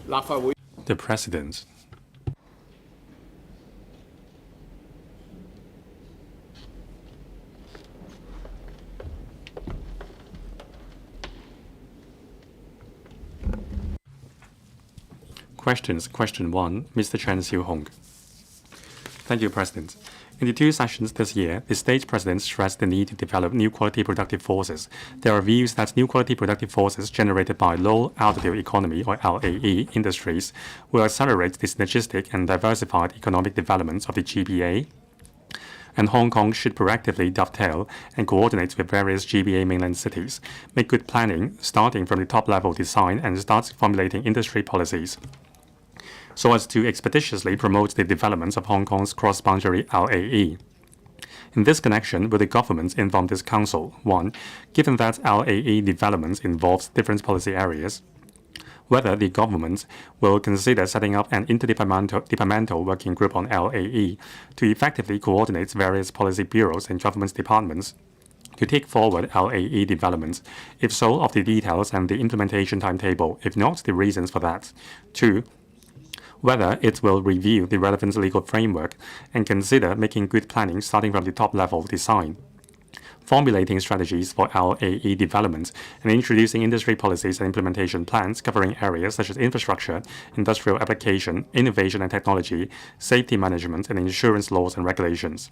The President. Questions. Question 1. Mr. Chen Xiu-hong. Thank you, President. In the 2 sessions this year, the state president stressed the need to develop new quality productive forces. There are views that new quality productive forces generated by low-altitude economy or LAE industries will accelerate the synergistic and diversified economic development of the GBA, and Hong Kong should proactively dovetail and coordinate with various GBA mainland cities, make good planning, starting from the top-level design and start formulating industry policies, so as to expeditiously promote the development of Hong Kong's cross-boundary LAE. In this connection, will the government inform this council? 1. Given that LAE development involves different policy areas, whether the government will consider setting up an interdepartmental working group on LAE to effectively coordinate various policy bureaus and government departments to take forward LAE development. If so, of the details and the implementation timetable. If not, the reasons for that. 2. Whether it will review the relevant legal framework and consider making good planning starting from the top-level design, formulating strategies for LAE development, and introducing industry policies and implementation plans covering areas such as infrastructure, industrial application, innovation and technology, safety management, and insurance laws and regulations.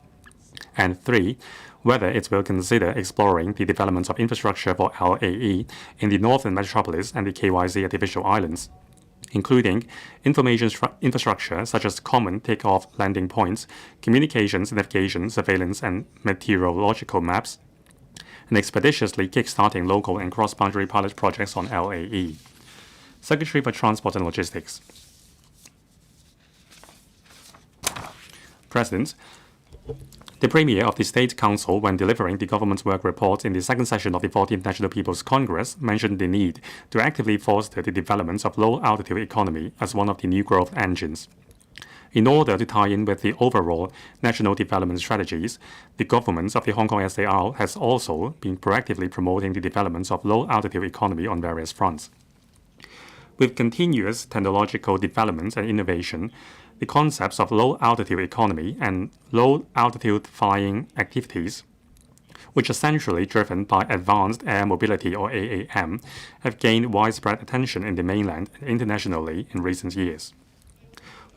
And 3. Whether it will consider exploring the development of infrastructure for LAE in the Northern Metropolis and the KYC artificial islands, including information infrastructure such as common takeoff landing points, communications, navigation, surveillance, and meteorological maps, and expeditiously kickstarting local and cross-boundary pilot projects on LAE. Secretary for Transport and Logistics. President, the Premier of the State Council, when delivering the government's work report in the second session of the 14th National People's Congress, mentioned the need to actively foster the development of low-altitude economy as one of the new growth engines. In order to tie in with the overall national development strategies, the government of the Hong Kong SAR has also been proactively promoting the development of low-altitude economy on various fronts. With continuous technological development and innovation, the concepts of low-altitude economy and low-altitude flying activities, which are centrally driven by advanced air mobility or AAM, have gained widespread attention in the mainland and internationally in recent years.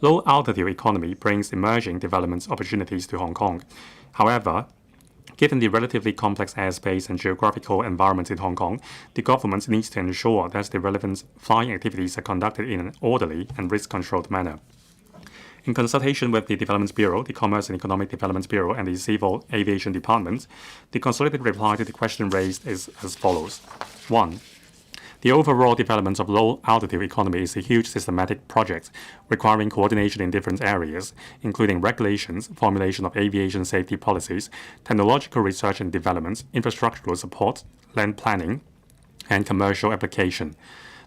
Low-altitude economy brings emerging development opportunities to Hong Kong. However, given the relatively complex airspace and geographical environment in Hong Kong, the government needs to ensure that the relevant flying activities are conducted in an orderly and risk-controlled manner. In consultation with the Development Bureau, the Commerce and Economic Development Bureau, and the Civil Aviation Department, the consolidated reply to the question raised is as follows. 1. The overall development of low-altitude economy is a huge systematic project requiring coordination in different areas, including regulations, formulation of aviation safety policies, technological research and development, infrastructural support, land planning, and commercial application.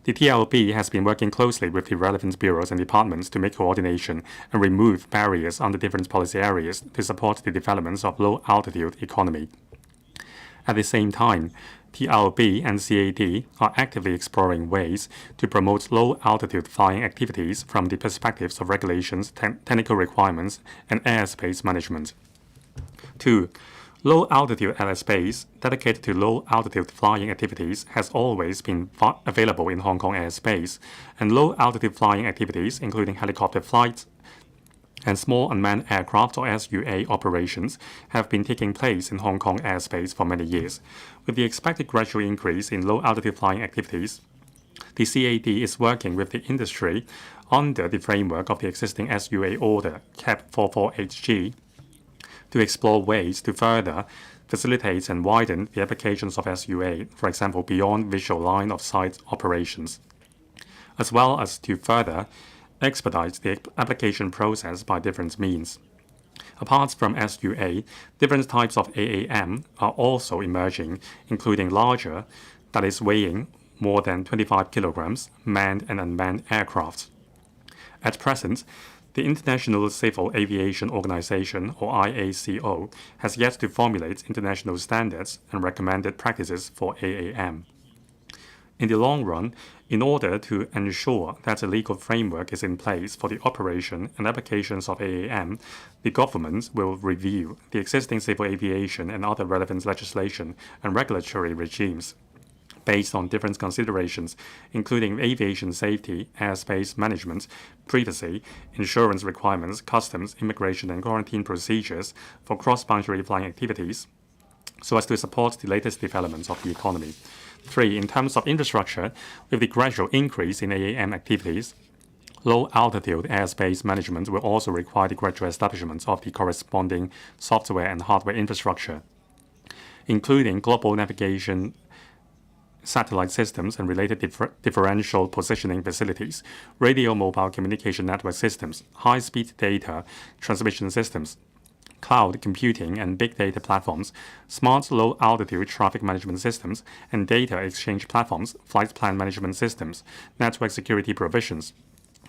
The TLB has been working closely with the relevant bureaus and departments to make coordination and remove barriers on the different policy areas to support the development of low-altitude economy. At the same time, TLB and CAD are actively exploring ways to promote low-altitude flying activities from the perspectives of regulations, technical requirements, and airspace management. 2. Low-altitude airspace dedicated to low-altitude flying activities has always been available in Hong Kong airspace, and low-altitude flying activities, including helicopter flights and small unmanned aircraft or SUA operations, have been taking place in Hong Kong airspace for many years. With the expected gradual increase in low-altitude flying activities, the CAD is working with the industry under the framework of the existing SUA order, CAP 44HG, to explore ways to further facilitate and widen the applications of SUA, for example, beyond visual line of sight operations, as well as to further expedite the application process by different means. Apart from SUA, different types of AAM are also emerging, including larger, that is weighing more than 25 kilograms, manned and unmanned aircraft. At present, the International Civil Aviation Organization, or IACO, has yet to formulate international standards and recommended practices for AAM. In the long run, in order to ensure that a legal framework is in place for the operation and applications of AAM, the government will review the existing civil aviation and other relevant legislation and regulatory regimes based on different considerations, including aviation safety, airspace management, privacy, insurance requirements, customs, immigration, and quarantine procedures for cross-boundary flying activities, so as to support the latest developments of the economy. 3. In terms of infrastructure, with the gradual increase in AAM activities, low-altitude airspace management will also require the gradual establishment of the corresponding software and hardware infrastructure, including global navigation satellite systems and related differential positioning facilities, radio mobile communication network systems, high-speed data transmission systems, cloud computing and big data platforms, smart low-altitude traffic management systems, and data exchange platforms, flight plan management systems, network security provisions,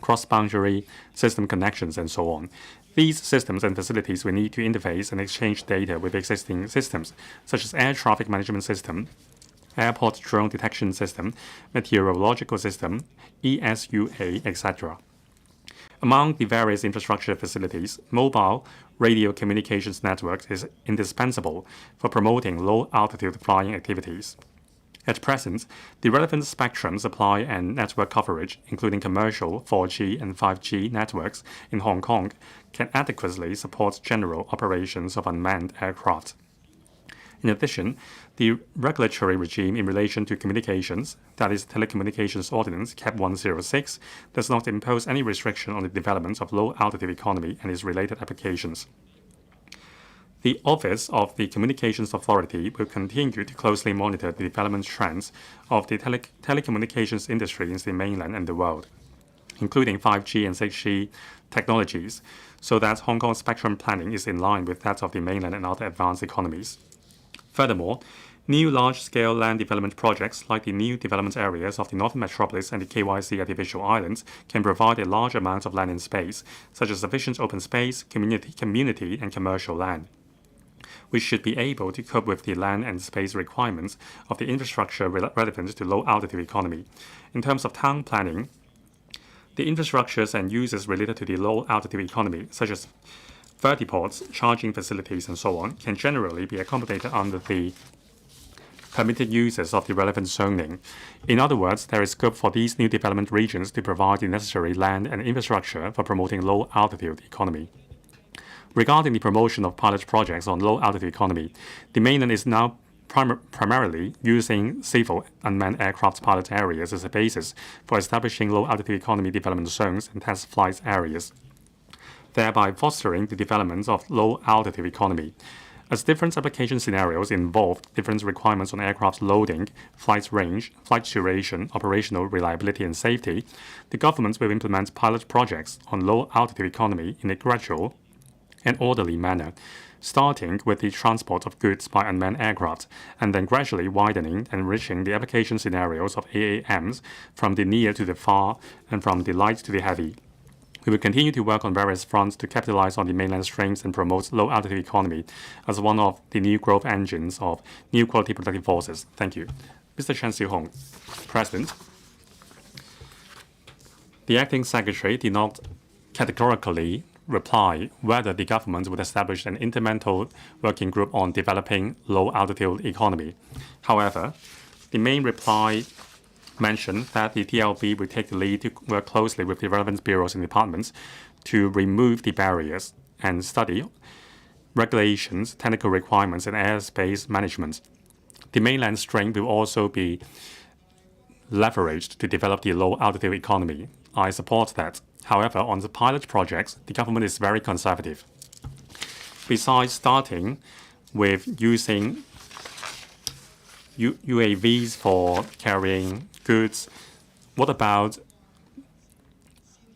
cross-boundary system connections, and so on. These systems and facilities will need to interface and exchange data with existing systems, such as air traffic management system, airport drone detection system, meteorological system, ESUA, etc. Among the various infrastructure facilities, mobile radio communications networks is indispensable for promoting low-altitude flying activities. At present, the relevant spectrum supply and network coverage, including commercial 4G and 5G networks in Hong Kong, can adequately support general operations of unmanned aircraft. In addition, the regulatory regime in relation to communications, that is Telecommunications Ordinance Cap 106, does not impose any restriction on the development of low-altitude economy and its related applications. The Office of the Communications Authority will continue to closely monitor the development trends of the telecommunications industry in the mainland and the world, including 5G and 6G technologies, so that Hong Kong's spectrum planning is in line with that of the mainland and other advanced economies. Furthermore, new large-scale land development projects like the new development areas of the Northern Metropolis and the KYC Artificial Islands can provide a large amount of land and space, such as sufficient open space, community and commercial land, which should be able to cope with the land and space requirements of the infrastructure relevant to low-altitude economy. In terms of town planning, the infrastructures and uses related to the low-altitude economy, such as vertiports, charging facilities, and so on, can generally be accommodated under the permitted uses of the relevant zoning. In other words, there is scope for these new development regions to provide the necessary land and infrastructure for promoting low-altitude economy. Regarding the promotion of pilot projects on low-altitude economy, the mainland is now primarily using civil unmanned aircraft pilot areas as a basis for establishing low-altitude economy development zones and test flight areas, thereby fostering the development of low-altitude economy. As different application scenarios involve different requirements on aircraft loading, flight range, flight duration, operational reliability, and safety, the government will implement pilot projects on low-altitude economy in a gradual and orderly manner, starting with the transport of goods by unmanned aircraft, and then gradually widening and enriching the application scenarios of AAMs from the near to the far and from the light to the heavy. We will continue to work on various fronts to capitalize on the mainland's strengths and promote low-altitude economy as one of the new growth engines of new quality productive forces. Thank you. Mr. Chen Xiuhong, President. The Acting Secretary did not categorically reply whether the government would establish an intermental working group on developing low-altitude economy. However, the main reply mentioned that the TLB will take the lead to work closely with the relevant bureaus and departments to remove the barriers and study regulations, technical requirements, and airspace management. The mainland strength will also be leveraged to develop the low-altitude economy. I support that. However, on the pilot projects, the government is very conservative. Besides starting with using UAVs for carrying goods, what about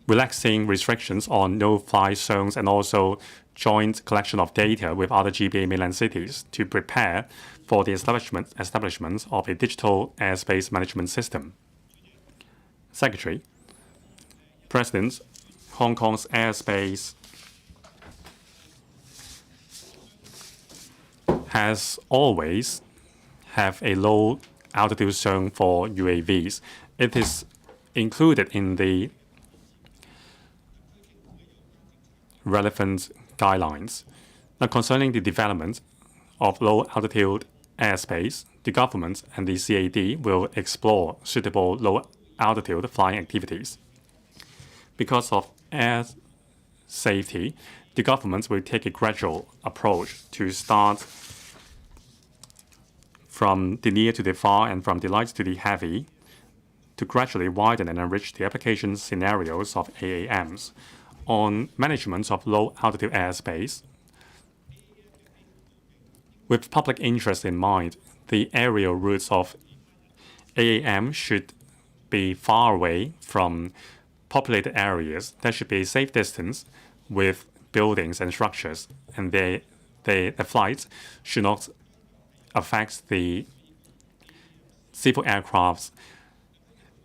relaxing restrictions on no-fly zones and also joint collection of data with other GBA mainland cities to prepare for the establishment of a digital airspace management system? Secretary, President, Hong Kong's airspace has always have a low altitude zone for UAVs. It is included in the relevant guidelines. Now, concerning the development of low-altitude airspace, the government and the CAD will explore suitable low-altitude flying activities. Because of air safety, the government will take a gradual approach to start from the near to the far and from the light to the heavy to gradually widen and enrich the application scenarios of AAMs. On management of low-altitude airspace, with public interest in mind, the aerial routes of AAM should be far away from populated areas. There should be a safe distance with buildings and structures, and the flights should not affect the civil aircrafts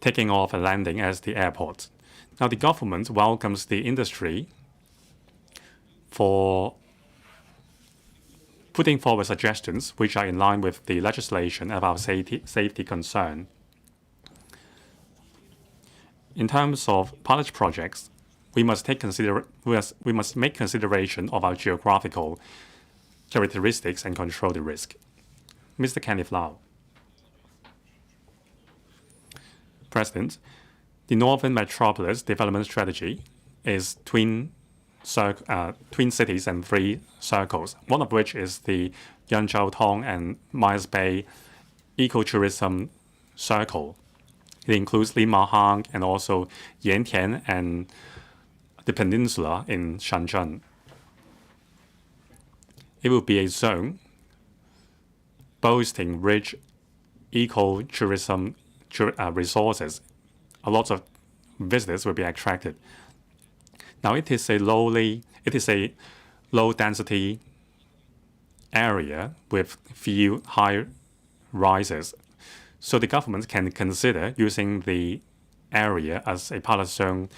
taking off and landing at the airport. Now, the government welcomes the industry for putting forward suggestions which are in line with the legislation about safety concern. In terms of pilot projects, we must make consideration of our geographical characteristics and control the risk. Mr. Kenneth Lau. President, the Northern Metropolis Development Strategy is twin cities and 3 circles, one of which is the Yanzhou Tong and Myers Bay Ecotourism Circle. It includes Limahang and also Yantian and the peninsula in Shenzhen. It will be a zone boasting rich ecotourism resources. A lot of visitors will be attracted. Now, it is a low density area with few high rises. So the government can consider using the area as a pilot zone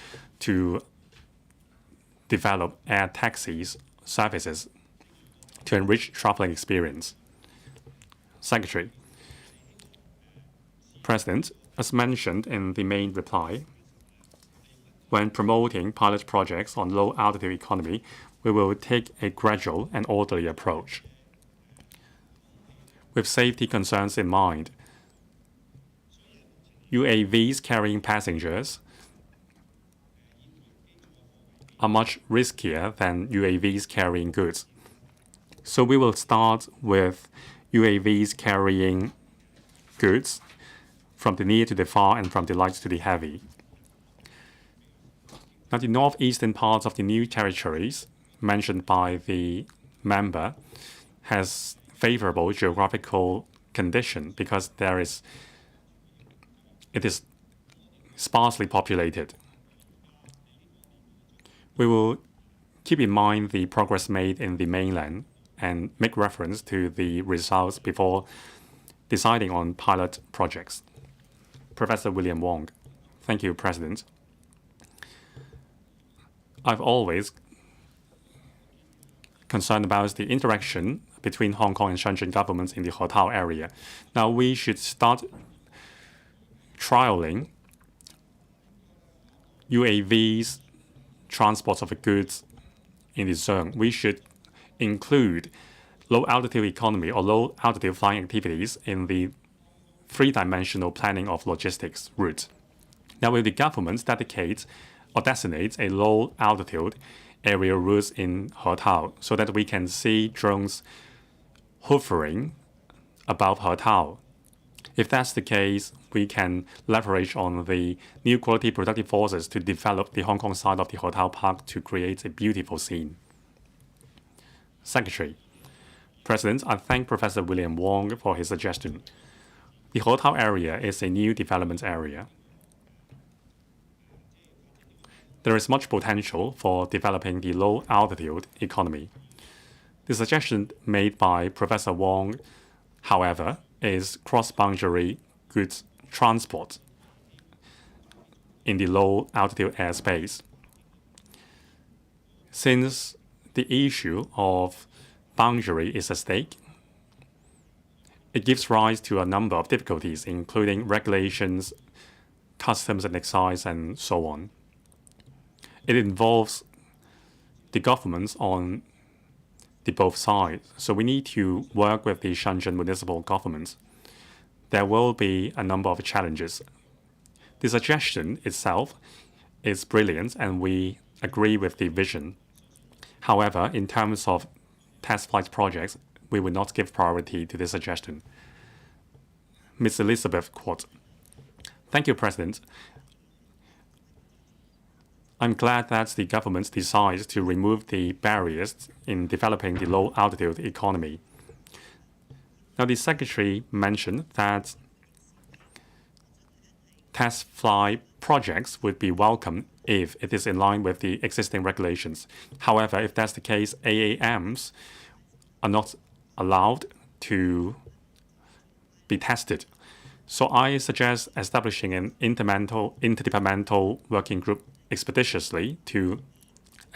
to develop air taxis services to enrich traveling experience. Secretary. President, as mentioned in the main reply, when promoting pilot projects on low-altitude economy, we will take a gradual and orderly approach. With safety concerns in mind, UAVs carrying passengers are much riskier than UAVs carrying goods. So we will start with UAVs carrying goods from the near to the far and from the light to the heavy. Now, the northeastern parts of the new territories mentioned by the member has favorable geographical condition because it is sparsely populated. We will keep in mind the progress made in the mainland and make reference to the results before deciding on pilot projects. Professor William Wong. Thank you, President. I've always concerned about the interaction between Hong Kong and Shenzhen governments in the Hotao area. Now, we should start trialing UAVs transport of goods in the zone. We should include low-altitude economy or low-altitude flying activities in the 3-dimensional planning of logistics routes. Now, will the government dedicate or designate a low-altitude aerial routes in Hotao so that we can see drones hovering above Hotao? If that's the case, we can leverage on the new quality productive forces to develop the Hong Kong side of the Hotao Park to create a beautiful scene. Secretary. President, I thank Professor William Wong for his suggestion. The Hotao area is a new development area. There is much potential for developing the low-altitude economy. The suggestion made by Professor Wong, however, is cross-boundary goods transport in the low-altitude airspace. Since the issue of boundary is at stake, It gives rise to a number of difficulties, including regulations, customs and excise, and so on. It involves the governments on the both sides. So we need to work with the Shenzhen municipal governments. There will be a number of challenges. The suggestion itself is brilliant, and we agree with the vision. However, in terms of test flight projects, we will not give priority to this suggestion. Ms. Elizabeth Quat. Thank you, President. I'm glad that the government decides to remove the barriers in developing the low-altitude economy. Now, the Secretary mentioned that test flight projects would be welcome if it is in line with the existing regulations. However, if that's the case, AAMs are not allowed to be tested. So I suggest establishing an interdepartmental working group expeditiously to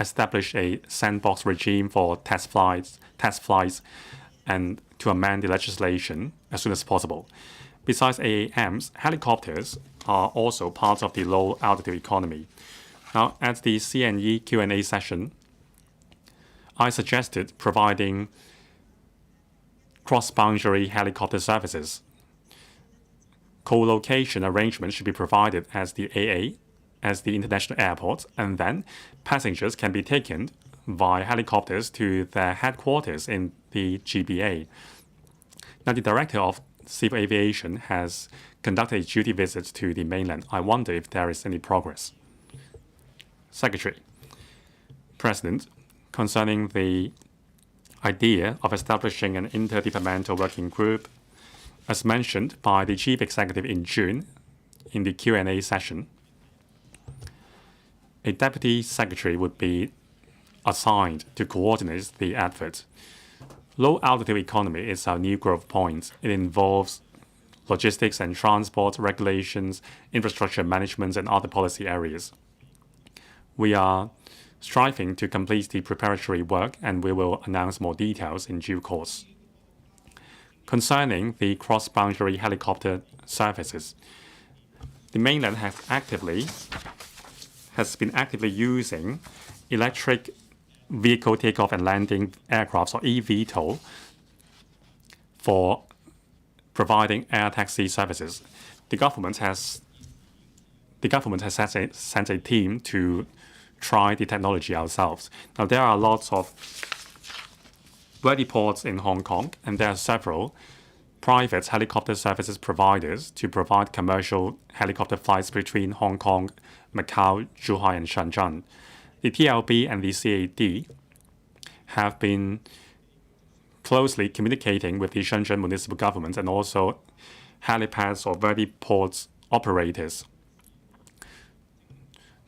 establish a sandbox regime for test flights, and to amend the legislation as soon as possible. Besides AAMs, helicopters are also part of the low-altitude economy. Now, at the CNE Q&A session, I suggested providing cross-boundary helicopter services. Co-location arrangements should be provided as the international airports, and then passengers can be taken via helicopters to their headquarters in the GBA. Now, the Director of Civil Aviation has conducted a duty visit to the mainland. I wonder if there is any progress. Secretary. President, concerning the idea of establishing an interdepartmental working group, as mentioned by the Chief Executive in June in the Q&A session, a Deputy Secretary would be assigned to coordinate the effort. Low-altitude economy is our new growth point. It involves logistics and transport, regulations, infrastructure management, and other policy areas. We are striving to complete the preparatory work, and we will announce more details in due course. Concerning the cross-boundary helicopter services, the mainland has been actively using electric vehicle takeoff and landing aircraft, or eVTOL, for providing air taxi services. The government has sent a team to try the technology ourselves. Now, there are lots of vertiports in Hong Kong, and there are several private helicopter services providers to provide commercial helicopter flights between Hong Kong, Macau, Zhuhai, and Shenzhen. The TLB and the CAD have been closely communicating with the Shenzhen municipal government and also helipads or vertiports operators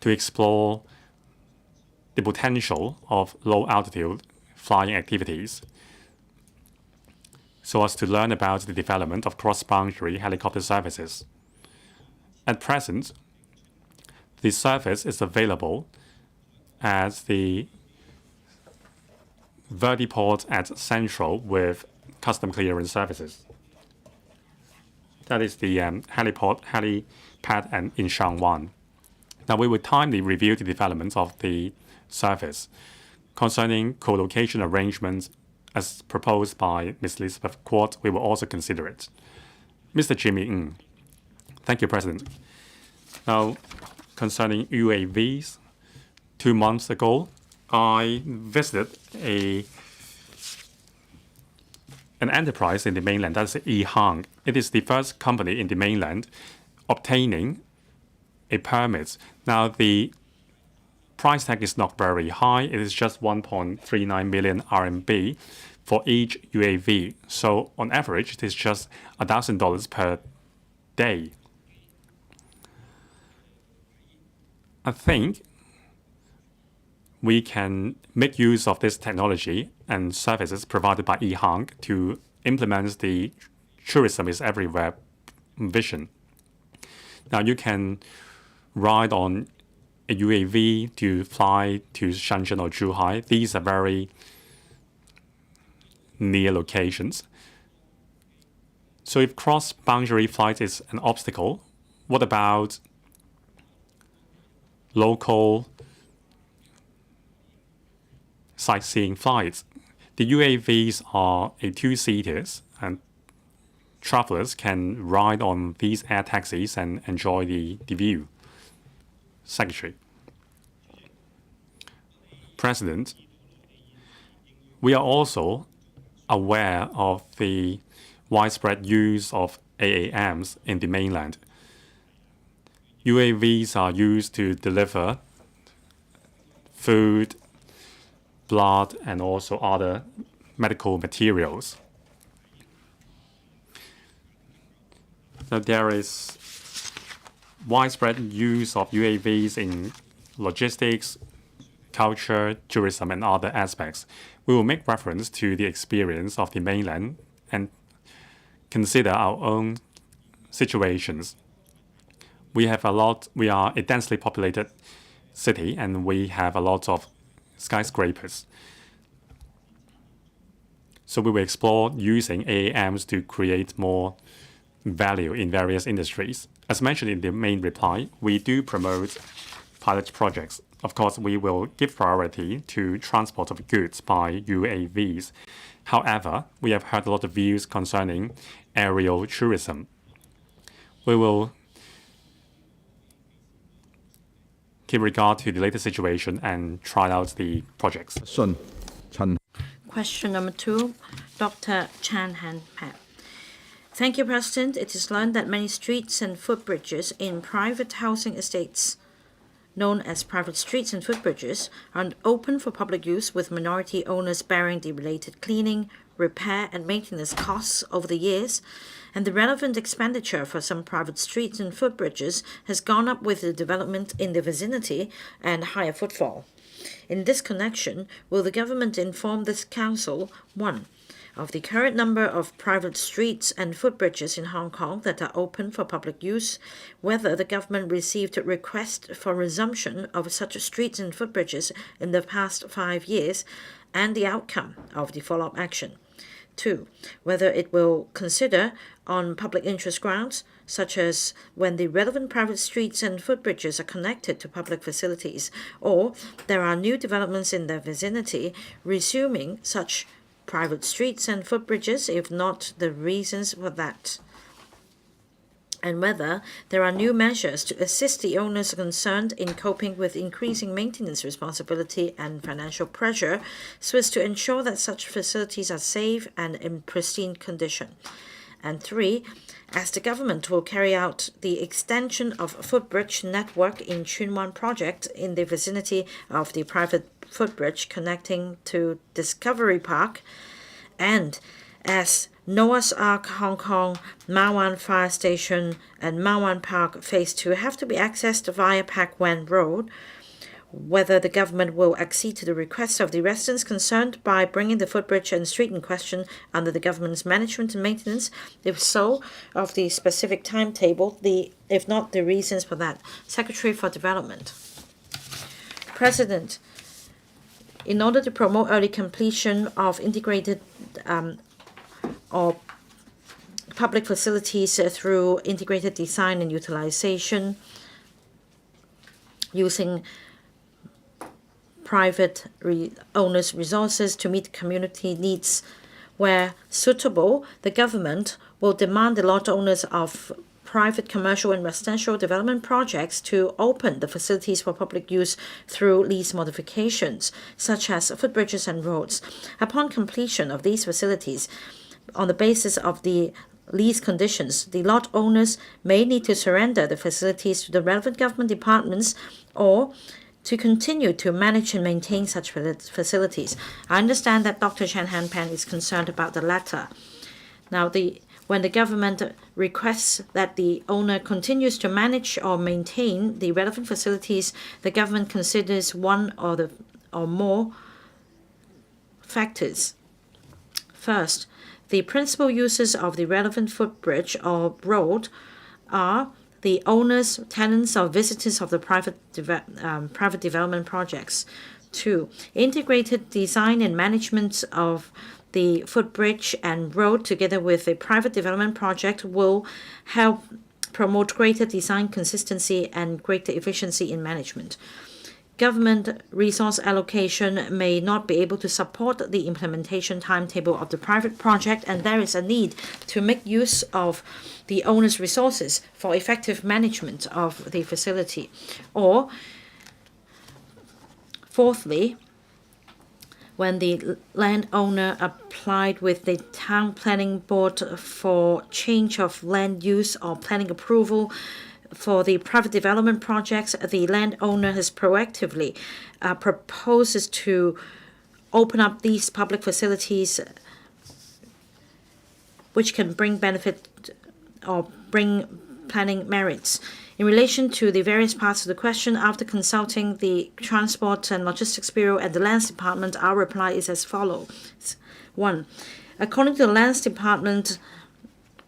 to explore the potential of low-altitude flying activities so as to learn about the development of cross-boundary helicopter services. At present, the service is available as the vertiport at Central with custom clearance services. That is the helipad and in Shangwan. Now, we will timely review the developments of the service. Concerning co-location arrangements as proposed by Ms. Elizabeth Quat, we will also consider it. Mr. Jimmy Ng. Thank you, President. Now, concerning UAVs, 2 months ago, I visited an enterprise in the mainland, that's Yihang. It is the first company in the mainland obtaining a permit. Now, the price tag is not very high. It is just 1.39 million RMB for each UAV. So on average, it is just $1,000 per day. I think we can make use of this technology and services provided by Yihang to implement the tourism is everywhere vision. Now, you can ride on a UAV to fly to Shenzhen or Zhuhai. These are very near locations. So if cross-boundary flight is an obstacle, what about local sightseeing flights? The UAVs are a two-seaters, and travelers can ride on these air taxis and enjoy the view. Secretary. President, we are also aware of the widespread use of AAMs in the mainland. UAVs are used to deliver food, blood, and also other medical materials. Now, there is widespread use of UAVs in logistics, culture, tourism, and other aspects. We will make reference to the experience of the mainland and consider our own situations. We are a densely populated city, and we have a lot of skyscrapers. So we will explore using AAMs to create more value in various industries. As mentioned in the main reply, we do promote pilot projects. Of course, we will give priority to transport of goods by UAVs. However, we have heard a lot of views concerning aerial tourism. We will keep regard to the latest situation and try out the projects. Question number 2, Dr. Chan Han Pat. Thank you, President. It is learned that many streets and footbridges in private housing estates, known as private streets and footbridges, are open for public use, with minority owners bearing the related cleaning, repair, and maintenance costs over the years, and the relevant expenditure for some private streets and footbridges has gone up with the development in the vicinity and higher footfall. In this connection, will the government inform this council, 1, of the current number of private streets and footbridges in Hong Kong that are open for public use, whether the government received a request for resumption of such streets and footbridges in the past 5 years, and the outcome of the follow-up action. 2, whether it will consider, on public interest grounds, such as when the relevant private streets and footbridges are connected to public facilities, or there are new developments in their vicinity, resuming such private streets and footbridges, if not the reasons for that, and whether there are new measures to assist the owners concerned in coping with increasing maintenance responsibility and financial pressure, so as to ensure that such facilities are safe and in pristine condition. And 3, as the government will carry out the extension of footbridge network in Tsuen Wan project in the vicinity of the private footbridge connecting to Discovery Park, and as Noah's Ark Hong Kong, Ma Wan Fire Station, and Ma Wan Park Phase 2 have to be accessed via Pak Wan Road, whether the government will accede to the requests of the residents concerned by bringing the footbridge and street in question under the government's management and maintenance, if so, of the specific timetable, if not, the reasons for that. Secretary for Development. President, in order to promote early completion of integrated or public facilities through integrated design and utilization, using private owners' resources to meet community needs. Where suitable, the government will demand the lot owners of private commercial and residential development projects to open the facilities for public use through lease modifications, such as footbridges and roads. Upon completion of these facilities, on the basis of the lease conditions, the lot owners may need to surrender the facilities to the relevant government departments or to continue to manage and maintain such facilities. I understand that Dr. Chan Han Pan is concerned about the latter. Now, when the government requests that the owner continues to manage or maintain the relevant facilities, the government considers one or more factors. First, the principal uses of the relevant footbridge or road are the owners, tenants, or visitors of the private development projects. 2, integrated design and management of the footbridge and road, together with a private development project, will help promote greater design consistency and greater efficiency in management. Government resource allocation may not be able to support the implementation timetable of the private project, and there is a need to make use of the owner's resources for effective management of the facility. Or, fourthly, when the landowner applied with the town planning board for change of land use or planning approval for the private development projects, the landowner has proactively proposes to open up these public facilities which can bring benefit or bring planning merits. In relation to the various parts of the question, after consulting the Transport and Logistics Bureau and the Lands Department, our reply is as follows. 1. According to the Lands Department,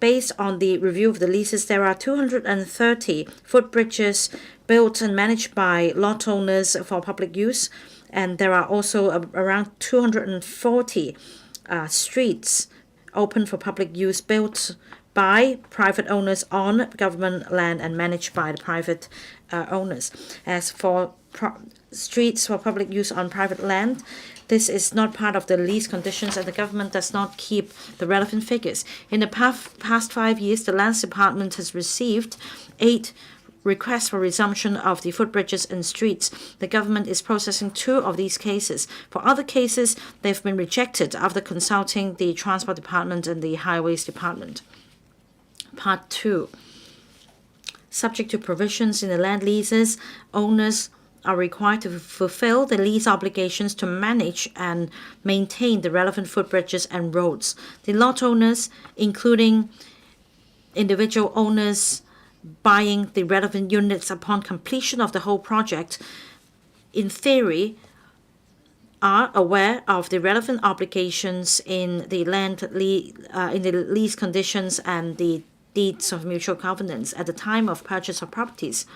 based on the review of the leases, there are 230 footbridges built and managed by lot owners for public use, and there are also around 240 streets open for public use built by private owners on government land and managed by the private owners. As for streets for public use on private land, this is not part of the lease conditions, and the government does not keep the relevant figures. In the past 5 years, the Lands Department has received 8 requests for resumption of the footbridges and streets. The government is processing 2 of these cases. For other cases, they've been rejected after consulting the Transport Department and the Highways Department. Part 2. Subject to provisions in the land leases, owners are required to fulfill the lease obligations to manage and maintain the relevant footbridges and roads. The lot owners, including individual owners buying the relevant units upon completion of the whole project, in theory, are aware of the relevant obligations in the in the lease conditions and the deeds of mutual covenants at the time of purchase of properties.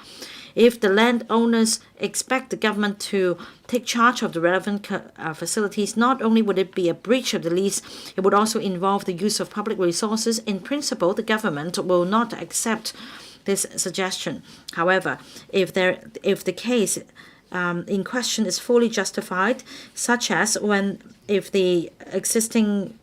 If the landowners expect the government to take charge of the relevant facilities, not only would it be a breach of the lease, it would also involve the use of public resources. In principle, the government will not accept this suggestion. However, if the case in question is fully justified, such as if the existing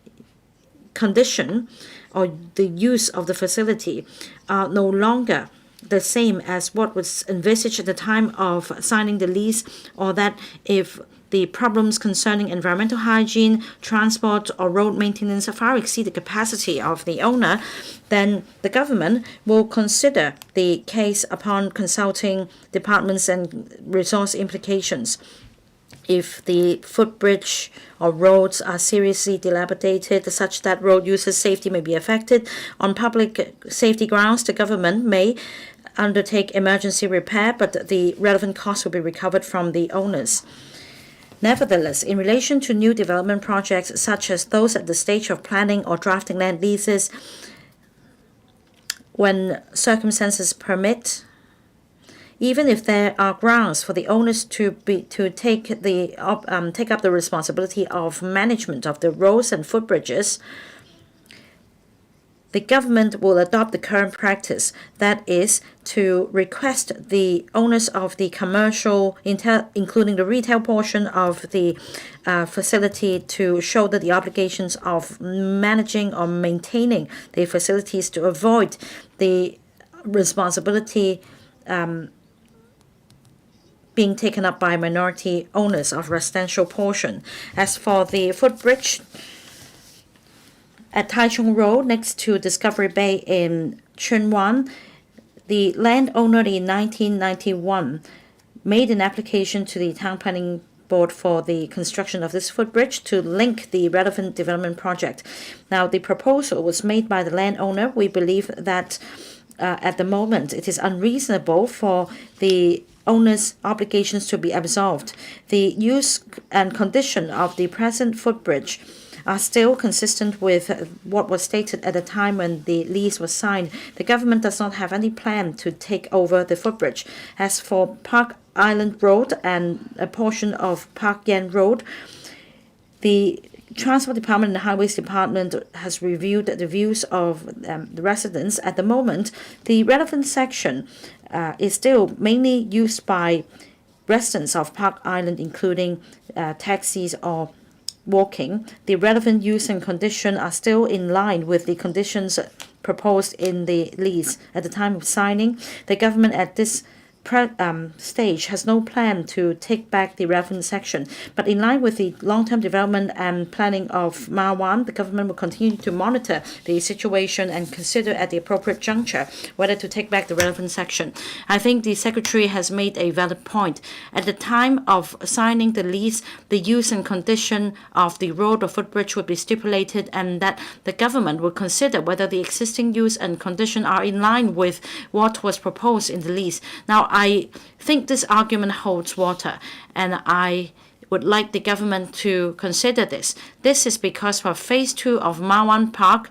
condition or the use of the facility are no longer the same as what was envisaged at the time of signing the lease, or that if the problems concerning environmental hygiene, transport, or road maintenance far exceed the capacity of the owner, then the government will consider the case upon consulting departments and resource implications. If the footbridge or roads are seriously dilapidated such that road users' safety may be affected, on public safety grounds, the government may undertake emergency repair, but the relevant costs will be recovered from the owners. Nevertheless, in relation to new development projects such as those at the stage of planning or drafting land leases, when circumstances permit, even if there are grounds for the owners to take up the responsibility of management of the roads and footbridges, the government will adopt the current practice, that is, to request the owners of the commercial, including the retail portion of the facility, to shoulder the obligations of managing or maintaining the facilities to avoid the responsibility being taken up by minority owners of residential portion. As for the footbridge at Taichung Road next to Discovery Bay in Chunwan, the landowner in 1991 made an application to the town planning board for the construction of this footbridge to link the relevant development project. Now, the proposal was made by the landowner. We believe that at the moment it is unreasonable for the owner's obligations to be absolved. The use and condition of the present footbridge are still consistent with what was stated at the time when the lease was signed. The government does not have any plan to take over the footbridge. As for Park Island Road and a portion of Park Yan Road, the Transport Department and the Highways Department has reviewed the views of the residents. At the moment, the relevant section is still mainly used by residents of Park Island, including taxis or walking. The relevant use and condition are still in line with the conditions proposed in the lease at the time of signing. The government at this stage has no plan to take back the relevant section. But in line with the long-term development and planning of Ma Wan, the government will continue to monitor the situation and consider at the appropriate juncture whether to take back the relevant section. I think the Secretary has made a valid point. At the time of signing the lease, the use and condition of the road or footbridge would be stipulated, and that the government will consider whether the existing use and condition are in line with what was proposed in the lease. Now, I think this argument holds water, and I would like the government to consider this. This is because for Phase 2 of Ma Wan Park,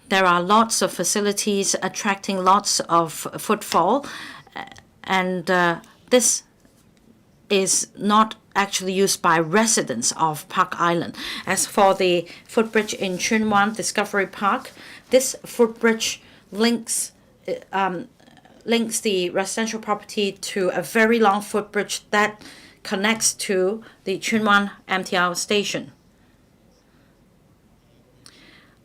there are lots of facilities attracting lots of footfall, and this is not actually used by residents of Park Island. As for the footbridge in Tsuen Wan Discovery Park, this footbridge links the residential property to a very long footbridge that connects to the Tsuen Wan MTR station.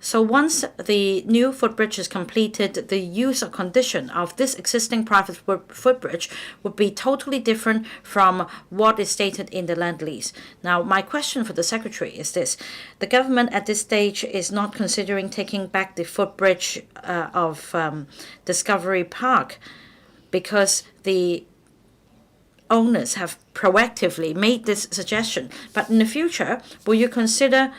So once the new footbridge is completed, the use or condition of this existing private footbridge would be totally different from what is stated in the land lease. Now, my question for the Secretary is this. The government at this stage is not considering taking back the footbridge of Discovery Park because the owners have proactively made this suggestion. But in the future, will you consider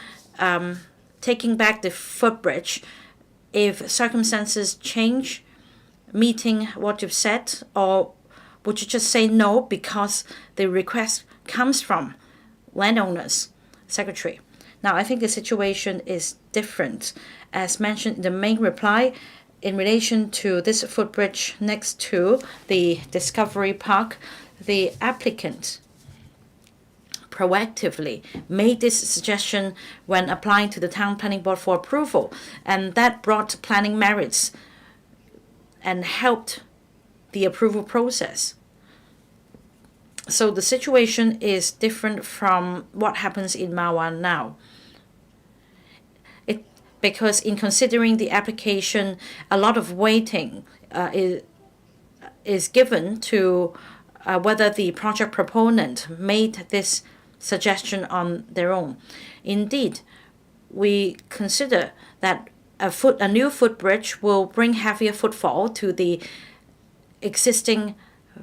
taking back the footbridge if circumstances change, meeting what you've said, or would you just say no because the request comes from landowners? Secretary. Now, I think the situation is different. As mentioned in the main reply, in relation to this footbridge next to the Discovery Park, the applicant proactively made this suggestion when applying to the Town Planning Board for approval, and that brought planning merits and helped the approval process. So the situation is different from what happens in Ma Wan now. Because in considering the application, a lot of weighting is given to whether the project proponent made this suggestion on their own. Indeed, we consider that a new footbridge will bring heavier footfall to the existing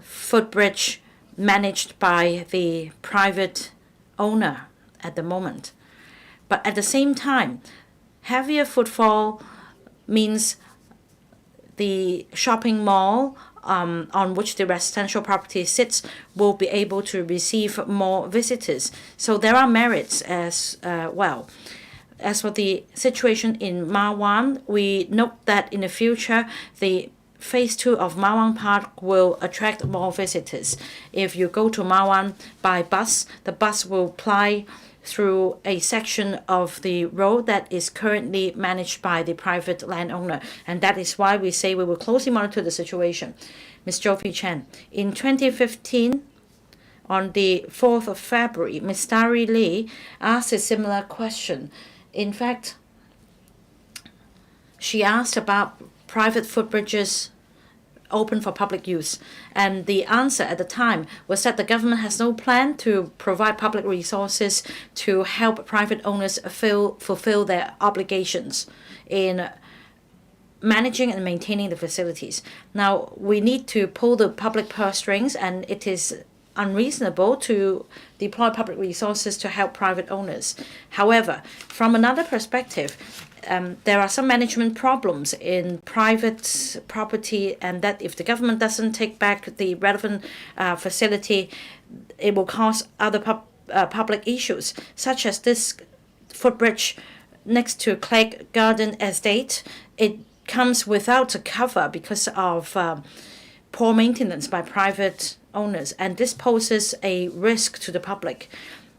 footbridge managed by the private owner at the moment. But at the same time, heavier footfall means the shopping mall on which the residential property sits will be able to receive more visitors. So there are merits as well. As for the situation in Ma Wan, we note that in the future, the Phase 2 of Ma Wan Park will attract more visitors. If you go to Ma Wan by bus, the bus will ply through a section of the road that is currently managed by the private landowner. And that is why we say we will closely monitor the situation. Ms. Jovi Chen, in 2015, on the 4th of February, Ms. Dari Lee asked a similar question. In fact, she asked about private footbridges open for public use. And the answer at the time was that the government has no plan to provide public resources to help private owners fulfill their obligations in managing and maintaining the facilities. Now, we need to pull the public purse strings, and it is unreasonable to deploy public resources to help private owners. However, from another perspective, there are some management problems in private property, and that if the government doesn't take back the relevant facility, it will cause other public issues, such as this footbridge next to Clegg Garden Estate. It comes without a cover because of poor maintenance by private owners, and this poses a risk to the public.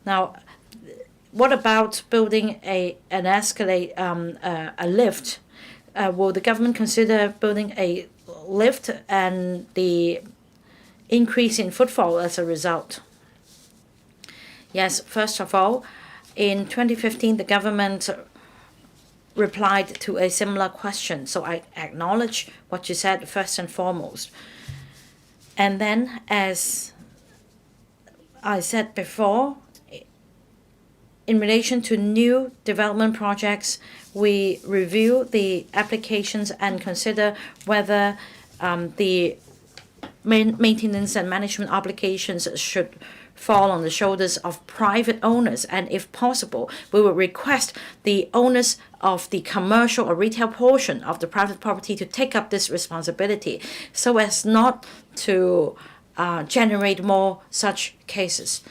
Now, what about building an escalate, a lift? Will the government consider building a lift and the increase in footfall as a result? Yes, first of all, in 2015, the government replied to a similar question. So I acknowledge what you said first and foremost. And then, as I said before, in relation to new development projects, we review the applications and consider whether the maintenance and management obligations should fall on the shoulders of private owners, and if possible, we will request the owners of the commercial or retail portion of the private property to take up this responsibility so as not to generate more such cases.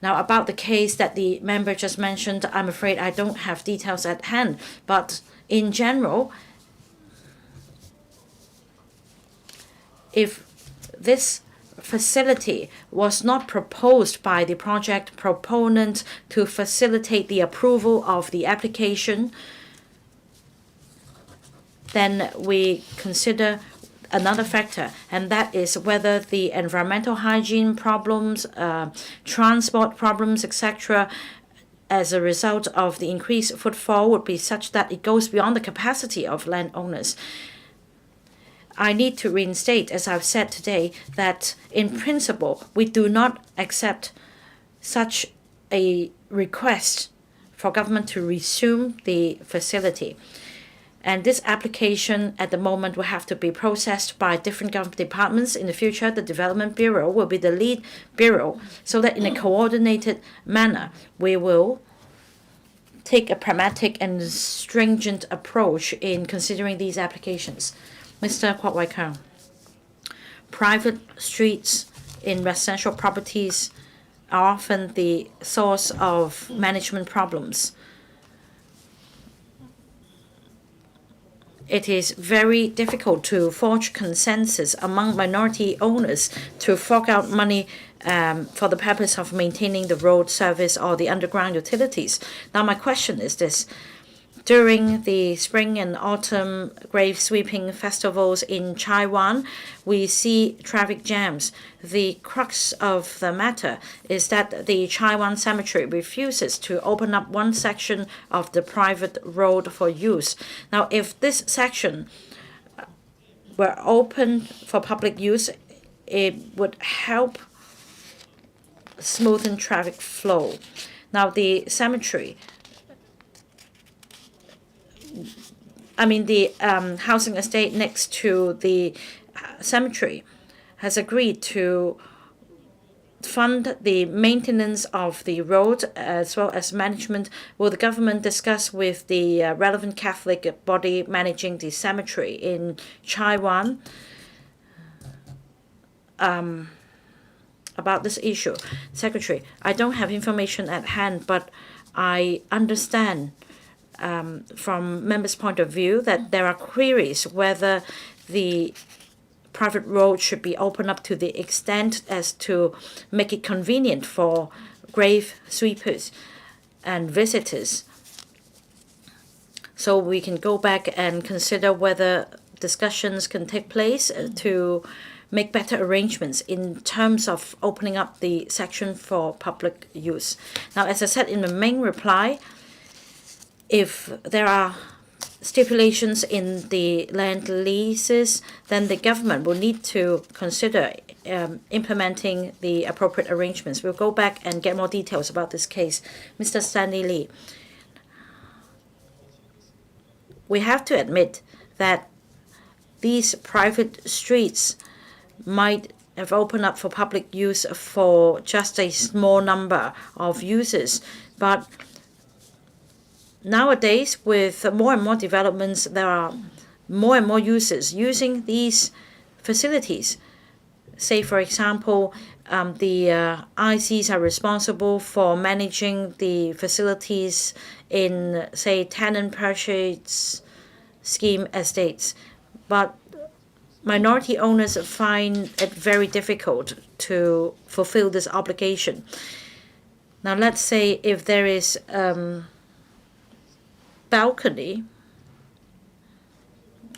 Now, about the case that the member just mentioned, I'm afraid I don't have details at hand, but in general, if this facility was not proposed by the project proponent to facilitate the approval of the application, then we consider another factor, and that is whether the environmental hygiene problems, transport problems, etc., as a result of the increased footfall would be such that it goes beyond the capacity of landowners. I need to reinstate, as I've said today, that in principle, we do not accept such a request for government to resume the facility. And this application at the moment will have to be processed by different government departments. In the future, the Development Bureau will be the lead bureau, so that in a coordinated manner, we will take a pragmatic and stringent approach in considering these applications. Mr. Kwok Wai Keung, private streets in residential properties are often the source of management problems. It is very difficult to forge consensus among minority owners to fork out money for the purpose of maintaining the road service or the underground utilities. Now, my question is this. During the spring and autumn grave sweeping festivals in Taiwan, we see traffic jams. The crux of the matter is that the Taiwan Cemetery refuses to open up one section of the private road for use. Now, if this section were open for public use, it would help smoothen traffic flow. Now, the cemetery, the housing estate next to the cemetery has agreed to fund the maintenance of the road as well as management. Will the government discuss with the relevant Catholic body managing the cemetery in Taiwan about this issue? Secretary, I don't have information at hand, but I understand from members' point of view that there are queries whether the private road should be opened up to the extent as to make it convenient for grave sweepers and visitors. So we can go back and consider whether discussions can take place to make better arrangements in terms of opening up the section for public use. Now, as I said in the main reply, if there are stipulations in the land leases, then the government will need to consider implementing the appropriate arrangements. We'll go back and get more details about this case. Mr. Stanley Lee, we have to admit that these private streets might have opened up for public use for just a small number of users, but nowadays, with more and more developments, there are more and more users using these facilities. Say, for example, the ICs are responsible for managing the facilities in, say, tenant purchase scheme estates. But minority owners find it very difficult to fulfill this obligation. Now let's say if there is balcony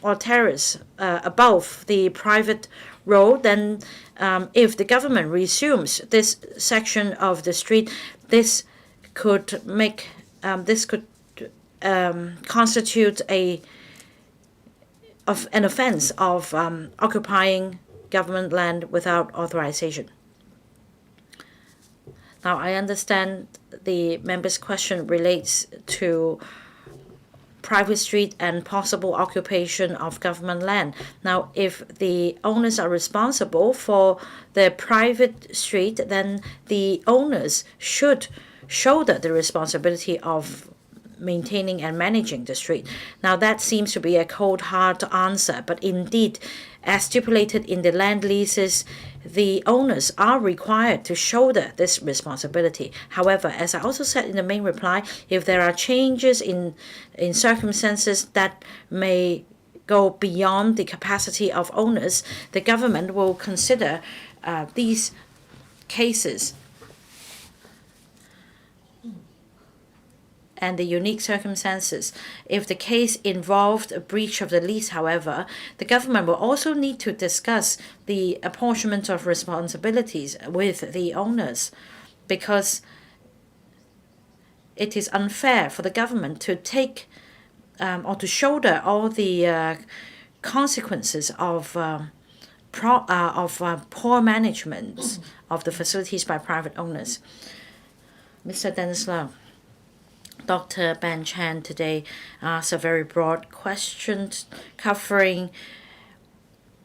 or terrace above the private road, then if the government resumes this section of the street, this could constitute an offense of occupying government land without authorization. Now, I understand the member's question relates to private street and possible occupation of government land. Now, if the owners are responsible for the private street, then the owners should shoulder the responsibility of maintaining and managing the street. Now, that seems to be a cold, hard answer, but indeed, as stipulated in the land leases, the owners are required to shoulder this responsibility. However, as I also said in the main reply, if there are changes in circumstances that may go beyond the capacity of owners, the government will consider these cases and the unique circumstances. If the case involved a breach of the lease, however, the government will also need to discuss the apportionment of responsibilities with the owners, because it is unfair for the government to take or to shoulder all the consequences of poor management of the facilities by private owners. Mr. Dennis Lau. Dr. Ben Chan today asked a very broad question covering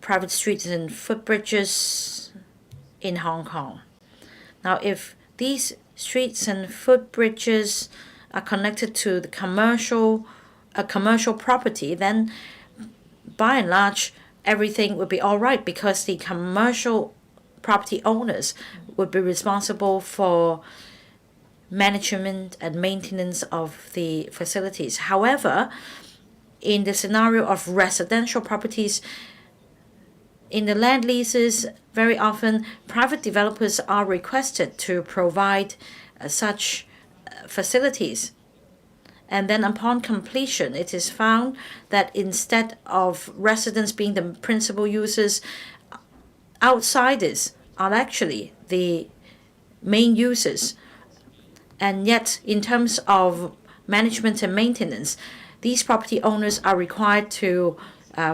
private streets and footbridges in Hong Kong. Now, if these streets and footbridges are connected to the commercial property, then by and large everything would be all right, because the commercial property owners would be responsible for management and maintenance of the facilities. However, in the scenario of residential properties, in the land leases, very often private developers are requested to provide such facilities. And then upon completion, it is found that instead of residents being the principal users, outsiders are actually the main users. And yet, in terms of management and maintenance, these property owners are required to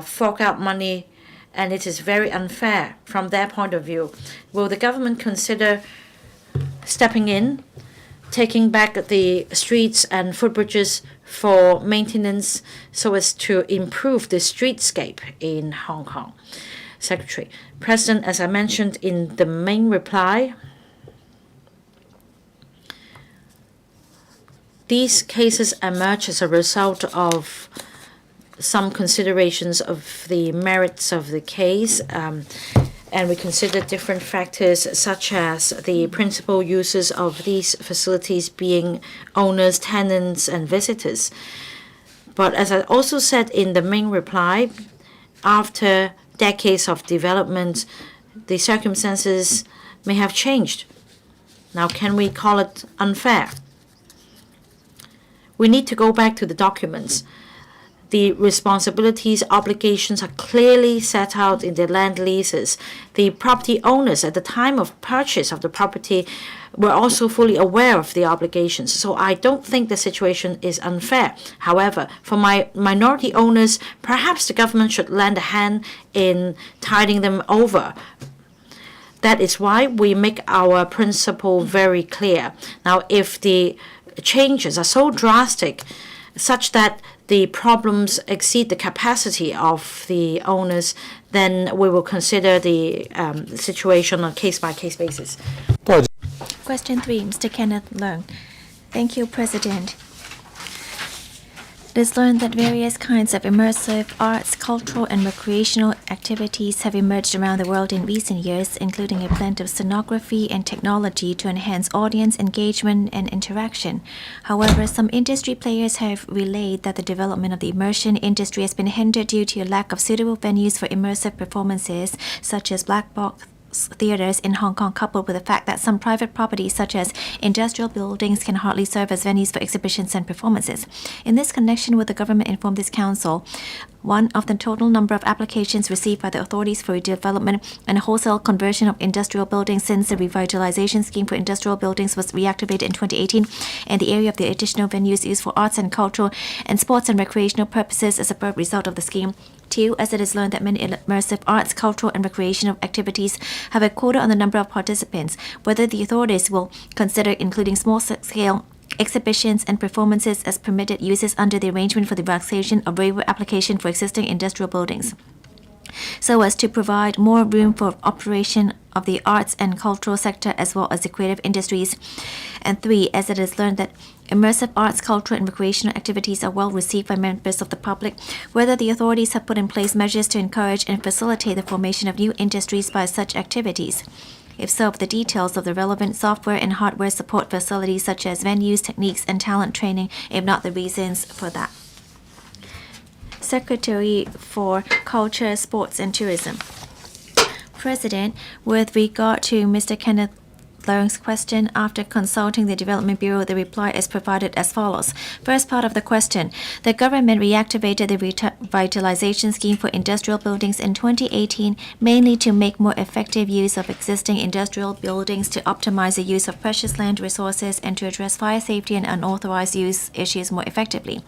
fork out money, and it is very unfair from their point of view. Will the government consider stepping in, taking back the streets and footbridges for maintenance so as to improve the streetscape in Hong Kong? Secretary. President, as I mentioned in the main reply, these cases emerge as a result of some considerations of the merits of the case, and we consider different factors such as the principal users of these facilities being owners, tenants, and visitors. But as I also said in the main reply, after decades of development, the circumstances may have changed. Now, can we call it unfair? We need to go back to the documents. The responsibilities, obligations are clearly set out in the land leases. The property owners at the time of purchase of the property were also fully aware of the obligations. So I don't think the situation is unfair. However, for my minority owners, perhaps the government should lend a hand in tiding them over. That is why we make our principle very clear. Now, if the changes are so drastic such that the problems exceed the capacity of the owners, then we will consider the situation on a case-by-case basis. Question 3, Mr. Kenneth Leung. Thank you, President. It is learned that various kinds of immersive arts, cultural and recreational activities have emerged around the world in recent years, including a blend of scenography and technology to enhance audience engagement and interaction. However, some industry players have relayed that the development of the immersion industry has been hindered due to a lack of suitable venues for immersive performances, such as black box theaters in Hong Kong, coupled with the fact that some private properties, such as industrial buildings, can hardly serve as venues for exhibitions and performances. In this connection, will the government inform this council, one, of the total number of applications received by the authorities for redevelopment and wholesale conversion of industrial buildings since the revitalization scheme for industrial buildings was reactivated in 2018, and the area of the additional venues used for arts and cultural and sports and recreational purposes as a result of the scheme? 2, as it is learned that many immersive arts, cultural and recreational activities have a quota on the number of participants, whether the authorities will consider including small-scale exhibitions and performances as permitted uses under the arrangement for the relaxation of waiver application for existing industrial buildings, so as to provide more room for operation of the arts and cultural sector as well as the creative industries. And 3, as it is learned that immersive arts, cultural and recreational activities are well received by members of the public, whether the authorities have put in place measures to encourage and facilitate the formation of new industries by such activities. If so, the details of the relevant software and hardware support facilities such as venues, techniques, and talent training, if not the reasons for that. Secretary for Culture, Sports and Tourism. President, with regard to Mr. Kenneth Leung's question, after consulting the Development Bureau, the reply is provided as follows. First part of the question. The government reactivated the revitalization scheme for industrial buildings in 2018, mainly to make more effective use of existing industrial buildings, to optimize the use of precious land resources, and to address fire safety and unauthorized use issues more effectively.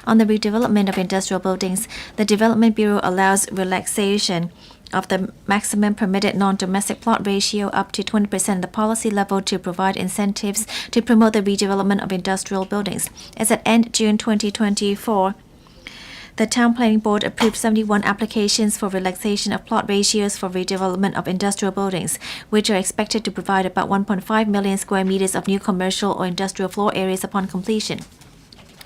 On the redevelopment of industrial buildings, the Development Bureau allows relaxation of the maximum permitted non-domestic plot ratio up to 20% at the policy level to provide incentives to promote the redevelopment of industrial buildings. As at end June 2024, the Town Planning Board approved 71 applications for relaxation of plot ratios for redevelopment of industrial buildings, which are expected to provide about 1.5 million square meters of new commercial or industrial floor areas upon completion.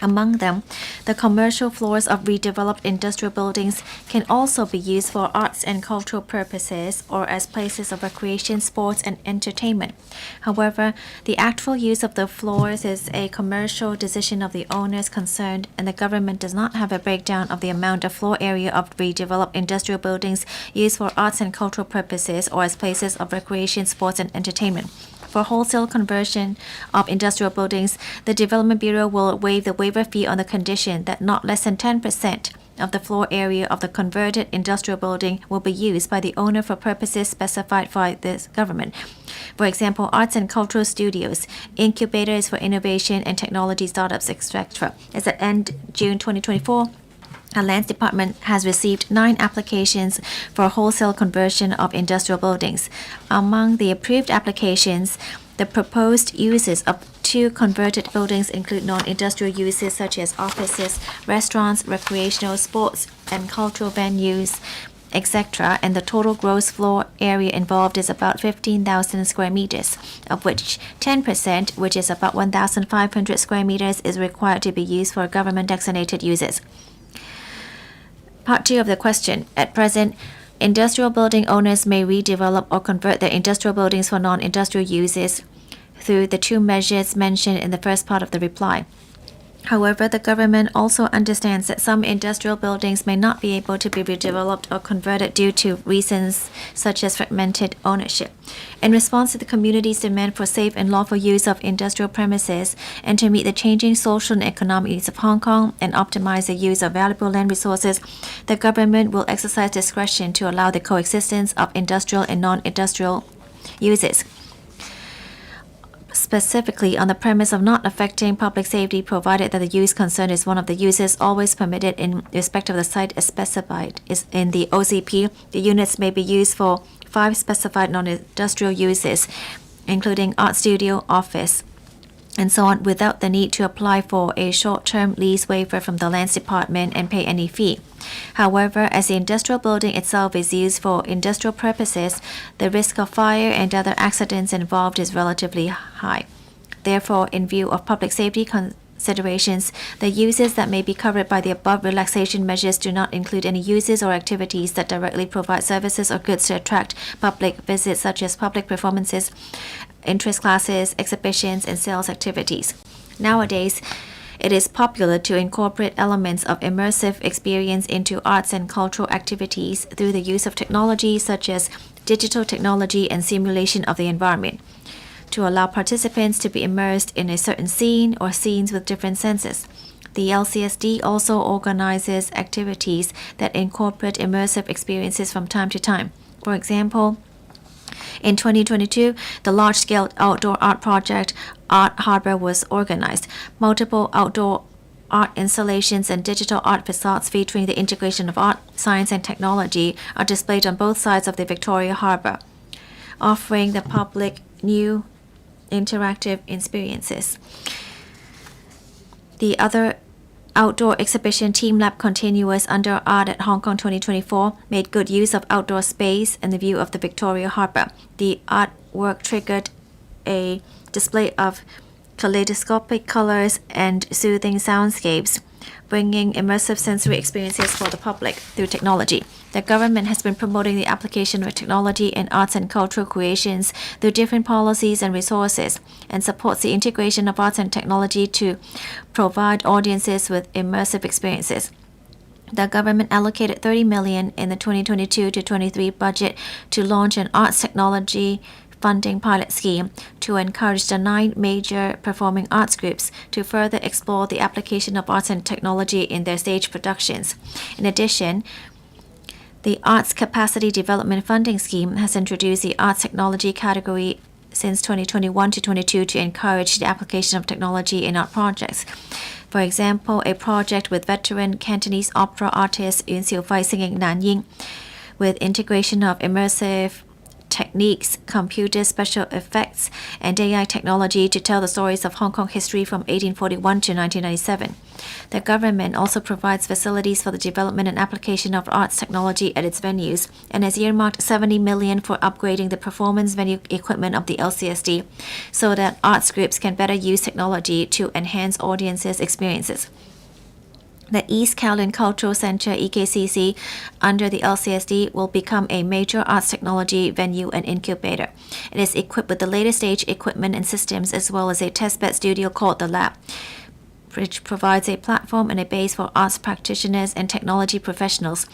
Among them, the commercial floors of redeveloped industrial buildings can also be used for arts and cultural purposes or as places of recreation, sports, and entertainment. However, the actual use of the floors is a commercial decision of the owners concerned, and the government does not have a breakdown of the amount of floor area of redeveloped industrial buildings used for arts and cultural purposes or as places of recreation, sports, and entertainment. For wholesale conversion of industrial buildings, the Development Bureau will waive the waiver fee on the condition that not less than 10% of the floor area of the converted industrial building will be used by the owner for purposes specified by the government. For example, arts and cultural studios, incubators for innovation and technology startups, etc. As at end June 2024, our Lands Department has received 9 applications for wholesale conversion of industrial buildings. Among the approved applications, the proposed uses of 2 converted buildings include non-industrial uses such as offices, restaurants, recreational, sports, and cultural venues, etc., and the total gross floor area involved is about 15,000 square meters, of which 10%, which is about 1,500 square meters, is required to be used for government-designated uses. Part 2 of the question. At present, industrial building owners may redevelop or convert their industrial buildings for non-industrial uses through the 2 measures mentioned in the first part of the reply. However, the government also understands that some industrial buildings may not be able to be redeveloped or converted due to reasons such as fragmented ownership. In response to the community's demand for safe and lawful use of industrial premises and to meet the changing social and economic needs of Hong Kong and optimize the use of valuable land resources, the government will exercise discretion to allow the coexistence of industrial and non-industrial uses, specifically on the premise of not affecting public safety, provided that the use concerned is one of the uses always permitted in respect of the site as specified in the OCP. The units may be used for 5 specified non-industrial uses, including art studio, office, and so on, without the need to apply for a short-term lease waiver from the Lands Department and pay any fee. However, as the industrial building itself is used for industrial purposes, the risk of fire and other accidents involved is relatively high. Therefore, in view of public safety considerations, the uses that may be covered by the above relaxation measures do not include any uses or activities that directly provide services or goods to attract public visits, such as public performances, interest classes, exhibitions, and sales activities. Nowadays, it is popular to incorporate elements of immersive experience into arts and cultural activities through the use of technology such as digital technology, and simulation of the environment to allow participants to be immersed in a certain scene or scenes with different senses. The LCSD also organizes activities that incorporate immersive experiences from time to time. For example, in 2022, the large-scale outdoor art project Art Harbor was organized. Multiple outdoor art installations and digital art facades featuring the integration of art, science, and technology are displayed on both sides of the Victoria Harbour, offering the public new interactive experiences. The other outdoor exhibition, Team Lab Continuous Under Art at Hong Kong 2024, made good use of outdoor space and the view of the Victoria Harbour. The artwork triggered a display of kaleidoscopic colors and soothing soundscapes, bringing immersive sensory experiences for the public through technology. The government has been promoting the application of technology in arts and cultural creations through different policies and resources, and supports the integration of arts and technology to provide audiences with immersive experiences. The government allocated 30 million in the 2022-23 budget to launch an arts technology funding pilot scheme to encourage the 9 major performing arts groups to further explore the application of arts and technology in their stage productions. In addition, the Arts Capacity Development Funding Scheme has introduced the arts technology category since 2021-22 to encourage the application of technology in art projects. For example, a project with veteran Cantonese opera artist Yun Xiu-Fai singing Nanying, with integration of immersive techniques, computer special effects, and AI technology to tell the stories of Hong Kong history from 1841 to 1997. The government also provides facilities for the development and application of arts technology at its venues, and has earmarked 70 million for upgrading the performance venue equipment of the LCSD so that arts groups can better use technology to enhance audiences' experiences. The East Kowloon Cultural Centre (EKCC) under the LCSD will become a major arts technology venue and incubator. It is equipped with the latest stage equipment and systems, as well as a testbed studio called The Lab, which provides a platform and a base for arts practitioners and technology professionals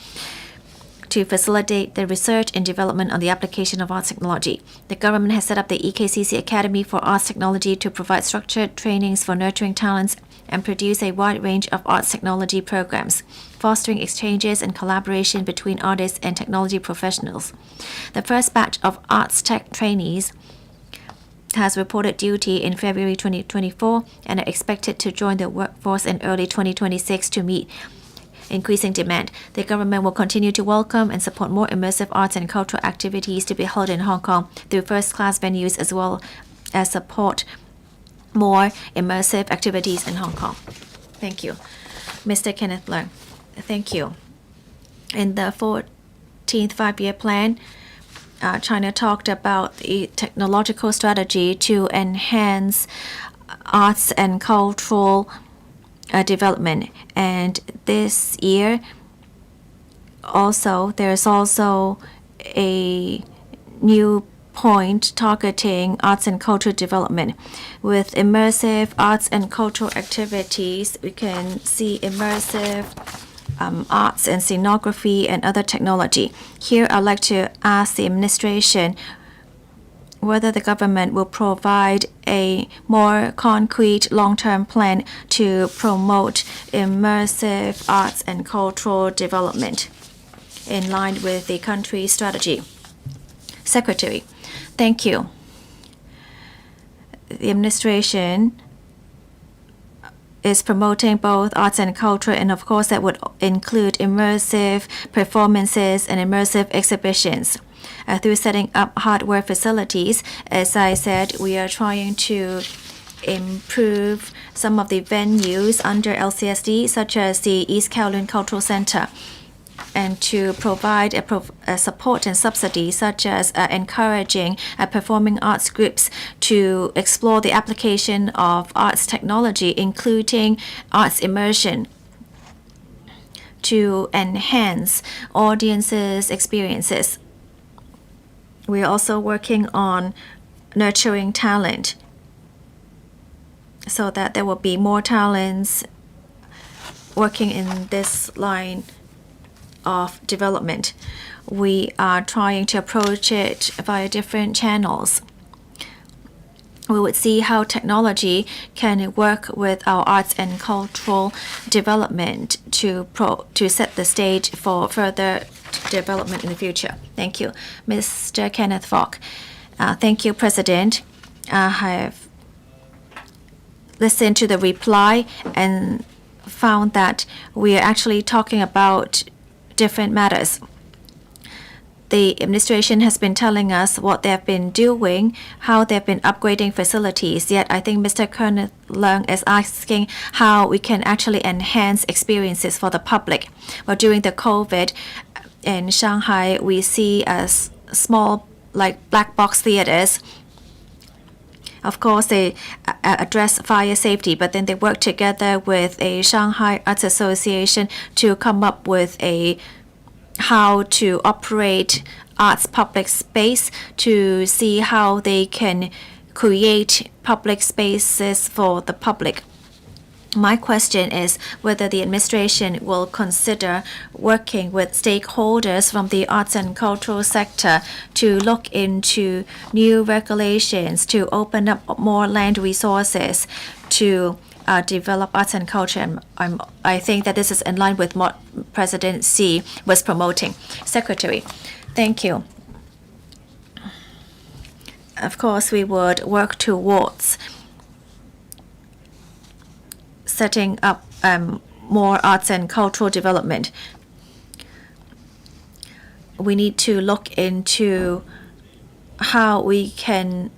to facilitate the research and development on the application of arts technology. The government has set up the EKCC Academy for Arts Technology to provide structured trainings for nurturing talents and produce a wide range of arts technology programs, fostering exchanges and collaboration between artists and technology professionals. The first batch of arts tech trainees has reported duty in February 2024 and are expected to join the workforce in early 2026 to meet increasing demand. The government will continue to welcome and support more immersive arts and cultural activities to be held in Hong Kong through first-class venues, as well as support more immersive activities in Hong Kong. Thank you. Mr. Kenneth Leung. Thank you. In the 14th five-year plan, China talked about the technological strategy to enhance arts and cultural development. And this year, there's also a new point targeting arts and cultural development. With immersive arts and cultural activities, we can see immersive arts and scenography and other technology. Here, I'd like to ask the administration whether the government will provide a more concrete long-term plan to promote immersive arts and cultural development in line with the country's strategy. Secretary, thank you. The administration is promoting both arts and culture, and of course that would include immersive performances and immersive exhibitions. Through setting up hardware facilities, as I said, we are trying to improve some of the venues under LCSD, such as the East Kowloon Cultural Centre, and to provide a support and subsidy, such as encouraging performing arts groups to explore the application of arts technology, including arts immersion, to enhance audiences' experiences. We are also working on nurturing talent so that there will be more talents working in this line of development. we are trying to approach it via different channels. We would see how technology can work with our arts and cultural development to set the stage for further development in the future. Thank you. Mr. Kenneth Falk. Thank you, President. I have listened to the reply and found that we are actually talking about different matters. The administration has been telling us what they have been doing, how they have been upgrading facilities. Yet I think Mr. Kenneth Leung is asking how we can actually enhance experiences for the public. Well, during the COVID in Shanghai, we see as small like black box theaters. Of course, they address fire safety, but then they work together with a Shanghai Arts Association to come up with how to operate arts public space, to see how they can create public spaces for the public. My question is whether the administration will consider working with stakeholders from the arts and cultural sector to look into new regulations to open up more land resources to develop arts and culture. I think that this is in line with what President Xi was promoting. Secretary, thank you. Of course, we would work towards setting up more arts and cultural development. We need to look into how we can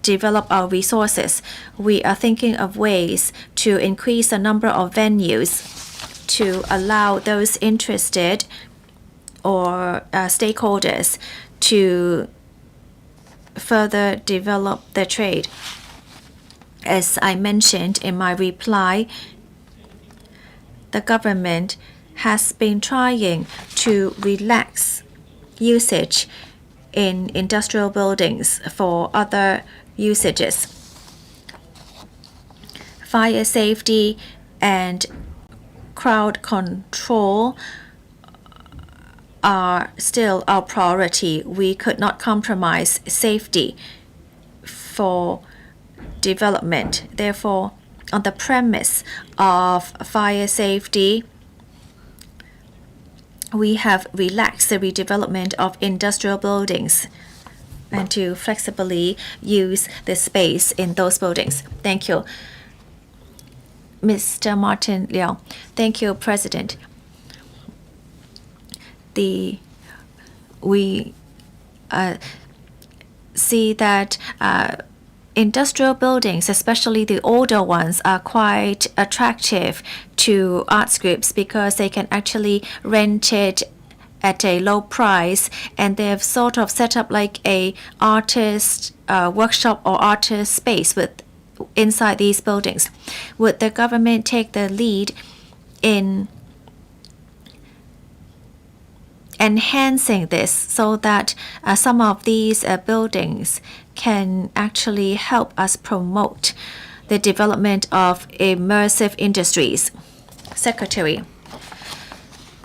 develop our resources. We are thinking of ways to increase the number of venues to allow those interested or stakeholders to further develop the trade. As I mentioned in my reply, the government has been trying to relax usage in industrial buildings for other usages. Fire safety and crowd control are still our priority. We could not compromise safety for development. Therefore, on the premise of fire safety, we have relaxed the redevelopment of industrial buildings and to flexibly use the space in those buildings. Thank you. Mr. Martin Liao. Thank you, President. We see that industrial buildings, especially the older ones, are quite attractive to arts groups because they can actually rent it at a low price, and they have sort of set up like a artist workshop or artist space inside these buildings. Would the government take the lead in enhancing this so that some of these buildings can actually help us promote the development of immersive industries? Secretary,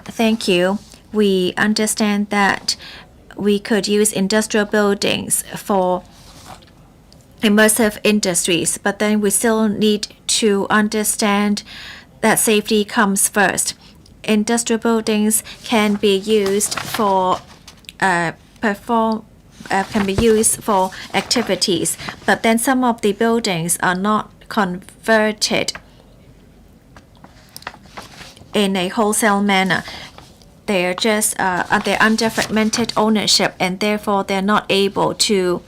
thank you. We understand that we could use industrial buildings for immersive industries, but then we still need to understand that safety comes first. Industrial buildings can be used for activities, but then some of the buildings are not converted in a wholesale manner. They are just they're under fragmented ownership, and therefore they're not able to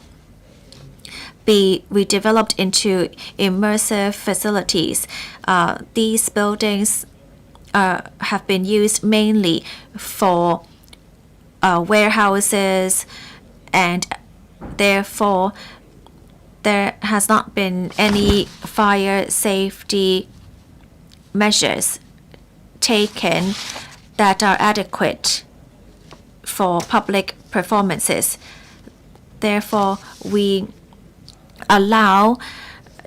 be redeveloped into immersive facilities. These buildings have been used mainly for warehouses, and therefore there has not been any fire safety measures taken that are adequate for public performances. Therefore, we allow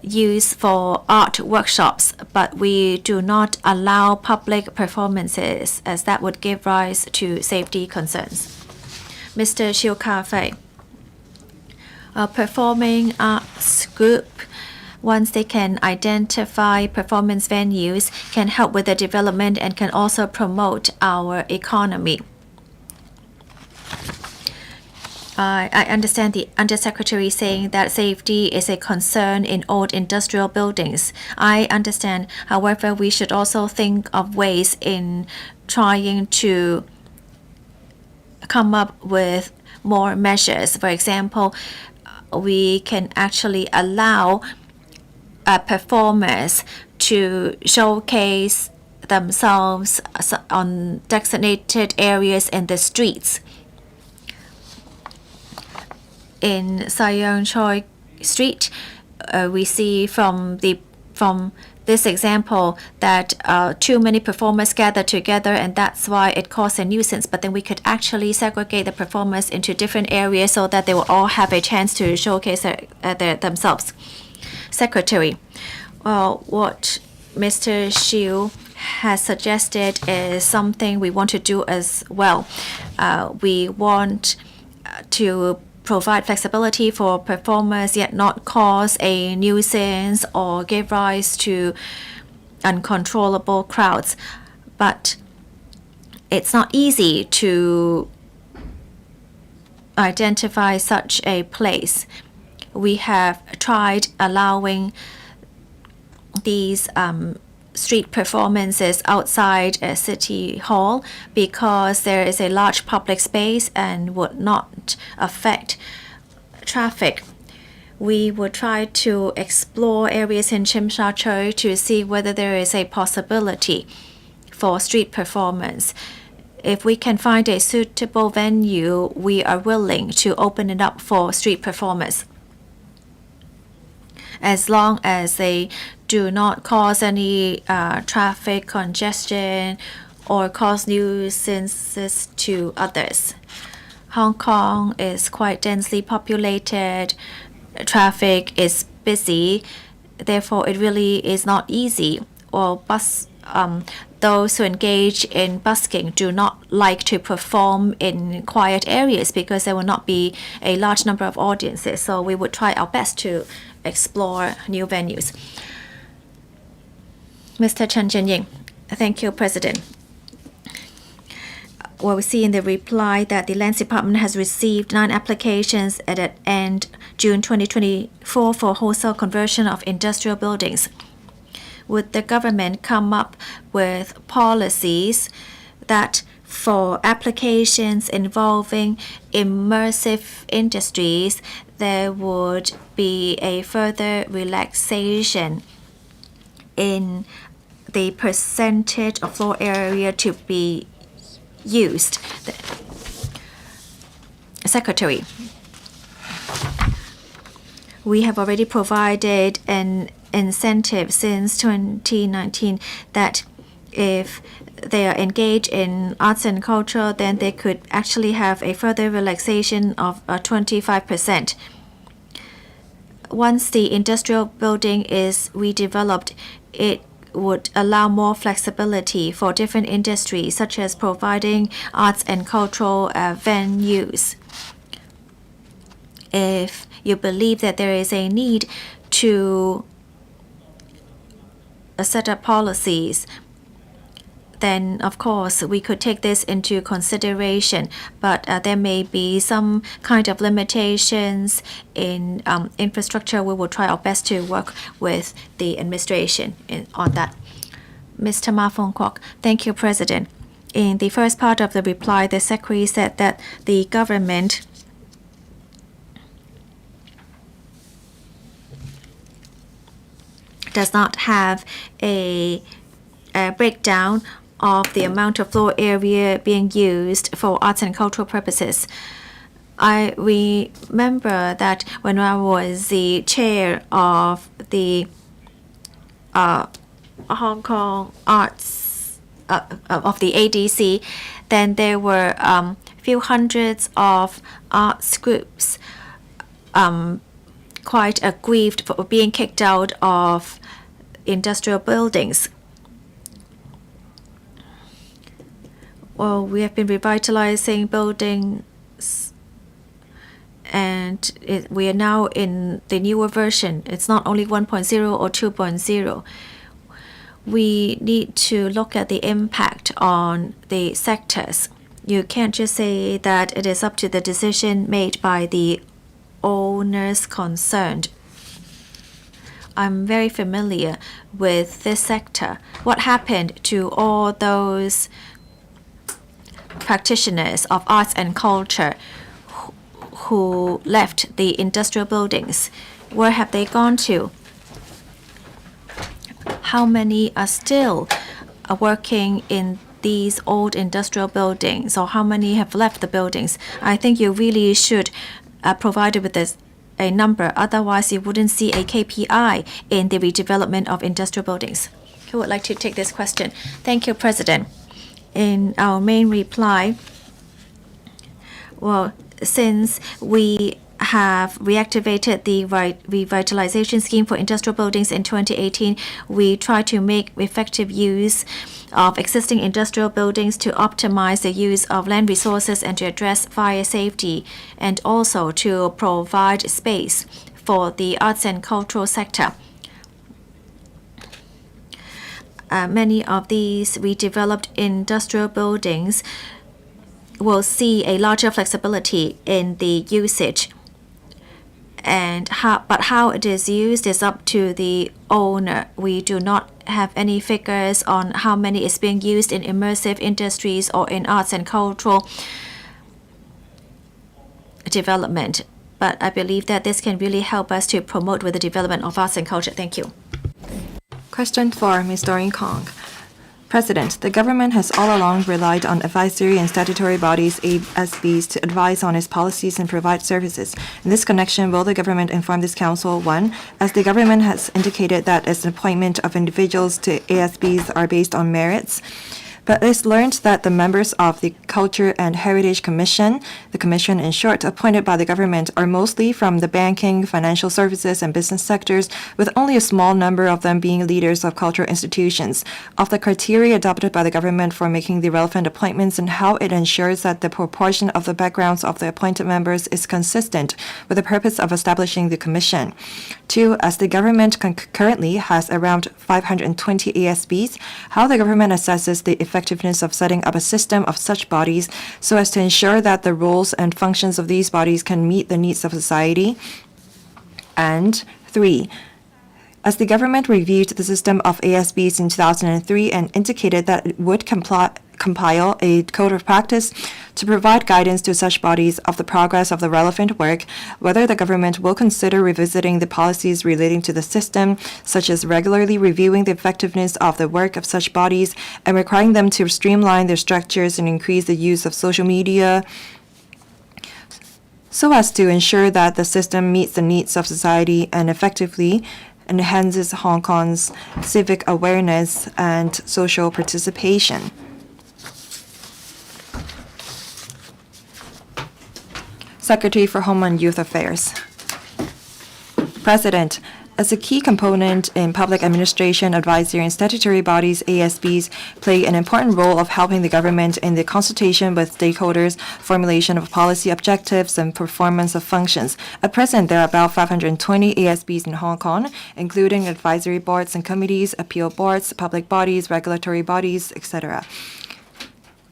use for art workshops, but we do not allow public performances, as that would give rise to safety concerns. Mr. Chiu Ka-fei. A performing arts group, once they can identify performance venues, can help with the development and can also promote our economy. I understand the Undersecretary saying that safety is a concern in old industrial buildings. I understand. However, we should also think of ways in trying to come up with more measures. For example, we can actually allow performers to showcase themselves on designated areas in the streets. In Sayong Choi Street, we see from this example that too many performers gather together, and that's why it caused a nuisance. But then we could actually segregate the performers into different areas so that they will all have a chance to showcase themselves. Secretary, well, what Mr. Xiu has suggested is something we want to do as well. We want to provide flexibility for performers, yet not cause a nuisance or give rise to uncontrollable crowds. But it's not easy to identify such a place. We have tried allowing these street performances outside a city hall because there is a large public space and would not affect traffic. We would try to explore areas in Tsim Sha Tsui to see whether there is a possibility for street performance. If we can find a suitable venue, we are willing to open it up for street performers, as long as they do not cause any traffic congestion or cause nuisances to others. Hong Kong is quite densely populated. Traffic is busy. Therefore, it really is not easy. Or those who engage in busking do not like to perform in quiet areas because there will not be a large number of audiences. So we would try our best to explore new venues. Mr. Chen Jianying. Thank you, President. Well, we see in the reply that the Lands Department has received 9 applications at the end June 2024 for wholesale conversion of industrial buildings. Would the government come up with policies that for applications involving immersive industries, there would be a further relaxation in the percentage of floor area to be used? Secretary, we have already provided an incentive since 2019 that if they are engaged in arts and culture, then they could actually have a further relaxation of 25%. Once the industrial building is redeveloped, it would allow more flexibility for different industries, such as providing arts and cultural venues. If you believe that there is a need to set up policies, then of course we could take this into consideration. But there may be some kind of limitations in infrastructure. We will try our best to work with the administration on that. Mr. Ma Fong Kwok. Thank you, President. In the first part of the reply, the Secretary said that the government does not have a breakdown of the amount of floor area being used for arts and cultural purposes. I remember that when I was the chair of the Hong Kong Arts of the ADC, then there were few hundreds of arts groups quite aggrieved for being kicked out of industrial buildings. Well, we have been revitalizing buildings And we are now in the newer version. It's not only 1.0 or 2.0. We need to look at the impact on the sectors. You can't just say that it is up to the decision made by the owners concerned. I'm very familiar with this sector. What happened to all those practitioners of arts and culture who left the industrial buildings? Where have they gone to? How many are still working in these old industrial buildings, or how many have left the buildings? I think you really should provide with this a number. Otherwise, you wouldn't see a KPI in the redevelopment of industrial buildings. Who would like to take this question? Thank you, President. In our main reply, well, since we have reactivated the revitalization scheme for industrial buildings in 2018, we try to make effective use of existing industrial buildings to optimize the use of land resources and to address fire safety, and also to provide space for the arts and cultural sector. Many of these redeveloped industrial buildings will see a larger flexibility in the usage. But how it is used is up to the owner. We do not have any figures on how many is being used in immersive industries or in arts and cultural development. But I believe that this can really help us to promote with the development of arts and culture. Thank you. Question 4, Ms. Doreen Kong. President, the government has all along relied on advisory and statutory bodies, ASBs, to advise on its policies and provide services. In this connection, will the government inform this council, 1, as the government has indicated that its appointment of individuals to ASBs are based on merits, but it's learned that the members of the Culture and Heritage Commission, the commission in short, appointed by the government, are mostly from the banking, financial services, and business sectors, with only a small number of them being leaders of cultural institutions. Of the criteria adopted by the government for making the relevant appointments and how it ensures that the proportion of the backgrounds of the appointed members is consistent with the purpose of establishing the commission. 2, as the government currently has around 520 ASBs, how the government assesses the effectiveness of setting up a system of such bodies so as to ensure that the roles and functions of these bodies can meet the needs of society. And 3, as the government reviewed the system of ASBs in 2003 and indicated that it would compile a code of practice to provide guidance to such bodies of the progress of the relevant work, whether the government will consider revisiting the policies relating to the system, such as regularly reviewing the effectiveness of the work of such bodies and requiring them to streamline their structures and increase the use of social media, so as to ensure that the system meets the needs of society and effectively enhances Hong Kong's civic awareness and social participation. Secretary for Home and Youth Affairs. President, as a key component in public administration, advisory and statutory bodies, ASBs play an important role of helping the government in the consultation with stakeholders, formulation of policy objectives, and performance of functions. At present, there are about 520 ASBs in Hong Kong, including advisory boards and committees, appeal boards, public bodies, regulatory bodies, etc.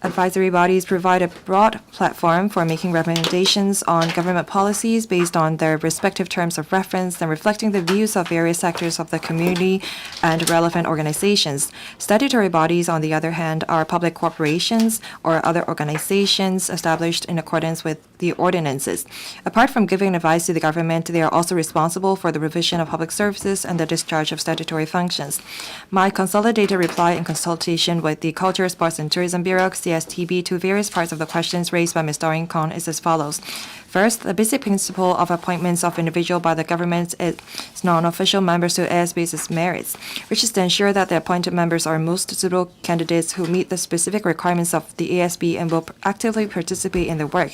Advisory bodies provide a broad platform for making recommendations on government policies based on their respective terms of reference and reflecting the views of various sectors of the community and relevant organizations. Statutory bodies, on the other hand, are public corporations or other organizations established in accordance with the ordinances. Apart from giving advice to the government, they are also responsible for the provision of public services and the discharge of statutory functions. My consolidated reply in consultation with the Culture, Sports and Tourism Bureau, CSTB, to various parts of the questions raised by Ms. Doreen Kong is as follows. First, the basic principle of appointments of individual by the government is non-official members to ASBs is merits, which is to ensure that the appointed members are most suitable candidates who meet the specific requirements of the ASB and will actively participate in the work.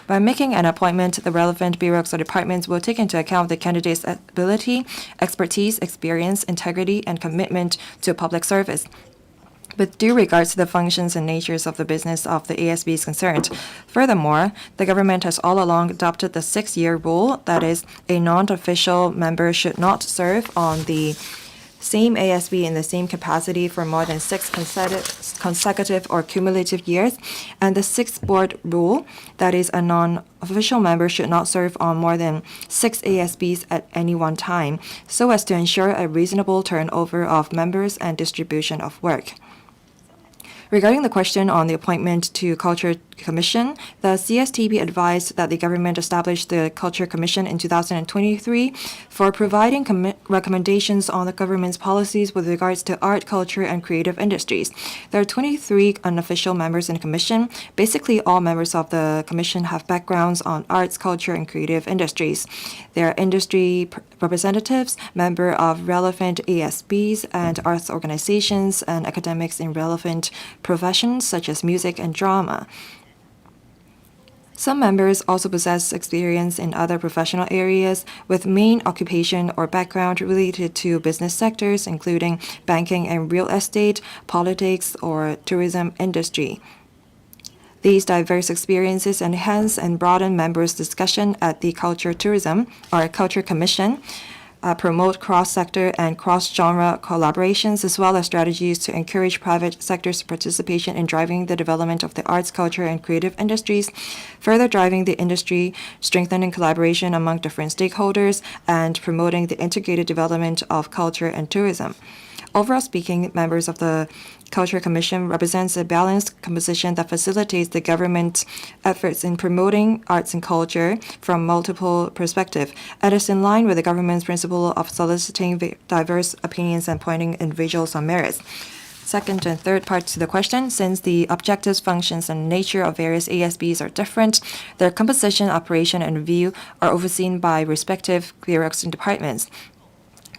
By making an appointment, the relevant bureaus or departments will take into account the candidate's ability, expertise, experience, integrity, and commitment to public service. with due regards to the functions and natures of the business of the ASBs concerned. Furthermore, the government has all along adopted the 6-year rule, that is, a non-official member should not serve on the same ASB in the same capacity for more than 6 consecutive or cumulative years, and the 6th board rule, that is, a non-official member should not serve on more than 6 ASBs at any one time, so as to ensure a reasonable turnover of members and distribution of work. Regarding the question on the appointment to Culture Commission, the CSTB advised that the government established the Culture Commission in 2023 for providing recommendations on the government's policies with regards to art, culture, and creative industries. There are 23 unofficial members in the commission. Basically, all members of the commission have backgrounds on arts, culture, and creative industries. They are industry representatives, members of relevant ASBs and arts organizations, and academics in relevant professions such as music and drama. Some members also possess experience in other professional areas with main occupation or background related to business sectors, including banking and real estate, politics, or tourism industry. These diverse experiences enhance and broaden members' discussion at the Culture Tourism or Culture Commission, promote cross-sector and cross-genre collaborations, as well as strategies to encourage private sector's participation in driving the development of the arts, culture, and creative industries, further driving the industry, strengthening collaboration among different stakeholders, and promoting the integrated development of culture and tourism. Overall speaking, members of the Culture Commission represents a balanced composition that facilitates the government's efforts in promoting arts and culture from multiple perspectives, and is in line with the government's principle of soliciting diverse opinions and pointing individuals on merits. Second and third part to the question, since the objectives, functions, and nature of various ASBs are different, their composition, operation, and review are overseen by respective bureaus and departments.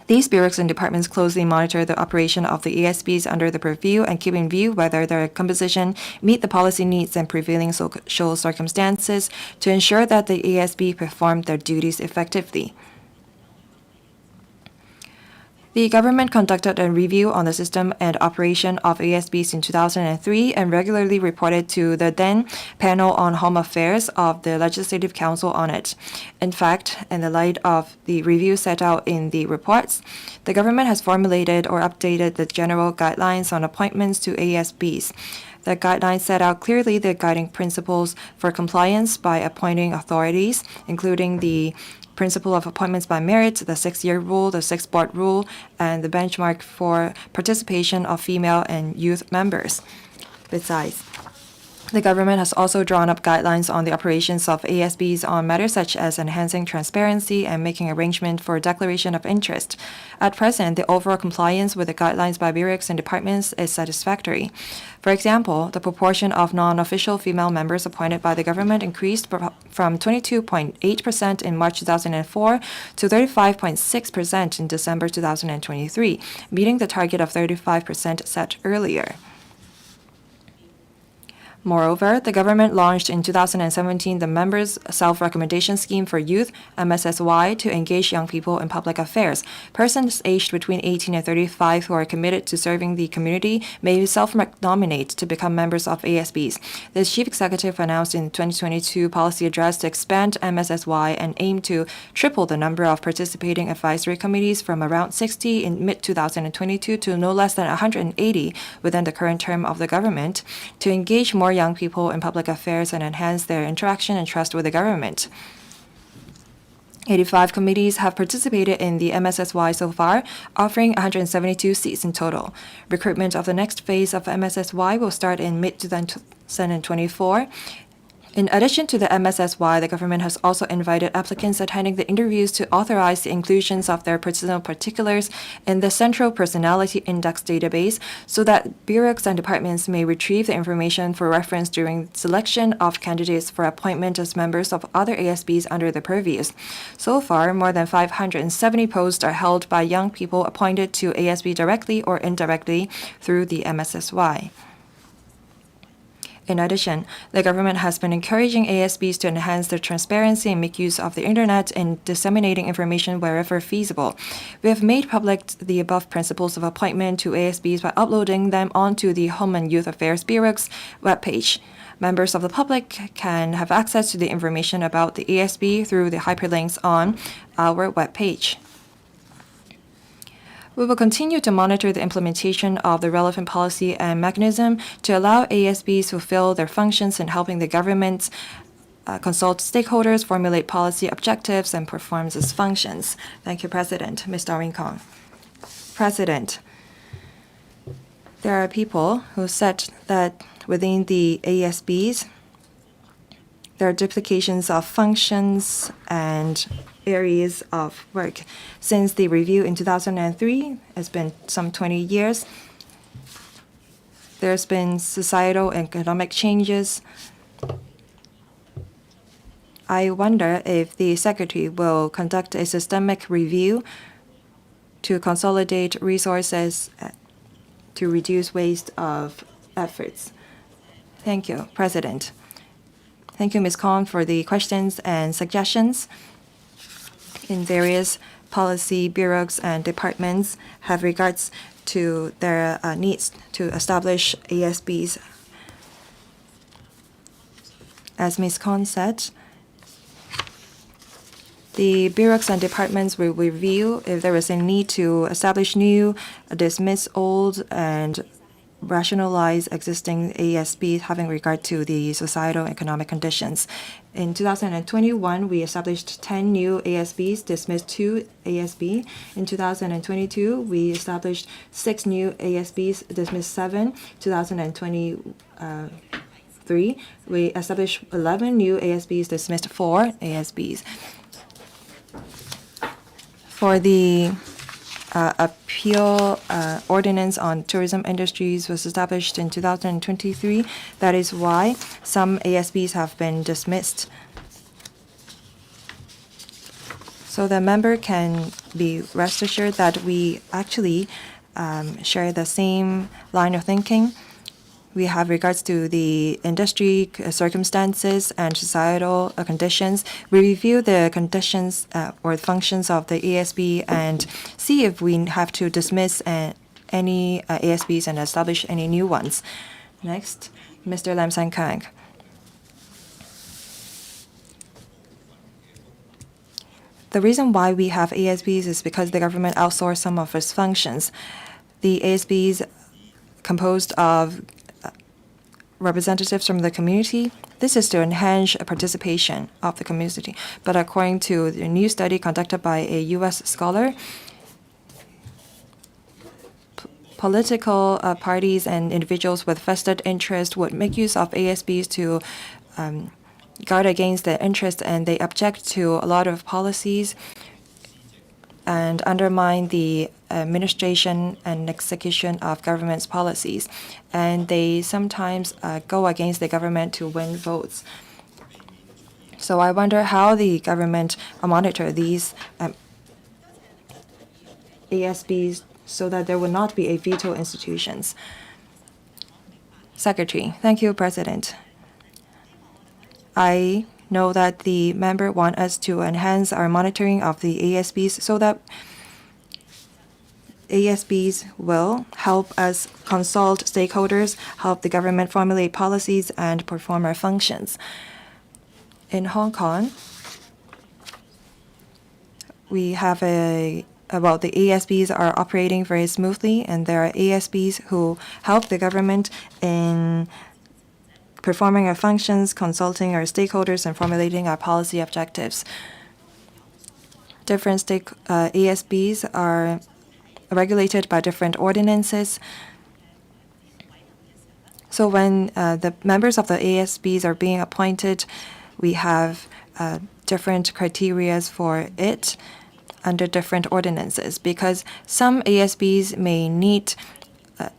These bureaus and departments closely monitor the operation of the ASBs under the purview and keep in view whether their composition meet the policy needs and prevailing social circumstances to ensure that the ASB perform their duties effectively. The government conducted a review on the system and operation of ASBs in 2003 and regularly reported to the then Panel on Home Affairs of the Legislative Council on it. In fact, in the light of the review set out in the reports, the government has formulated or updated the general guidelines on appointments to ASBs. The guidelines set out clearly the guiding principles for compliance by appointing authorities, including the principle of appointments by merit, the 6-year rule, the 6th board rule, and the benchmark for participation of female and youth members. Besides, the government has also drawn up guidelines on the operations of ASBs on matters such as enhancing transparency and making arrangement for declaration of interest. At present, the overall compliance with the guidelines by bureaus and departments is satisfactory. For example, the proportion of non-official female members appointed by the government increased from 22.8% in March 2004 to 35.6% in December 2023, meeting the target of 35% set earlier. Moreover, the government launched in 2017 the Members' Self-Recommendation Scheme for Youth, MSSY, to engage young people in public affairs. Persons aged between 18 and 35 who are committed to serving the community may self-nominate to become members of ASBs. The chief executive announced in 2022 policy address to expand MSSY and aim to triple the number of participating advisory committees from around 60 in mid-2022 to no less than 180 within the current term of the government, to engage more young people in public affairs and enhance their interaction and trust with the government. 85 committees have participated in the MSSY so far, offering 172 seats in total. Recruitment of the next phase of MSSY will start in mid-2024. In addition to the MSSY, the government has also invited applicants attending the interviews to authorize the inclusions of their personal particulars in the Central Personality Index database so that bureaus and departments may retrieve the information for reference during selection of candidates for appointment as members of other ASBs under the purviews. So far, more than 570 posts are held by young people appointed to ASB directly or indirectly through the MSSY. In addition, the government has been encouraging ASBs to enhance their transparency and make use of the internet in disseminating information wherever feasible. We have made public the above principles of appointment to ASBs by uploading them onto the Home and Youth Affairs Bureau's webpage. Members of the public can have access to the information about the ASB through the hyperlinks on our webpage. We will continue to monitor the implementation of the relevant policy and mechanism to allow ASBs to fulfill their functions in helping the government consult stakeholders, formulate policy objectives, and perform its functions. Thank you, President. Ms. Doreen Kong. President, there are people who said that within the ASBs, there are duplications of functions and areas of work. Since the review in 2003, it's been some 20 years. There's been societal and economic changes. I wonder if the Secretary will conduct a systemic review to consolidate resources to reduce waste of efforts. Thank you, President. Thank you, Ms. Kong, for the questions and suggestions. In various policy bureaus and departments have regards to their needs to establish ASBs. As Ms. Kong said, the bureaus and departments will review if there is a need to establish new, dismiss old, and rationalize existing ASB having regard to the societal economic conditions. In 2021, we established 10 new ASBs, dismissed 2 ASB. In 2022, we established 6 new ASBs, dismissed 7. 2023, we established 11 new ASBs, dismissed 4 ASBs. For the appeal ordinance on tourism industries was established in 2023. That is why some ASBs have been dismissed. So the member can be rest assured that we actually share the same line of thinking. We have regards to the industry circumstances and societal conditions. We review the conditions or functions of the ASB and see if we have to dismiss any ASBs and establish any new ones. Next, Mr. Lam San Kang. The reason why we have ASBs is because the government outsourced some of its functions. The ASBs composed of representatives from the community. This is to enhance participation of the community. But according to the new study conducted by a U.S. scholar, political parties and individuals with vested interest would make use of ASBs to guard against their interest, and they object to a lot of policies and undermine the administration and execution of government's policies. And they sometimes go against the government to win votes. So I wonder how the government monitor these ASBs so that there will not be a veto institutions. Secretary, thank you, President. I know that the member want us to enhance our monitoring of the ASBs so that ASBs will help us consult stakeholders, help the government formulate policies, and perform our functions. In Hong Kong, we have the ASBs are operating very smoothly, and there are ASBs who help the government in performing our functions, consulting our stakeholders, and formulating our policy objectives. Different ASBs are regulated by different ordinances. So when the members of the ASBs are being appointed, we have different criteria for it under different ordinances, because some ASBs may need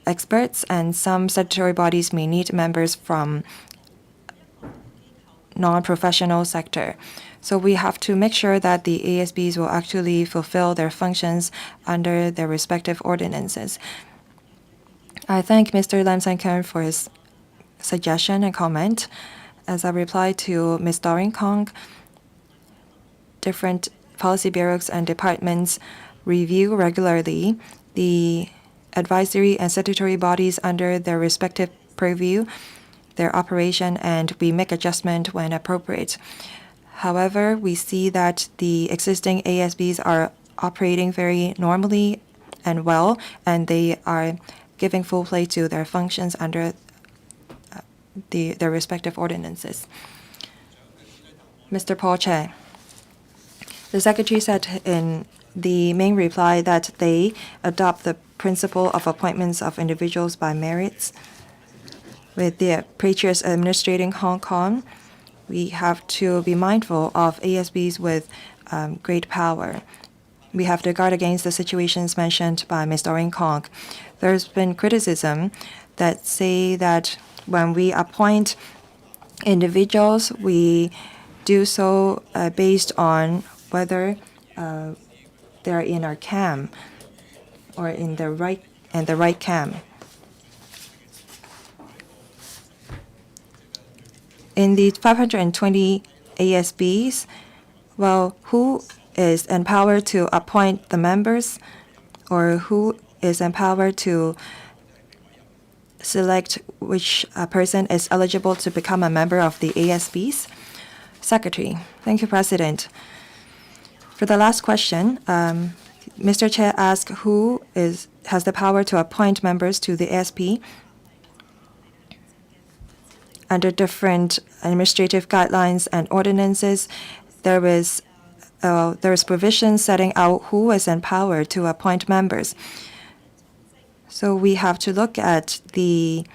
experts and some statutory bodies may need members from non-professional sector. So we have to make sure that the ASBs will actually fulfill their functions under their respective ordinances. I thank Mr. Lam San Kang for his suggestion and comment. As a reply to Ms. Doreen Kong, different policy bureaus and departments review regularly the advisory and statutory bodies under their respective purview, their operation, and we make adjustment when appropriate. However, we see that the existing ASBs are operating very normally and well, and they are giving full play to their functions under their respective ordinances. Mr. Paul Che, the Secretary said in the main reply that they adopt the principle of appointments of individuals by merits. With the preachers administrating Hong Kong, we have to be mindful of ASBs with great power. We have to guard against the situations mentioned by Ms. Doreen Kong. There's been criticism that say that when we appoint individuals, we do so based on whether they're in our camp or in the right camp. In the 520 ASBs, well, who is empowered to appoint the members, or who is empowered to select which person is eligible to become a member of the ASBs? Secretary. Thank you, President. For the last question, Mr. Chair asked who has the power to appoint members to the ASB. Under different administrative guidelines and ordinances, there is provision setting out who is empowered to appoint members. So we have to look at the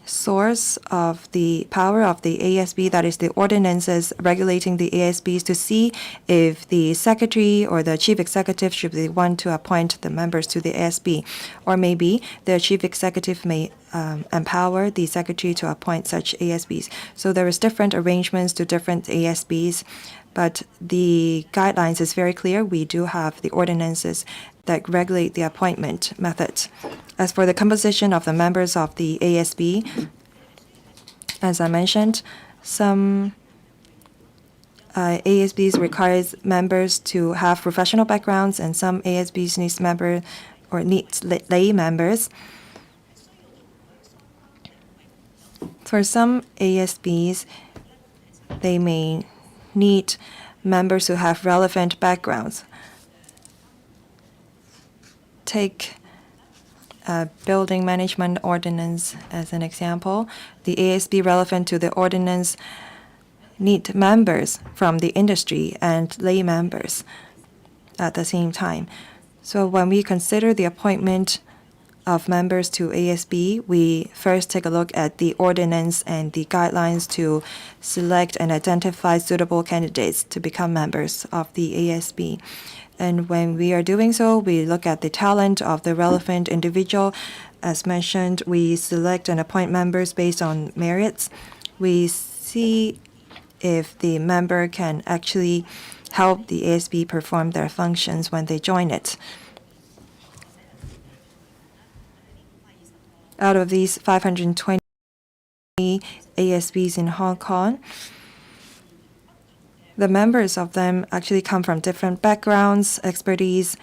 source of the power of the ASB, that is the ordinances regulating the ASBs, to see if the secretary or the chief executive should be the one to appoint the members to the ASB, or maybe the chief executive may empower the secretary to appoint such ASBs. So there is different arrangements to different ASBs, but the guidelines is very clear. We do have the ordinances that regulate the appointment method. As for the composition of the members of the ASB, as I mentioned, some ASBs requires members to have professional backgrounds, and some ASBs needs lay members. For some ASBs, they may need members who have relevant backgrounds. Take building management ordinance as an example. The ASB relevant to the ordinance need members from the industry and lay members at the same time. So when we consider the appointment of members to ASB, we first take a look at the ordinance and the guidelines to select and identify suitable candidates to become members of the ASB. And when we are doing so, we look at the talent of the relevant individual. As mentioned, we select and appoint members based on merits. We see if the member can actually help the ASB perform their functions when they join it. Out of these 520 ASBs in Hong Kong, the members of them actually come from different backgrounds, expertise.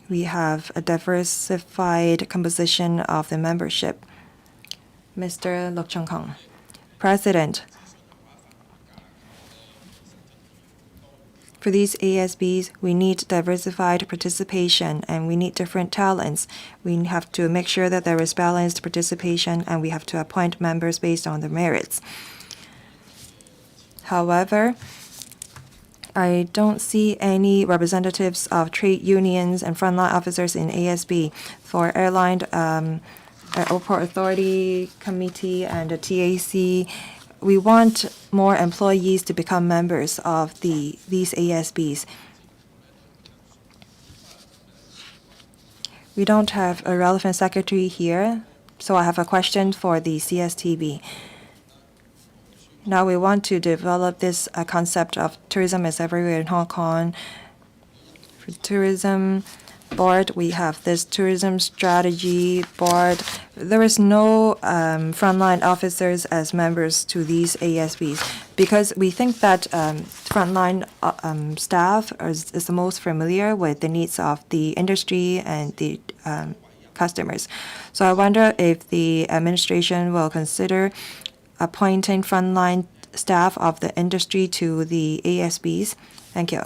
We have a diversified composition of the membership. Mr. Lok Chung Kong. President, for these ASBs, we need diversified participation and we need different talents. We have to make sure that there is balanced participation, and we have to appoint members based on their merits. However, I don't see any representatives of trade unions and frontline officers in ASB. For Airline, Airport Authority Committee and the TAC, we want more employees to become members of these ASBs. We don't have a relevant secretary here, so I have a question for the CSTB. Now we want to develop this concept of tourism is everywhere in Hong Kong. For tourism, board. We have this tourism strategy board. There is no frontline officers as members to these ASBs because we think that frontline staff is the most familiar with the needs of the industry and the customers. So I wonder if the administration will consider appointing frontline staff of the industry to the ASBs. Thank you.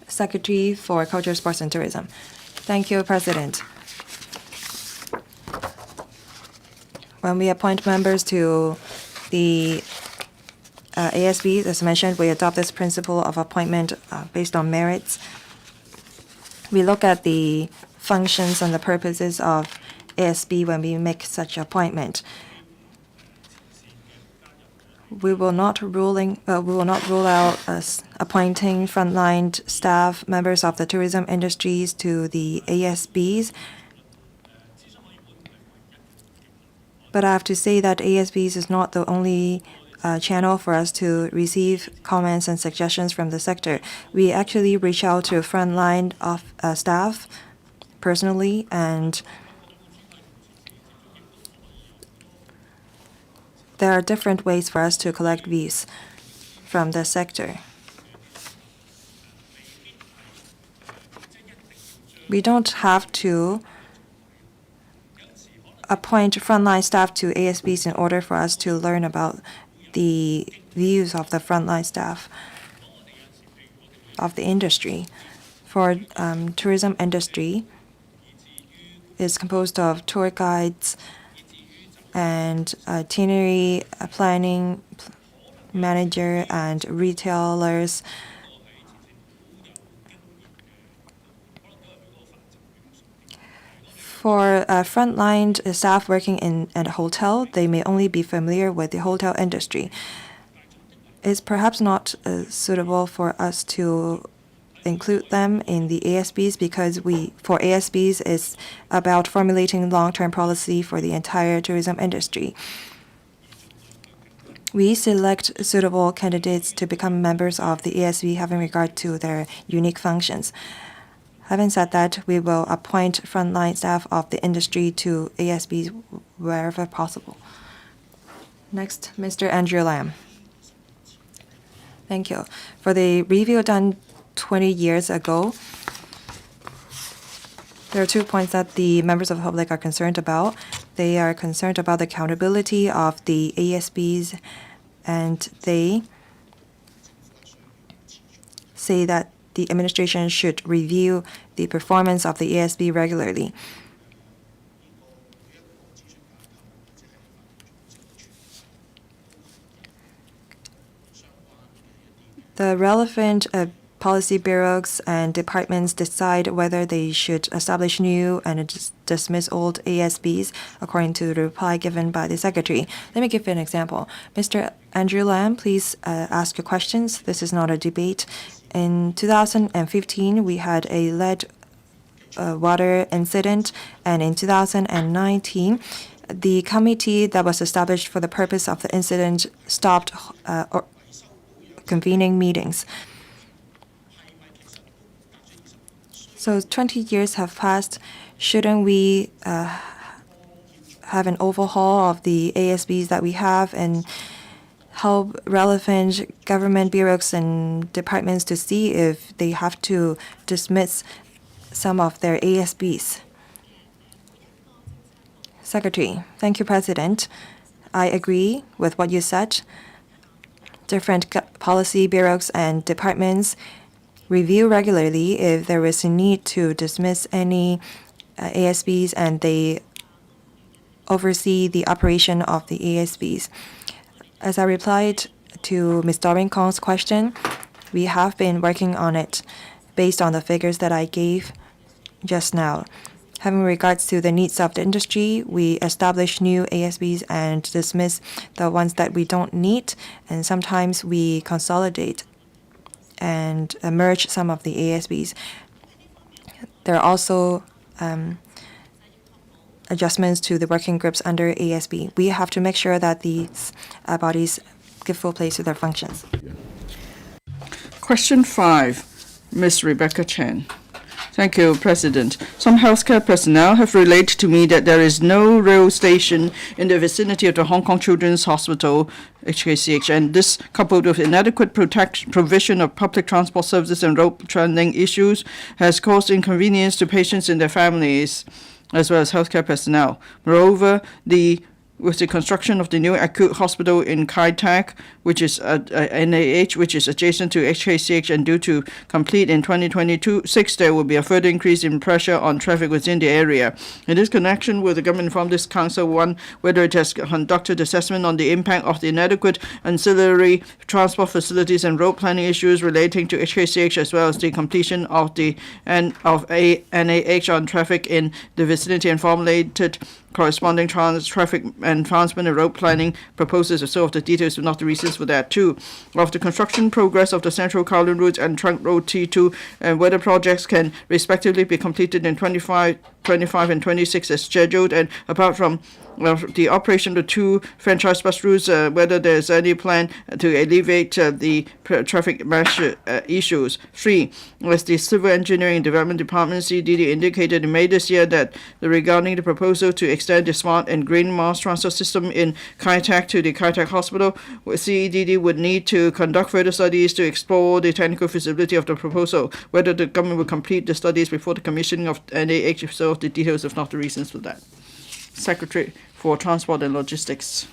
Secretary for Culture, Sports and Tourism. Thank you, President. When we appoint members to the ASBs, as mentioned, we adopt this principle of appointment based on merits. We look at the functions and the purposes of ASB when we make such appointment. We will not rule out appointing frontline staff members of the tourism industries to the ASBs. But I have to say that ASBs is not the only channel for us to receive comments and suggestions from the sector. We actually reach out to frontline staff personally, and there are different ways for us to collect views from the sector. We don't have to appoint frontline staff to ASBs in order for us to learn about the views of the frontline staff of the industry. For tourism industry, is composed of tour guides and itinerary planning manager and retailers. For frontline staff working at a hotel, they may only be familiar with the hotel industry. It's perhaps not suitable for us to include them in the ASBs because for ASBs it's about formulating long-term policy for the entire tourism industry. We select suitable candidates to become members of the ASB having regard to their unique functions. Having said that, we will appoint frontline staff of the industry to ASBs wherever possible. Next, Mr. Andrew Lam. Thank you. For the review done 20 years ago, there are 2 points that the members of the public are concerned about. They are concerned about the accountability of the ASBs, and they say that the administration should review the performance of the ASB regularly. The relevant policy bureaus and departments decide whether they should establish new and dismiss old ASBs according to the reply given by the Secretary. Let me give you an example. Mr. Andrew Lam, please ask your questions. This is not a debate. In 2015, we had a lead water incident, and in 2019, the committee that was established for the purpose of the incident stopped convening meetings. So 20 years have passed. Shouldn't we have an overhaul of the ASBs that we have and help relevant government bureaus and departments to see if they have to dismiss some of their ASBs? Secretary, thank you, President. I agree with what you said. Different policy bureaus and departments review regularly if there is a need to dismiss any ASBs, and they oversee the operation of the ASBs. As I replied to Ms. Doreen Kong's question, we have been working on it based on the figures that I gave just now. Having regards to the needs of the industry, we establish new ASBs and dismiss the ones that we don't need, and sometimes we consolidate and merge some of the ASBs. There are also adjustments to the working groups under ASB. We have to make sure that these bodies give full place to their functions. Question 5, Ms. Rebecca Chen. Thank you, President. Some healthcare personnel have related to me that there is no rail station in the vicinity of the Hong Kong Children's Hospital, HKCH, and this, coupled with inadequate provision of public transport services and road trending issues, has caused inconvenience to patients and their families, as well as healthcare personnel. Moreover, with the construction of the new acute hospital in Kai Tak, which is NAH, which is adjacent to HKCH and due to complete in 2026, there will be a further increase in pressure on traffic within the area. In this connection, will the government inform this council, one, whether it has conducted assessment on the impact of the inadequate ancillary transport facilities and road planning issues relating to HKCH, as well as the completion of the NAH on traffic in the vicinity, and formulated corresponding traffic enhancement and road planning proposals, so of the details, but not the reasons for that. 2. Of the construction progress of the Central Kowloon Route and Trunk Road T2, and whether projects can respectively be completed in 25 and 26 as scheduled, and apart from the operation of the 2 franchise bus routes, whether there's any plan to alleviate the traffic measure issues. 3. As the Civil Engineering and Development Department, CDD, indicated in May this year that regarding the proposal to extend the smart and green mass transport system in Kai Tak to the Kai Tak Hospital, CEDD would need to conduct further studies to explore the technical feasibility of the proposal, whether the government will complete the studies before the commissioning of NAH, if so, the details, if not the reasons for that. Secretary for Transport and Logistics.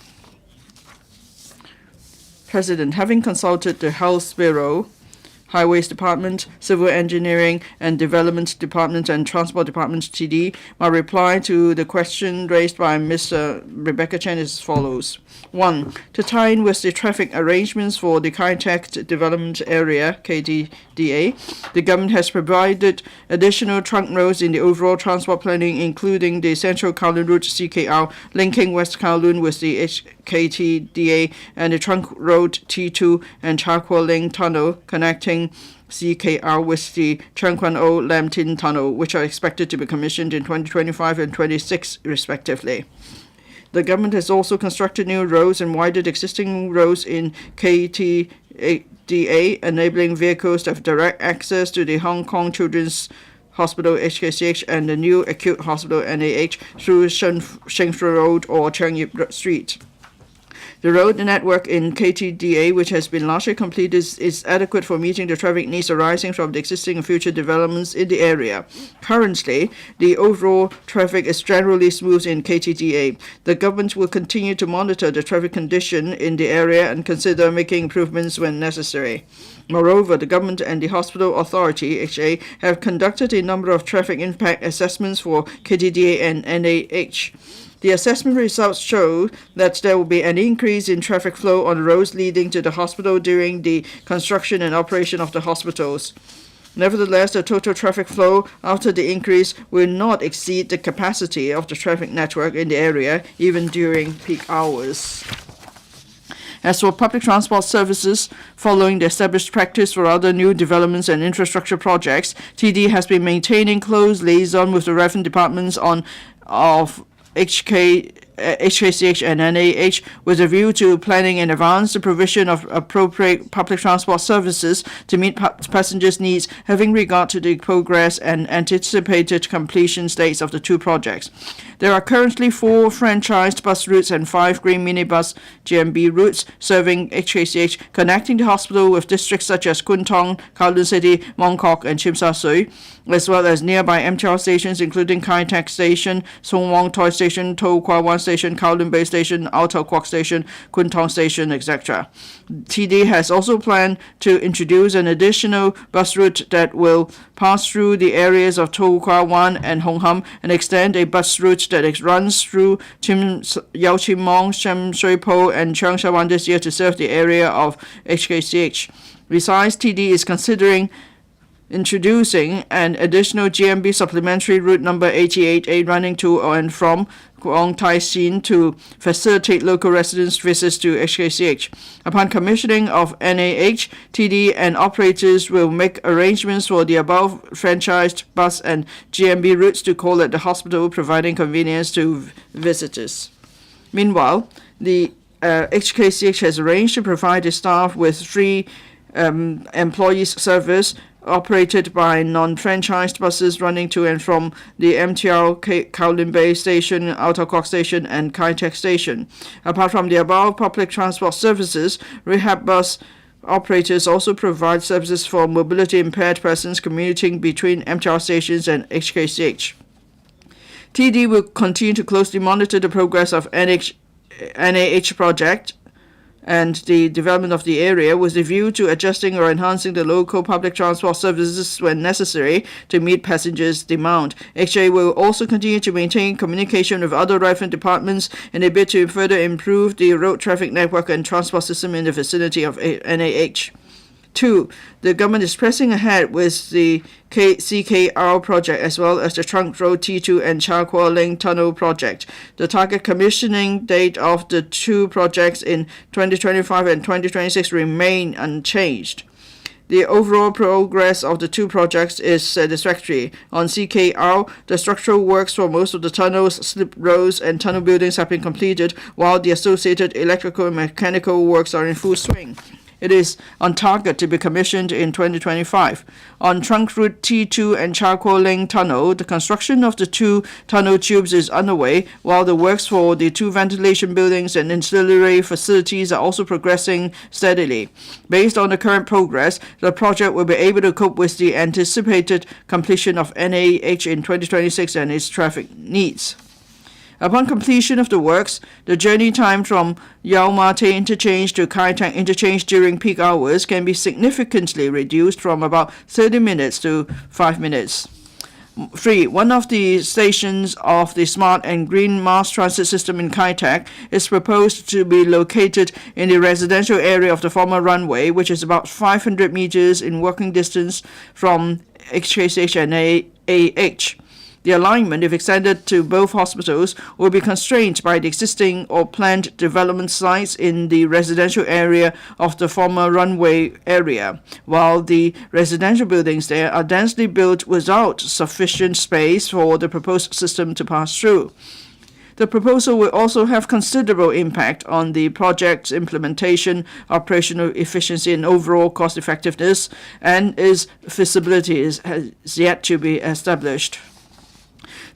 President, having consulted the Health Bureau, Highways Department, Civil Engineering and Development Department, and Transport Department, TD, my reply to the question raised by Ms. Rebecca Chen is as follows. 1. To tie in with the traffic arrangements for the Kai Tak Development Area, KTDA, the government has provided additional trunk roads in the overall transport planning, including the Central Kowloon Route, CKR, linking West Kowloon with the KTDA, and the Trunk Road T2 and Cha Kua Ling Tunnel connecting CKR with the Cheung Kwan O Lam Tin Tunnel, which are expected to be commissioned in 2025 and 26 respectively. The government has also constructed new roads and widened existing roads in KTDA, enabling vehicles to have direct access to the Hong Kong Children's Hospital, HKCH, and the new acute hospital, NAH, through Shengfu Road or Cheung Yip Street. The road network in KTDA, which has been largely completed, is adequate for meeting the traffic needs arising from the existing and future developments in the area. Currently, the overall traffic is generally smooth in KTDA. The government will continue to monitor the traffic condition in the area and consider making improvements when necessary. Moreover, the government and the Hospital Authority, HA, have conducted a number of traffic impact assessments for KTDA and NAH. The assessment results show that there will be an increase in traffic flow on roads leading to the hospital during the construction and operation of the hospitals. Nevertheless, the total traffic flow after the increase will not exceed the capacity of the traffic network in the area, even during peak hours. As for public transport services, following the established practice for other new developments and infrastructure projects, TD has been maintaining close liaison with the relevant departments of HKCH and NAH with a view to planning in advance the provision of appropriate public transport services to meet passengers' needs, having regard to the progress and anticipated completion dates of the 2 projects. There are currently 4 franchised bus routes and 5 green minibus GMB routes serving HKCH, connecting the hospital with districts such as Kwun Tong, Kowloon City, Mong Kok, and Tsim Sha Tsui, as well as nearby MTR stations including Kai Tak Station, Song Wong Toi Station, To Kwa Wan Station, Kowloon Bay Station, Auto Kwok Station, Kwun Tong Station, etc. TD has also planned to introduce an additional bus route that will pass through the areas of To Kwa Wan and Hong Ham, and extend a bus route that runs through Yau Chim Mong, Shem Shui Po, and Cheung Sha Wan this year to serve the area of HKCH. Besides, TD is considering introducing an additional GMB supplementary route number 88A running to and from Kwong Tai Sin to facilitate local residents' visits to HKCH. Upon commissioning of NAH, TD and operators will make arrangements for the above franchised bus and GMB routes to call at the hospital, providing convenience to visitors. Meanwhile, the HKCH has arranged to provide the staff with free employees service operated by non-franchised buses running to and from the MTR Kowloon Bay Station, Outer Kok Station, and Kai Tak Station. Apart from the above public transport services, rehab bus operators also provide services for mobility-impaired persons commuting between MTR stations and HKCH. TD will continue to closely monitor the progress of NAH project and the development of the area with a view to adjusting or enhancing the local public transport services when necessary to meet passengers' demand. HA will also continue to maintain communication with other relevant departments in a bid to further improve the road traffic network and transport system in the vicinity of NAH. 2. The government is pressing ahead with the CKR project as well as the Trunk Road T2 and Char Kwa Ling Tunnel project. The target commissioning date of the two projects in 2025 and 2026 remain unchanged. The overall progress of the two projects is satisfactory. On CKR, the structural works for most of the tunnels, slip roads, and tunnel buildings have been completed, while the associated electrical and mechanical works are in full swing. It is on target to be commissioned in 2025. On Trunk Route T2 and Char Kwa Ling Tunnel, the construction of the two tunnel tubes is underway, while the works for the two ventilation buildings and ancillary facilities are also progressing steadily. Based on the current progress, the project will be able to cope with the anticipated completion of NAH in 2026 and its traffic needs. Upon completion of the works, the journey time from Yau Ma Tei interchange to Kai Tak interchange during peak hours can be significantly reduced from about 30 minutes to 5 minutes. 3. One of the stations of the smart and green mass transit system in Kai Tak is proposed to be located in the residential area of the former runway, which is about 500 meters in walking distance from HKCH and AH. The alignment, if extended to both hospitals, will be constrained by the existing or planned development sites in the residential area of the former runway area, while the residential buildings there are densely built without sufficient space for the proposed system to pass through. The proposal will also have considerable impact on the project's implementation, operational efficiency, and overall cost effectiveness, and its feasibility has yet to be established.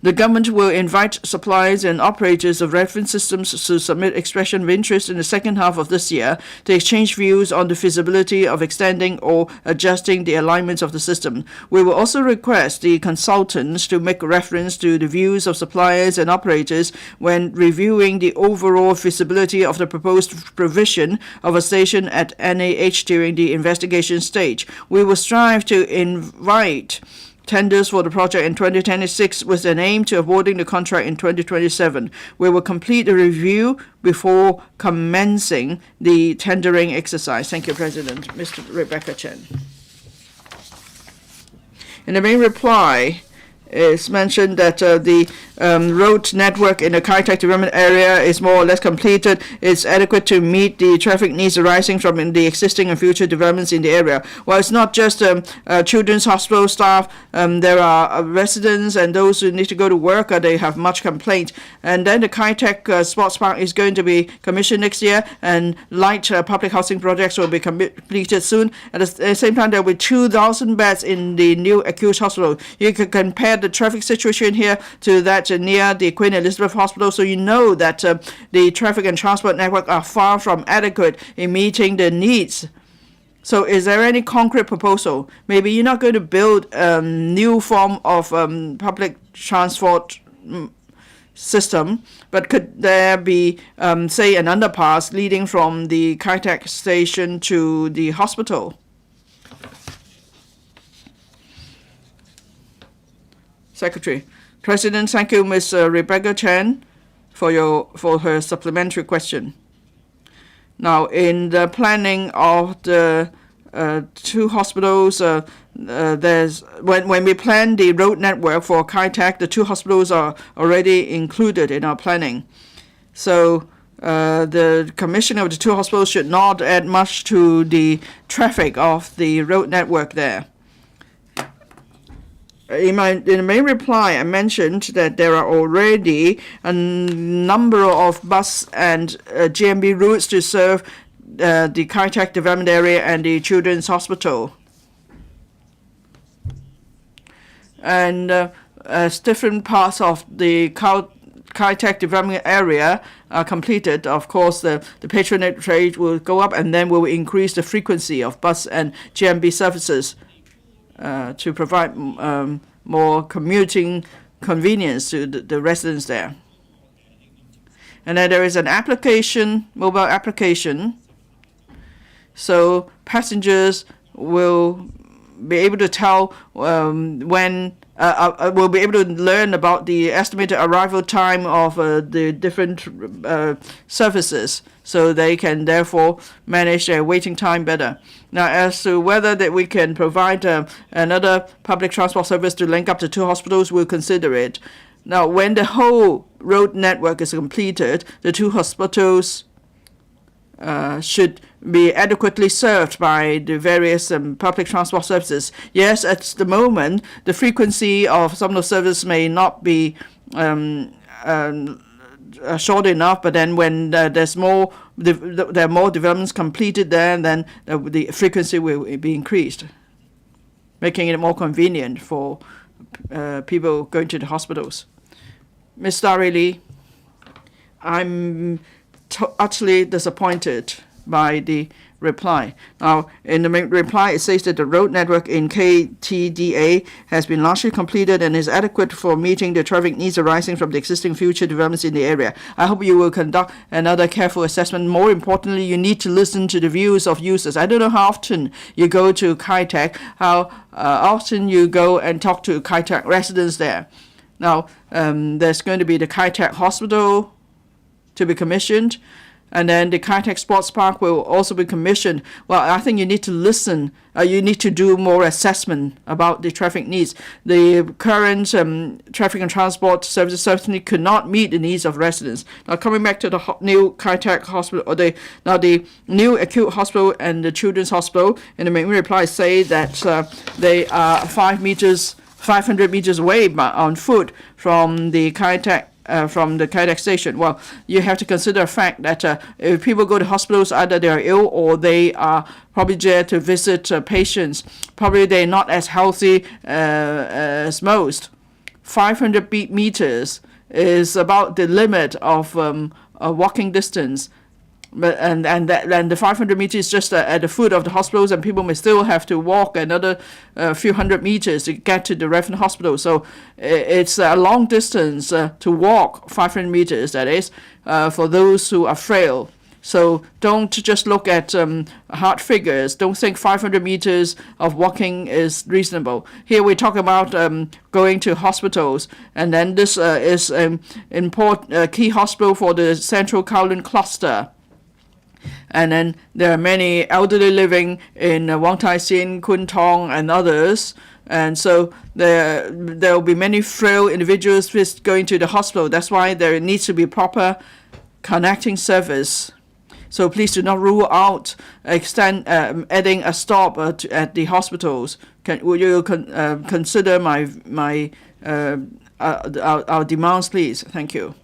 The government will invite suppliers and operators of reference systems to submit expression of interest in the second half of this year to exchange views on the feasibility of extending or adjusting the alignments of the system. We will also request the consultants to make reference to the views of suppliers and operators when reviewing the overall feasibility of the proposed provision of a station at NAH during the investigation stage. We will strive to invite tenders for the project in 2026 with an aim to awarding the contract in 2027. We will complete the review before commencing the tendering exercise. Thank you, President. Mr. Rebecca Chen. In the main reply, it's mentioned that the road network in the Kai Tak development area is more or less completed. It's adequate to meet the traffic needs arising from the existing and future developments in the area. Well, it's not just children's hospital staff. There are residents and those who need to go to work. They have much complaint. And then the Kai Tak Sports Park is going to be commissioned next year, and light public housing projects will be completed soon. At the same time, there will be 2,000 beds in the new acute hospital. You can compare the traffic situation here to that near the Queen Elizabeth Hospital, so you know that the traffic and transport network are far from adequate in meeting the needs. So is there any concrete proposal? Maybe you're not going to build a new form of public transport system, but could there be, say, an underpass leading from the Kai Tak station to the hospital? Secretary. President, thank you, Ms. Rebecca Chen, for her supplementary question. Now, in the planning of the two hospitals, there's when we plan the road network for Kai Tak, the two hospitals are already included in our planning. So the commissioning of the two hospitals should not add much to the traffic of the road network there. In the main reply, I mentioned that there are already a number of bus and GMB routes to serve the Kai Tak development area and the children's hospital. And as different parts of the Kai-Tak development area are completed, of course, the patronage rate will go up, and then we'll increase the frequency of bus and GMB services to provide more commuting convenience to the residents there. And then there is an application, mobile application, so passengers will be able to tell when will be able to learn about the estimated arrival time of the different services, so they can therefore manage their waiting time better. Now, as to whether that we can provide another public transport service to link up the two hospitals, we'll consider it. Now, when the whole road network is completed, the two hospitals should be adequately served by the various public transport services. Yes, at the moment, the frequency of some of the services may not be short enough, but then when there's more, there are more developments completed there, then the frequency will be increased, making it more convenient for people going to the hospitals. Ms. Starry Lee, I'm utterly disappointed by the reply. Now, in the reply, it says that the road network in KTDA has been largely completed and is adequate for meeting the traffic needs arising from the existing future developments in the area. I hope you will conduct another careful assessment. More importantly, you need to listen to the views of users. I don't know how often you go to Kai-Tak, how often you go and talk to Kai-Tak residents there. Now, there's going to be the Kai-Tak Hospital to be commissioned, and then the Kai-Tak Sports Park will also be commissioned. Well, I think you need to listen. You need to do more assessment about the traffic needs. The current traffic and transport services certainly could not meet the needs of residents. Now, coming back to the new Kai-Tak Hospital, or the new acute hospital and the children's hospital, in the main reply say that they are 500 meters away on foot from the Kai-Tak station. Well, you have to consider the fact that if people go to hospitals, either they are ill or they are probably there to visit patients. Probably they're not as healthy as most. 500 meters is about the limit of a walking distance. But and the 500 meters is just at the foot of the hospitals, and people may still have to walk another few hundred meters to get to the reference hospital. So it's a long distance to walk 500 meters, that is, for those who are frail. So don't just look at hard figures. Don't think 500 meters of walking is reasonable. Here we talk about going to hospitals, and then this is an important key hospital for the Central Kowloon cluster. And then there are many elderly living in Wong Tai Sin, Kwun Tong, and others. And so there will be many frail individuals going to the hospital. That's why there needs to be proper connecting service. So please do not rule out adding a stop at the hospitals. Will you consider our demands, please? Thank you.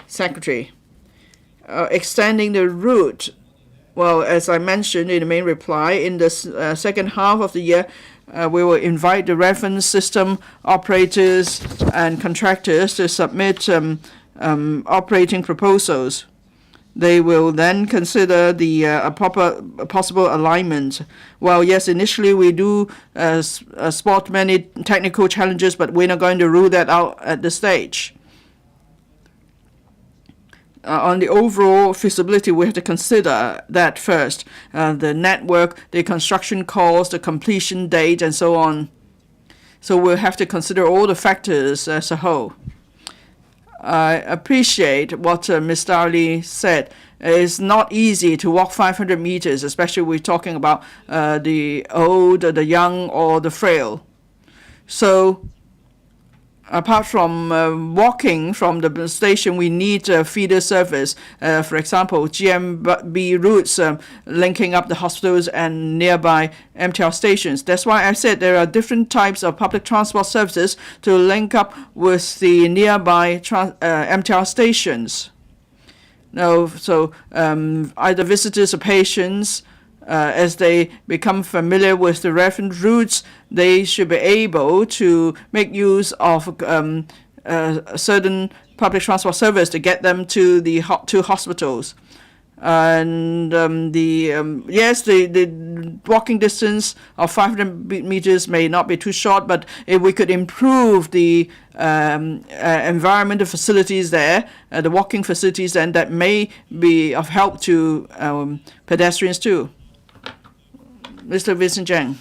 Secretary. Extending the route, well, as I mentioned in the main reply, in the second half of the year, we will invite the reference system operators and contractors to submit operating proposals. They will then consider the possible alignment. Well, yes, initially we do spot many technical challenges, but we're not going to rule that out at this stage. On the overall feasibility, we have to consider that first. The network, the construction cost, the completion date, and so on. So we'll have to consider all the factors as a whole. I appreciate what Ms. Darley said. It's not easy to walk 500 meters, especially we're talking about the old, the young, or the frail. So apart from walking from the station, we need feeder service. For example, GMB routes linking up the hospitals and nearby MTR stations. That's why I said there are different types of public transport services to link up with the nearby MTR stations. Now, so either visitors or patients as they become familiar with the relevant routes, they should be able to make use of a certain public transport service to get them to the two hospitals. And yes, the walking distance of 500 meters may not be too short, but if we could improve the environmental facilities there, the walking facilities, then that may be of help to pedestrians too. Mr. Vincent Zhang.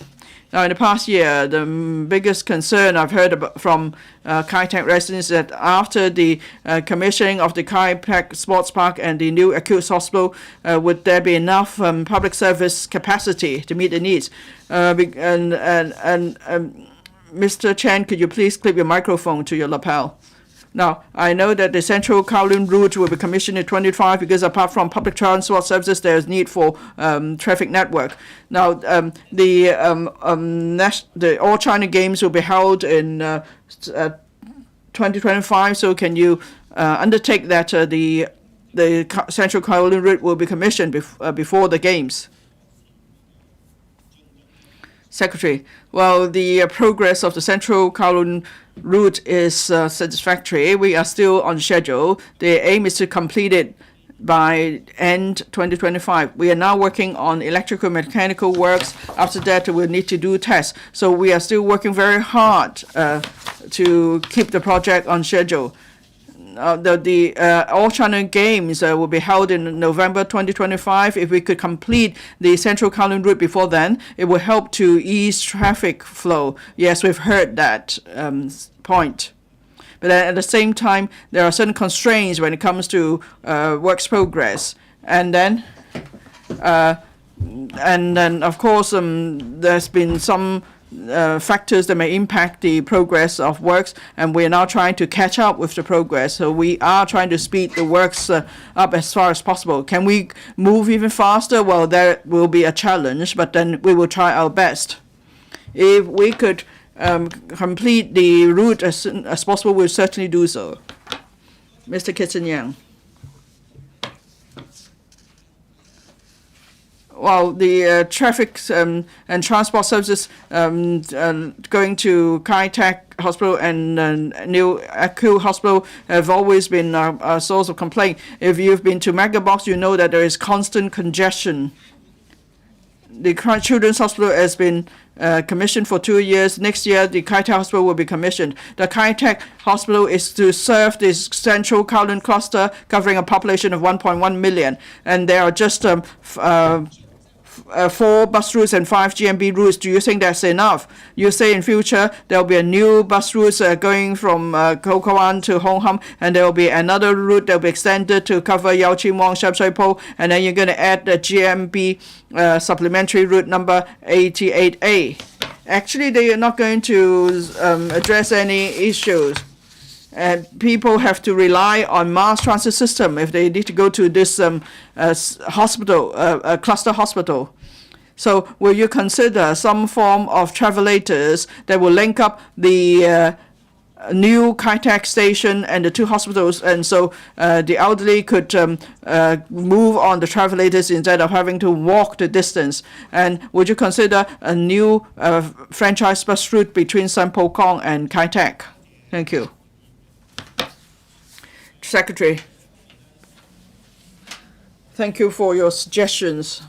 Now, in the past year, the biggest concern I've heard about from Kai Tak residents is that after the commissioning of the Kai Tak Sports Park and the new acute hospital, would there be enough public service capacity to meet the needs? Mr. Chen, could you please clip your microphone to your lapel? Now, I know that the central Kowloon route will be commissioned in 2025 because apart from public transport services, there's need for traffic network. Now, the All China Games will be held in 2025. So, can you undertake that the central Kowloon route will be commissioned before the games? Secretary, well, the progress of the central Kowloon route is satisfactory. We are still on schedule. The aim is to complete it by end 2025. We are now working on electrical mechanical works. After that, we'll need to do tests. So we are still working very hard to keep the project on schedule. The All China Games will be held in November 2025. If we could complete the central Kowloon route before then, it will help to ease traffic flow. Yes, we've heard that point. But then at the same time, there are certain constraints when it comes to works progress. And then, of course, there's been some factors that may impact the progress of works, and we're now trying to catch up with the progress. So we are trying to speed the works up as far as possible. Can we move even faster? Well, that will be a challenge, but then we will try our best. If we could complete the route as soon as possible, we'll certainly do so. Mr. Kitson Yang. Well, the traffic and transport services going to Kai Tak Hospital and New Acute Hospital have always been a source of complaint. If you've been to Megabox, you know that there is constant congestion. The Children's Hospital has been commissioned for 2 years. Next year, the Kai Tak Hospital will be commissioned. The Kai Tak Hospital is to serve this central Kowloon cluster covering a population of 1.1 million. And there are just 4 bus routes and 5 GMB routes. Do you think that's enough? You say in future there will be a new bus route going from Kokowan to Hong Kong, and there will be another route that will be extended to cover Yao Ching Wong, Sham Shui Po, and then you're going to add the GMB supplementary route number 88A. Actually, they are not going to address any issues. And people have to rely on mass transit system if they need to go to this hospital, cluster hospital. So will you consider some form of travelators that will link up the new Kai Tak station and the 2 hospitals, and so the elderly could move on the travelators instead of having to walk the distance? And would you consider a new franchise bus route between Sanpo Kong and Kai Tak? Thank you. Secretary, thank you for your suggestions.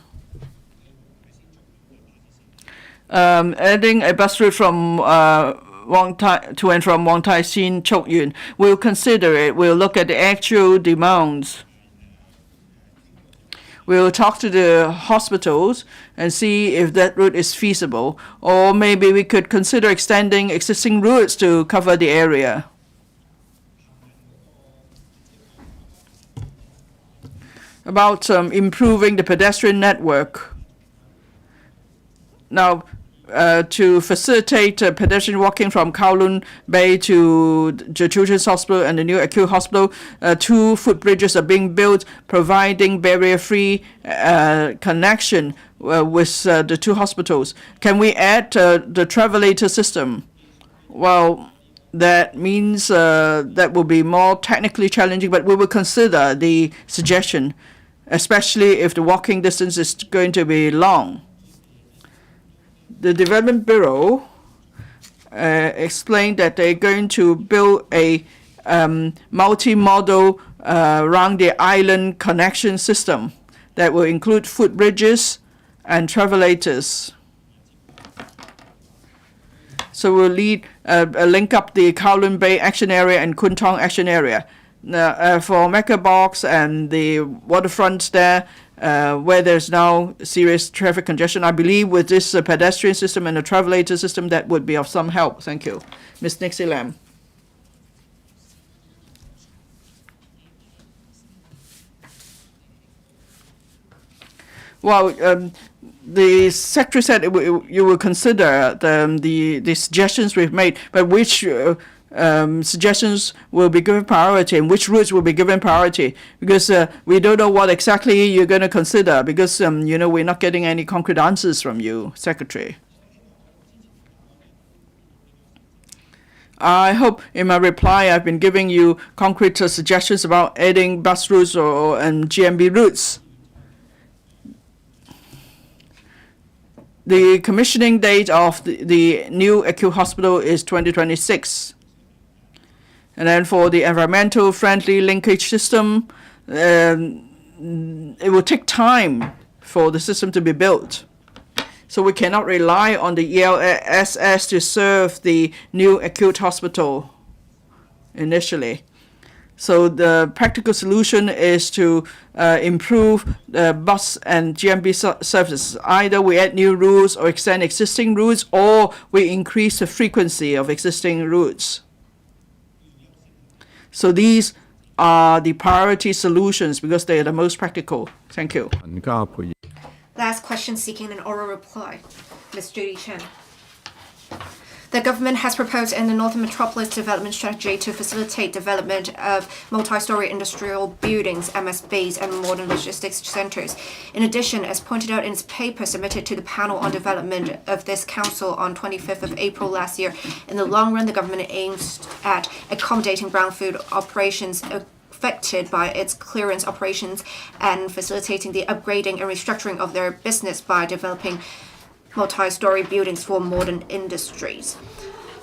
Adding a bus route from Wong Tai to and from Wong Tai Sin Chok Yun, we'll consider it. We'll look at the actual demands. We'll talk to the hospitals and see if that route is feasible, or maybe we could consider extending existing routes to cover the area. About improving the pedestrian network. Now, to facilitate pedestrian walking from Kowloon Bay to the Children's Hospital and the new acute hospital, 2 footbridges are being built, providing barrier-free connection with the 2 hospitals. Can we add the travelator system? Well, that means that will be more technically challenging, but we will consider the suggestion. especially if the walking distance is going to be long. The Development Bureau explained that they're going to build a multi-modal round the island connection system that will include footbridges and travelators. So we'll link up the Kowloon Bay action area and Kwun Tong action area. For Mecca Box and the waterfront there, where there's now serious traffic congestion, I believe with this pedestrian system and the travelator system, that would be of some help. Thank you. Ms. Nixie Lam. Well, the Secretary said you will consider the suggestions we've made, but which suggestions will be given priority and which routes will be given priority, because we don't know what exactly you're going to consider, because we're not getting any concrete answers from you, Secretary. I hope in my reply I've been giving you concrete suggestions about adding bus routes and GMB routes. The commissioning date of the new acute hospital is 2026. And then for the environmental friendly linkage system, it will take time for the system to be built. So we cannot rely on the ELSS to serve the new acute hospital initially. So the practical solution is to improve the bus and GMB services. Either we add new routes or extend existing routes, or we increase the frequency of existing routes. So these are the priority solutions because they are the most practical. Thank you. Last question seeking an oral reply. Ms. Judy Chen. The government has proposed in the Northern Metropolis Development Strategy to facilitate development of multi-story industrial buildings, MSBs, and modern logistics centers. In addition, as pointed out in its paper submitted to the panel on development of this council on 25th of April last year, in the long run, the government aims at accommodating brownfield operations affected by its clearance operations and facilitating the upgrading and restructuring of their business by developing multi-story buildings for modern industries.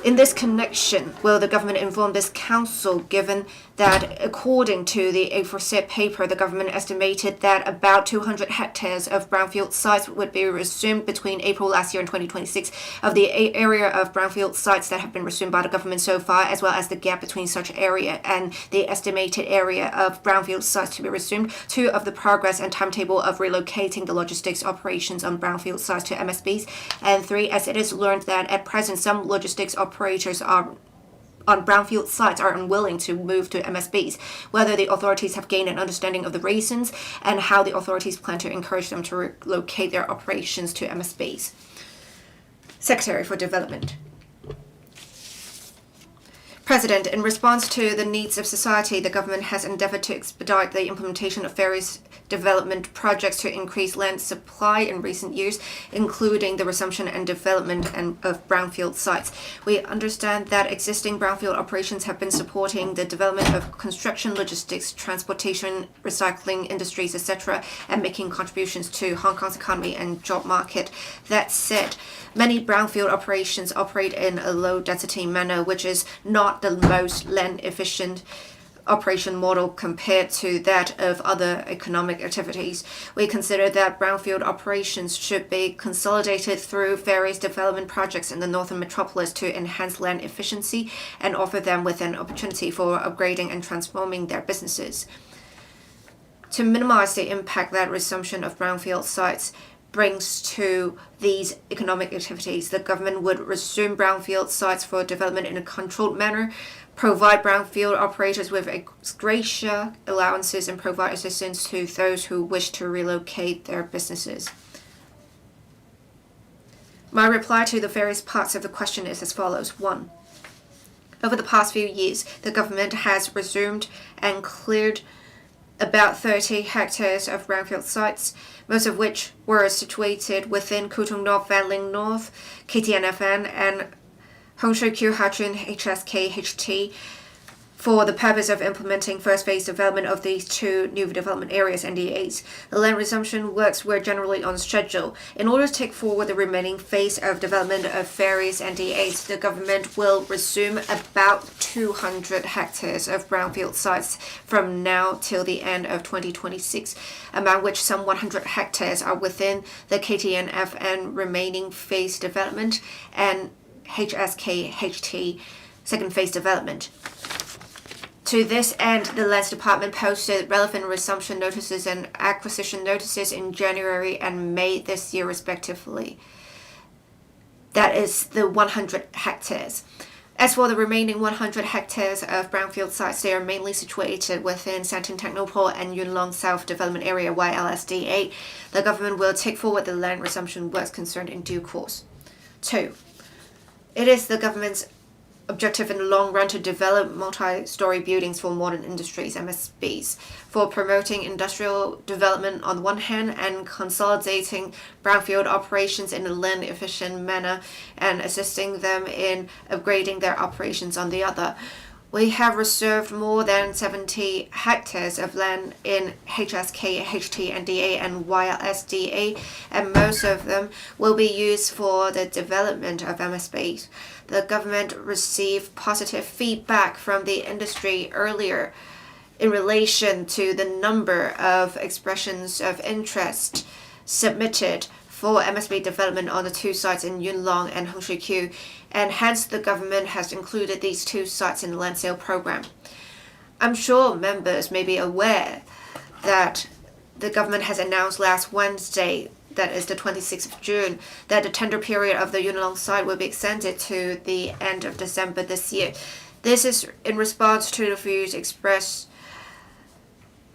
In this connection, will the government inform this council, given that according to the aforesaid paper, the government estimated that about 200 hectares of brownfield sites would be resumed between April last year and 2026. Of the area of brownfield sites that have been resumed by the government so far, as well as the gap between such area and the estimated area of brownfield sites to be resumed, 2 of the progress and timetable of relocating the logistics operations on brownfield sites to MSBs, and 3, as it is learned that at present some logistics operators are on brownfield sites are unwilling to move to MSBs, whether the authorities have gained an understanding of the reasons and how the authorities plan to encourage them to relocate their operations to MSBs. Secretary for Development. President, in response to the needs of society, the government has endeavored to expedite the implementation of various development projects to increase land supply in recent years, including the resumption and development of brownfield sites. We understand that existing brownfield operations have been supporting the development of construction, logistics, transportation, recycling industries, etc., and making contributions to Hong Kong's economy and job market. That said, many brownfield operations operate in a low-density manner, which is not the most land-efficient operation model compared to that of other economic activities. We consider that brownfield operations should be consolidated through various development projects in the Northern Metropolis to enhance land efficiency and offer them with an opportunity for upgrading and transforming their businesses. To minimize the impact that resumption of brownfield sites brings to these economic activities, the government would resume brownfield sites for development in a controlled manner, provide brownfield operators with ex gratia allowances, and provide assistance to those who wish to relocate their businesses. My reply to the various parts of the question is as follows. 1. Over the past few years, the government has resumed and cleared about 30 hectares of brownfield sites, most of which were situated within Kutong North, Van Ling North, KTNFN, and Hong Shui Q Hachun HSKHT. for the purpose of implementing first phase development of these two new development areas NDAs. The land resumption works were generally on schedule. In order to take forward the remaining phase of development of various NDAs, the government will resume about 200 hectares of brownfield sites from now till the end of 2026, among which some 100 hectares are within the KTNF and remaining phase development and HSK-HT second phase development. To this end, the Lands Department posted relevant resumption notices and acquisition notices in January and May this year, respectively. That is the 100 hectares. As for the remaining 100 hectares of brownfield sites, they are mainly situated within Santin Technopole and Yunlong South Development Area YLSDA. The government will take forward the land resumption works concerned in due course. 2. It is the government's objective in the long run to develop multi-story buildings for modern industries, MSBs, for promoting industrial development on the one hand and consolidating brownfield operations in a land-efficient manner and assisting them in upgrading their operations on the other. We have reserved more than 70 hectares of land in HSK, HT, NDA, and YLSDA, and most of them will be used for the development of MSBs. The government received positive feedback from the industry earlier in relation to the number of expressions of interest submitted for MSB development on the two sites in Yunlong and Hongshui-Q, and hence the government has included these two sites in the land sale program. I'm sure members may be aware that the government has announced last Wednesday, that is the 26th of June, that the tender period of the Yunlong site will be extended to the end of December this year. This is in response to the views expressed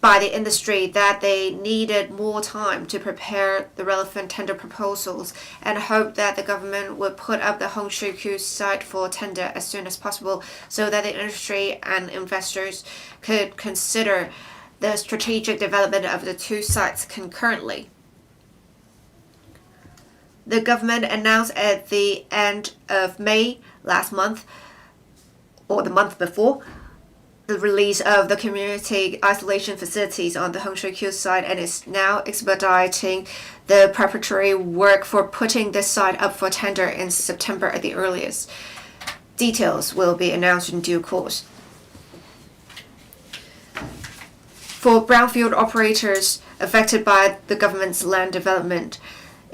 by the industry that they needed more time to prepare the relevant tender proposals and hope that the government would put up the Hongshui-Q site for tender as soon as possible so that the industry and investors could consider the strategic development of the two sites concurrently. The government announced at the end of May last month, or the month before, the release of the community isolation facilities on the Hongshui-Q site and is now expediting the preparatory work for putting this site up for tender in September at the earliest. Details will be announced in due course. For brownfield operators affected by the government's land development,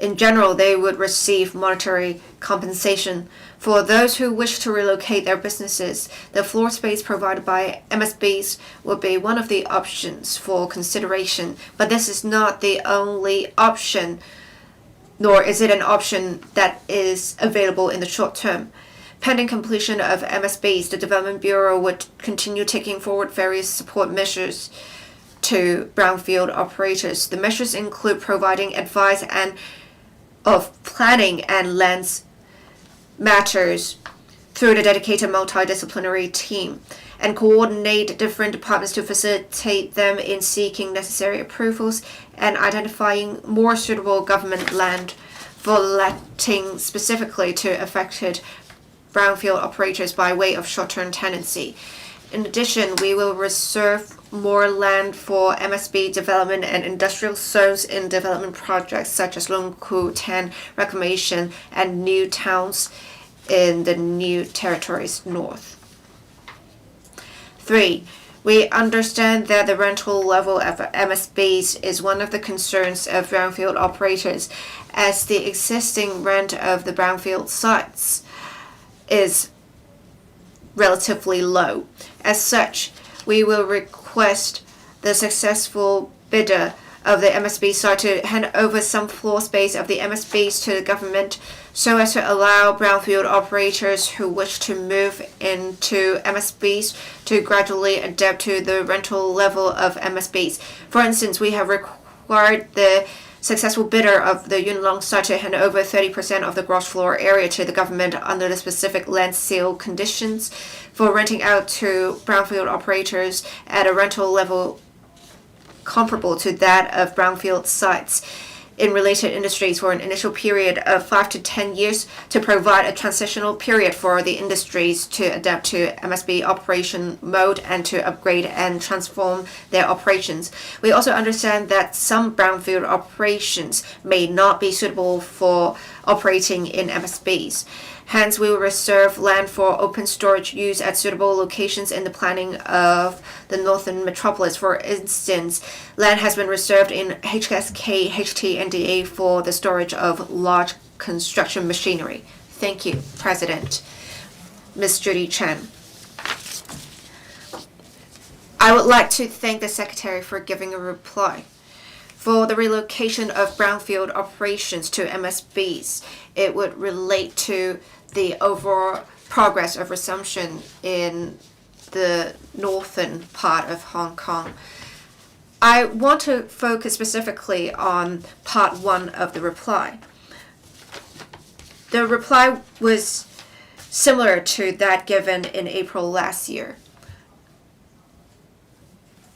in general, they would receive monetary compensation. For those who wish to relocate their businesses, the floor space provided by MSBs would be one of the options for consideration. But this is not the only option, nor is it an option that is available in the short term. Pending completion of MSBs, the Development Bureau would continue taking forward various support measures to brownfield operators. The measures include providing advice of planning and lands matters through the dedicated multidisciplinary team and coordinate different departments to facilitate them in seeking necessary approvals and identifying more suitable government land for letting specifically to affected brownfield operators by way of short-term tenancy. In addition, we will reserve more land for MSB development and industrial zones in development projects such as Longku 10 reclamation and new towns in the new territories north. 3. We understand that the rental level of MSBs is one of the concerns of brownfield operators, as the existing rent of the brownfield sites is relatively low. As such, we will request the successful bidder of the MSB site to hand over some floor space of the MSBs to the government so as to allow brownfield operators who wish to move into MSBs to gradually adapt to the rental level of MSBs. For instance, we have required the successful bidder of the Yunlong site to hand over 30% of the gross floor area to the government under the specific land sale conditions for renting out to brownfield operators at a rental level comparable to that of brownfield sites. in related industries for an initial period of 5 to 10 years to provide a transitional period for the industries to adapt to MSB operation mode and to upgrade and transform their operations. We also understand that some brownfield operations may not be suitable for operating in MSBs. Hence, we will reserve land for open storage use at suitable locations in the planning of the Northern Metropolis. For instance, land has been reserved in HSK, HT, and DA for the storage of large construction machinery. Thank you, President. Ms. Judy Chen. I would like to thank the Secretary for giving a reply. For the relocation of brownfield operations to MSBs, it would relate to the overall progress of resumption in the northern part of Hong Kong. I want to focus specifically on part 1 of the reply. The reply was similar to that given in April last year.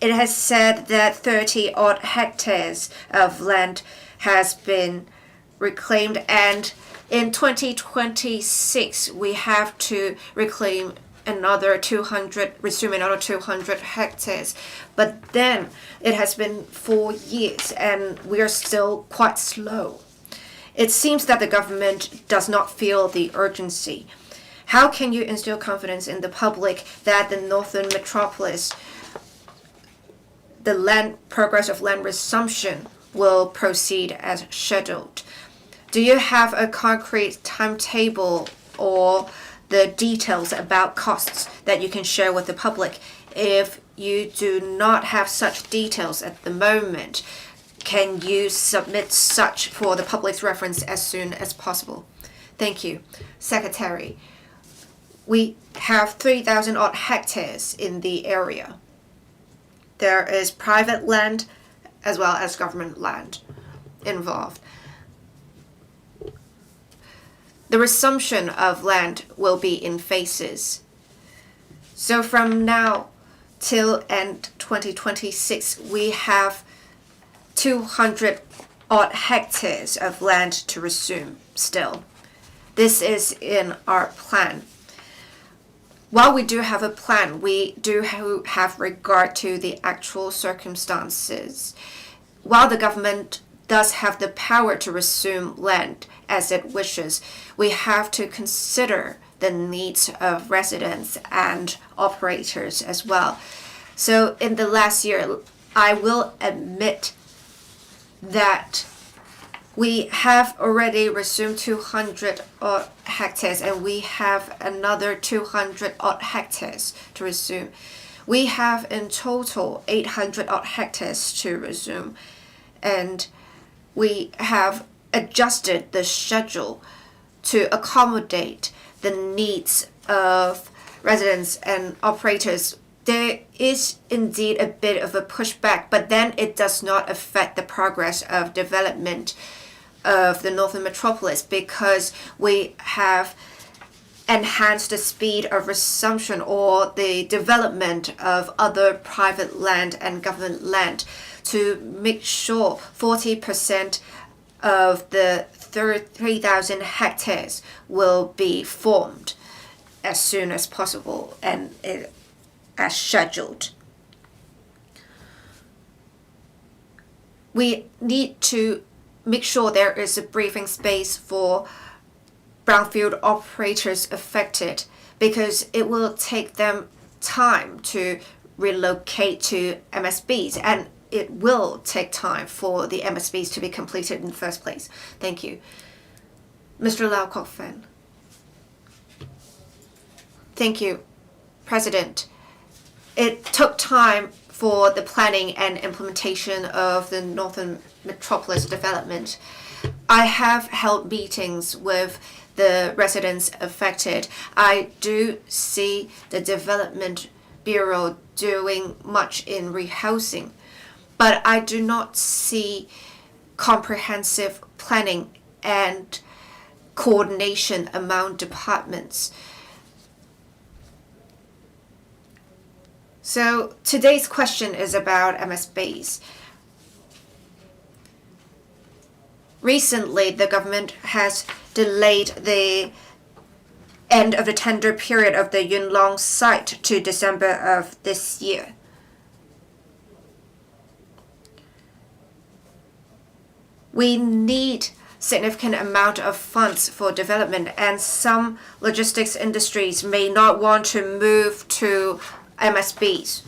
It has said that 30-odd hectares of land has been reclaimed, and in 2026 we have to resume another 200 hectares. But then it has been 4 years and we are still quite slow. It seems that the government does not feel the urgency. How can you instill confidence in the public that the Northern Metropolis, the progress of land resumption, will proceed as scheduled? Do you have a concrete timetable or the details about costs that you can share with the public? If you do not have such details at the moment, can you submit such for the public's reference as soon as possible? Thank you. Secretary, we have 3,000 odd hectares in the area. There is private land as well as government land involved. The resumption of land will be in phases. So from now till end 2026, we have 200 odd hectares of land to resume still. This is in our plan. While we do have a plan, we do have regard to the actual circumstances. While the government does have the power to resume land as it wishes, we have to consider the needs of residents and operators as well. So in the last year, I will admit that we have already resumed 200 odd hectares and we have another 200 odd hectares to resume. We have in total 800 odd hectares to resume, and we have adjusted the schedule to accommodate the needs of residents and operators. There is indeed a bit of a pushback, but then it does not affect the progress of development of the Northern Metropolis because we have enhanced the speed of resumption or the development of other private land and government land to make sure 40% of the 3,000 hectares will be formed as soon as possible and as scheduled. We need to make sure there is a breathing space for brownfield operators affected because it will take them time to relocate to MSBs, and it will take time for the MSBs to be completed in the first place. Thank you. Mr. Lau Kok Fen. Thank you, President. It took time for the planning and implementation of the Northern Metropolis development. I have held meetings with the residents affected. I do see the Development Bureau doing much in rehousing, but I do not see comprehensive planning and coordination among departments. So today's question is about MSBs. Recently, the government has delayed the end of the tender period of the Yunlong site to December of this year. We need significant amount of funds for development, and some logistics industries may not want to move to MSBs.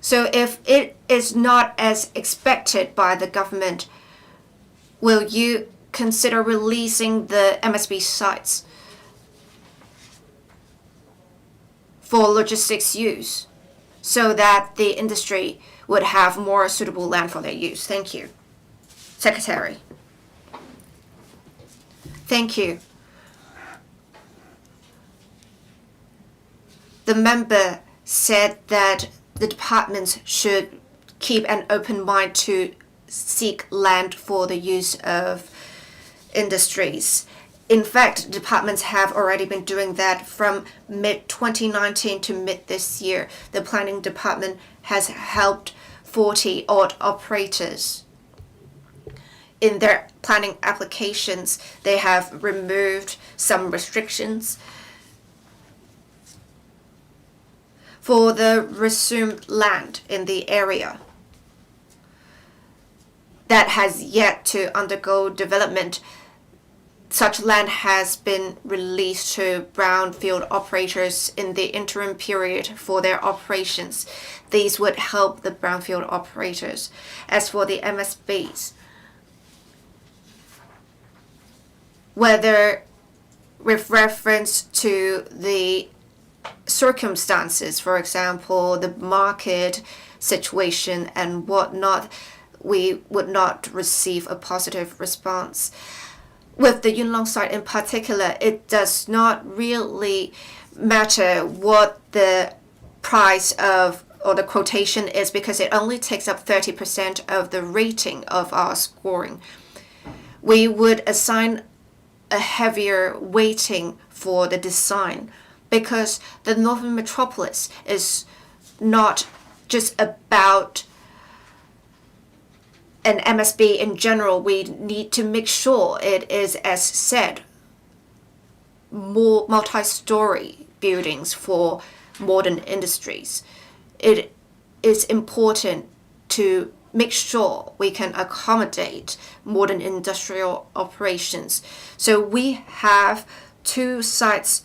So if it is not as expected by the government, will you consider releasing the MSB sites for logistics use so that the industry would have more suitable land for their use? Thank you. Secretary. Thank you. The member said that the departments should keep an open mind to seek land for the use of industries. In fact, departments have already been doing that from mid-2019 to mid this year. The planning department has helped 40-odd operators. In their planning applications, they have removed some restrictions. For the resumed land in the area that has yet to undergo development, such land has been released to brownfield operators in the interim period for their operations. These would help the brownfield operators. As for the MSBs, whether with reference to the circumstances, for example, the market situation and whatnot, we would not receive a positive response. With the Yunlong site in particular, it does not really matter what the price of or the quotation is, because it only takes up 30% of the rating of our scoring. We would assign a heavier weighting for the design, because the Northern Metropolis is not just about an MSB in general. We need to make sure it is, as said, more multi-story buildings for modern industries. It is important to make sure we can accommodate modern industrial operations. So we have 2 sites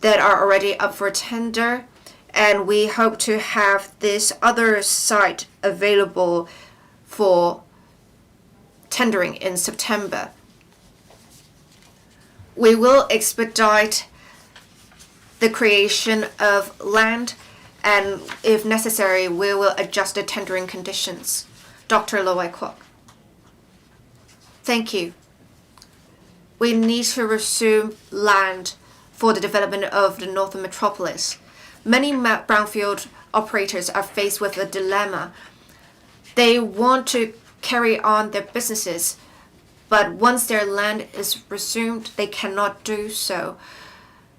that are already up for tender, and we hope to have this other site available for tendering in September. We will expedite the creation of land, and if necessary, we will adjust the tendering conditions. Dr. Lo Wai-kwok. Thank you. We need to resume land for the development of the Northern Metropolis. Many brownfield operators are faced with a dilemma. They want to carry on their businesses, but once their land is resumed, they cannot do so.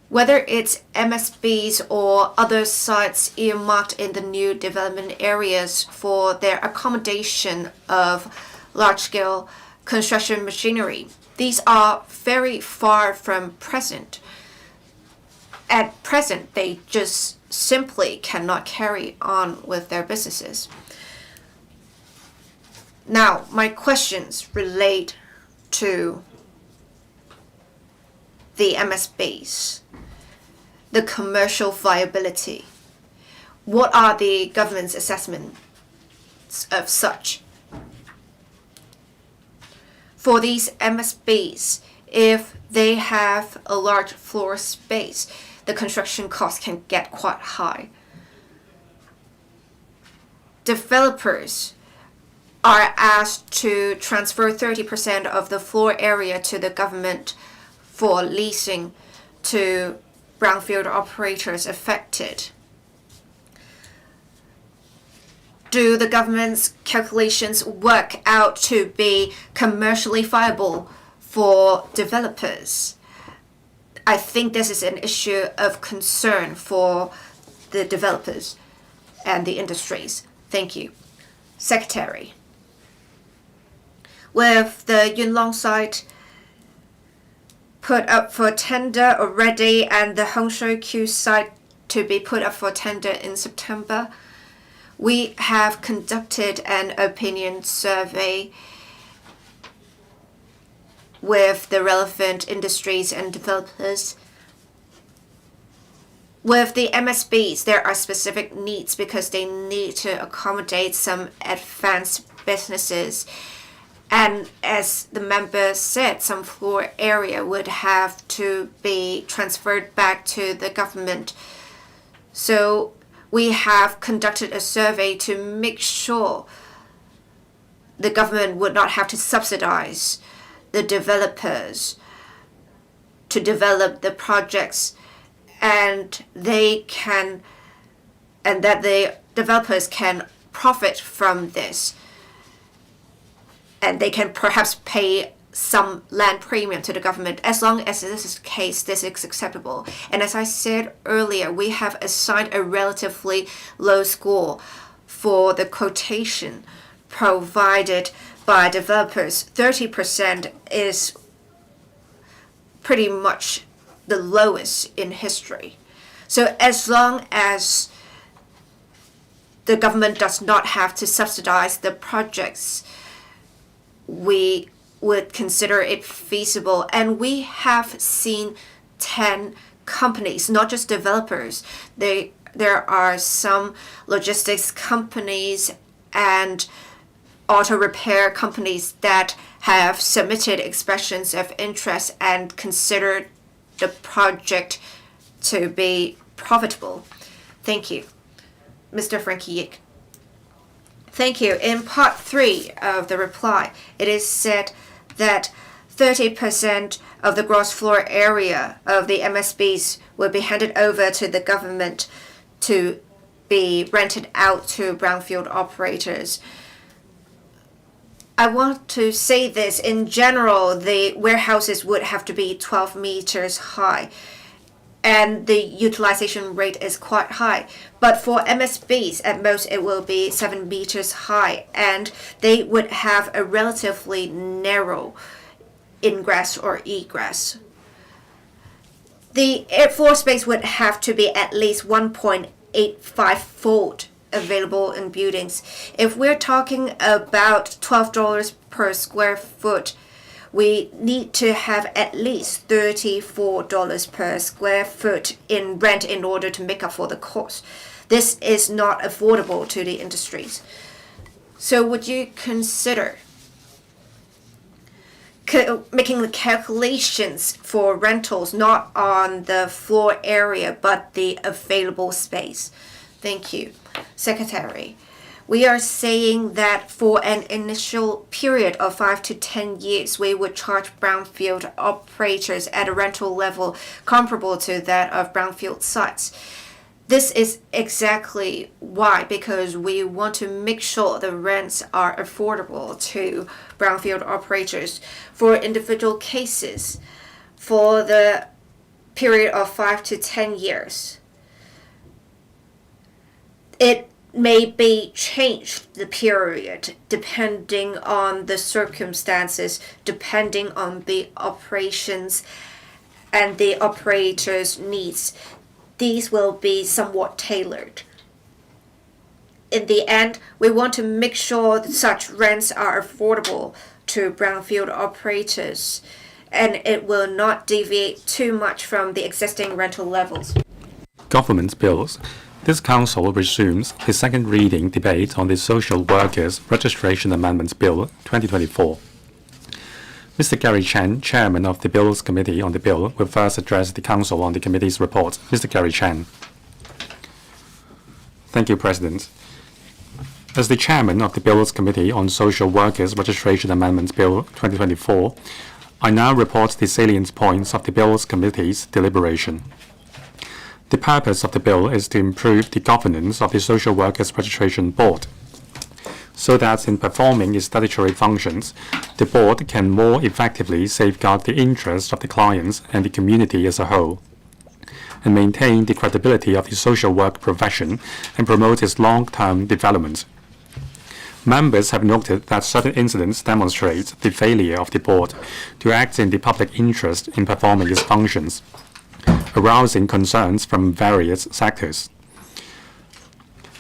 Whether it's MSBs or other sites earmarked in the new development areas for their accommodation of large-scale construction machinery, these are very far from present. At present, they just simply cannot carry on with their businesses. Now, my questions relate to the MSBs, the commercial viability. What are the government's assessments of such? For these MSBs, if they have a large floor space, the construction cost can get quite high. Developers are asked to transfer 30% of the floor area to the government for leasing to brownfield operators affected. Do the government's calculations work out to be commercially viable for developers? I think this is an issue of concern for the developers and the industries. Thank you. Secretary. With the Yunlong site put up for tender already and the Hongshui site to be put up for tender in September, we have conducted an opinion survey with the relevant industries and developers. With the MSBs, there are specific needs because they need to accommodate some advanced businesses. And as the member said, some floor area would have to be transferred back to the government. So we have conducted a survey to make sure the government would not have to subsidize the developers to develop the projects, and that the developers can profit from this, and they can perhaps pay some land premium to the government. As long as this is the case, this is acceptable. And as I said earlier, we have assigned a relatively low score for the quotation provided by developers. 30% is pretty much the lowest in history. So as long as the government does not have to subsidize the projects, we would consider it feasible. And we have seen 10 companies, not just developers. There are some logistics companies and auto repair companies that have submitted expressions of interest and considered the project to be profitable. Thank you. Mr. Frankie Yik. Thank you. In part 3 of the reply, it is said that 30% of the gross floor area of the MSBs will be handed over to the government to be rented out to brownfield operators. I want to say this. In general, the warehouses would have to be 12 meters high, and the utilization rate is quite high. But for MSBs, at most it will be 7 meters high, and they would have a relatively narrow ingress or egress. The air floor space would have to be at least 1.85-fold available in buildings. If we're talking about $12 per square foot, we need to have at least $34 per square foot in rent in order to make up for the cost. This is not affordable to the industries. So would you consider making the calculations for rentals not on the floor area but the available space? Thank you. Secretary, we are saying that for an initial period of 5 to 10 years, we would charge brownfield operators at a rental level comparable to that of brownfield sites. This is exactly why, because we want to make sure the rents are affordable to brownfield operators. For individual cases, for the period of 5 to 10 years, it may be changed, the period, depending on the circumstances, depending on the operations and the operator's needs. These will be somewhat tailored. In the end, we want to make sure that such rents are affordable to brownfield operators, and it will not deviate too much from the existing rental levels. Government bills. This Council resumes the second reading debate on the Social Workers Registration Amendments Bill 2024. Mr. Gary Chen, Chairman of the Bills Committee on the bill, will first address the Council on the committee's report. Mr. Gary Chen. Thank you, President. As the Chairman of the Bills Committee on Social Workers Registration Amendments Bill 2024, I now report the salient points of the Bills Committee's deliberation. The purpose of the bill is to improve the governance of the Social Workers Registration Board, so that in performing its statutory functions, the board can more effectively safeguard the interests of the clients and the community as a whole, and maintain the credibility of the social work profession and promote its long-term development. Members have noted that certain incidents demonstrate the failure of the board to act in the public interest in performing its functions, arousing concerns from various sectors.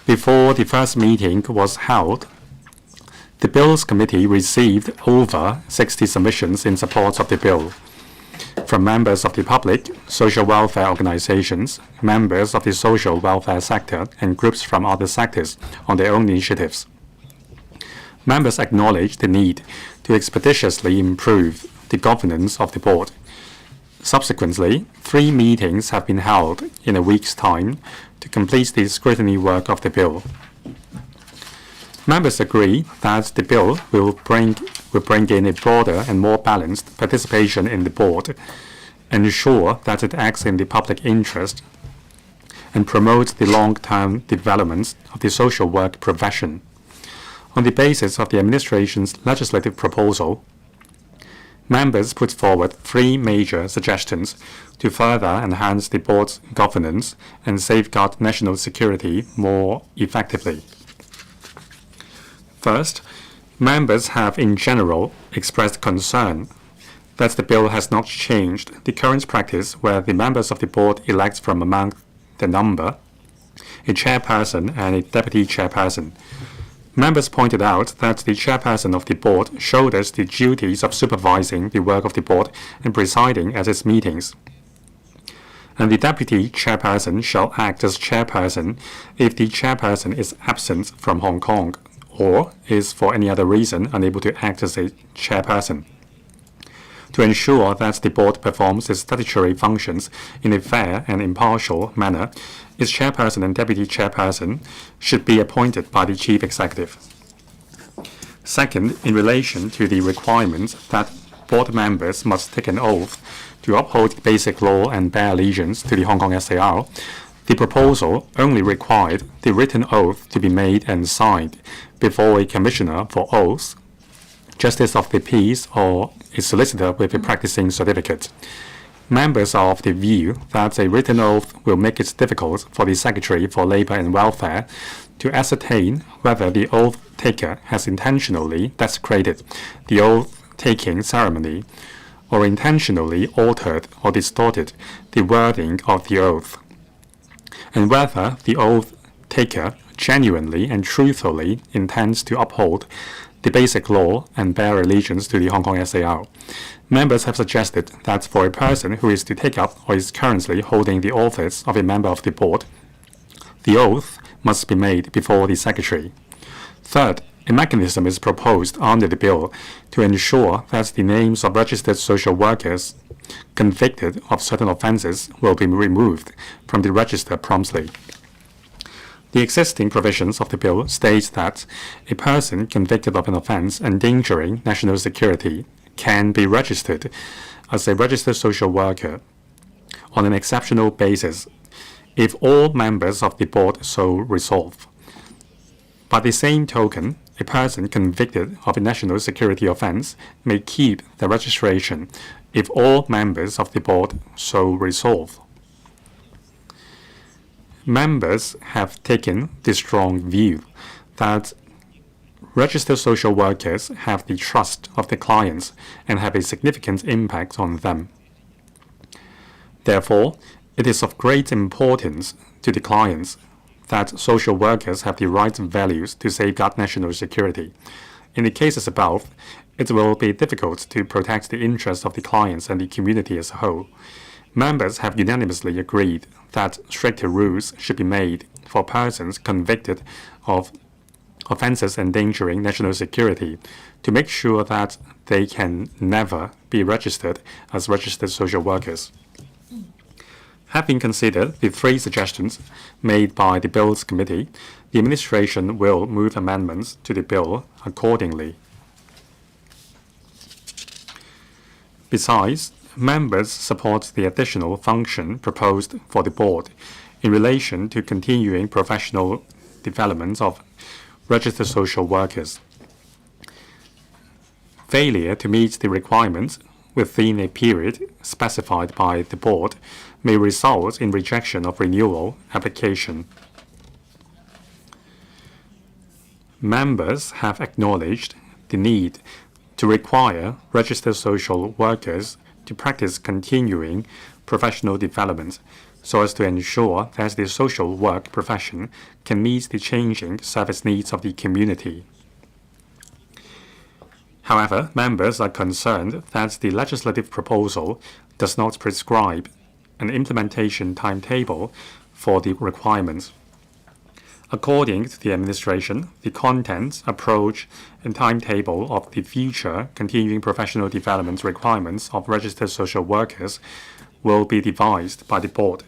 Before the first meeting was held, the Bills Committee received over 60 submissions in support of the bill from members of the public, social welfare organizations, members of the social welfare sector, and groups from other sectors on their own initiatives. Members acknowledged the need to expeditiously improve the governance of the board. Subsequently, 3 meetings have been held in a week's time to complete the scrutiny work of the bill. Members agree that the bill will bring in a broader and more balanced participation in the board, ensure that it acts in the public interest, and promote the long-term development of the social work profession. On the basis of the administration's legislative proposal, members put forward 3 major suggestions to further enhance the board's governance and safeguard national security more effectively. First, members have in general expressed concern that the bill has not changed the current practice where the members of the board elect from among the number a chairperson and a deputy chairperson. Members pointed out that the chairperson of the board shoulders the duties of supervising the work of the board and presiding at its meetings, and the deputy chairperson shall act as chairperson if the chairperson is absent from Hong Kong or is for any other reason unable to act as a chairperson. To ensure that the board performs its statutory functions in a fair and impartial manner, its chairperson and deputy chairperson should be appointed by the chief executive. Second, in relation to the requirement that board members must take an oath to uphold basic law and bear allegiance to the Hong Kong SAR, the proposal only required the written oath to be made and signed before a commissioner for oaths, justice of the peace, or a solicitor with a practicing certificate. Members are of the view that a written oath will make it difficult for the Secretary for Labour and Welfare to ascertain whether the oath taker has intentionally desecrated the oath-taking ceremony or intentionally altered or distorted the wording of the oath, and whether the oath taker genuinely and truthfully intends to uphold the basic law and bear allegiance to the Hong Kong SAR. Members have suggested that for a person who is to take up or is currently holding the office of a member of the board, the oath must be made before the Secretary. Third, a mechanism is proposed under the bill to ensure that the names of registered social workers convicted of certain offences will be removed from the register promptly. The existing provisions of the bill state that a person convicted of an offence endangering national security can be registered as a registered social worker on an exceptional basis if all members of the board so resolve. By the same token, a person convicted of a national security offence may keep the registration if all members of the board so resolve. Members have taken the strong view that registered social workers have the trust of the clients and have a significant impact on them. Therefore, it is of great importance to the clients that social workers have the right values to safeguard national security. In the cases above, it will be difficult to protect the interests of the clients and the community as a whole. Members have unanimously agreed that stricter rules should be made for persons convicted of offences endangering national security to make sure that they can never be registered as registered social workers. Having considered the 3 suggestions made by the Bills Committee, the administration will move amendments to the bill accordingly. Besides, members support the additional function proposed for the board in relation to continuing professional development of registered social workers. Failure to meet the requirements within a period specified by the board may result in rejection of renewal application. members have acknowledged the need to require registered social workers to practice continuing professional development so as to ensure that the social work profession can meet the changing service needs of the community. However, members are concerned that the legislative proposal does not prescribe an implementation timetable for the requirements. According to the administration, the content, approach, and timetable of the future continuing professional development requirements of registered social workers will be devised by the board,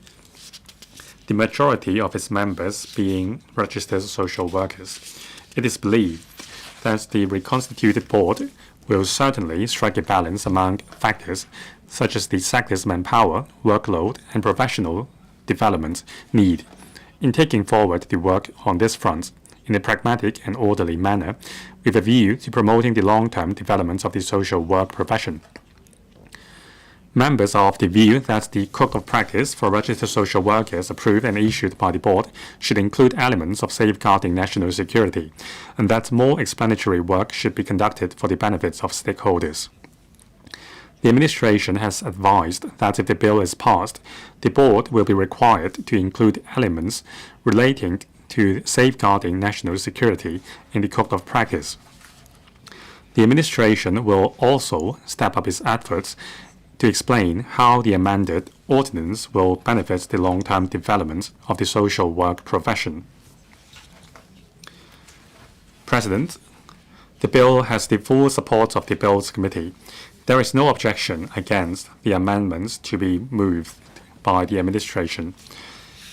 the majority of its members being registered social workers. It is believed that the reconstituted board will certainly strike a balance among factors such as the sector's manpower, workload, and professional development need in taking forward the work on this front in a pragmatic and orderly manner with a view to promoting the long-term development of the social work profession. Members are of the view that the Code of Practice for registered social workers approved and issued by the board should include elements of safeguarding national security, and that more explanatory work should be conducted for the benefits of stakeholders. The administration has advised that if the bill is passed, the board will be required to include elements relating to safeguarding national security in the Code of Practice. The administration will also step up its efforts to explain how the amended ordinance will benefit the long-term development of the social work profession. President, the bill has the full support of the Bills Committee. There is no objection against the amendments to be moved by the administration.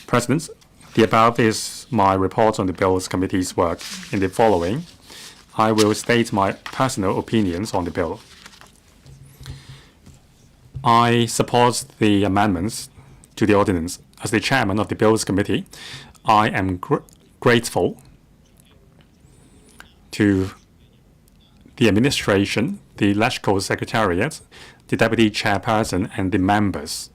President, the above is my report on the Bills Committee's work. In the following, I will state my personal opinions on the bill. I support the amendments to the ordinance. As the chairman of the Bills Committee, I am grateful to the administration, the Electoral Secretariat, the Deputy Chairperson, and the members.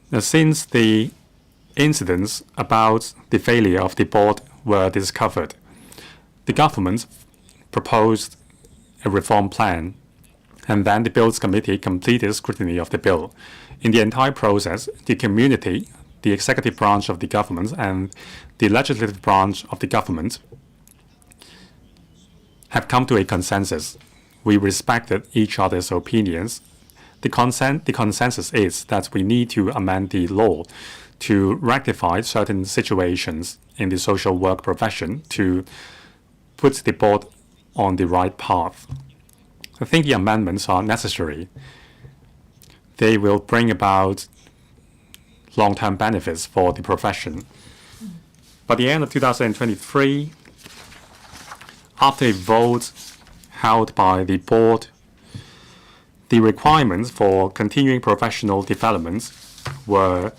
Now, since the incidents about the failure of the board were discovered, the government proposed a reform plan, and then the Bills Committee completed scrutiny of the bill. In the entire process, the community, the executive branch of the government, and the legislative branch of the government have come to a consensus. We respected each other's opinions. The consensus is that we need to amend the law to rectify certain situations in the social work profession to put the board on the right path. I think the amendments are necessary. They will bring about long-term benefits for the profession. By the end of 2023, after a vote held by the board, the requirements for continuing professional development were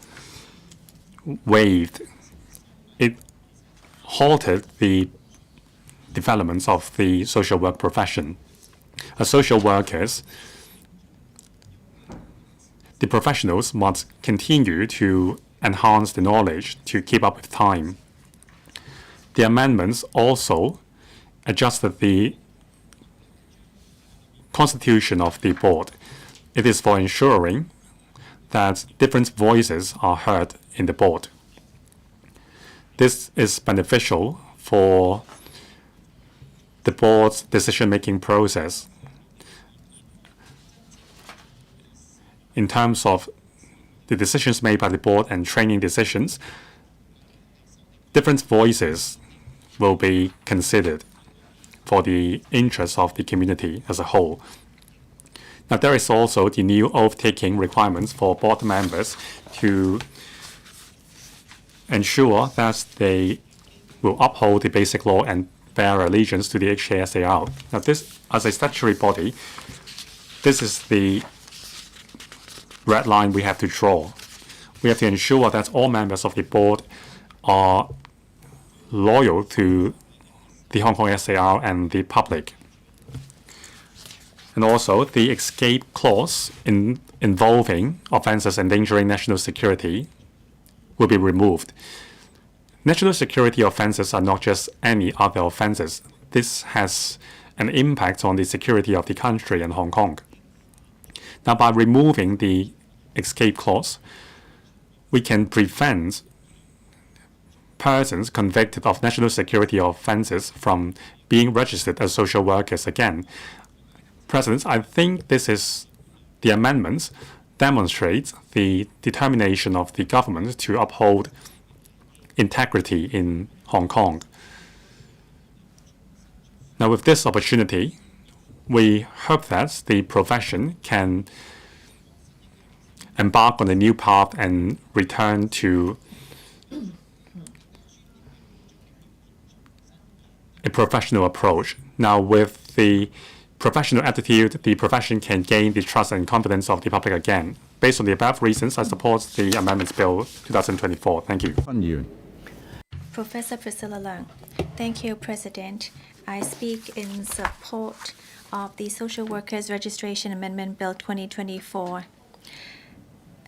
waived. It halted the developments of the social work profession. As social workers, the professionals must continue to enhance the knowledge to keep up with time. The amendments also adjusted the constitution of the board. It is for ensuring that different voices are heard in the board. This is beneficial for the board's decision-making process in terms of the decisions made by the board and training decisions. Different voices will be considered for the interests of the community as a whole. Now, there is also the new oath-taking requirements for board members to ensure that they will uphold the basic law and bear allegiance to the HKSAR. Now, this, as a statutory body, this is the red line we have to draw. We have to ensure that all members of the board are loyal to the Hong Kong SAR and the public. And also, the escape clause involving offences endangering national security will be removed. National security offenses are not just any other offenses. This has an impact on the security of the country and Hong Kong. Now, by removing the escape clause, we can prevent persons convicted of national security offenses from being registered as social workers again. President, I think the amendments demonstrate the determination of the government to uphold integrity in Hong Kong. Now, with this opportunity, we hope that the profession can embark on a new path and return to a professional approach. Now, with the professional attitude, the profession can gain the trust and confidence of the public again. Based on the above reasons, I support the Amendments Bill 2024. Thank you. Professor Priscilla Leung. Thank you, President. I speak in support of the Social Workers Registration Amendment Bill 2024.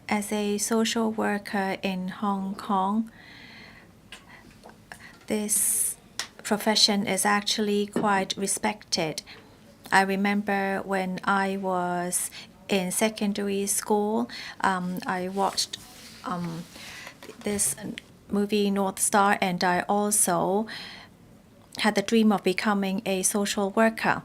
As a social worker in Hong Kong, this profession is actually quite respected. I remember when I was in secondary school, I watched this movie North Star, and I also had the dream of becoming a social worker.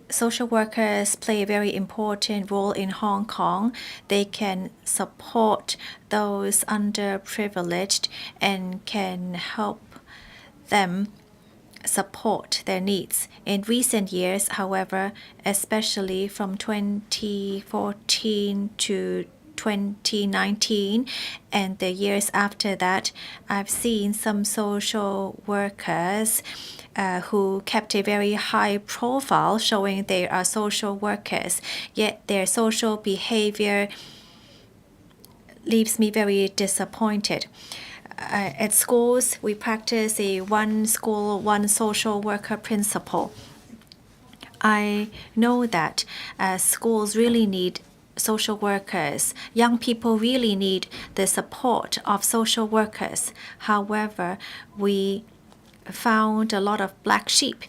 Social workers play a very important role in Hong Kong. They can support those underprivileged and can help them support their needs. In recent years, however, especially from 2014 to 2019 and the years after that, I've seen some social workers who kept a very high profile, showing they are social workers, yet their social behavior leaves me very disappointed. At schools, we practice a one school, one social worker principle. I know that schools really need social workers. Young people really need the support of social workers. However, we found a lot of black sheep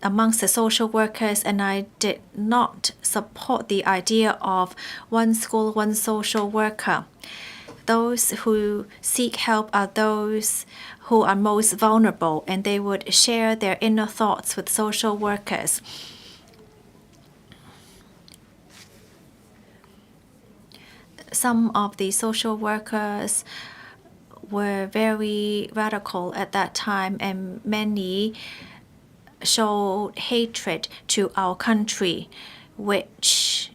amongst the social workers, and I did not support the idea of one school, one social worker. Those who seek help are those who are most vulnerable, and they would share their inner thoughts with social workers. Some of the social workers were very radical at that time, and many showed hatred to our country, which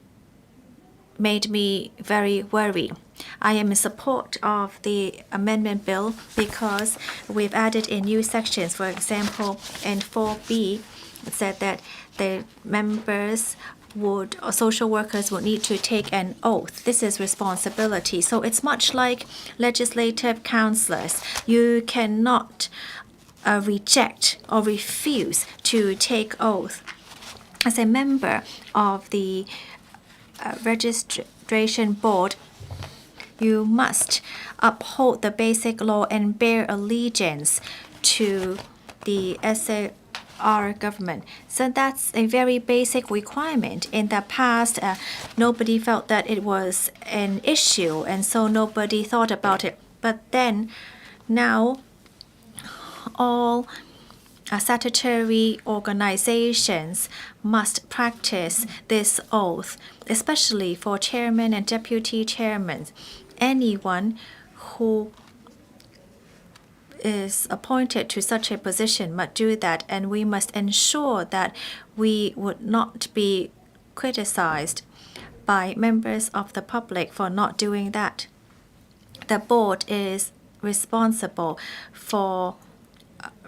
made me very worried. I am in support of the amendment bill because we've added in new sections. For example, in 4B, it said that the members or social workers would need to take an oath. This is responsibility. So it's much like legislative counselors. You cannot reject or refuse to take oath. As a member of the registration board, you must uphold the basic law and bear allegiance to the SAR government. So that's a very basic requirement. In the past, nobody felt that it was an issue, and so nobody thought about it. But then, now, all statutory organizations must practice this oath, especially for chairman and deputy chairmen. Anyone who is appointed to such a position must do that, and we must ensure that we would not be criticized by members of the public for not doing that. The board is responsible for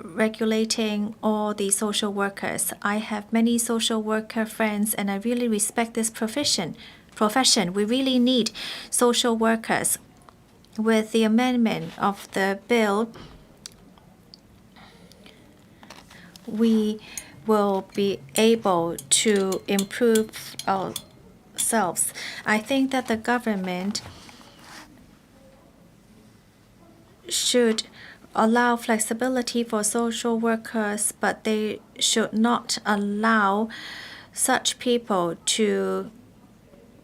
regulating all the social workers. I have many social worker friends, and I really respect this profession. We really need social workers. With the amendment of the bill, we will be able to improve ourselves. I think that the government should allow flexibility for social workers, but they should not allow such people to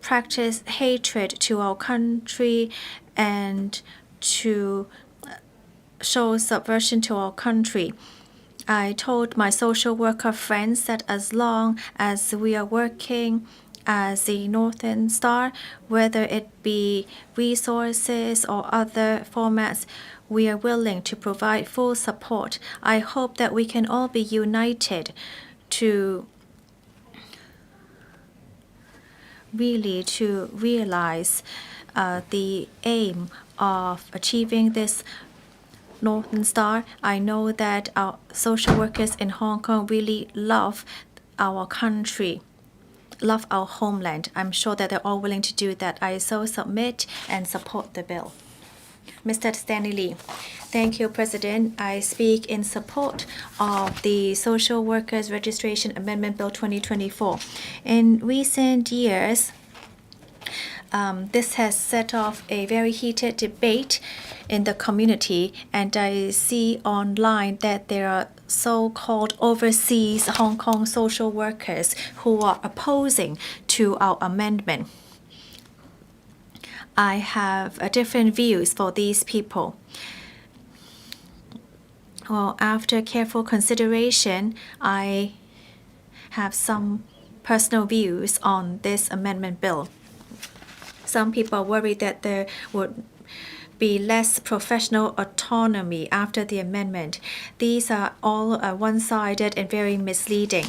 practice hatred to our country and to show subversion to our country. I told my social worker friends that as long as we are working as the Northern Star, whether it be resources or other formats, we are willing to provide full support. I hope that we can all be united to realize the aim of achieving this Northern Star. I know that our social workers in Hong Kong really love our country, love our homeland. I'm sure that they're all willing to do that. I so submit and support the bill. Mr. Stanley Lee. Thank you, President. I speak in support of the Social Workers Registration Amendment Bill 2024. In recent years, this has set off a very heated debate in the community, and I see online that there are so-called overseas Hong Kong social workers who are opposing to our amendment. I have different views for these people. Well, after careful consideration, I have some personal views on this amendment bill. Some people are worried that there would be less professional autonomy after the amendment. These are all one-sided and very misleading.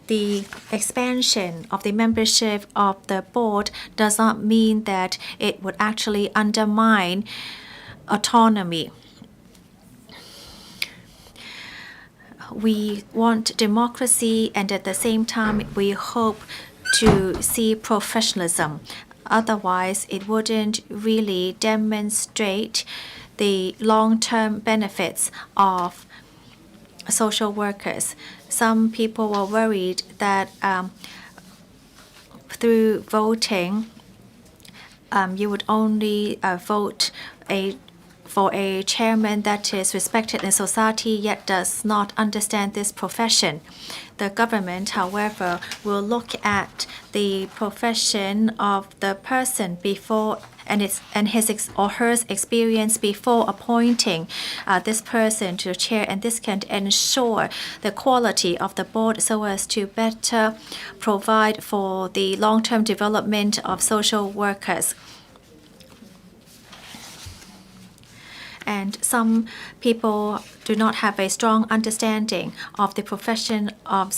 The expansion of the membership of the board does not mean that it would actually undermine autonomy. We want democracy, and at the same time, we hope to see professionalism. Otherwise, it wouldn't really demonstrate the long-term benefits of social workers. Some people were worried that through voting, you would only vote for a chairman that is respected in society yet does not understand this profession. The government, however, will look at the profession of the person before and his or her experience before appointing this person to chair, and this can ensure the quality of the board so as to better provide for the long-term development of social workers. And some people do not have a strong understanding of the profession of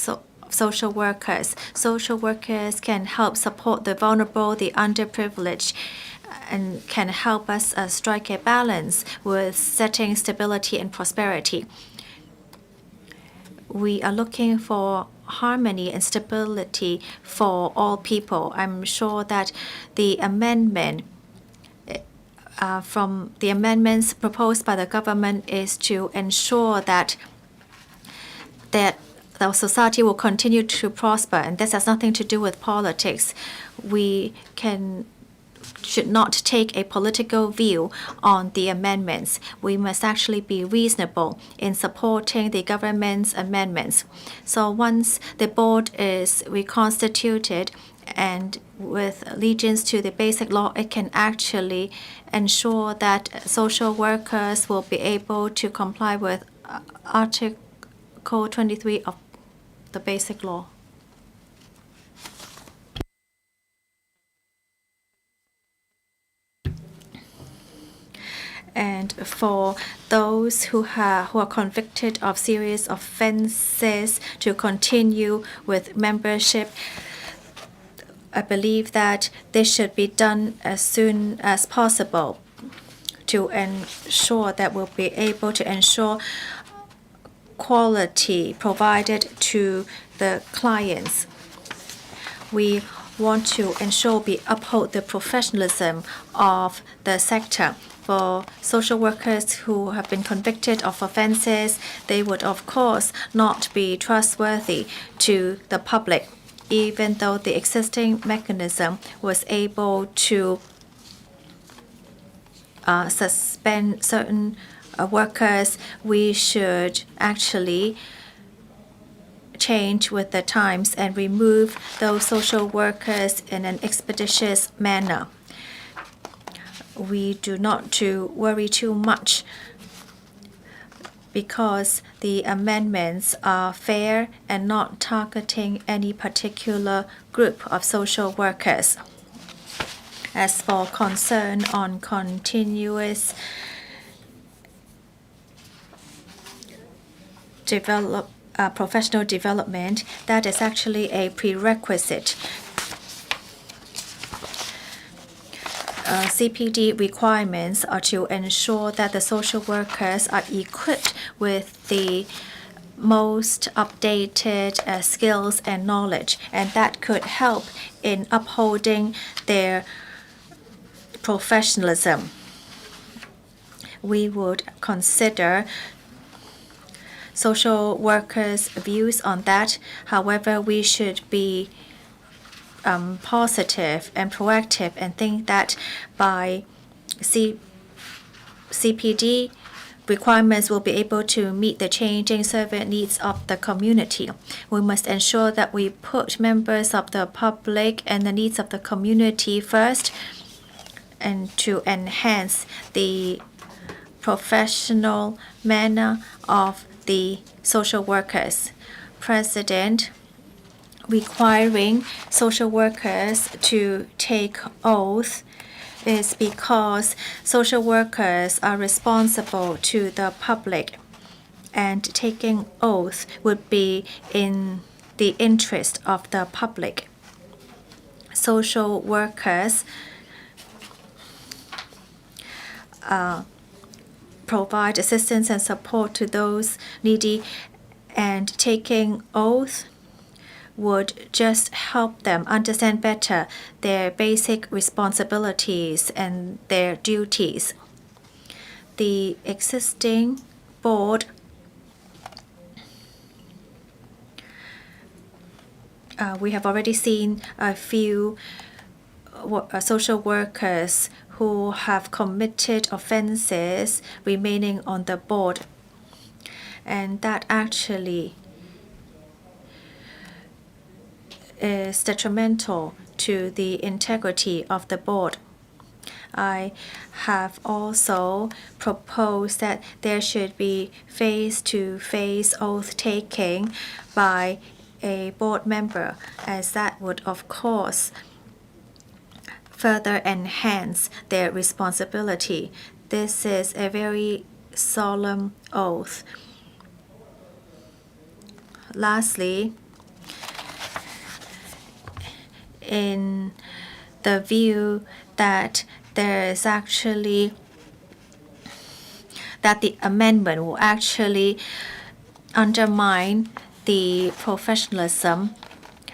social workers. Social workers can help support the vulnerable, the underprivileged, and can help us strike a balance with setting stability and prosperity. We are looking for harmony and stability for all people. I'm sure that the amendment from the amendments proposed by the government is to ensure that our society will continue to prosper, and this has nothing to do with politics. We should not take a political view on the amendments. We must actually be reasonable in supporting the government's amendments. So once the board is reconstituted and with allegiance to the basic law, it can actually ensure that social workers will be able to comply with Article 23 of the basic law. And for those who are convicted of serious offenses to continue with membership, I believe that this should be done as soon as possible to ensure that we'll be able to ensure quality provided to the clients. We want to ensure we uphold the professionalism of the sector. For social workers who have been convicted of offenses, they would of course not be trustworthy to the public, even though the existing mechanism was able to suspend certain workers, we should actually change with the times and remove those social workers in an expeditious manner. We do not to worry too much because the amendments are fair and not targeting any particular group of social workers. As for concern on continuous professional development, that is actually a prerequisite. CPD requirements are to ensure that the social workers are equipped with the most updated skills and knowledge, and that could help in upholding their professionalism. We would consider social workers' views on that. However, we should be positive and proactive and think that by CPD requirements will be able to meet the changing service needs of the community. We must ensure that we put members of the public and the needs of the community first, and to enhance the professional manner of the social workers. President, requiring social workers to take oath is because social workers are responsible to the public, and taking oath would be in the interest of the public. Social workers provide assistance and support to those needy, and taking oath would just help them understand better their basic responsibilities and their duties. The existing board we have already seen a few social workers who have committed offenses remaining on the board, and that actually is detrimental to the integrity of the board. I have also proposed that there should be face-to-face oath-taking by a board member, as that would, of course, further enhance their responsibility. This is a very solemn oath. Lastly, in the view that there is actually that the amendment will actually undermine the professionalism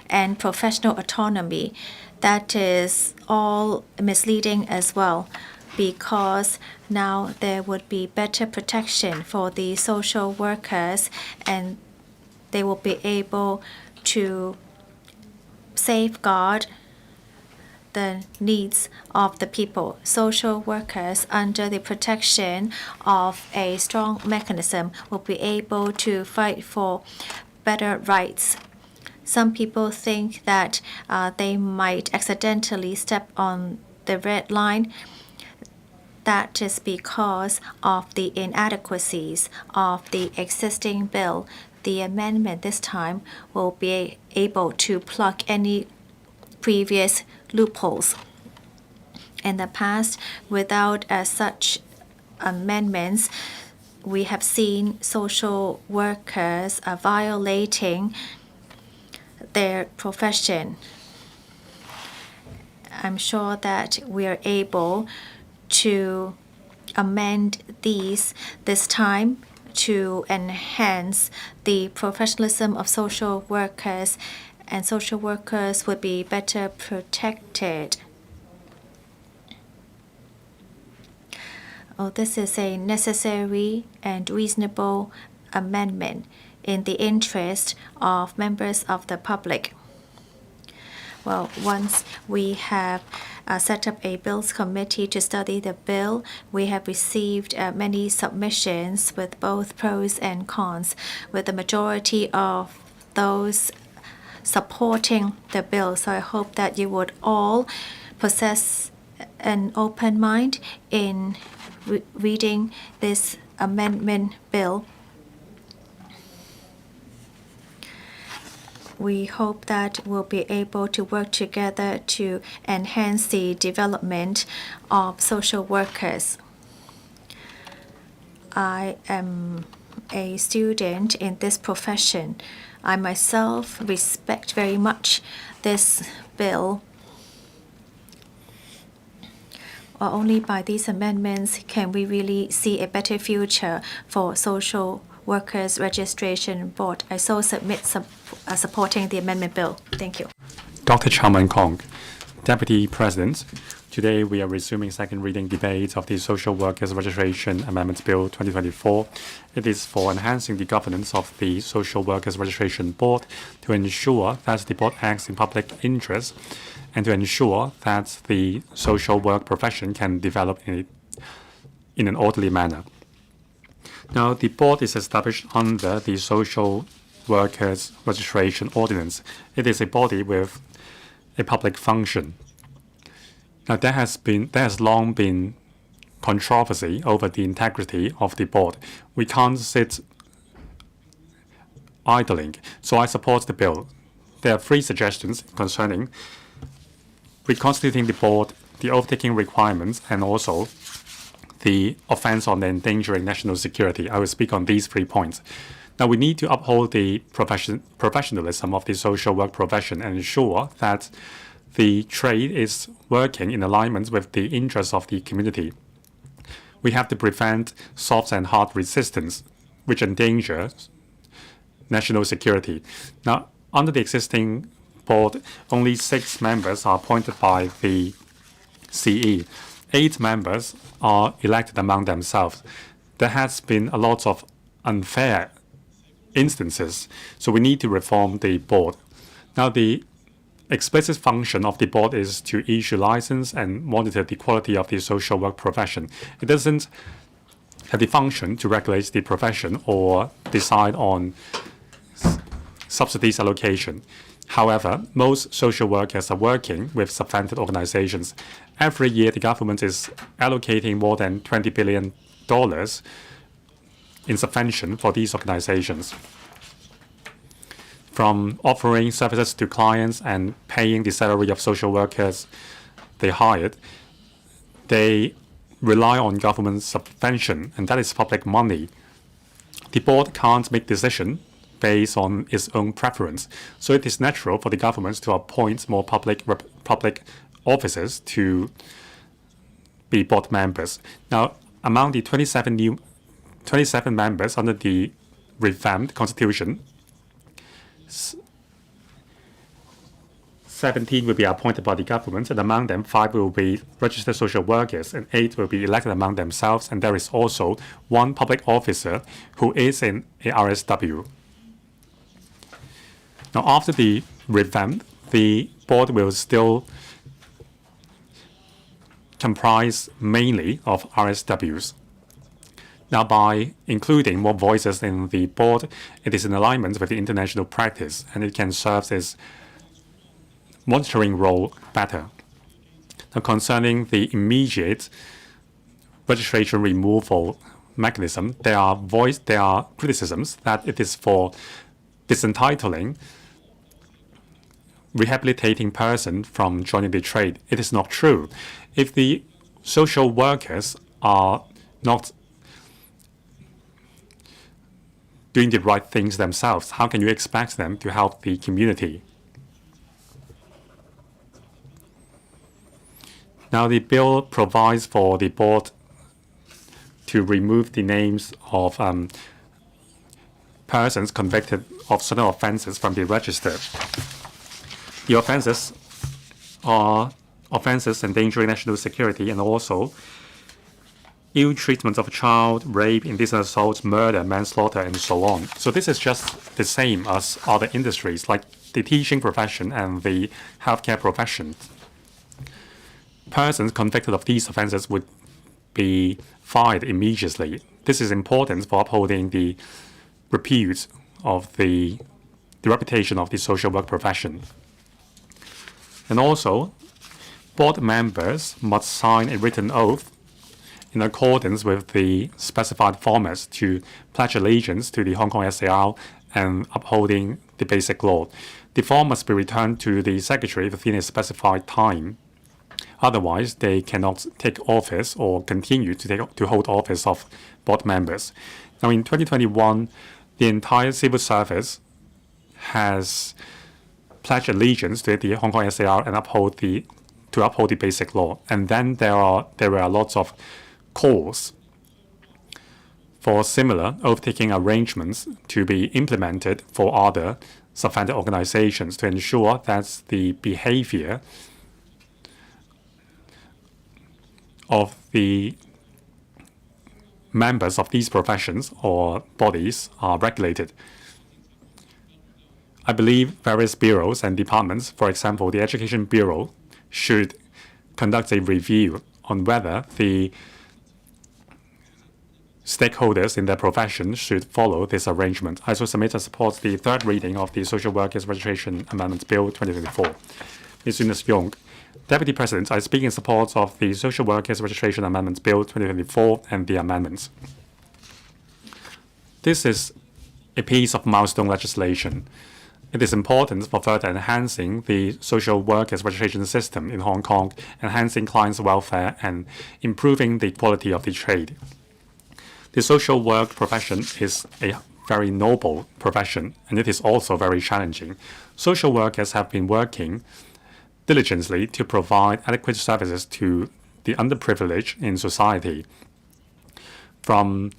and professional autonomy, that is all misleading as well, because now there would be better protection for the social workers, and they will be able to safeguard the needs of the people. Social workers, under the protection of a strong mechanism, will be able to fight for better rights. Some people think that they might accidentally step on the red line. That is because of the inadequacies of the existing bill. The amendment this time will be able to plug any previous loopholes. In the past, without such amendments, we have seen social workers violating their profession. I'm sure that we are able to amend these this time to enhance the professionalism of social workers, and social workers would be better protected. This is a necessary and reasonable amendment in the interest of members of the public. Well, once we have set up a bills committee to study the bill, we have received many submissions with both pros and cons, with the majority of those supporting the bill. So I hope that you would all possess an open mind in reading this amendment bill. We hope that we'll be able to work together to enhance the development of social workers. I am a student in this profession. I myself respect very much this bill. Only by these amendments can we really see a better future for social workers registration board. I so submit supporting the amendment bill. Thank you. Dr. Chairman Kong, Deputy President, today we are resuming second reading debate of the Social Workers Registration Amendment Bill 2024. It is for enhancing the governance of the Social Workers Registration Board to ensure that the board acts in public interest and to ensure that the social work profession can develop in an orderly manner. Now, the board is established under the Social Workers Registration Ordinance. It is a body with a public function. Now, there has long been controversy over the integrity of the board. We can't sit idling, so I support the bill. There are 3 suggestions concerning reconstituting the board, the oath-taking requirements, and also the offense on endangering national security. I will speak on these 3 points. Now, we need to uphold the professionalism of the social work profession and ensure that the trade is working in alignment with the interests of the community. We have to prevent soft and hard resistance, which endangers national security. Now, under the existing board, only 6 members are appointed by the CE. 8 members are elected among themselves. There has been a lot of unfair instances, so we need to reform the board. Now, the explicit function of the board is to issue license and monitor the quality of the social work profession. It doesn't have the function to regulate the profession or decide on subsidies allocation. However, most social workers are working with subvented organizations. Every year, the government is allocating more than $20 billion in subvention for these organizations. From offering services to clients and paying the salary of social workers they hired, they rely on government subvention, and that is public money. The board can't make decisions based on its own preference. So it is natural for the government to appoint more public officers to be board members. Now, among the 27 members under the revamped constitution, 17 will be appointed by the government, and among them 5 will be registered social workers and 8 will be elected among themselves, and there is also 1 public officer who is in a RSW. Now, after the revamp, the board will still comprise mainly of RSWs. Now, by including more voices in the board, it is in alignment with the international practice, and it can serve its monitoring role better. Now, concerning the immediate registration removal mechanism, there are criticisms that it is for disentitling rehabilitating person from joining the trade. It is not true. If the social workers are not doing the right things themselves, how can you expect them to help the community? Now, the bill provides for the board to remove the names of persons convicted of certain offenses from the register. The offenses are offenses endangering national security and also ill treatment of a child, rape, indecent assault, murder, manslaughter, and so on. So this is just the same as other industries like the teaching profession and the healthcare profession. Persons convicted of these offences would be fired immediately. This is important for upholding the repute of the reputation of the social work profession. And also, board members must sign a written oath in accordance with the specified formats to pledge allegiance to the Hong Kong SAR and upholding the basic law. The form must be returned to the secretary within a specified time. Otherwise, they cannot take office or continue to hold office of board members. Now, in 2021, the entire civil service has pledged allegiance to the Hong Kong SAR and uphold the basic law. And then there were lots of calls for similar oath-taking arrangements to be implemented for other subvented organizations to ensure that the behavior of the members of these professions or bodies are regulated. I believe various bureaus and departments, for example, the Education Bureau, should conduct a review on whether the stakeholders in their profession should follow this arrangement. I also submit and support the third reading of the Social Workers Registration Amendment Bill 2024. Ms. Eunice Yong, Deputy President, I speak in support of the Social Workers Registration Amendment Bill 2024 and the amendments. This is a piece of milestone legislation. It is important for further enhancing the social workers registration system in Hong Kong, enhancing clients' welfare, and improving the quality of the trade. The social work profession is a very noble profession, and it is also very challenging. Social workers have been working diligently to provide adequate services to the underprivileged in society, from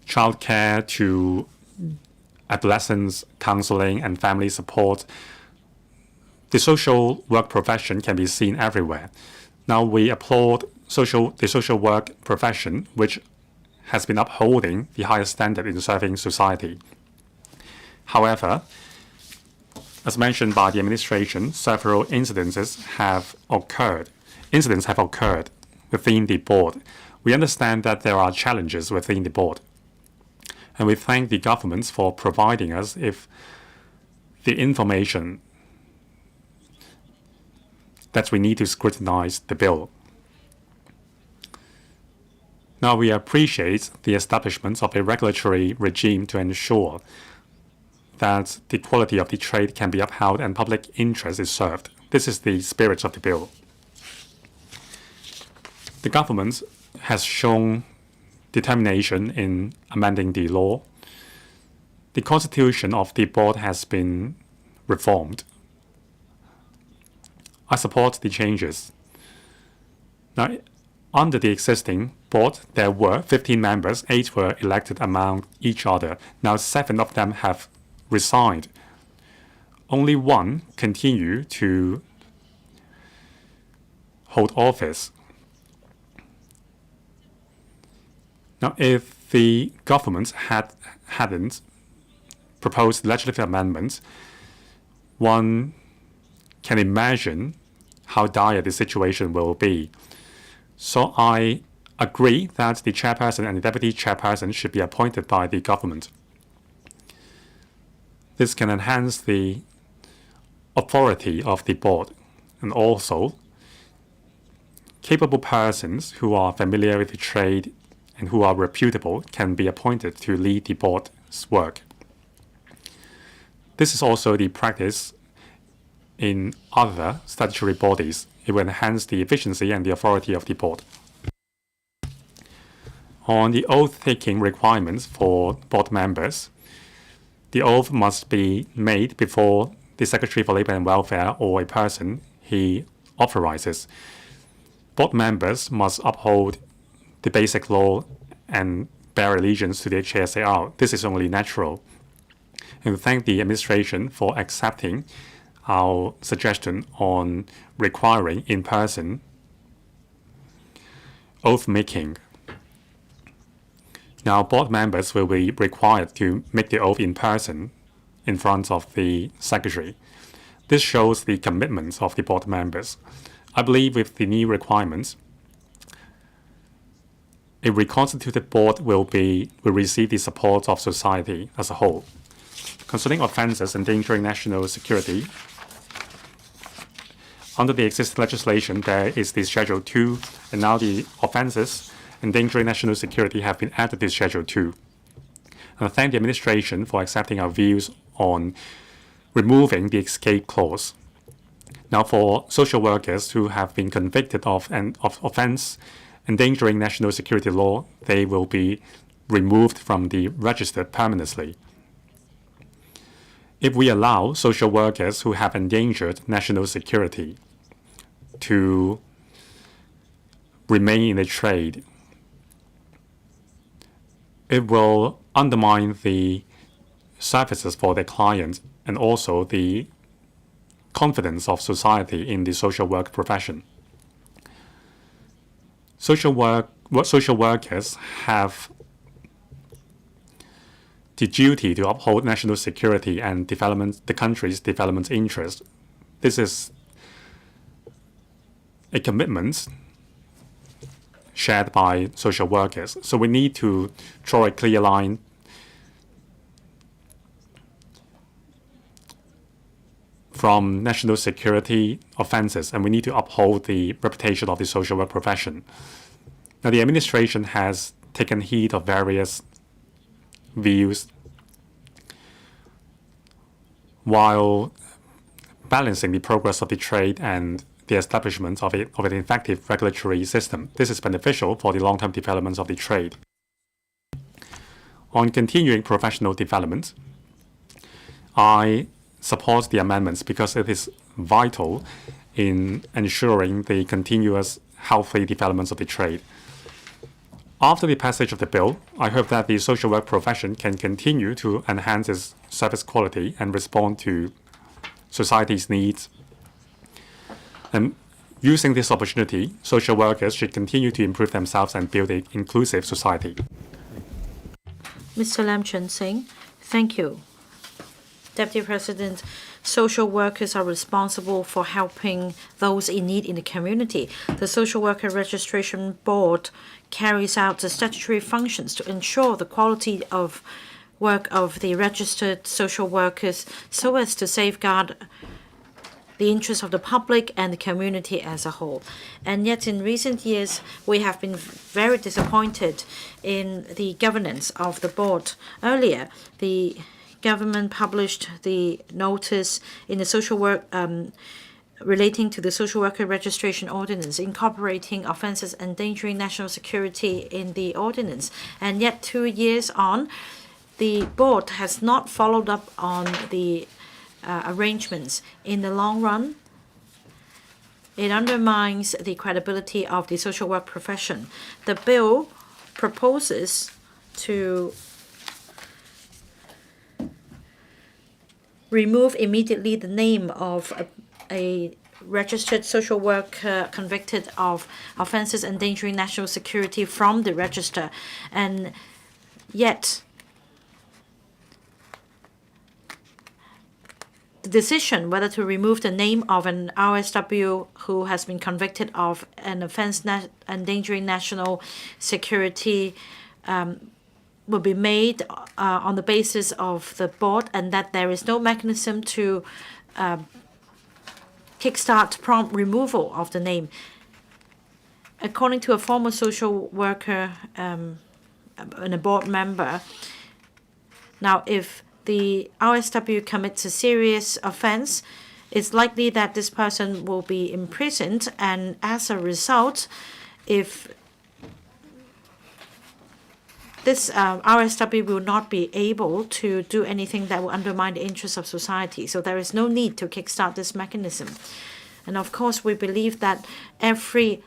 childcare to adolescence counseling and family support. The social work profession can be seen everywhere. Now we applaud the social work profession, which has been upholding the highest standard in serving society. However, as mentioned by the administration, several incidents have occurred within the board. We understand that there are challenges within the board, and we thank the government for providing us with the information that we need to scrutinize the bill. Now we appreciate the establishment of a regulatory regime to ensure that the quality of the trade can be upheld and public interest is served. This is the spirit of the bill. The government has shown determination in amending the law. The constitution of the board has been reformed. I support the changes. Now, under the existing board, there were 15 members, 8 were elected among each other. Now 7 of them have resigned. Only 1 continue to hold office. Now, if the government hadn't proposed legislative amendments, one can imagine how dire the situation will be. So I agree that the chairperson and the deputy chairperson should be appointed by the government. This can enhance the authority of the board, and also capable persons who are familiar with the trade and who are reputable can be appointed to lead the board's work. This is also the practice in other statutory bodies. It will enhance the efficiency and the authority of the board. On the oath-taking requirements for board members, the oath must be made before the Secretary for Labour and Welfare or a person he authorizes. Board members must uphold the basic law and bear allegiance to the HKSAR. This is only natural. And we thank the administration for accepting our suggestion on requiring in-person oath-making. Now, board members will be required to make the oath in person in front of the secretary. This shows the commitment of the board members. I believe with the new requirements, a reconstituted board will receive the support of society as a whole. Concerning offences endangering national security, under the existing legislation, there is the Schedule 2, and now the offences endangering national security have been added to Schedule 2. And I thank the administration for accepting our views on removing the escape clause. Now, for social workers who have been convicted of offence endangering national security law, they will be removed from the register permanently. If we allow social workers who have endangered national security to remain in the trade, it will undermine the services for their clients and also the confidence of society in the social work profession. Social workers have the duty to uphold national security and the country's development interest. This is a commitment shared by social workers. So we need to draw a clear line from national security offences, and we need to uphold the reputation of the social work profession. Now, the administration has taken heed of various views while balancing the progress of the trade and the establishment of an effective regulatory system. This is beneficial for the long-term development of the trade. On continuing professional development, I support the amendments because it is vital in ensuring the continuous healthy development of the trade. After the passage of the bill, I hope that the social work profession can continue to enhance its service quality and respond to society's needs. And using this opportunity, social workers should continue to improve themselves and build an inclusive society. Mr. Lam Chun Sing, thank you. Deputy President, social workers are responsible for helping those in need in the community. The Social Worker Registration Board carries out the statutory functions to ensure the quality of work of the registered social workers so as to safeguard the interests of the public and the community as a whole. And yet in recent years, we have been very disappointed in the governance of the board. Earlier, the government published the notice in the social work relating to the Social Worker Registration Ordinance, incorporating offences endangering national security in the ordinance. And yet 2 years on, the board has not followed up on the arrangements. In the long run, it undermines the credibility of the social work profession. The bill proposes to remove immediately the name of a registered social worker convicted of offences endangering national security from the register. And yet, the decision whether to remove the name of an RSW who has been convicted of an offence endangering national security will be made on the basis of the board, and that there is no mechanism to kickstart prompt removal of the name. According to a former social worker and a board member, now if the RSW commits a serious offense, it's likely that this person will be imprisoned, and as a result, if this RSW will not be able to do anything that will undermine the interests of society. So there is no need to kickstart this mechanism. And of course, we believe that every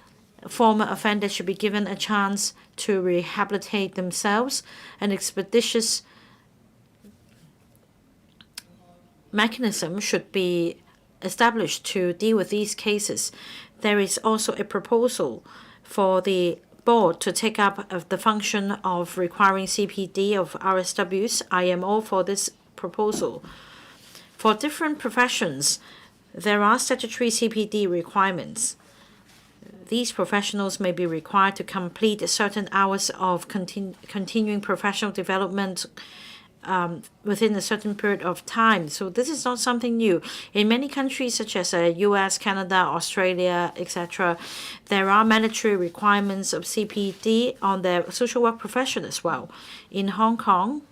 former offender should be given a chance to rehabilitate themselves. An expeditious mechanism should be established to deal with these cases. There is also a proposal for the board to take up the function of requiring CPD of RSWs. I am all for this proposal. For different professions, there are statutory CPD requirements. These professionals may be required to complete certain hours of continuing professional development within a certain period of time. So this is not something new. In many countries such as US, Canada, Australia, etc., there are mandatory requirements of CPD on the social work profession as well. In Hong Kong,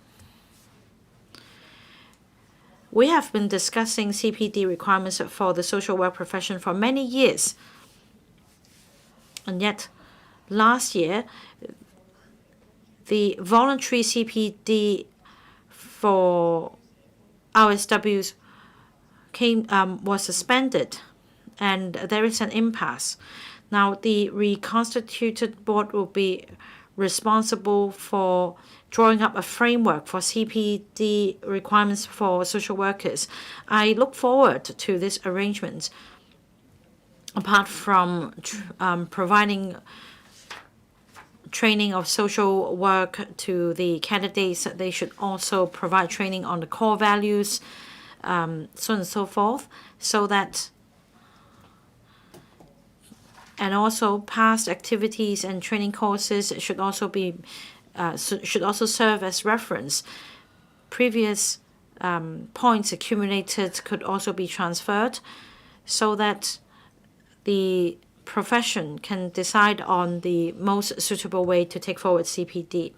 we have been discussing CPD requirements for the social work profession for many years. And yet, last year, the voluntary CPD for RSWs was suspended, and there is an impasse. Now, the reconstituted board will be responsible for drawing up a framework for CPD requirements for social workers. I look forward to this arrangement. Apart from providing training of social work to the candidates, they should also provide training on the core values, so on and so forth, so that, and also past activities and training courses should also be should also serve as reference. Previous points accumulated could also be transferred, so that the profession can decide on the most suitable way to take forward CPD.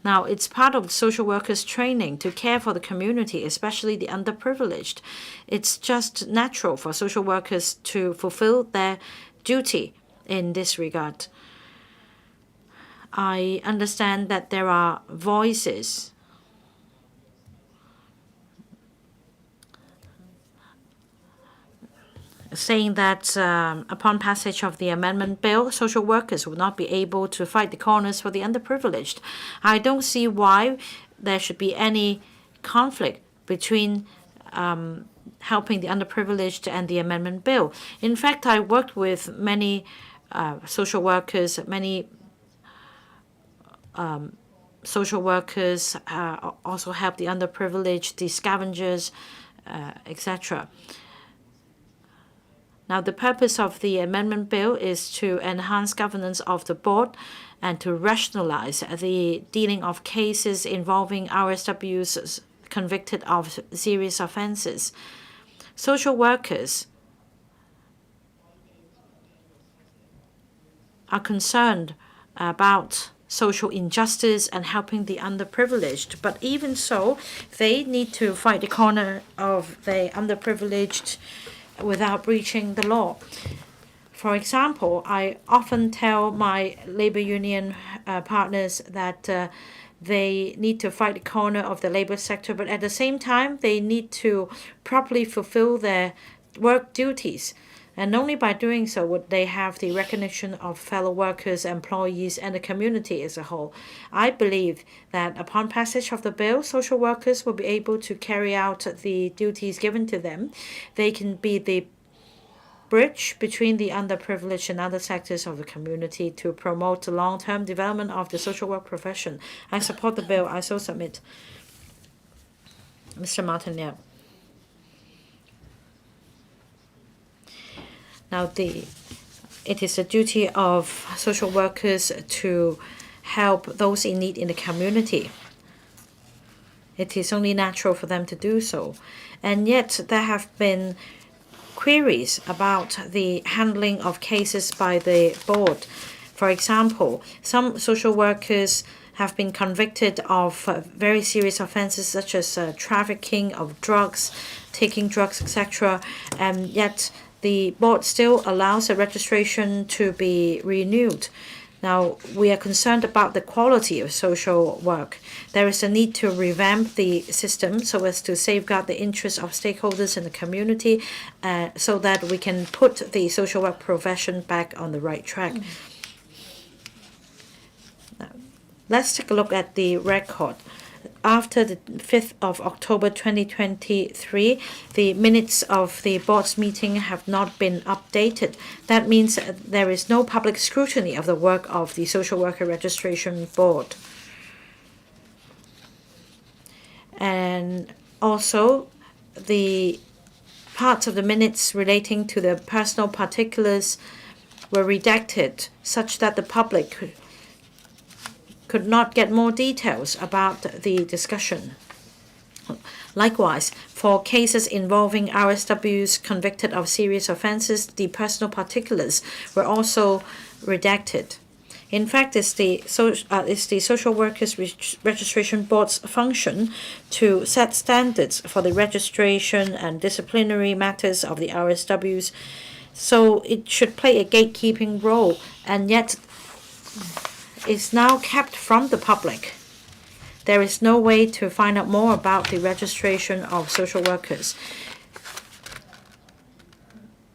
Now, it's part of social workers' training to care for the community, especially the underprivileged. It's just natural for social workers to fulfill their duty in this regard. I understand that there are voices saying that upon passage of the amendment bill, social workers will not be able to fight the corners for the underprivileged. I don't see why there should be any conflict between helping the underprivileged and the amendment bill. In fact, I worked with many social workers, social workers also help the underprivileged, the scavengers, etc. Now, the purpose of the amendment bill is to enhance governance of the board and to rationalize the dealing of cases involving RSWs convicted of serious offenses. Social workers are concerned about social injustice and helping the underprivileged. But even so, they need to fight the corner of the underprivileged without breaching the law. For example, I often tell my labor union partners that they need to fight the corner of the labor sector, but at the same time, they need to properly fulfill their work duties. And only by doing so would they have the recognition of fellow workers, employees, and the community as a whole. I believe that upon passage of the bill, social workers will be able to carry out the duties given to them. They can be the bridge between the underprivileged and other sectors of the community to promote the long-term development of the social work profession. I support the bill. I so submit. Mr. Martin Liao. Now, it is the duty of social workers to help those in need in the community. It is only natural for them to do so. And yet, there have been queries about the handling of cases by the board. For example, some social workers have been convicted of very serious offenses such as trafficking of drugs, taking drugs, etc., and yet the board still allows a registration to be renewed. Now, we are concerned about the quality of social work. There is a need to revamp the system so as to safeguard the interests of stakeholders in the community so that we can put the social work profession back on the right track. Now, let's take a look at the record. after the 5th of October 2023, the minutes of the board's meeting have not been updated. That means there is no public scrutiny of the work of the Social Worker Registration Board. And also, the parts of the minutes relating to the personal particulars were redacted such that the public could not get more details about the discussion. Likewise, for cases involving RSWs convicted of serious offenses, the personal particulars were also redacted. In fact, it's the Social Workers Registration Board's function to set standards for the registration and disciplinary matters of the RSWs, so it should play a gatekeeping role, and yet is now kept from the public. There is no way to find out more about the registration of social workers.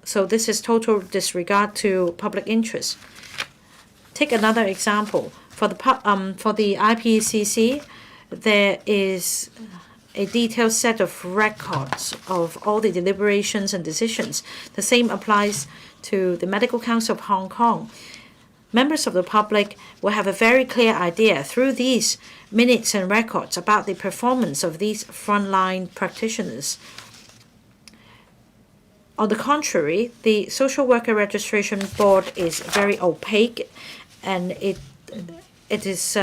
So this is total disregard to public interest. Take another example. For the IPCC, there is a detailed set of records of all the deliberations and decisions. The same applies to the Medical Council of Hong Kong. Members of the public will have a very clear idea through these minutes and records about the performance of these frontline practitioners. On the contrary, the Social Worker Registration Board is very opaque, and it is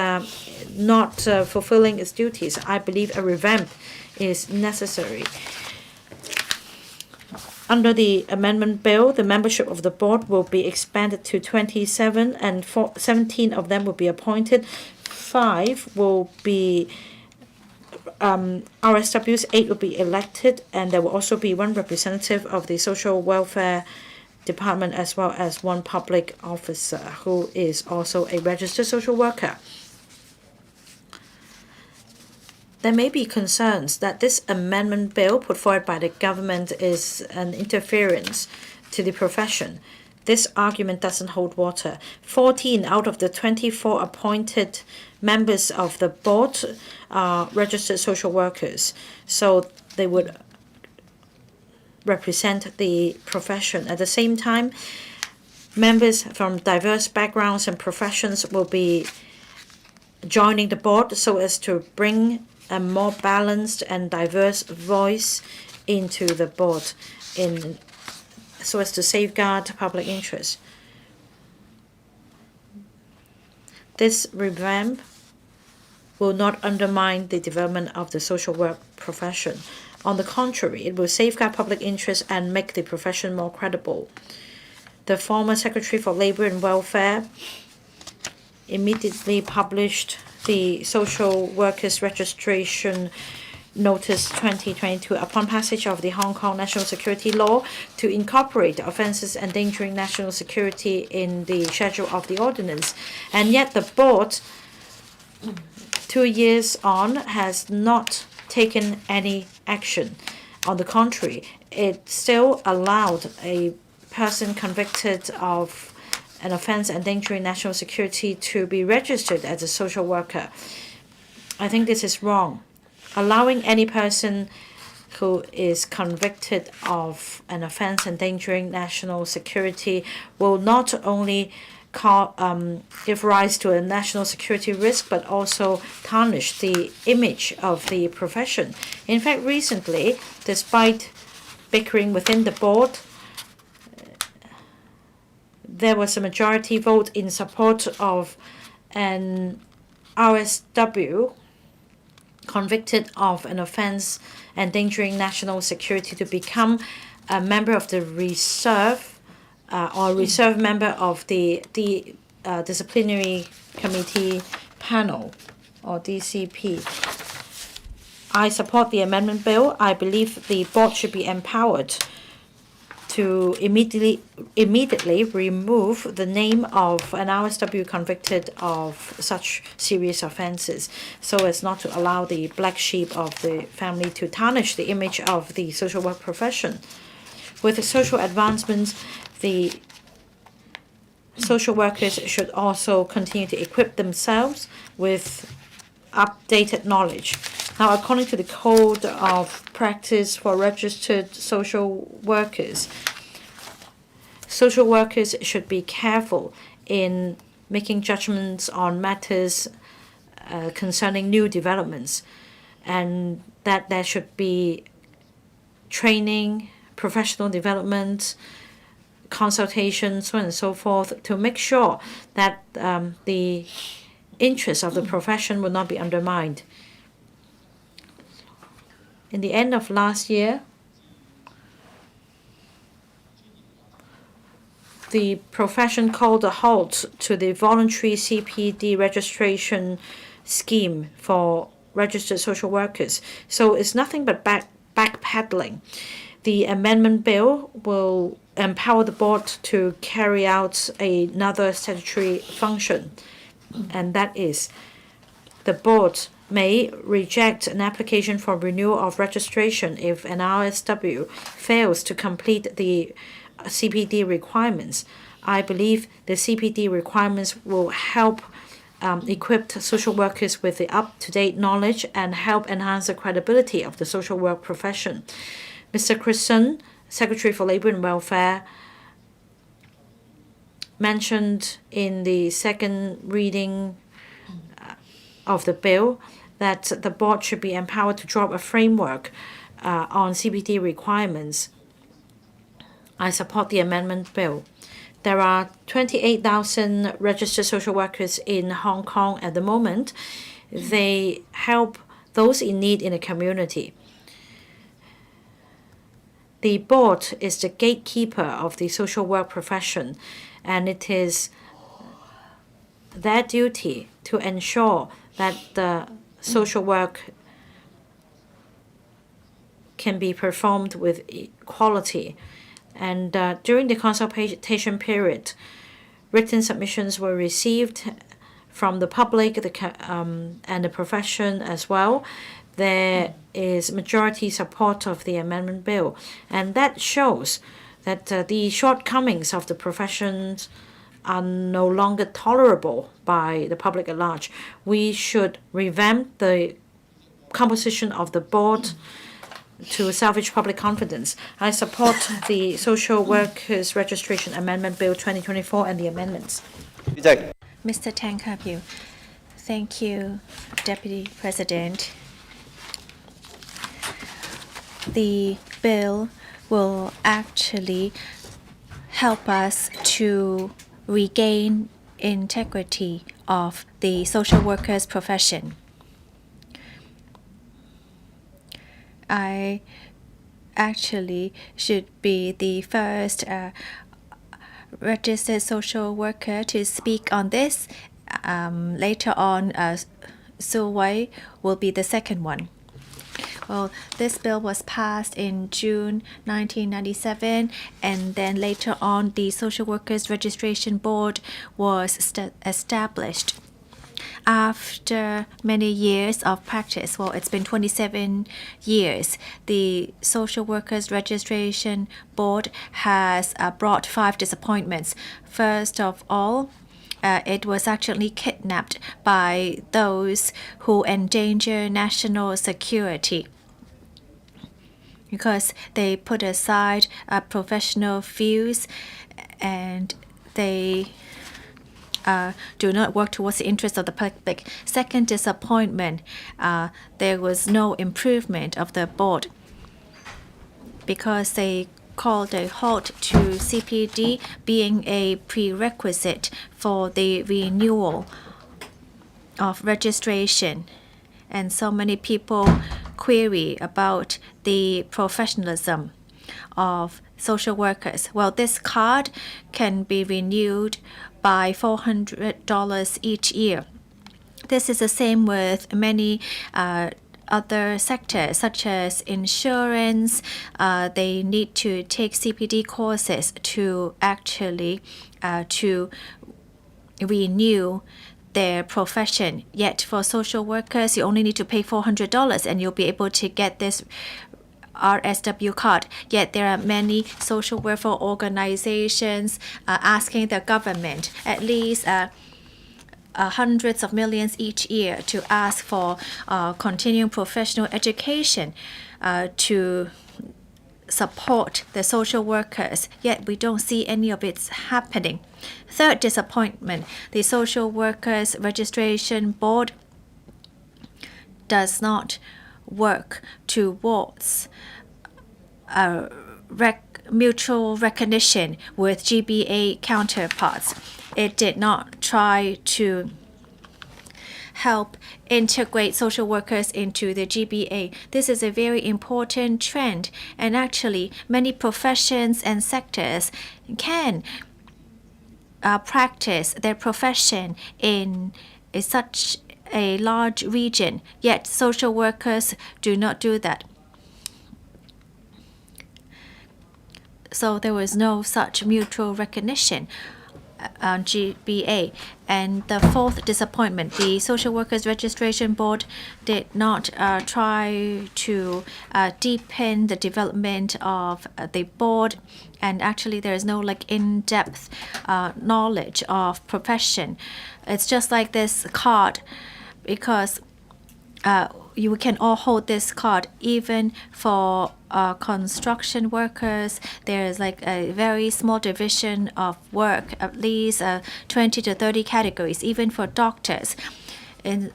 not fulfilling its duties. I believe a revamp is necessary. Under the amendment bill, the membership of the board will be expanded to 27, and 17 of them will be appointed. 5 will be RSWs, 8 will be elected, and there will also be 1 representative of the Social Welfare Department as well as 1 public officer who is also a registered social worker. There may be concerns that this amendment bill put forward by the government is an interference to the profession. This argument doesn't hold water. 14 out of the 24 appointed members of the board are registered social workers, so they would represent the profession. At the same time, members from diverse backgrounds and professions will be joining the board so as to bring a more balanced and diverse voice into the board so as to safeguard public interest. This revamp will not undermine the development of the social work profession. On the contrary, it will safeguard public interest and make the profession more credible. The former Secretary for Labor and Welfare immediately published the Social Workers Registration Notice 2022 upon passage of the Hong Kong National Security Law to incorporate offences endangering national security in the schedule of the ordinance. And yet the board, 2 years on, has not taken any action. On the contrary, it still allowed a person convicted of an offence endangering national security to be registered as a social worker. I think this is wrong. Allowing any person who is convicted of an offence endangering national security will not only give rise to a national security risk, but also tarnish the image of the profession. In fact, recently, despite bickering within the board, there was a majority vote in support of an RSW convicted of an offence endangering national security to become a member of the reserve or reserve member of the disciplinary committee panel or DCP. I support the amendment bill. I believe the board should be empowered to immediately remove the name of an RSW convicted of such serious offences, so as not to allow the black sheep of the family to tarnish the image of the social work profession. With the social advancements, the social workers should also continue to equip themselves with updated knowledge. Now, according to the Code of Practice for Registered Social Workers should be careful in making judgments on matters concerning new developments, and that there should be training, professional development, consultation, so on and so forth, to make sure that the interests of the profession will not be undermined. In the end of last year, the profession called a halt to the voluntary CPD registration scheme for registered social workers. So it's nothing but backpedaling. The amendment bill will empower the board to carry out another statutory function, and that is the board may reject an application for renewal of registration if an RSW fails to complete the CPD requirements. I believe the CPD requirements will help equip social workers with the up-to-date knowledge and help enhance the credibility of the social work profession. Mr. Christen, Secretary for Labour and Welfare, mentioned in the second reading of the bill that the board should be empowered to draw up a framework on CPD requirements. I support the amendment bill. There are 28,000 registered social workers in Hong Kong at the moment. They help those in need in the community. The board is the gatekeeper of the social work profession, and it is their duty to ensure that the social work can be performed with quality. And during the consultation period, written submissions were received from the public and the profession as well. There is majority support of the amendment bill, and that shows that the shortcomings of the professions are no longer tolerable by the public at large. We should revamp the composition of the board to salvage public confidence. I support the Social Workers Registration Amendment Bill 2024 and the amendments. Mr. Tang Ka-piu. Thank you, Deputy President. The bill will actually help us to regain integrity of the social workers profession. I actually should be the first registered social worker to speak on this. Later on, Su Wei will be the second one. Well, this bill was passed in June 1997, and then later on, the Social Workers Registration Board was established. After many years of practice, well, it's been 27 years, the Social Workers Registration Board has brought 5 disappointments. First of all, it was actually kidnapped by those who endanger national security because they put aside professional views and they do not work towards the interests of the public. Second disappointment, there was no improvement of the board because they called a halt to CPD being a prerequisite for the renewal of registration. And so many people query about the professionalism of social workers. Well, this card can be renewed by $400 each year. This is the same with many other sectors, such as insurance. They need to take CPD courses to actually to renew their profession. Yet for social workers, you only need to pay $400 and you'll be able to get this RSW card. Yet there are many social welfare organizations asking the government at least hundreds of millions each year to ask for continuing professional education to support the social workers, yet we don't see any of it happening. Third disappointment, the Social Workers Registration Board does not work towards mutual recognition with GBA counterparts. It did not try to help integrate social workers into the GBA. This is a very important trend, and actually many professions and sectors can practice their profession in such a large region, yet social workers do not do that. So there was no such mutual recognition on GBA. And the fourth disappointment, the Social Workers Registration Board did not try to deepen the development of the board, and actually there is no in-depth knowledge of profession. It's just like this card, because you can all hold this card. Even for construction workers, there is a very small division of work, at least 20 to 30 categories. Even for doctors, in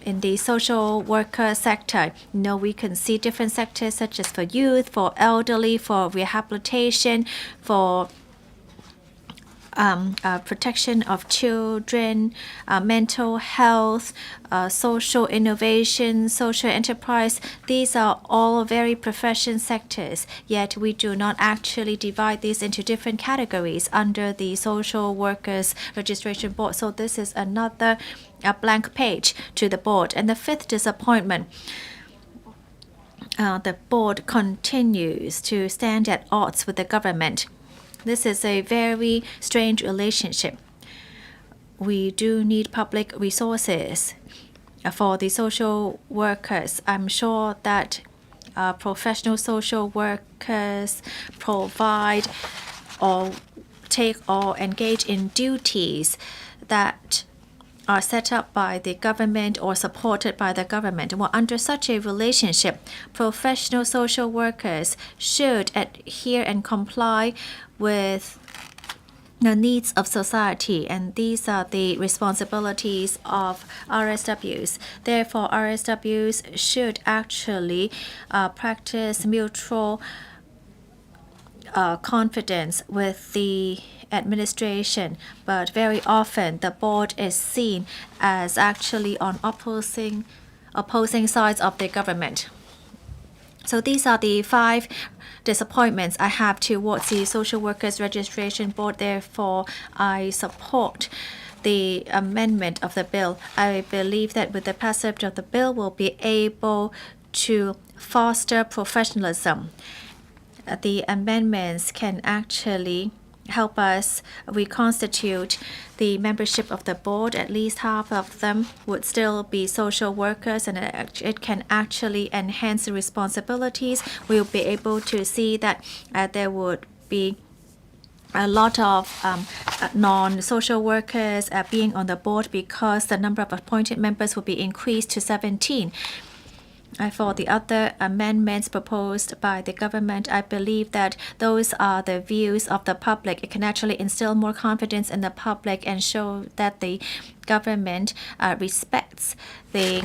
the social worker sector, we can see different sectors such as for youth, for elderly, for rehabilitation, for protection of children, mental health, social innovation, social enterprise. These are all very profession sectors, yet we do not actually divide these into different categories under the Social Workers Registration Board. So this is another blank page to the board. And the fifth disappointment, the board continues to stand at odds with the government. This is a very strange relationship. We do need public resources for the social workers. I'm sure that professional social workers provide or take or engage in duties that are set up by the government or supported by the government. Well, under such a relationship, professional social workers should adhere and comply with the needs of society, and these are the responsibilities of RSWs. Therefore, RSWs should actually practice mutual confidence with the administration, but very often the board is seen as actually on opposing sides of the government. So these are the 5 disappointments I have towards the Social Workers Registration Board. Therefore, I support the amendment of the bill. I believe that with the passage of the bill, we'll be able to foster professionalism. The amendments can actually help us reconstitute the membership of the board. At least half of them would still be social workers, and it can actually enhance the responsibilities. We'll be able to see that there would be a lot of non-social workers being on the board, because the number of appointed members will be increased to 17. For the other amendments proposed by the government, I believe that those are the views of the public. It can actually instill more confidence in the public and show that the government respects the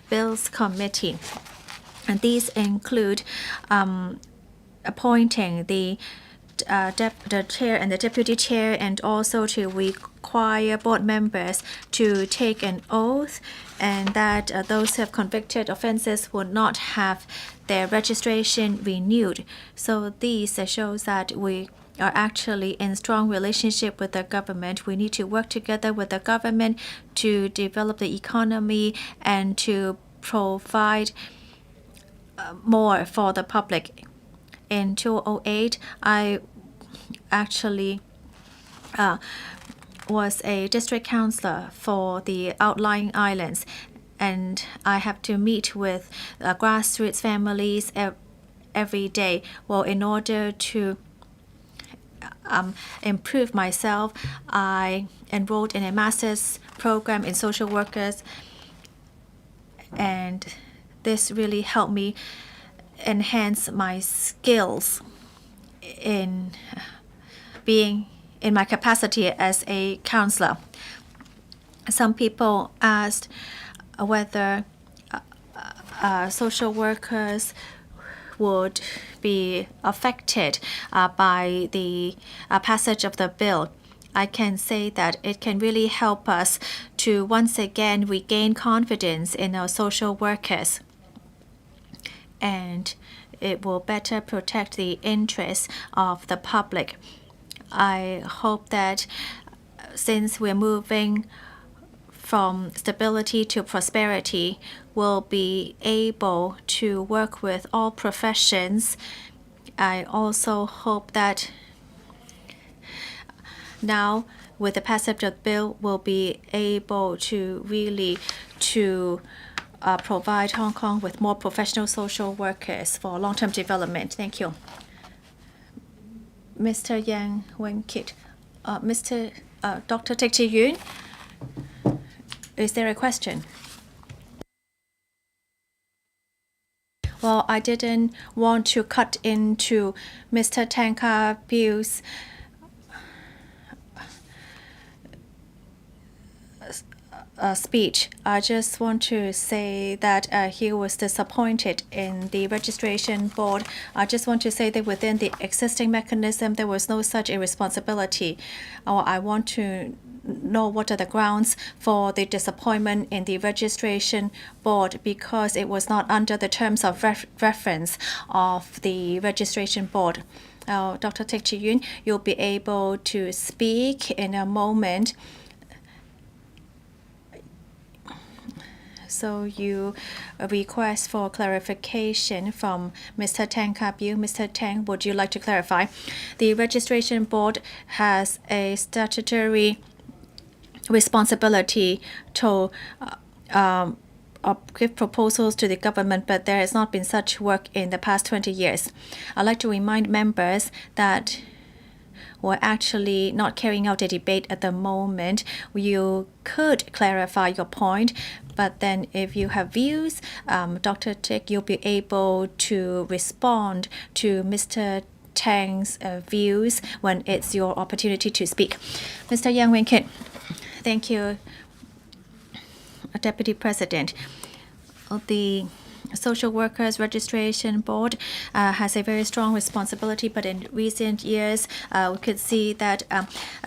Bills Committee. And these include appointing the chair and the deputy chair, and also to require board members to take an oath, and that those who have convicted offenses will not have their registration renewed. So these shows that we are actually in strong relationship with the government. We need to work together with the government to develop the economy and to provide more for the public. In 2008, I actually was a district councillor for the outlying islands, and I have to meet with grassroots families every day. Well, in order to improve myself. I enrolled in a master's program in social workers, and this really helped me enhance my skills in being in my capacity as a counselor. Some people asked whether social workers would be affected by the passage of the bill. I can say that it can really help us to once again regain confidence in our social workers, and it will better protect the interests of the public. I hope that since we're moving from stability to prosperity, we'll be able to work with all professions. I also hope that now, with the passage of the bill, we'll be able to really provide Hong Kong with more professional social workers for long-term development. Thank you. Mr. Yang Wen-kit. Dr. Teck Chi-yun, is there a question? Well, I didn't want to cut into Mr. Tang Ka-piu's speech. I just want to say that he was disappointed in the registration board. I just want to say that within the existing mechanism, there was no such irresponsibility. I want to know what are the grounds for the disappointment in the registration board, because it was not under the terms of reference of the registration board. Dr. Teck Chi-yun, you'll be able to speak in a moment. So you request for clarification from Mr. Tang Ka-piu. Mr. Tang, would you like to clarify? The registration board has a statutory responsibility to give proposals to the government, but there has not been such work in the past 20 years. I'd like to remind members that we're actually not carrying out a debate at the moment. You could clarify your point, but then if you have views, Dr. Teck, you'll be able to respond to Mr. Tang's views when it's your opportunity to speak. Mr. Yang Wen-kit, thank you, Deputy President. The Social Workers Registration Board has a very strong responsibility, but in recent years, we could see that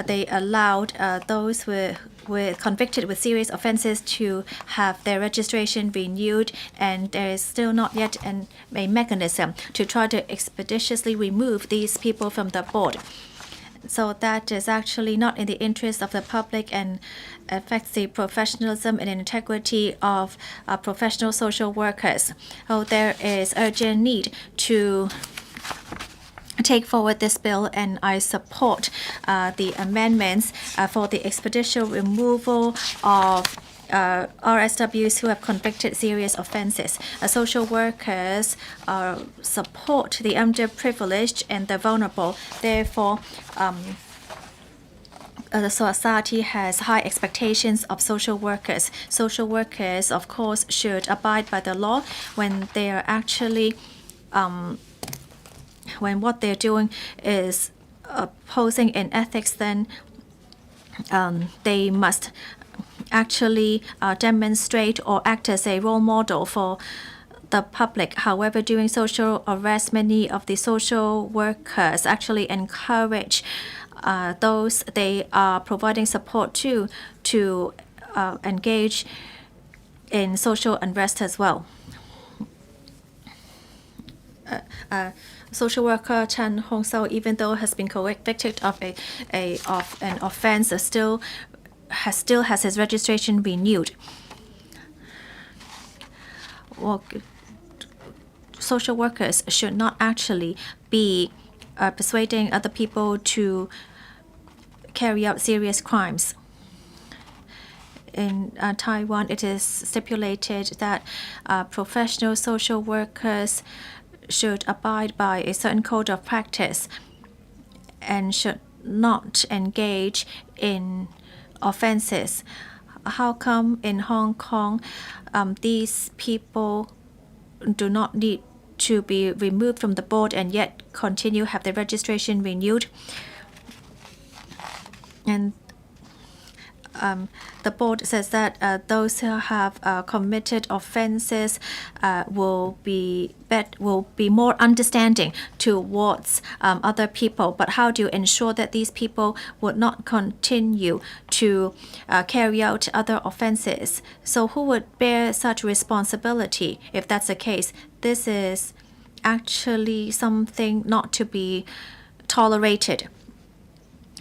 they allowed those with convicted with serious offences to have their registration renewed, and there is still not yet a mechanism to try to expeditiously remove these people from the board. So that is actually not in the interest of the public and affects the professionalism and integrity of professional social workers. There is urgent need to take forward this bill, and I support the amendments for the expeditious removal of RSWs who have convicted serious offences. Social workers support the underprivileged and the vulnerable. Therefore, the society has high expectations of social workers. Social workers, of course, should abide by the law when they are actually when what they're doing is opposing in ethics, then they must actually demonstrate or act as a role model for the public. However, during social arrest, many of the social workers actually encourage those they are providing support to engage in social unrest as well. Social worker Chan Hong Sao, even though has been convicted of an offense, still has his registration renewed. Well, social workers should not actually be persuading other people to carry out serious crimes. In Taiwan, it is stipulated that professional social workers should abide by a certain code of practice and should not engage in offenses. How come in Hong Kong these people do not need to be removed from the board and yet continue have their registration renewed? And the board says that those who have committed offenses will be more understanding towards other people. But how do you ensure that these people would not continue to carry out other offenses? So who would bear such responsibility if that's the case? This is actually something not to be tolerated.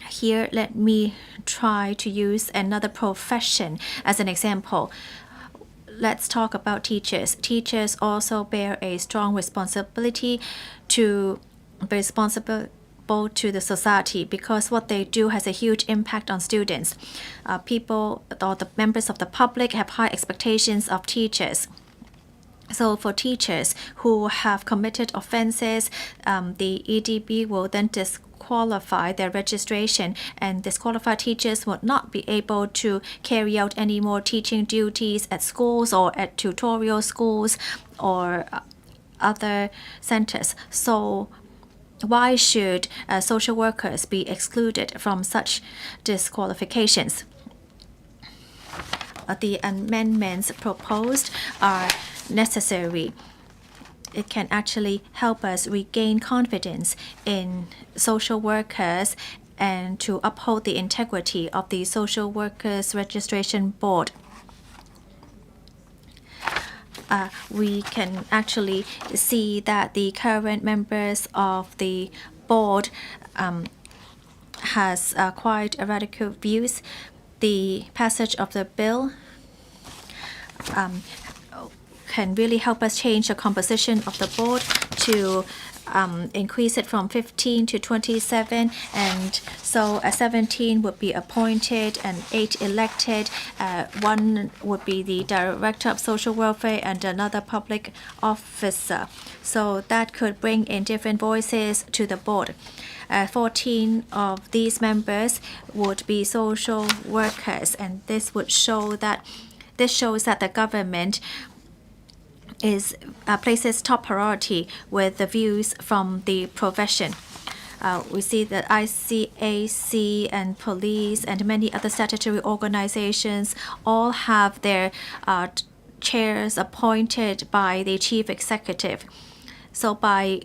Here, let me try to use another profession as an example. Let's talk about teachers. Teachers also bear a strong responsibility to be responsible to the society because what they do has a huge impact on students. People or the members of the public have high expectations of teachers. So for teachers who have committed offenses, the EDB will then disqualify their registration, and disqualified teachers would not be able to carry out any more teaching duties at schools or at tutorial schools or other centers. So why should social workers be excluded from such disqualifications? The amendments proposed are necessary. It can actually help us regain confidence in social workers and to uphold the integrity of the Social Workers Registration Board. We can actually see that the current members of the board has quite radical views. The passage of the bill can really help us change the composition of the board to increase it from 15 to 27, and so 17 would be appointed and 8 elected. One would be the director of social welfare and another public officer. So that could bring in different voices to the board. 14 of these members would be social workers, and this shows that the government places top priority with the views from the profession. We see that ICAC and police and many other statutory organizations all have their chairs appointed by the chief executive. So by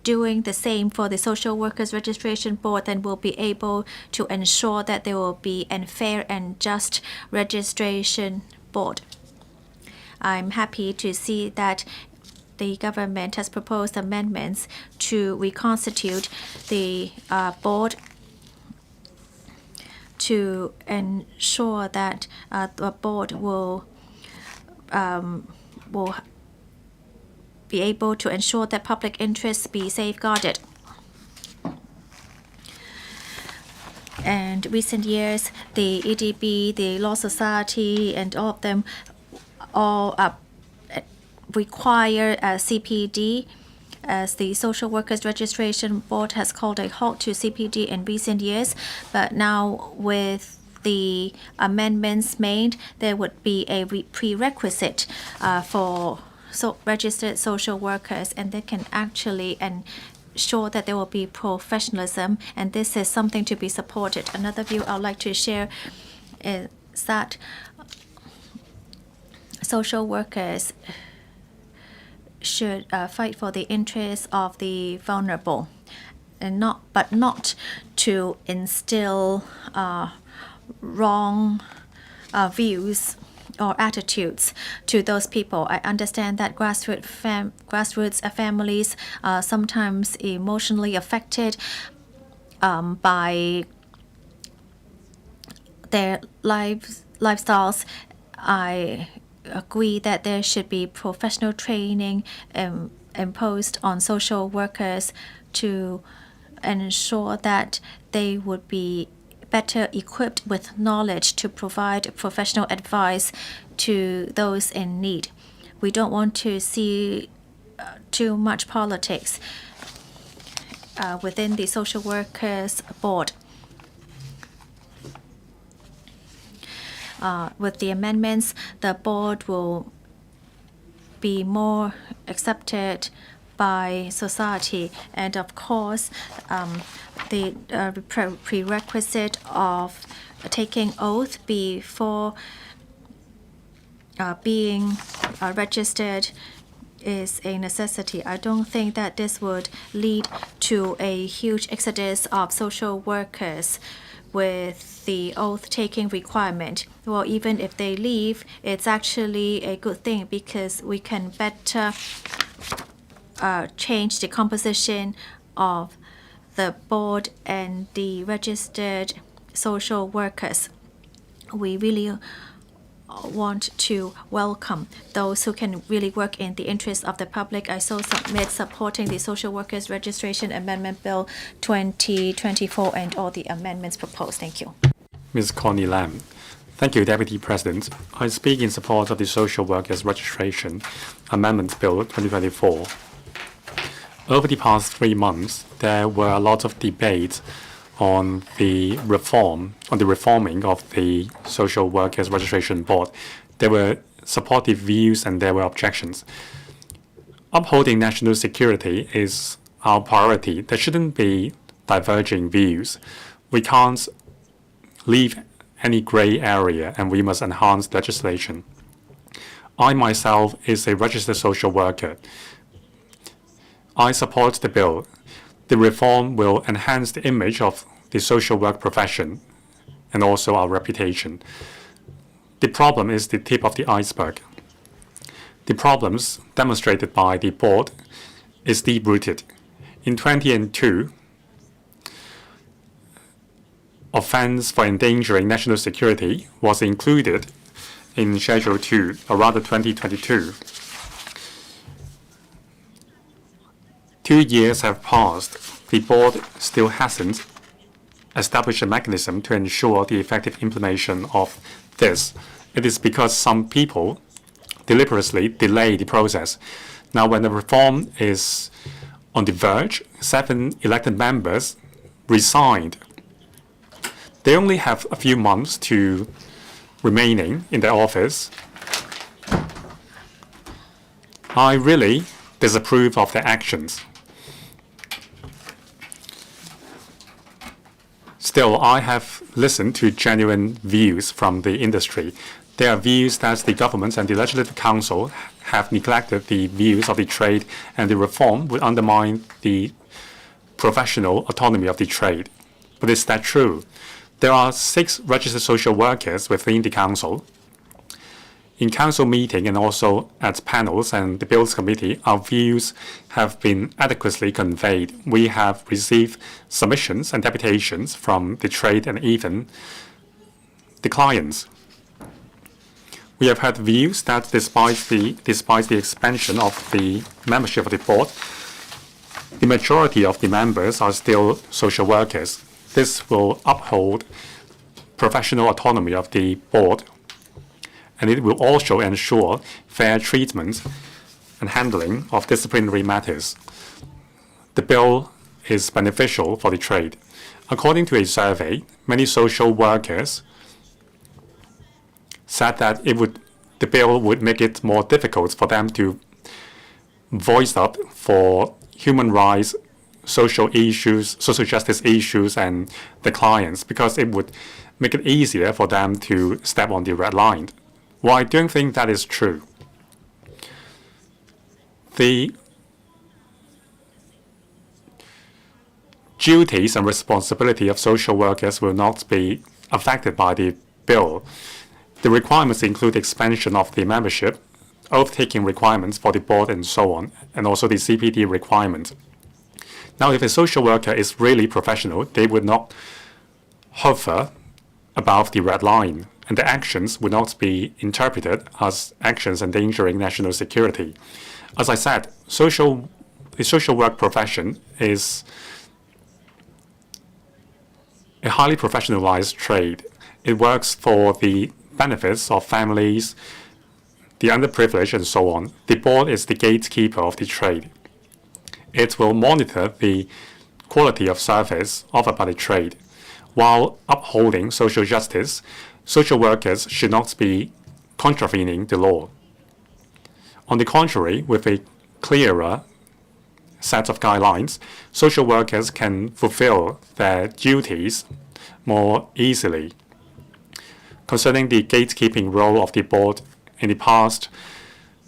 doing the same for the Social Workers Registration Board, then we'll be able to ensure that there will be a fair and just registration board. I'm happy to see that the government has proposed amendments to reconstitute the board to ensure that the board will be able to ensure that public interests be safeguarded. And recent years, the EDB, the Law Society, and all of them all require a CPD, as the Social Workers Registration Board has called a halt to CPD in recent years. But now with the amendments made, there would be a prerequisite for registered social workers, and they can actually ensure that there will be professionalism, and this is something to be supported. Another view I'd like to share is that social workers should fight for the interests of the vulnerable, and not to instill wrong views or attitudes to those people. I understand that grassroots families are sometimes emotionally affected by their lifestyles. I agree that there should be professional training imposed on social workers to ensure that they would be better equipped with knowledge to provide professional advice to those in need. We don't want to see too much politics within the social workers board. with the amendments, the board will be more accepted by society. And of course, the prerequisite of taking oath before being registered is a necessity. I don't think that this would lead to a huge exodus of social workers with the oath-taking requirement. Well, even if they leave, it's actually a good thing because we can better change the composition of the board and the registered social workers. We really want to welcome those who can really work in the interest of the public. I so submit supporting the Social Workers Registration Amendment Bill 2024 and all the amendments proposed. Thank you. Ms. Connie Lam. Thank you, Deputy President. I speak in support of the Social Workers Registration Amendment Bill 2024. Over the past 3 months, there were a lot of debates on the reforming of the Social Workers Registration Board. There were supportive views and there were objections. Upholding national security is our priority. There shouldn't be diverging views. We can't leave any gray area and we must enhance legislation. I myself is a registered social worker. I support the bill. The reform will enhance the image of the social work profession and also our reputation. The problem is the tip of the iceberg. The problems demonstrated by the board is deep-rooted. In 2002, offense for endangering national security was included in Schedule 2, or rather 2022. 2 years have passed. The board still hasn't established a mechanism to ensure the effective implementation of this. It is because some people deliberately delay the process. Now, when the reform is on the verge, 7 elected members resigned. They only have a few months to remaining in their office. I really disapprove of their actions. Still, I have listened to genuine views from the industry. There are views that the government and the Legislative Council have neglected the views of the trade, and the reform would undermine the professional autonomy of the trade. But is that true? There are 6 registered social workers within the Council. In Council meeting and also at panels and the Bills Committee, our views have been adequately conveyed. We have received submissions and deputations from the trade and even the clients. We have heard views that despite the expansion of the membership of the board, the majority of the members are still social workers. This will uphold professional autonomy of the board, and it will also ensure fair treatment and handling of disciplinary matters. The bill is beneficial for the trade. According to a survey, many social workers said that the bill would make it more difficult for them to voice up for human rights, social issues, social justice issues, and the clients, because it would make it easier for them to step on the red line. Well, I don't think that is true. The duties and responsibility of social workers will not be affected by the bill. The requirements include expansion of the membership, oath-taking requirements for the board and so on, and also the CPD requirement. Now, if a social worker is really professional, they would not hover above the red line, and the actions would not be interpreted as actions endangering national security. As I said, the social work profession is a highly professionalized trade. It works for the benefits of families, the underprivileged, and so on. The board is the gatekeeper of the trade. It will monitor the quality of service offered by the trade. While upholding social justice, social workers should not be contravening the law. On the contrary, with a clearer set of guidelines, social workers can fulfill their duties more easily. Concerning the gatekeeping role of the board, in the past,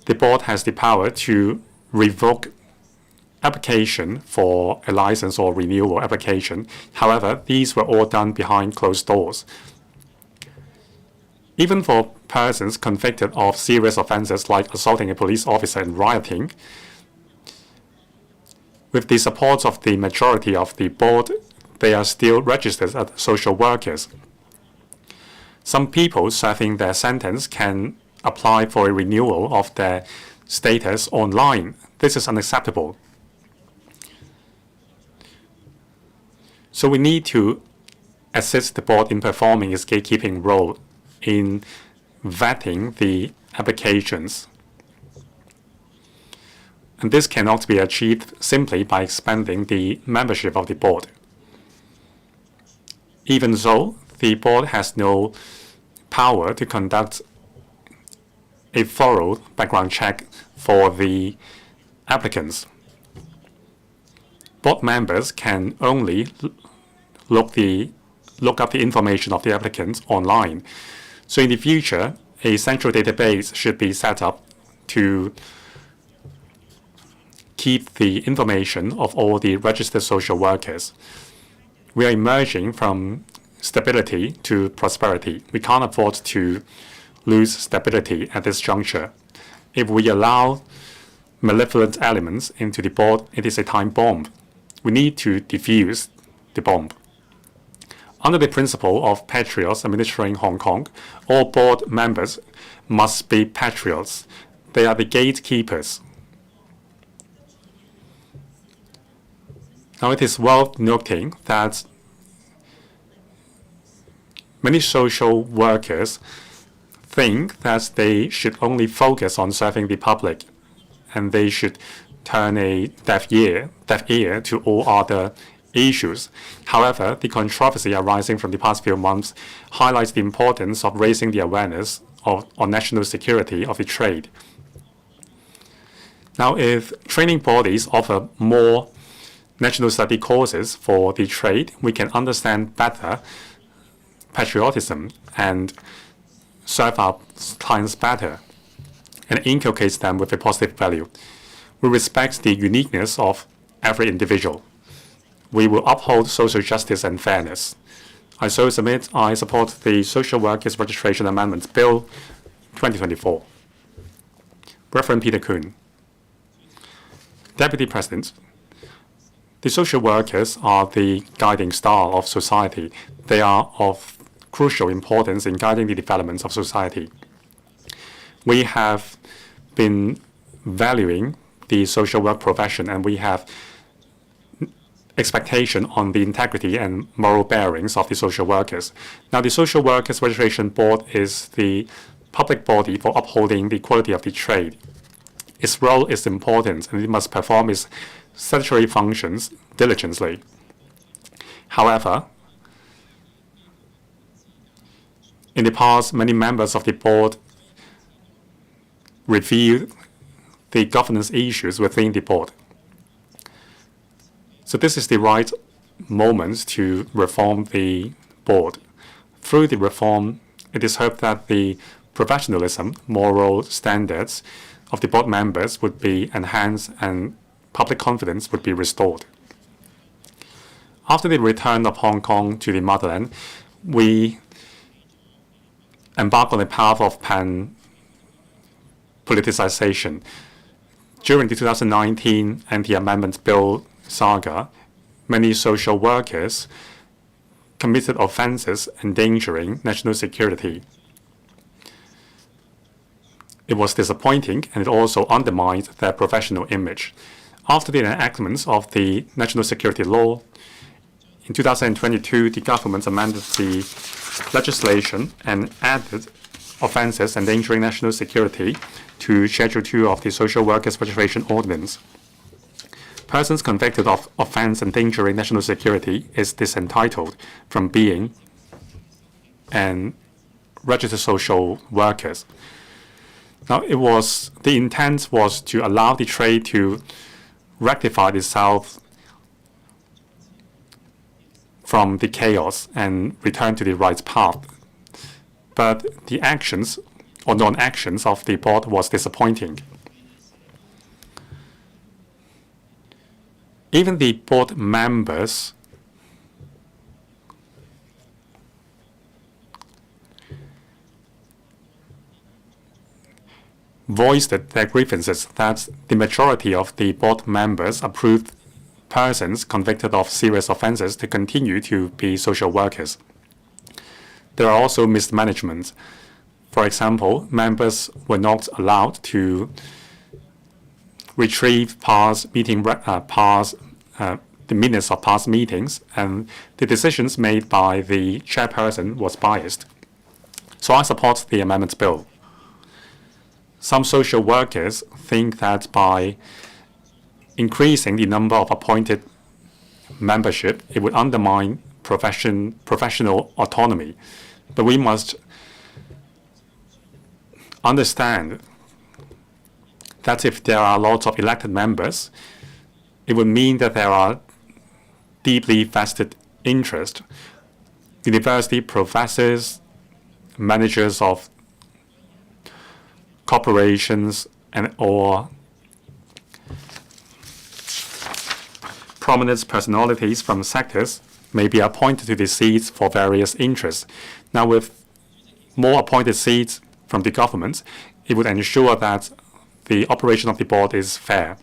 the board has the power to revoke application for a license or renewal application. However, these were all done behind closed doors. Even for persons convicted of serious offenses like assaulting a police officer and rioting, with the support of the majority of the board, they are still registered as social workers. Some people serving their sentence can apply for a renewal of their status online. This is unacceptable. So we need to assist the board in performing its gatekeeping role in vetting the applications. And this cannot be achieved simply by expanding the membership of the board. Even so, the board has no power to conduct a thorough background check for the applicants. Board members can only look up the information of the applicants online. So in the future, a central database should be set up to keep the information of all the registered social workers. We are emerging from stability to prosperity. We can't afford to lose stability at this juncture. If we allow malevolent elements into the board, it is a time bomb. We need to defuse the bomb. Under the principle of patriots administering Hong Kong, all board members must be patriots. They are the gatekeepers. Now, it is worth noting that many social workers think that they should only focus on serving the public, and they should turn a deaf ear to all other issues. However, the controversy arising from the past few months highlights the importance of raising the awareness on national security of the trade. Now, if training bodies offer more national study courses for the trade, we can understand better patriotism and serve our clients better and inculcate them with a positive value. We respect the uniqueness of every individual. We will uphold social justice and fairness. I so submit I support the Social Workers Registration Amendment Bill 2024. Reverend Peter Kuhn. Deputy President, the social workers are the guiding star of society. They are of crucial importance in guiding the development of society. We have been valuing the social work profession, and we have expectation on the integrity and moral bearings of the social workers. Now, the Social Workers Registration Board is the public body for upholding the quality of the trade. Its role is important, and it must perform its statutory functions diligently. However, in the past, many members of the board reviewed the governance issues within the board. So this is the right moment to reform the board. Through the reform, it is hoped that the professionalism, moral standards of the board members would be enhanced and public confidence would be restored. After the return of Hong Kong to the motherland, we embarked on a path of pan-politicization. During the 2019 anti-amendment bill saga, many social workers committed offenses endangering national security. It was disappointing, and it also undermined their professional image. After the enactment of the national security law, in 2022, the government amended the legislation and added offenses endangering national security to Schedule 2 of the Social Workers Registration Ordinance. Persons convicted of offense endangering national security is disentitled from being and registered social workers. Now, the intent was to allow the trade to rectify itself from the chaos and return to the right path. But the actions or non-actions of the board was disappointing. Even the board members voiced their grievances that the majority of the board members approved persons convicted of serious offenses to continue to be social workers. There are also mismanagement. For example, members were not allowed to retrieve the minutes of past meetings, and the decisions made by the chairperson was biased. So I support the amendment bill. Some social workers think that by increasing the number of appointed membership, it would undermine professional autonomy. But we must understand that if there are lots of elected members, it would mean that there are deeply vested interests. University professors, managers of corporations, or prominent personalities from sectors may be appointed to the seats for various interests. Now, with more appointed seats from the government, it would ensure that the operation of the board is fair.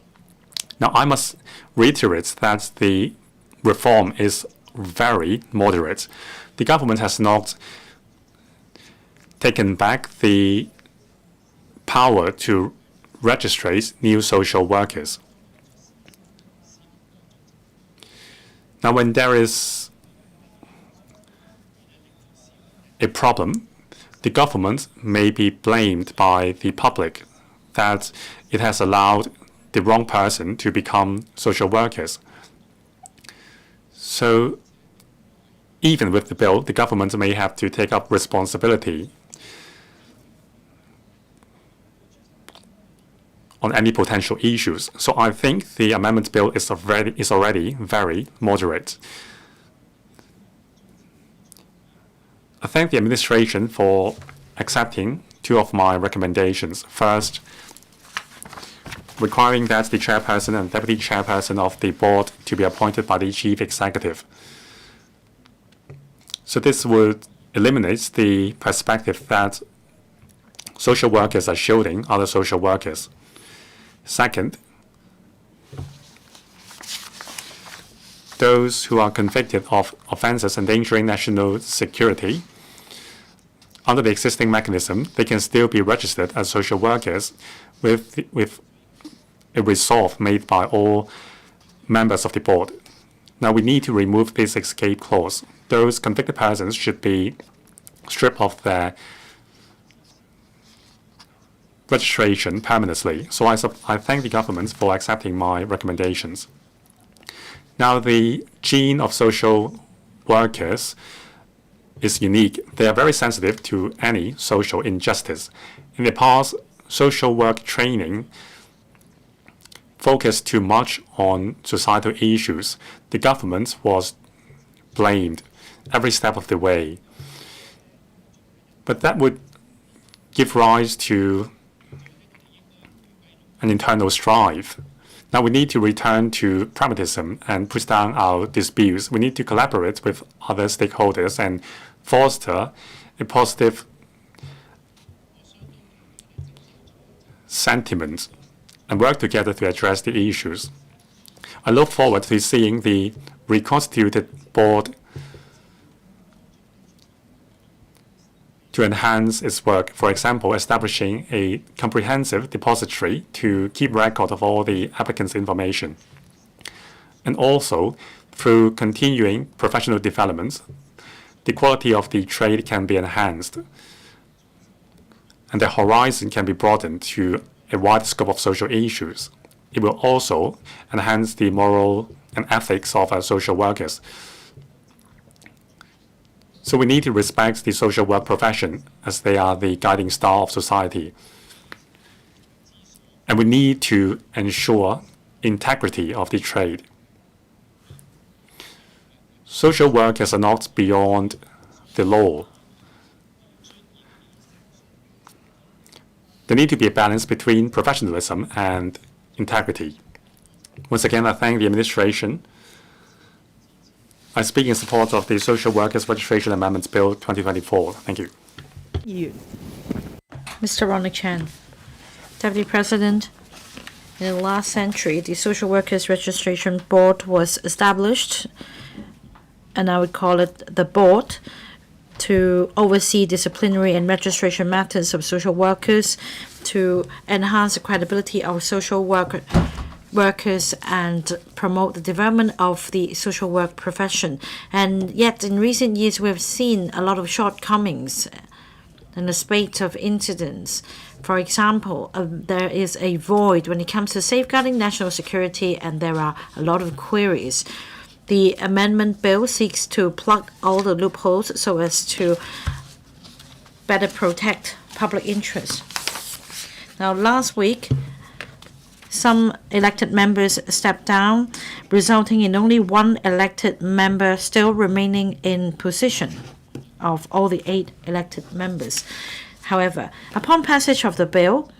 Now, I must reiterate that the reform is very moderate. The government has not taken back the power to register new social workers. Now, when there is a problem, the government may be blamed by the public that it has allowed the wrong person to become social workers. So even with the bill, the government may have to take up responsibility on any potential issues. So I think the amendment bill is already very moderate. I thank the administration for accepting two of my recommendations. First, requiring that the chairperson and deputy chairperson of the board to be appointed by the chief executive. So this would eliminate the perspective that social workers are shielding other social workers. Second, those who are convicted of offenses endangering national security, under the existing mechanism, they can still be registered as social workers with a resolve made by all members of the board. Now, we need to remove this escape clause. Those convicted persons should be stripped of their registration permanently. So I thank the government for accepting my recommendations. Now, the gene of social workers is unique. They are very sensitive to any social injustice. In the past, social work training focused too much on societal issues. The government was blamed every step of the way. But that would give rise to an internal strife. Now we need to return to pragmatism and push down our disputes. We need to collaborate with other stakeholders and foster a positive sentiment and work together to address the issues. I look forward to seeing the reconstituted board to enhance its work, for example, establishing a comprehensive depository to keep record of all the applicants' information. And also, through continuing professional developments, the quality of the trade can be enhanced, and the horizon can be broadened to a wide scope of social issues. it will also enhance the moral and ethics of our social workers. So we need to respect the social work profession as they are the guiding star of society. And we need to ensure integrity of the trade. Social workers are not beyond the law. There need to be a balance between professionalism and integrity. Once again, I thank the administration. I speak in support of the Social Workers Registration Amendments Bill 2024. Thank you. Mr. Ronald Chan. Deputy President, in the last century, the Social Workers Registration Board was established, and I would call it the board, to oversee disciplinary and registration matters of social workers, to enhance the credibility of social workers and promote the development of the social work profession. And yet, in recent years, we have seen a lot of shortcomings and a spate of incidents. For example, there is a void when it comes to safeguarding national security, and there are a lot of queries. The amendment bill seeks to plug all the loopholes so as to better protect public interest. Now, last week, some elected members stepped down, resulting in only one elected member still remaining in position of all the 8 elected members. However, upon passage of the bill,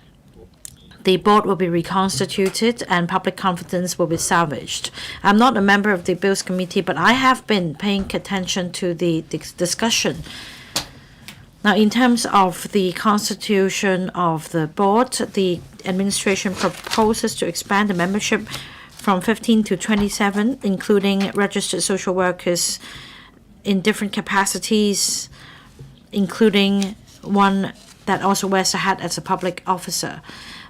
the board will be reconstituted and public confidence will be salvaged. I'm not a member of the Bills Committee, but I have been paying attention to the discussion. Now, in terms of the constitution of the board, the administration proposes to expand the membership from 15 to 27, including registered social workers in different capacities, including one that also wears a hat as a public officer.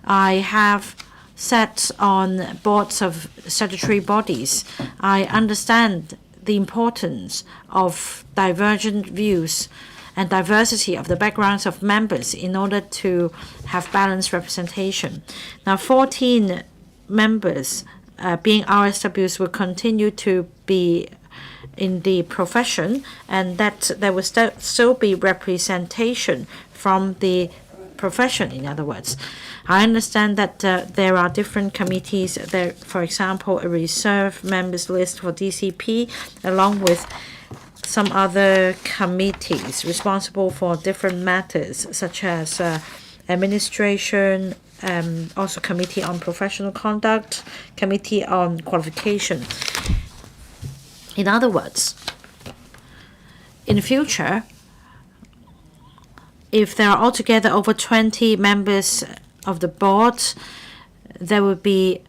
I have sat on boards of statutory bodies. I understand the importance of divergent views and diversity of the backgrounds of members in order to have balanced representation. Now, 14 members being RSWs will continue to be in the profession, and that there will still be representation from the profession, in other words. I understand that there are different committees, there, for example, a reserve members list for DCP, along with some other committees responsible for different matters, such as administration, also committee on professional conduct, committee on qualification. In other words, in the future, if there are altogether over 20 members of the board, there will be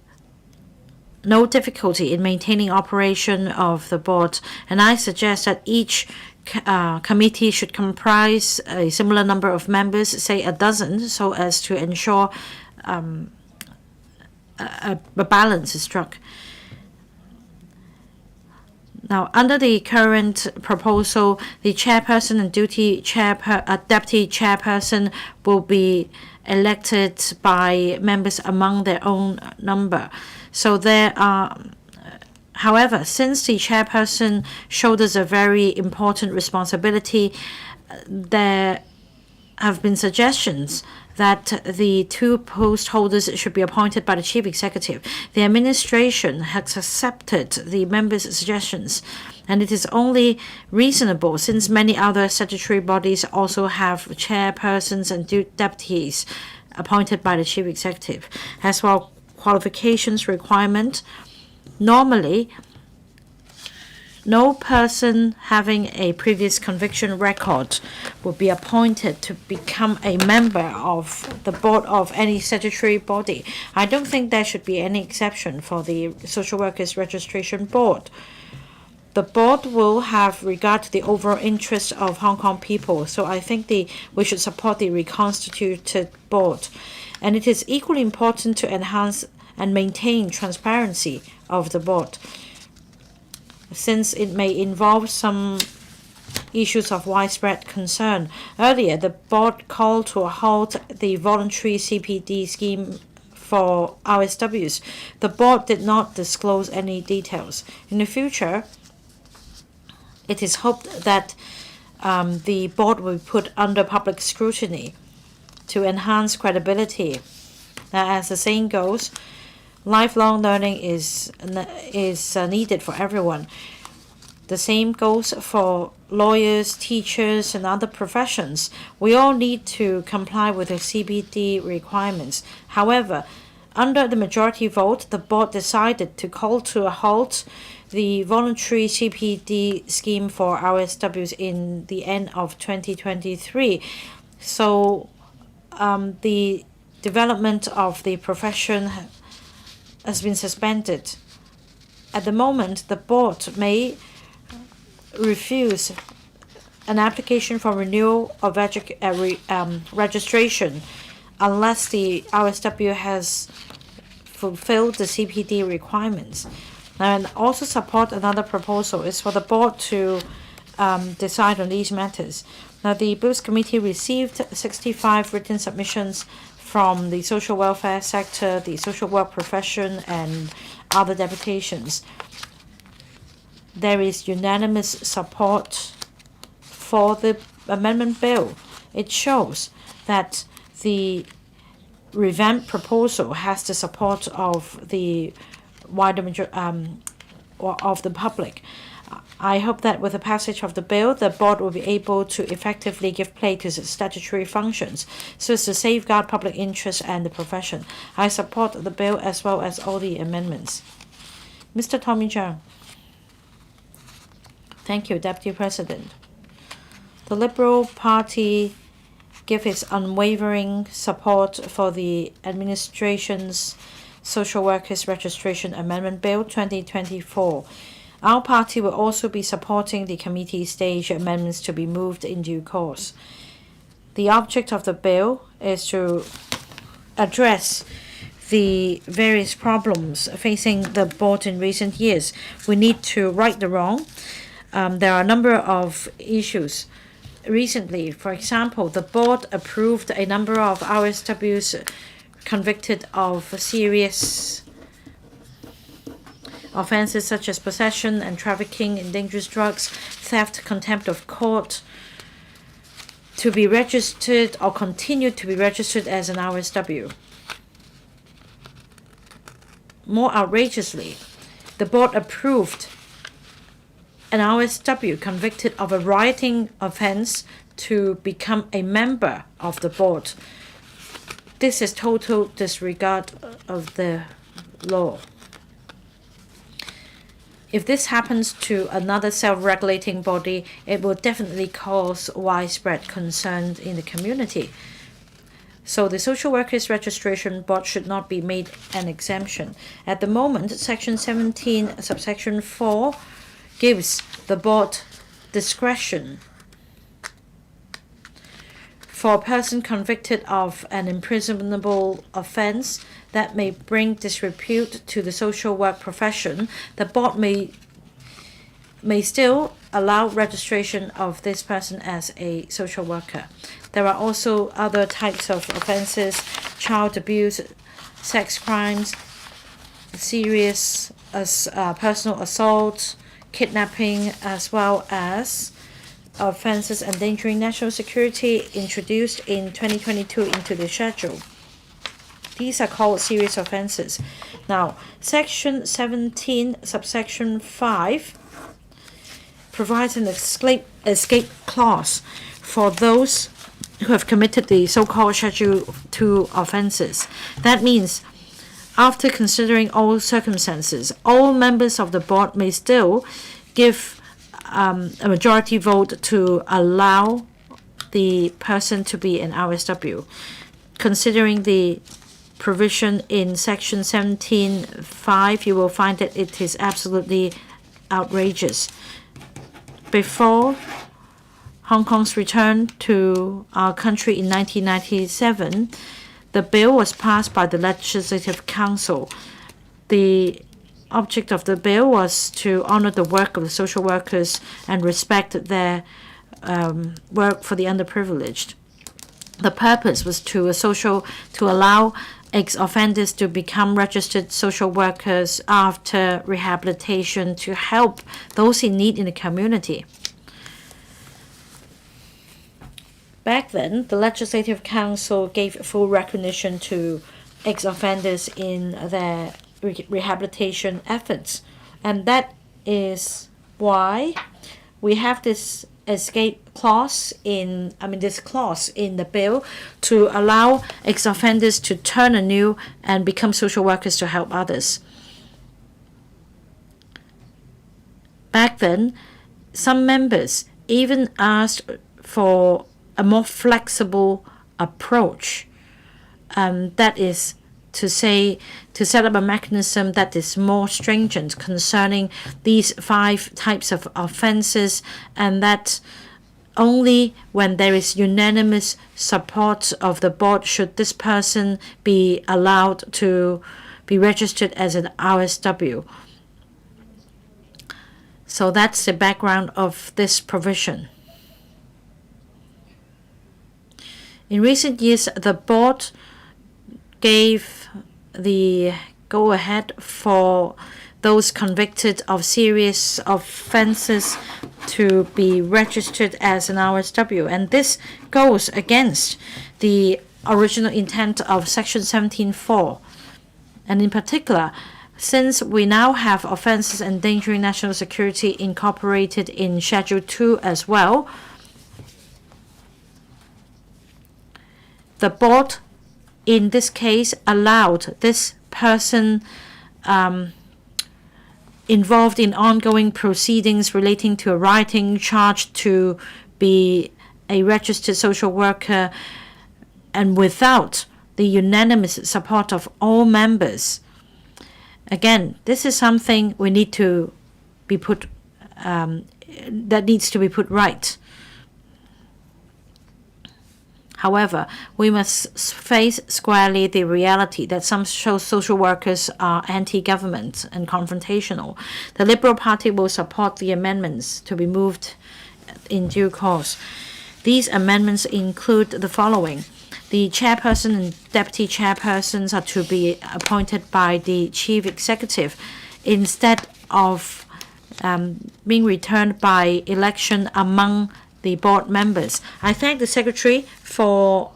no difficulty in maintaining operation of the board. And I suggest that each committee should comprise a similar number of members, say a dozen, so as to ensure a balance is struck. Now, under the current proposal, the chairperson and deputy chairperson will be elected by members among their own number. So there are, however, since the chairperson shoulders a very important responsibility, there have been suggestions that the 2 post holders should be appointed by the chief executive. The administration has accepted the members' suggestions, and it is only reasonable since many other statutory bodies also have chairpersons and deputies appointed by the chief executive. As for qualifications requirement, normally no person having a previous conviction record will be appointed to become a member of the board of any statutory body. I don't think there should be any exception for the Social Workers Registration Board. The board will have regard to the overall interest of Hong Kong people, so I think we should support the reconstituted board. And it is equally important to enhance and maintain transparency of the board, since it may involve some issues of widespread concern. Earlier, the board called to a halt the voluntary CPD scheme for RSWs, the board did not disclose any details. In the future, it is hoped that the board will be put under public scrutiny to enhance credibility. Now, as the saying goes, lifelong learning is needed for everyone. The same goes for lawyers, teachers, and other professions. We all need to comply with the CPD requirements. However, under the majority vote, the board decided to call to a halt the voluntary CPD scheme for RSWs in the end of 2023. So the development of the profession has been suspended. At the moment, the board may refuse an application for renewal of registration unless the RSW has fulfilled the CPD requirements. And also support another proposal is for the board to decide on these matters. Now, the Bills Committee received 65 written submissions from the social welfare sector, the social work profession, and other deputations. There is unanimous support for the amendment bill. It shows that the revamped proposal has the support of the wider of the public. I hope that with the passage of the bill, the board will be able to effectively give play to its statutory functions so as to safeguard public interest and the profession. I support the bill as well as all the amendments. Mr. Tommy Cheung. Thank you, Deputy President. The Liberal Party gives its unwavering support for the administration's Social Workers Registration Amendment Bill 2024. Our party will also be supporting the committee stage amendments to be moved in due course. The object of the bill is to address the various problems facing the board in recent years. We need to right the wrong. There are a number of issues. Recently, for example, the board approved a number of RSWs convicted of serious offenses such as possession and trafficking in dangerous drugs, theft, contempt of court, to be registered or continue to be registered as an RSW. More outrageously, the board approved an RSW convicted of a rioting offense to become a member of the board. This is total disregard of the law. If this happens to another self-regulating body, it will definitely cause widespread concern in the community. So the Social Workers Registration Board should not be made an exemption. At the moment, Section 17, subsection 4, gives the board discretion for a person convicted of an imprisonable offense that may bring disrepute to the social work profession. The board may still allow registration of this person as a social worker. There are also other types of offenses: child abuse, sex crimes, serious personal assault, kidnapping, as well as offenses endangering national security introduced in 2022 into the schedule. These are called serious offenses. Now, Section 17, subsection 5 provides an escape clause for those who have committed the so-called Schedule 2 offenses. That means, after considering all circumstances, all members of the board may still give a majority vote to allow the person to be an RSW. Considering the provision in Section 17(5), you will find that it is absolutely outrageous. Before Hong Kong's return to our country in 1997, the bill was passed by the Legislative Council. The object of the bill was to honor the work of the social workers and respect their work for the underprivileged. The purpose was to allow ex-offenders to become registered social workers after rehabilitation to help those in need in the community. Back then, the Legislative Council gave full recognition to ex-offenders in their rehabilitation efforts. And that is why we have this escape clause this clause in the bill to allow ex-offenders to turn anew and become social workers to help others. Back then, some members even asked for a more flexible approach. That is to set up a mechanism that is more stringent concerning these 5 types of offenses, and that only when there is unanimous support of the board should this person be allowed to be registered as an RSW. So that's the background of this provision. In recent years, the board gave the go-ahead for those convicted of serious offenses to be registered as an RSW, and this goes against the original intent of Section 17(4). And in particular, since we now have offenses endangering national security incorporated in Schedule 2 as well, the board in this case allowed this person involved in ongoing proceedings relating to a rioting charge to be a registered social worker, and without the unanimous support of all members. Again, this is something we need to be put that needs to be put right. However, we must face squarely the reality that some social workers are anti-government and confrontational. The Liberal Party will support the amendments to be moved in due course. These amendments include the following. The chairperson and deputy chairpersons are to be appointed by the chief executive instead of being returned by election among the board members. I thank the Secretary for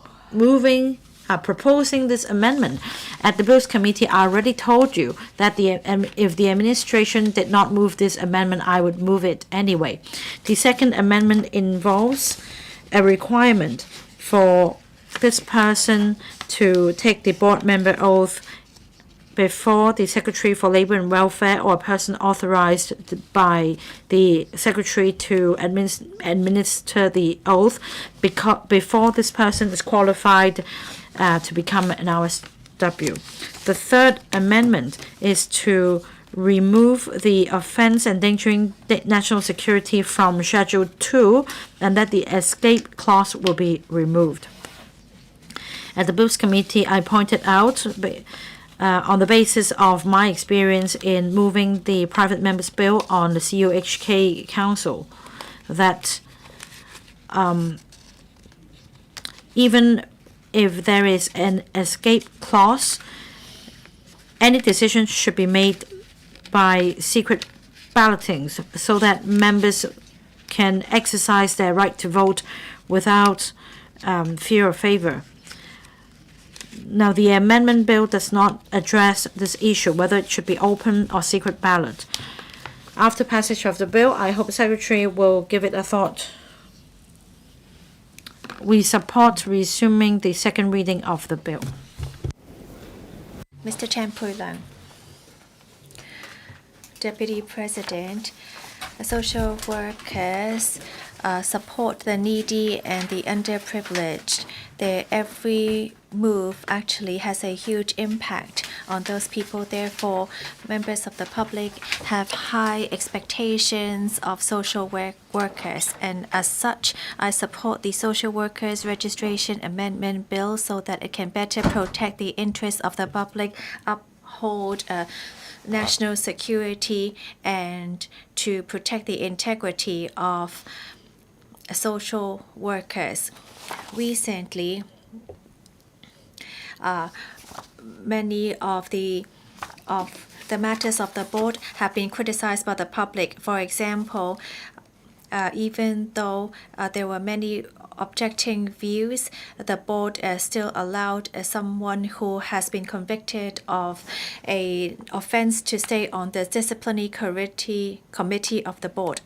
proposing this amendment. At the Bills Committee, I already told you that if the administration did not move this amendment, I would move it anyway. The second amendment involves a requirement for this person to take the board member oath before the Secretary for Labor and Welfare or a person authorized by the Secretary to administer the oath before this person is qualified to become an RSW. The third amendment is to remove the offense endangering national security from Schedule 2, and that the escape clause will be removed. At the Bills Committee, I pointed out on the basis of my experience in moving the private members' bill on the TMHK Council that even if there is an escape clause, any decision should be made by secret balloting so that members can exercise their right to vote without fear or favor. Now, the amendment bill does not address this issue, whether it should be open or secret ballot. After passage of the bill, I hope the Secretary will give it a thought. We support resuming the second reading of the bill. Mr. Chan Pui-Lang. Deputy President, social workers support the needy and the underprivileged. Their every move actually has a huge impact on those people. Therefore, members of the public have high expectations of social workers, and as such, I support the Social Workers Registration Amendment Bill so that it can better protect the interests of the public, uphold national security, and to protect the integrity of social workers. Recently, many of the matters of the board have been criticized by the public. For example, even though there were many objecting views, the board still allowed someone who has been convicted of an offense to stay on the disciplinary committee of the board.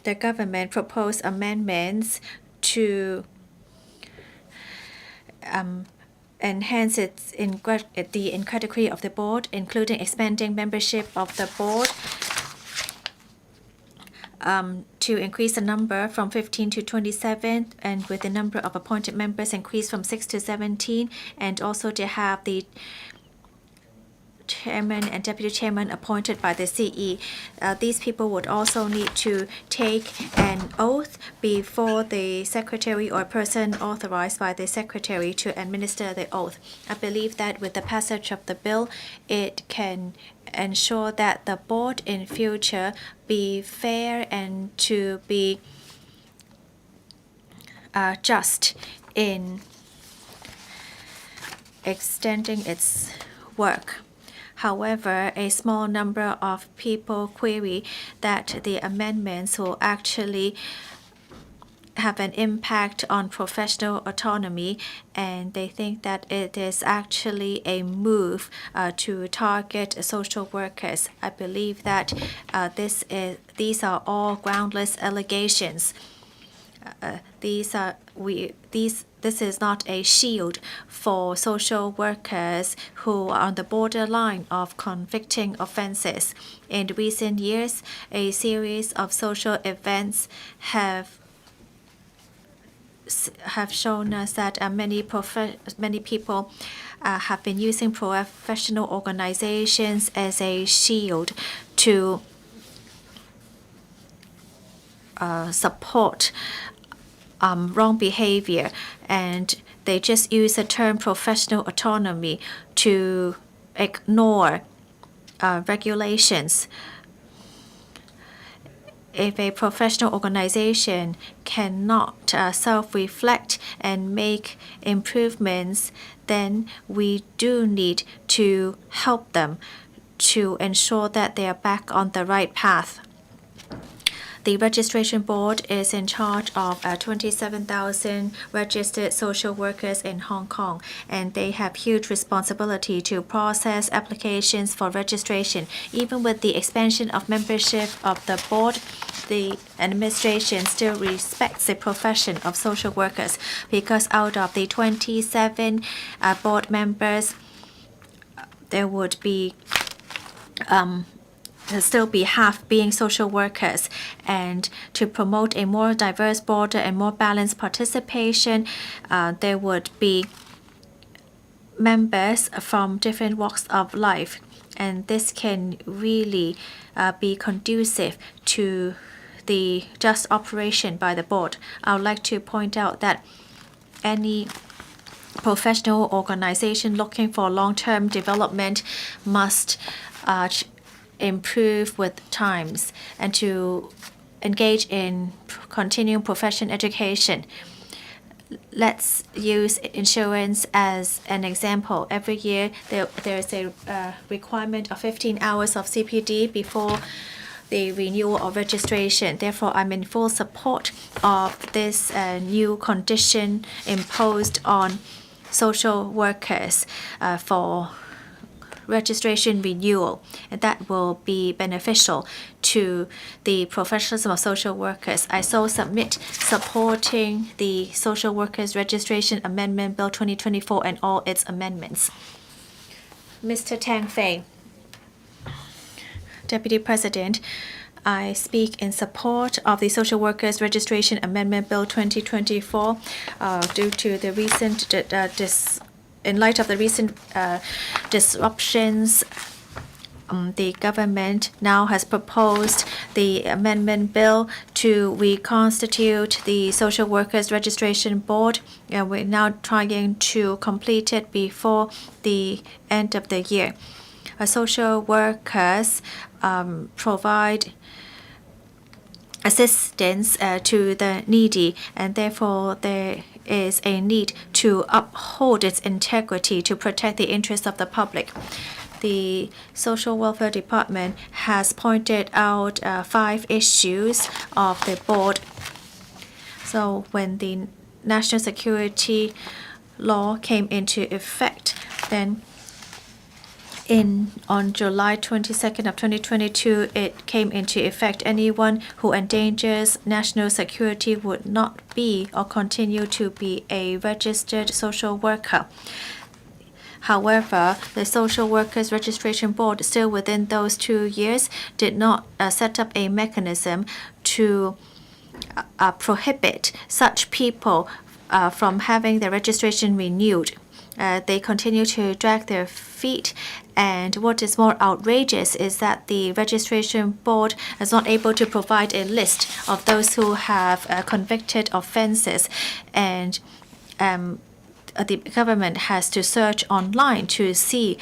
The government proposed amendments to enhance the integrity of the board, including expanding membership of the board to increase the number from 15 to 27, and with the number of appointed members increased from 6 to 17, and also to have the chairman and deputy chairman appointed by the CE. These people would also need to take an oath before the secretary or person authorized by the secretary to administer the oath. I believe that with the passage of the bill, it can ensure that the board in future be fair and to be just in extending its work. However, a small number of people query that the amendments will actually have an impact on professional autonomy, and they think that it is actually a move to target social workers. I believe that these are all groundless allegations. This is not a shield for social workers who are on the borderline of convicting offenses. In recent years, a series of social events have shown us that many people have been using professional organizations as a shield to support wrong behavior, and they just use the term professional autonomy to ignore regulations. If a professional organization cannot self-reflect and make improvements, then we do need to help them to ensure that they are back on the right path. The registration board is in charge of 27,000 registered social workers in Hong Kong, and they have huge responsibility to process applications for registration. Even with the expansion of membership of the board, the administration still respects the profession of social workers, because out of the 27 board members, there would be still be half being social workers. And to promote a more diverse board and more balanced participation, there would be members from different walks of life, and this can really be conducive to the just operation by the board. I would like to point out that any professional organization looking for long-term development must improve with times and to engage in continuing profession education. Let's use insurance as an example. Every year there is a requirement of 15 hours of CPD before the renewal or registration. Therefore, I'm in full support of this new condition imposed on social workers for registration renewal, and that will be beneficial to the professionalism of social workers. I so submit supporting the Social Workers Registration Amendment Bill 2024 and all its amendments. Mr. Tang Fei. Deputy President, I speak in support of the Social Workers Registration Amendment Bill 2024 due to the recent in light of the recent disruptions. The government now has proposed the amendment bill to reconstitute the Social Workers Registration Board, and we're now trying to complete it before the end of the year. Social workers provide assistance to the needy, and therefore there is a need to uphold its integrity to protect the interests of the public. The Social Welfare Department has pointed out 5 issues of the board. So when the national security law came into effect, then on July 22nd of 2022, it came into effect. Anyone who endangers national security would not be or continue to be a registered social worker. However, the Social Workers Registration Board, still within those 2 years, did not set up a mechanism to prohibit such people from having their registration renewed. They continue to drag their feet, and what is more outrageous is that the registration board is not able to provide a list of those who have convicted offenses, and the government has to search online to see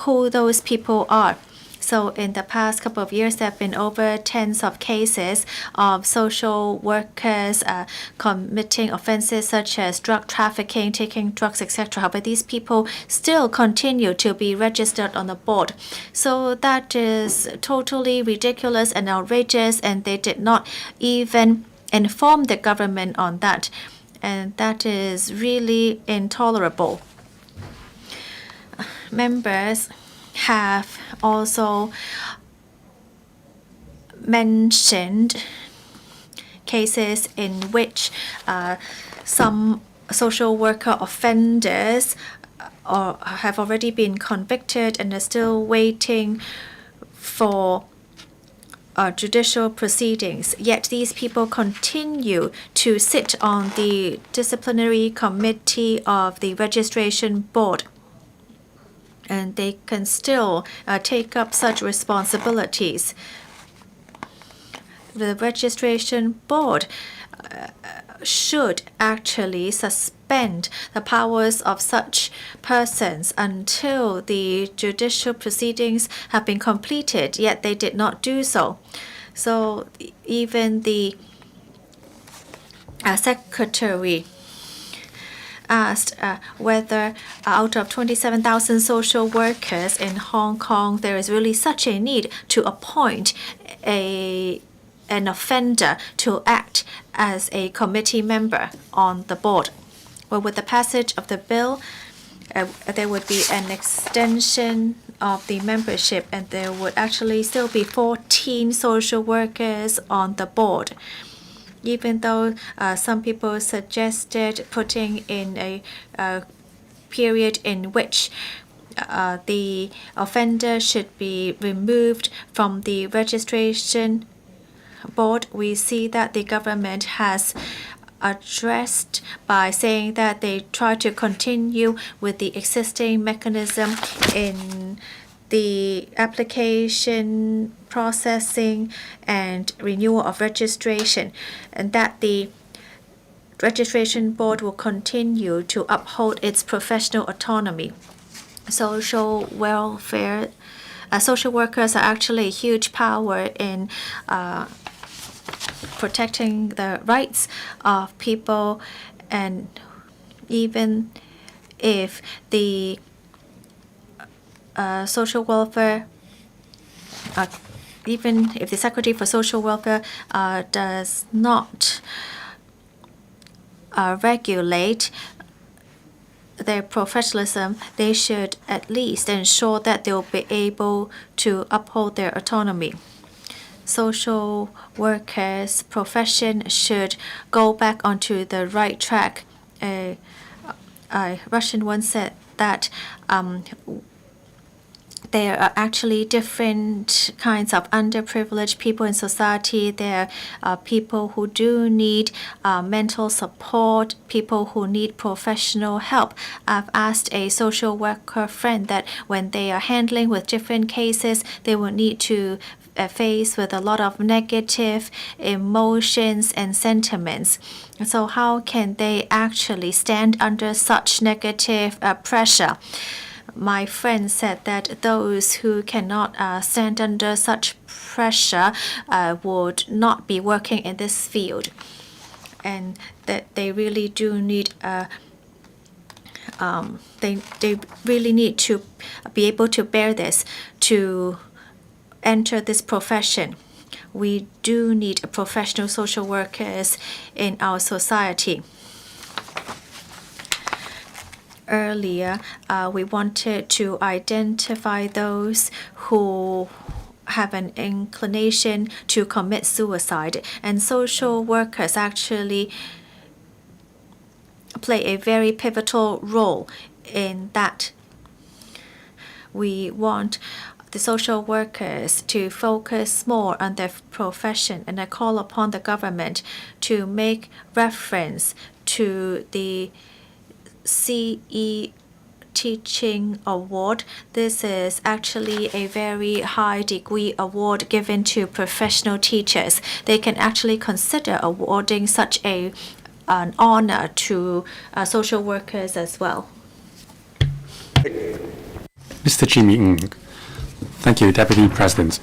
who those people are. So in the past couple of years, there have been over tens of cases of social workers committing offenses such as drug trafficking, taking drugs, etc. But these people still continue to be registered on the board. So that is totally ridiculous and outrageous, and they did not even inform the government on that. And that is really intolerable. Members have also mentioned cases in which some social worker offenders have already been convicted and are still waiting for judicial proceedings. Yet these people continue to sit on the disciplinary committee of the registration board, and they can still take up such responsibilities. The registration board should actually suspend the powers of such persons until the judicial proceedings have been completed, yet they did not do so. So even the secretary asked whether out of 27,000 social workers in Hong Kong, there is really such a need to appoint an offender to act as a committee member on the board. Well, with the passage of the bill, there would be an extension of the membership, and there would actually still be 14 social workers on the board. Even though some people suggested putting in a period in which the offender should be removed from the registration board, we see that the government has addressed by saying that they try to continue with the existing mechanism in the application processing and renewal of registration, and that the registration board will continue to uphold its professional autonomy. Social welfare, social workers are actually a huge power in protecting the rights of people, and even if the social welfare, even if the Secretary for Social Welfare does not regulate their professionalism, they should at least ensure that they'll be able to uphold their autonomy. Social workers' profession should go back onto the right track. A Russian once said that there are actually different kinds of underprivileged people in society. There are people who do need mental support, people who need professional help. I've asked a social worker friend that when they are handling with different cases, they will need to face with a lot of negative emotions and sentiments. So how can they actually stand under such negative pressure? my friend said that those who cannot stand under such pressure would not be working in this field, and that they really do need they really need to be able to bear this to enter this profession. We do need professional social workers in our society. Earlier, we wanted to identify those who have an inclination to commit suicide, and social workers actually play a very pivotal role in that. We want the social workers to focus more on their profession, and I call upon the government to make reference to the CE Teaching Award. This is actually a very high degree award given to professional teachers. They can actually consider awarding such an honor to social workers as well. Mr. Jimmy Ng. Thank you, Deputy President.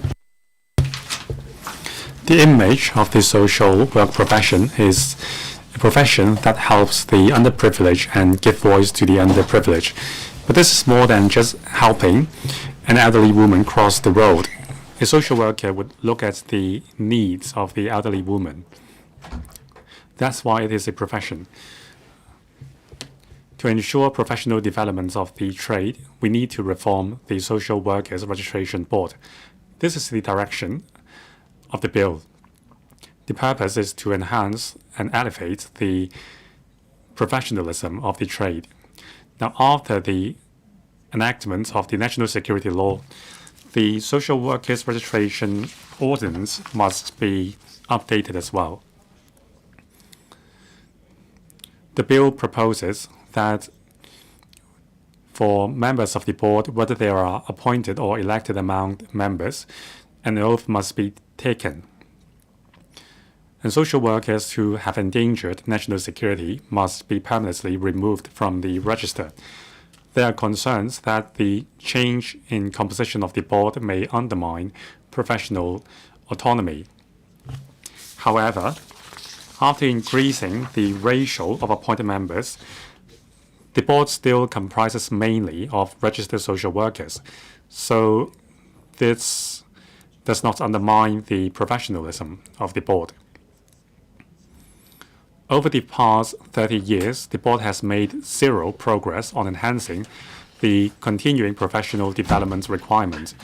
The image of the social work profession is a profession that helps the underprivileged and give voice to the underprivileged. But this is more than just helping an elderly woman cross the road. A social worker would look at the needs of the elderly woman. That's why it is a profession. To ensure professional development of the trade, we need to reform the Social Workers Registration Board. This is the direction of the bill. The purpose is to enhance and elevate the professionalism of the trade. Now, after the enactment of the National Security Law, the Social Workers Registration Ordinance must be updated as well. The bill proposes that for members of the board, whether they are appointed or elected among members, an oath must be taken. And social workers who have endangered national security must be permanently removed from the register. There are concerns that the change in composition of the board may undermine professional autonomy. However, after increasing the ratio of appointed members, the board still comprises mainly of registered social workers, so this does not undermine the professionalism of the board. Over the past 30 years, the board has made zero progress on enhancing the continuing professional development requirements.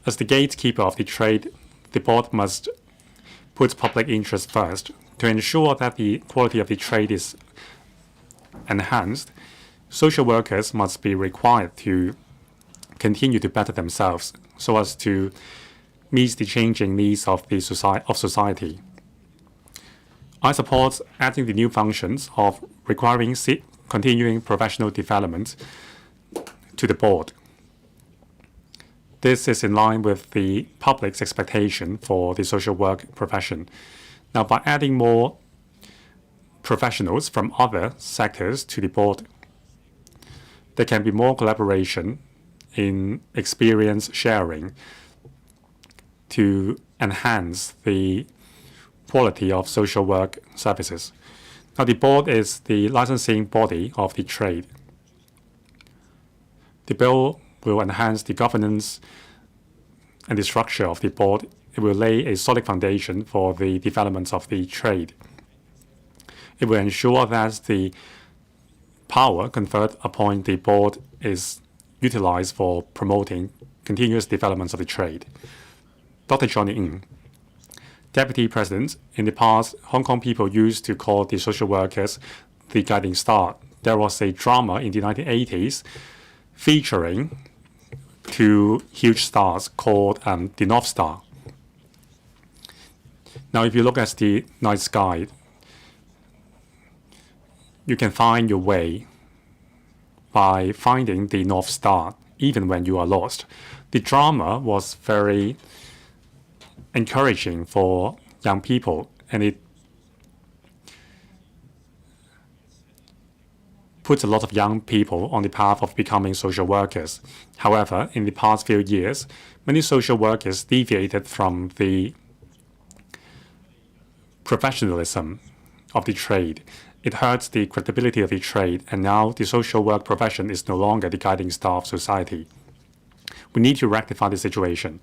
As the gatekeeper of the trade, the board must put public interest first. To ensure that the quality of the trade is enhanced, social workers must be required to continue to better themselves so as to meet the changing needs of the society. I support adding the new functions of requiring continuing professional development to the board. This is in line with the public's expectation for the social work profession. Now, by adding more professionals from other sectors to the board, there can be more collaboration in experience sharing to enhance the quality of social work services. Now, the board is the licensing body of the trade. The bill will enhance the governance and the structure of the board. It will lay a solid foundation for the development of the trade. It will ensure that the power conferred upon the board is utilized for promoting continuous development of the trade. Dr. Johnny Ng. Deputy President, in the past, Hong Kong people used to call the social workers the guiding star. There was a drama in the 1980s featuring two huge stars called the North Star. Now, if you look at the night sky, you can find your way by finding the North Star, even when you are lost. The drama was very encouraging for young people, and it puts a lot of young people on the path of becoming social workers. However, in the past few years, many social workers deviated from the professionalism of the trade. It hurts the credibility of the trade, and now the social work profession is no longer the guiding star of society. We need to rectify the situation.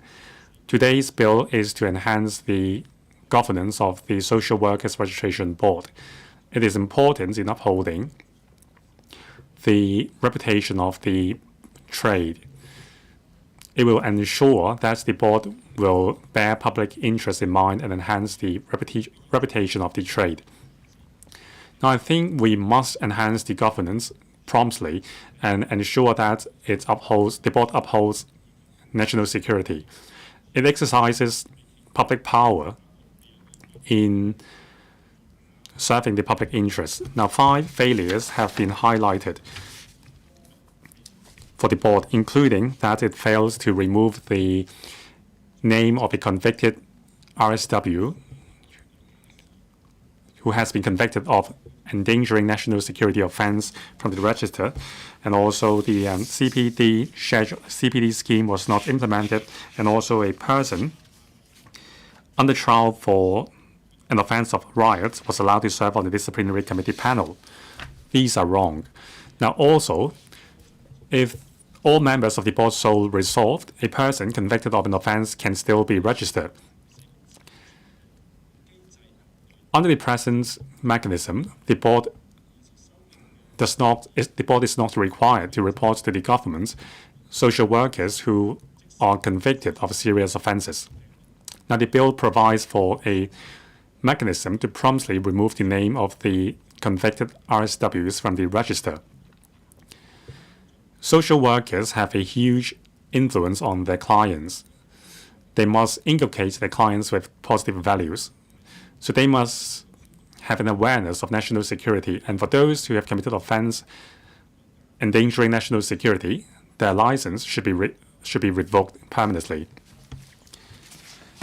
Today's bill is to enhance the governance of the Social Workers Registration Board. It is important in upholding the reputation of the trade. It will ensure that the board will bear public interest in mind and enhance the reputation of the trade. Now, I think we must enhance the governance promptly and ensure that the board upholds national security. It exercises public power in serving the public interest. Now, 5 failures have been highlighted for the board, including that it fails to remove the name of a convicted RSW who has been convicted of endangering national security offense from the register, and also the CPD scheme was not implemented, and also a person under trial for an offense of riots was allowed to serve on the disciplinary committee panel. These are wrong. Now, also, if all members of the board so resolved, a person convicted of an offense can still be registered. Under the present mechanism, the board is not required to report to the government social workers who are convicted of serious offenses. Now, the bill provides for a mechanism to promptly remove the name of the convicted RSWs from the register. Social workers have a huge influence on their clients. They must inculcate their clients with positive values. So they must have an awareness of national security. And for those who have committed offense endangering national security, their license should be revoked permanently.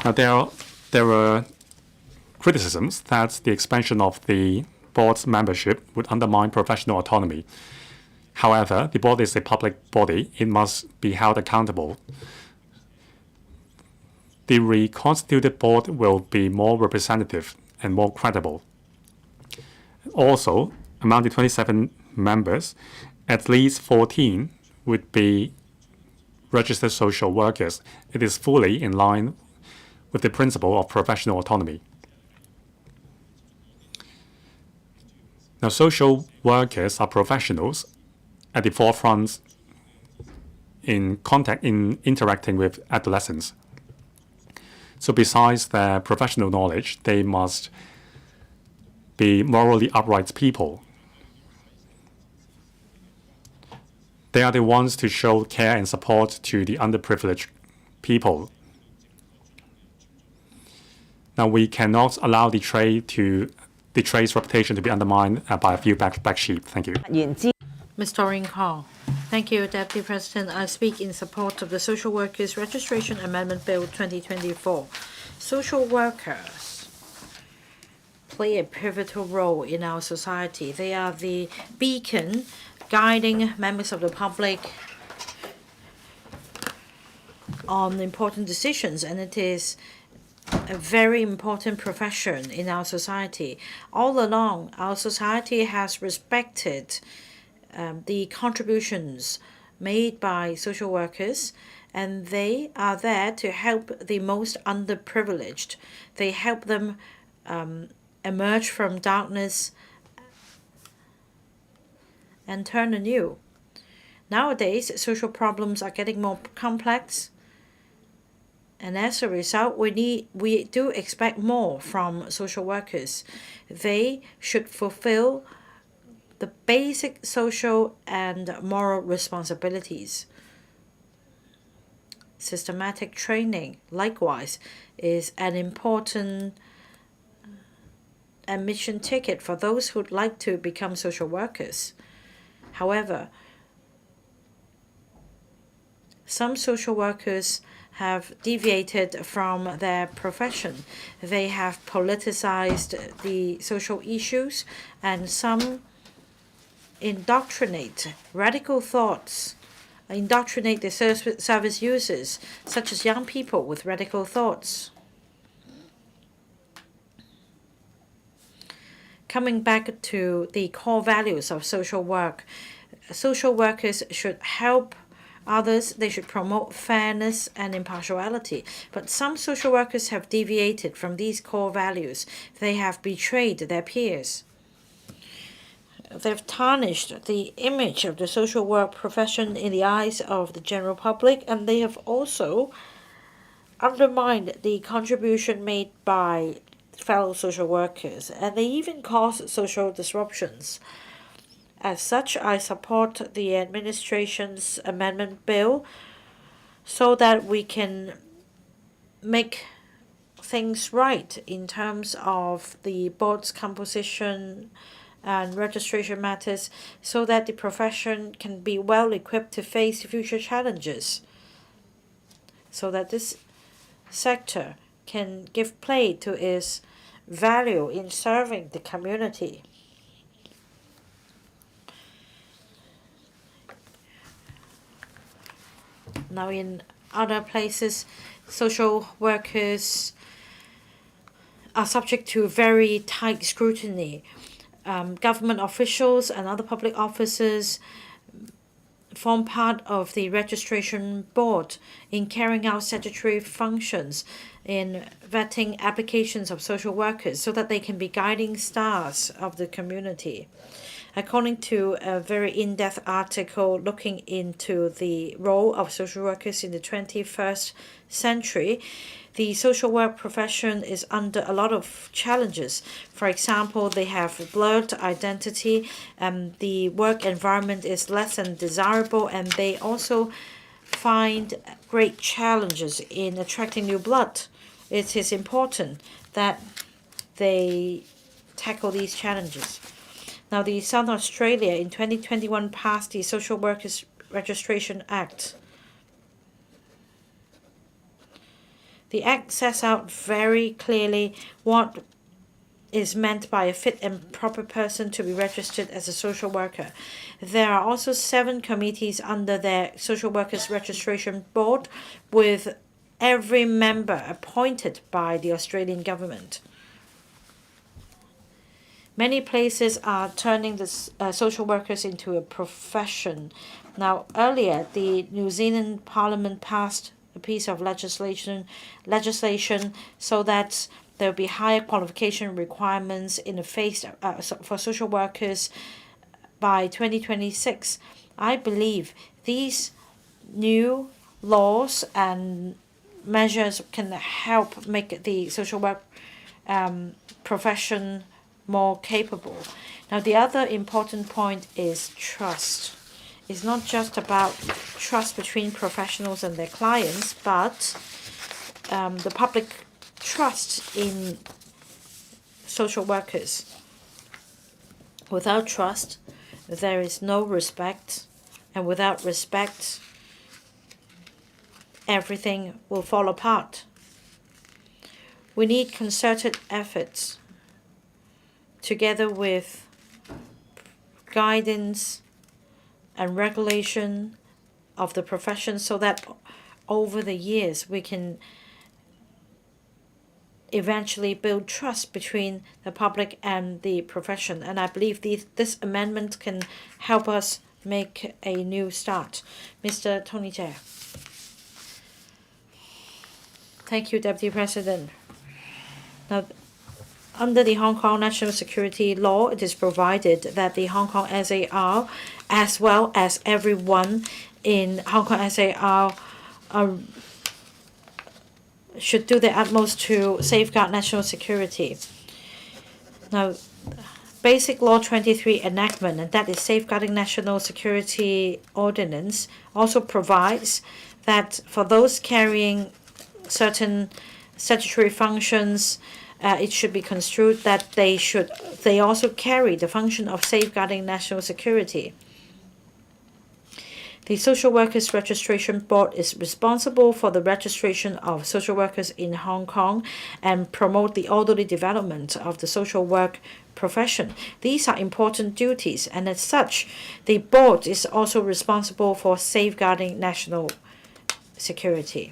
Now, there are criticisms that the expansion of the board's membership would undermine professional autonomy. However, the board is a public body. It must be held accountable. The reconstituted board will be more representative and more credible. Also, among the 27 members, at least 14 would be registered social workers. It is fully in line with the principle of professional autonomy. Now, social workers are professionals at the forefront in interacting with adolescents. So besides their professional knowledge, they must be morally upright people. They are the ones to show care and support to the underprivileged people. Now, we cannot allow the trade's reputation to be undermined by a few black sheep. Thank you. Ms. Doreen Kong. Thank you, Deputy President. I speak in support of the Social Workers Registration Amendment Bill 2024. Social workers play a pivotal role in our society. They are the beacon guiding members of the public on important decisions, and it is a very important profession in our society. All along, our society has respected the contributions made by social workers, and they are there to help the most underprivileged. They help them emerge from darkness and turn anew. Nowadays, social problems are getting more complex, and as a result, we do expect more from social workers. They should fulfill the basic social and moral responsibilities. Systematic training, likewise, is an important admission ticket for those who'd like to become social workers. However, some social workers have deviated from their profession. They have politicized the social issues, and some indoctrinate radical thoughts, indoctrinate the service users, such as young people with radical thoughts. Coming back to the core values of social work, social workers should help others. They should promote fairness and impartiality. But some social workers have deviated from these core values. They have betrayed their peers. They've tarnished the image of the social work profession in the eyes of the general public, and they have also undermined the contribution made by fellow social workers, and they even cause social disruptions. As such, I support the administration's amendment bill so that we can make things right in terms of the board's composition and registration matters, so that the profession can be well equipped to face future challenges, so that this sector can give play to its value in serving the community. Now, in other places, social workers are subject to very tight scrutiny. Government officials and other public officers form part of the registration board in carrying out statutory functions, in vetting applications of social workers so that they can be guiding stars of the community. According to a very in-depth article looking into the role of social workers in the 21st century, the social work profession is under a lot of challenges. For example, they have blurred identity, the work environment is less than desirable, and they also find great challenges in attracting new blood. It is important that they tackle these challenges. Now, the South Australia in 2021 passed the Social Workers Registration Act. The Act sets out very clearly what is meant by a fit and proper person to be registered as a social worker. There are also 7 committees under their Social Workers Registration Board, with every member appointed by the Australian government. Many places are turning the social workers into a profession. Now, earlier, the New Zealand Parliament passed a piece of legislation so that there will be higher qualification requirements in the face for social workers by 2026. I believe these new laws and measures can help make the social work profession more capable. Now, the other important point is trust. It's not just about trust between professionals and their clients, but the public trust in social workers. Without trust, there is no respect, and without respect, everything will fall apart. We need concerted efforts together with guidance and regulation of the profession, so that over the years we can eventually build trust between the public and the profession. And I believe this amendment can help us make a new start. Mr. Tony Chair. Thank you, Deputy President. Now, under the Hong Kong National Security Law, it is provided that the Hong Kong SAR, as well as everyone in Hong Kong SAR, should do their utmost to safeguard national security. Now, Basic Law 23 enactment, and that is Safeguarding National Security Ordinance, also provides that for those carrying certain statutory functions, it should be construed that they also carry the function of safeguarding national security. The Social Workers Registration Board is responsible for the registration of social workers in Hong Kong and promote the orderly development of the social work profession. These are important duties, and as such, the board is also responsible for safeguarding national security.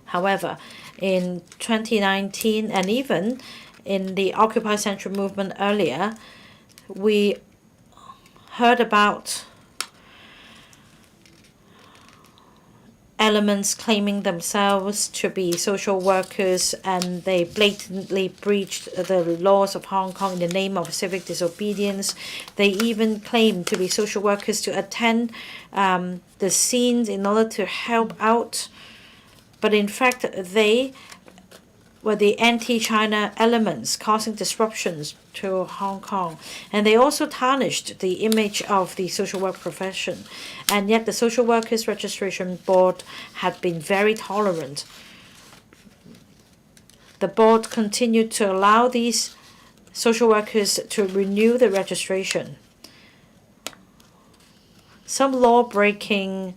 However, in 2019 and even in the Occupy Central movement earlier, we heard about elements claiming themselves to be social workers, and they blatantly breached the laws of Hong Kong in the name of civic disobedience. They even claimed to be social workers to attend the scenes in order to help out, but in fact they were the anti-China elements causing disruptions to Hong Kong. And they also tarnished the image of the social work profession. And yet the Social Workers Registration Board had been very tolerant. The board continued to allow these social workers to renew the registration. Some law-breaking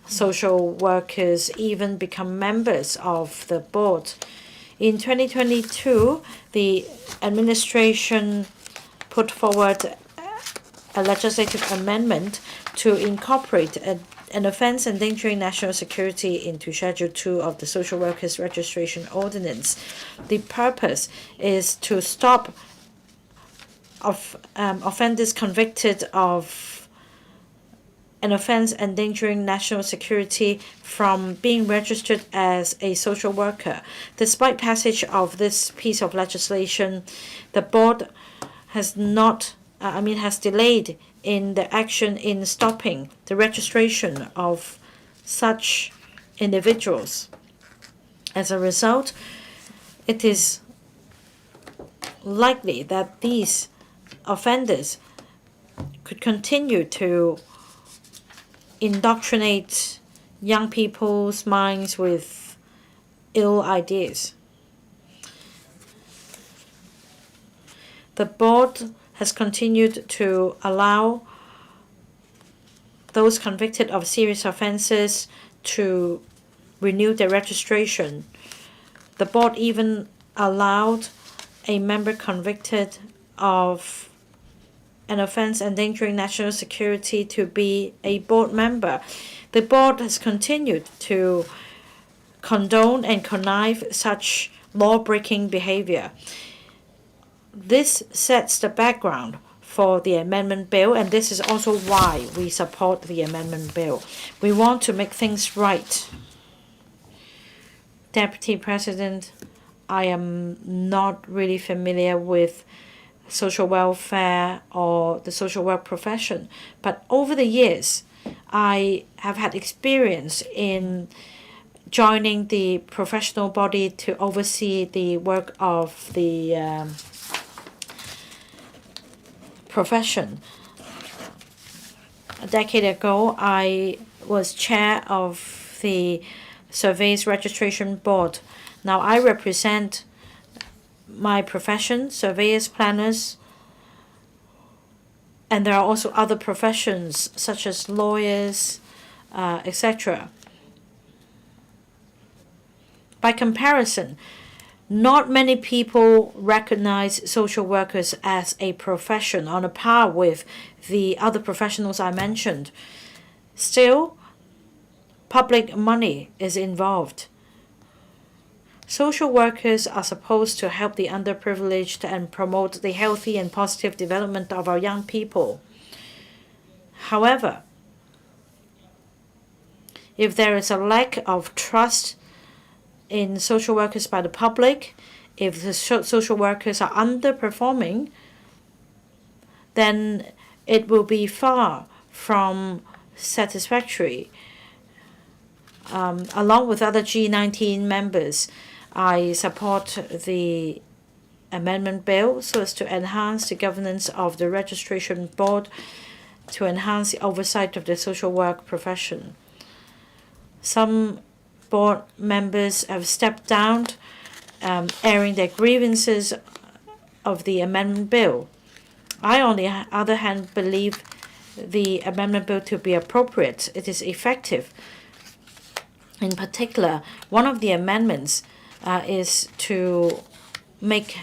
social workers even become members of the board. In 2022, the administration put forward a legislative amendment to incorporate an offense endangering national security into Schedule 2 of the Social Workers Registration Ordinance. The purpose is to stop offenders convicted of an offense endangering national security from being registered as a social worker. Despite passage of this piece of legislation, the board has delayed in the action in stopping the registration of such individuals. As a result, it is likely that these offenders could continue to indoctrinate young people's minds with ill ideas. The board has continued to allow those convicted of serious offenses to renew their registration. The board even allowed a member convicted of an offense endangering national security to be a board member. The board has continued to condone and connive such law-breaking behavior. This sets the background for the amendment bill, and this is also why we support the amendment bill. We want to make things right. Deputy President, I am not really familiar with social welfare or the social work profession, but over the years I have had experience in joining the professional body to oversee the work of the profession. A decade ago, I was chair of the Surveys Registration Board. Now I represent my profession, surveyors, planners, and there are also other professions such as lawyers, etc. By comparison, not many people recognize social workers as a profession on a par with the other professionals I mentioned. Still, public money is involved. Social workers are supposed to help the underprivileged and promote the healthy and positive development of our young people. However, if there is a lack of trust in social workers by the public, if the social workers are underperforming, then it will be far from satisfactory. Along with other G19 members, I support the amendment bill so as to enhance the governance of the registration board, to enhance the oversight of the social work profession. Some board members have stepped down, airing their grievances of the amendment bill. I, on the other hand, believe the amendment bill to be appropriate. It is effective. In particular, one of the amendments is to make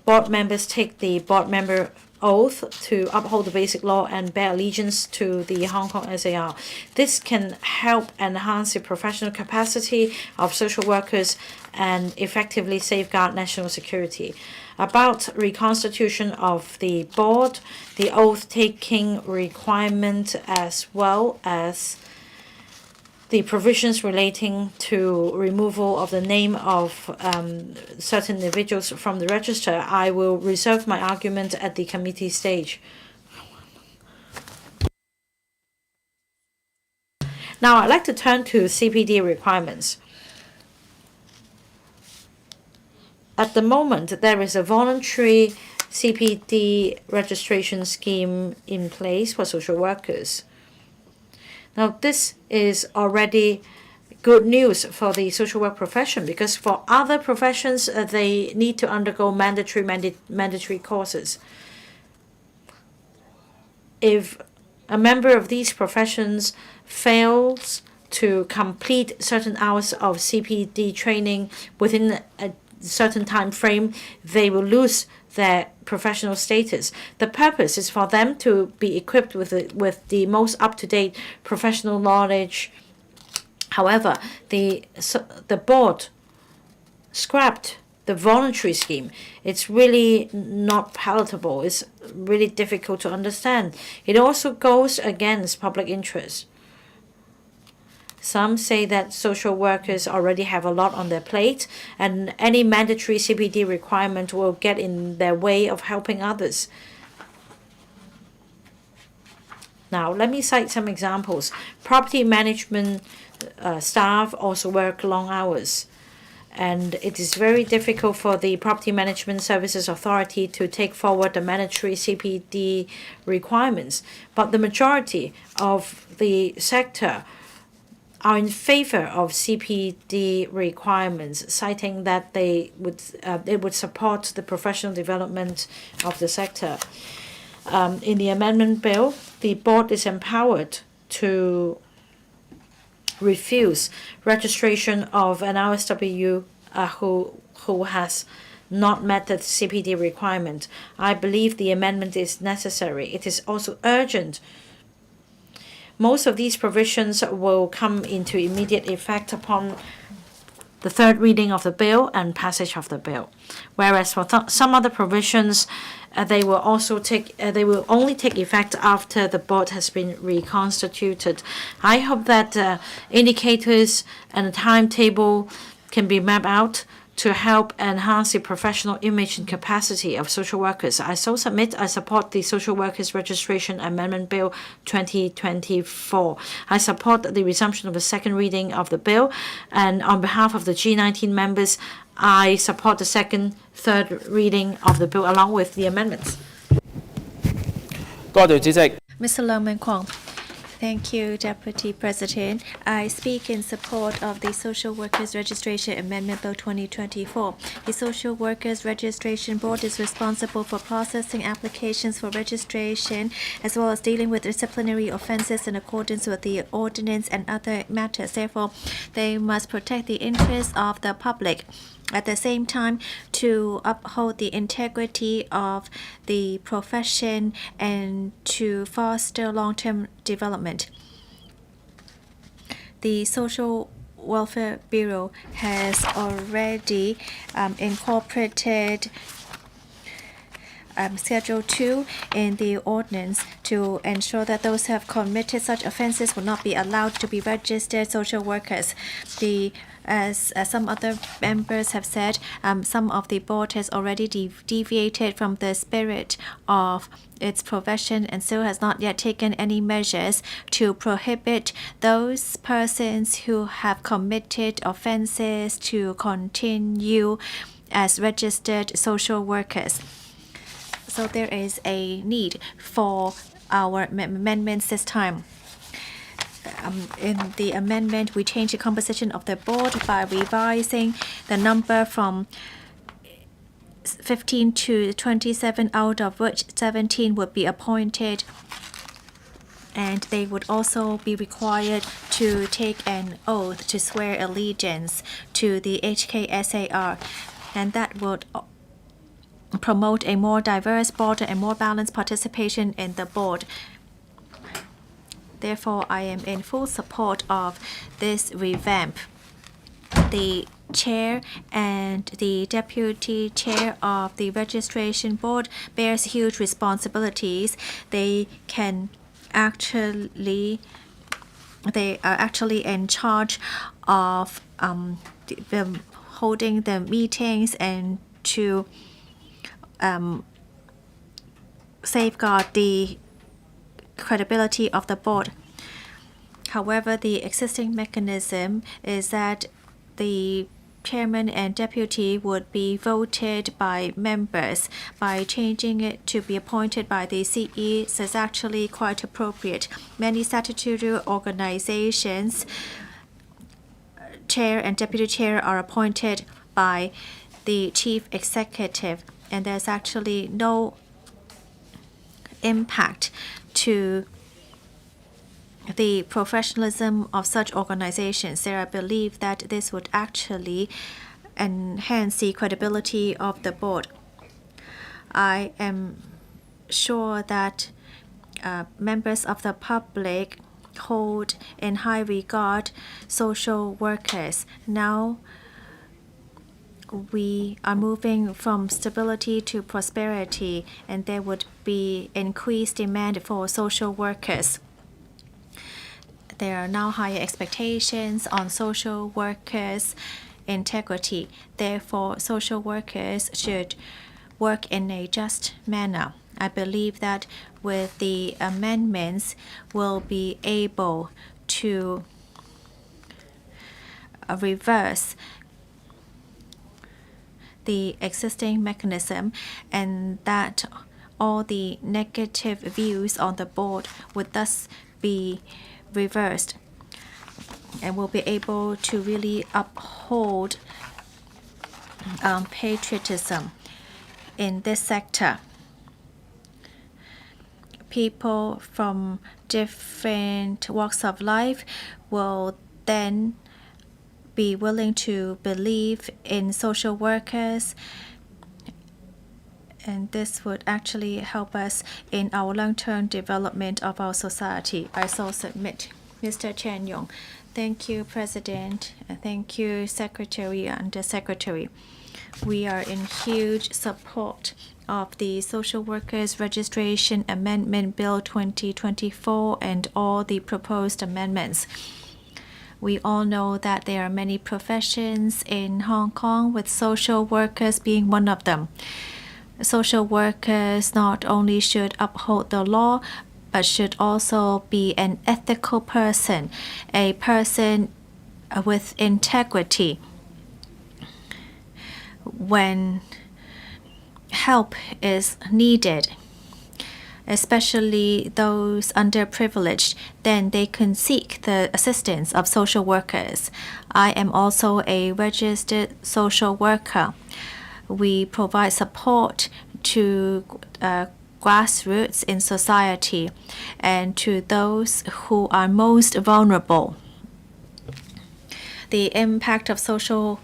board members take the board member oath to uphold the basic law and bear allegiance to the Hong Kong SAR. This can help enhance the professional capacity of social workers and effectively safeguard national security. About reconstitution of the board, the oath-taking requirement, as well as the provisions relating to removal of the name of certain individuals from the register, I will reserve my argument at the committee stage. Now, I'd like to turn to CPD requirements. At the moment, there is a voluntary CPD registration scheme in place for social workers. Now, this is already good news for the social work profession, because for other professions, they need to undergo mandatory courses. If a member of these professions fails to complete certain hours of CPD training within a certain time frame, they will lose their professional status. The purpose is for them to be equipped with the most up-to-date professional knowledge. However, the board scrapped the voluntary scheme. It's really not palatable. It's really difficult to understand. It also goes against public interest. Some say that social workers already have a lot on their plate, and any mandatory CPD requirement will get in their way of helping others. Now, let me cite some examples. Property management staff also work long hours, and it is very difficult for the Property Management Services Authority to take forward the mandatory CPD requirements. But the majority of the sector are in favor of CPD requirements, citing that it would support the professional development of the sector. In the amendment bill, the board is empowered to refuse registration of an RSW who has not met the CPD requirement. I believe the amendment is necessary. It is also urgent. Most of these provisions will come into immediate effect upon the third reading of the bill and passage of the bill. Whereas for some other provisions, they will only take effect after the board has been reconstituted. I hope that indicators and a timetable can be mapped out to help enhance the professional image and capacity of social workers. I support the Social Workers Registration Amendment Bill 2024. I support the resumption of the second reading of the bill, and on behalf of the G19 members, I support the second, third reading of the bill along with the amendments. Mr. Lerman Kwong. Thank you, Deputy President. I speak in support of the Social Workers Registration Amendment Bill 2024. The Social Workers Registration Board is responsible for processing applications for registration, as well as dealing with disciplinary offenses in accordance with the ordinance and other matters. Therefore, they must protect the interests of the public. At the same time, to uphold the integrity of the profession and to foster long-term development. The Social Welfare Bureau has already incorporated Schedule 2 in the ordinance to ensure that those who have committed such offenses will not be allowed to be registered social workers. As some other members have said, some of the board has already deviated from the spirit of its profession and still has not yet taken any measures to prohibit those persons who have committed offenses to continue as registered social workers. So there is a need for our amendments this time. In the amendment, we change the composition of the board by revising the number from 15 to 27, out of which 17 would be appointed And they would also be required to take an oath to swear allegiance to the HKSAR, and that would promote a more diverse, broader, and more balanced participation in the board. Therefore, I am in full support of this revamp. The chair and the deputy chair of the registration board bears huge responsibilities. They are actually in charge of holding the meetings and to safeguard the credibility of the board. However, the existing mechanism is that the chairman and deputy would be voted by members. By changing it to be appointed by the CE is actually quite appropriate. Many statutory organizations, chair and deputy chair are appointed by the chief executive, and there's actually no impact to the professionalism of such organizations. There, I believe that this would actually enhance the credibility of the board. I am sure that members of the public hold in high regard social workers. Now, we are moving from stability to prosperity, and there would be increased demand for social workers. There are now higher expectations on social workers' integrity. Therefore, social workers should work in a just manner. I believe that with the amendments, we'll be able to reverse the existing mechanism, and that all the negative views on the board would thus be reversed, and we'll be able to really uphold patriotism in this sector. People from different walks of life will then be willing to believe in social workers, and this would actually help us in our long-term development of our society. I so submit. Mr. Chen Yong. Thank you, President. Thank you, Secretary and Secretary. We are in huge support of the Social Workers Registration Amendment Bill 2024 and all the proposed amendments. We all know that there are many professions in Hong Kong, with social workers being one of them. Social workers not only should uphold the law, but should also be an ethical person, a person with integrity. When help is needed, especially those underprivileged, then they can seek the assistance of social workers. I am also a registered social worker. We provide support to grassroots in society and to those who are most vulnerable. The impact of social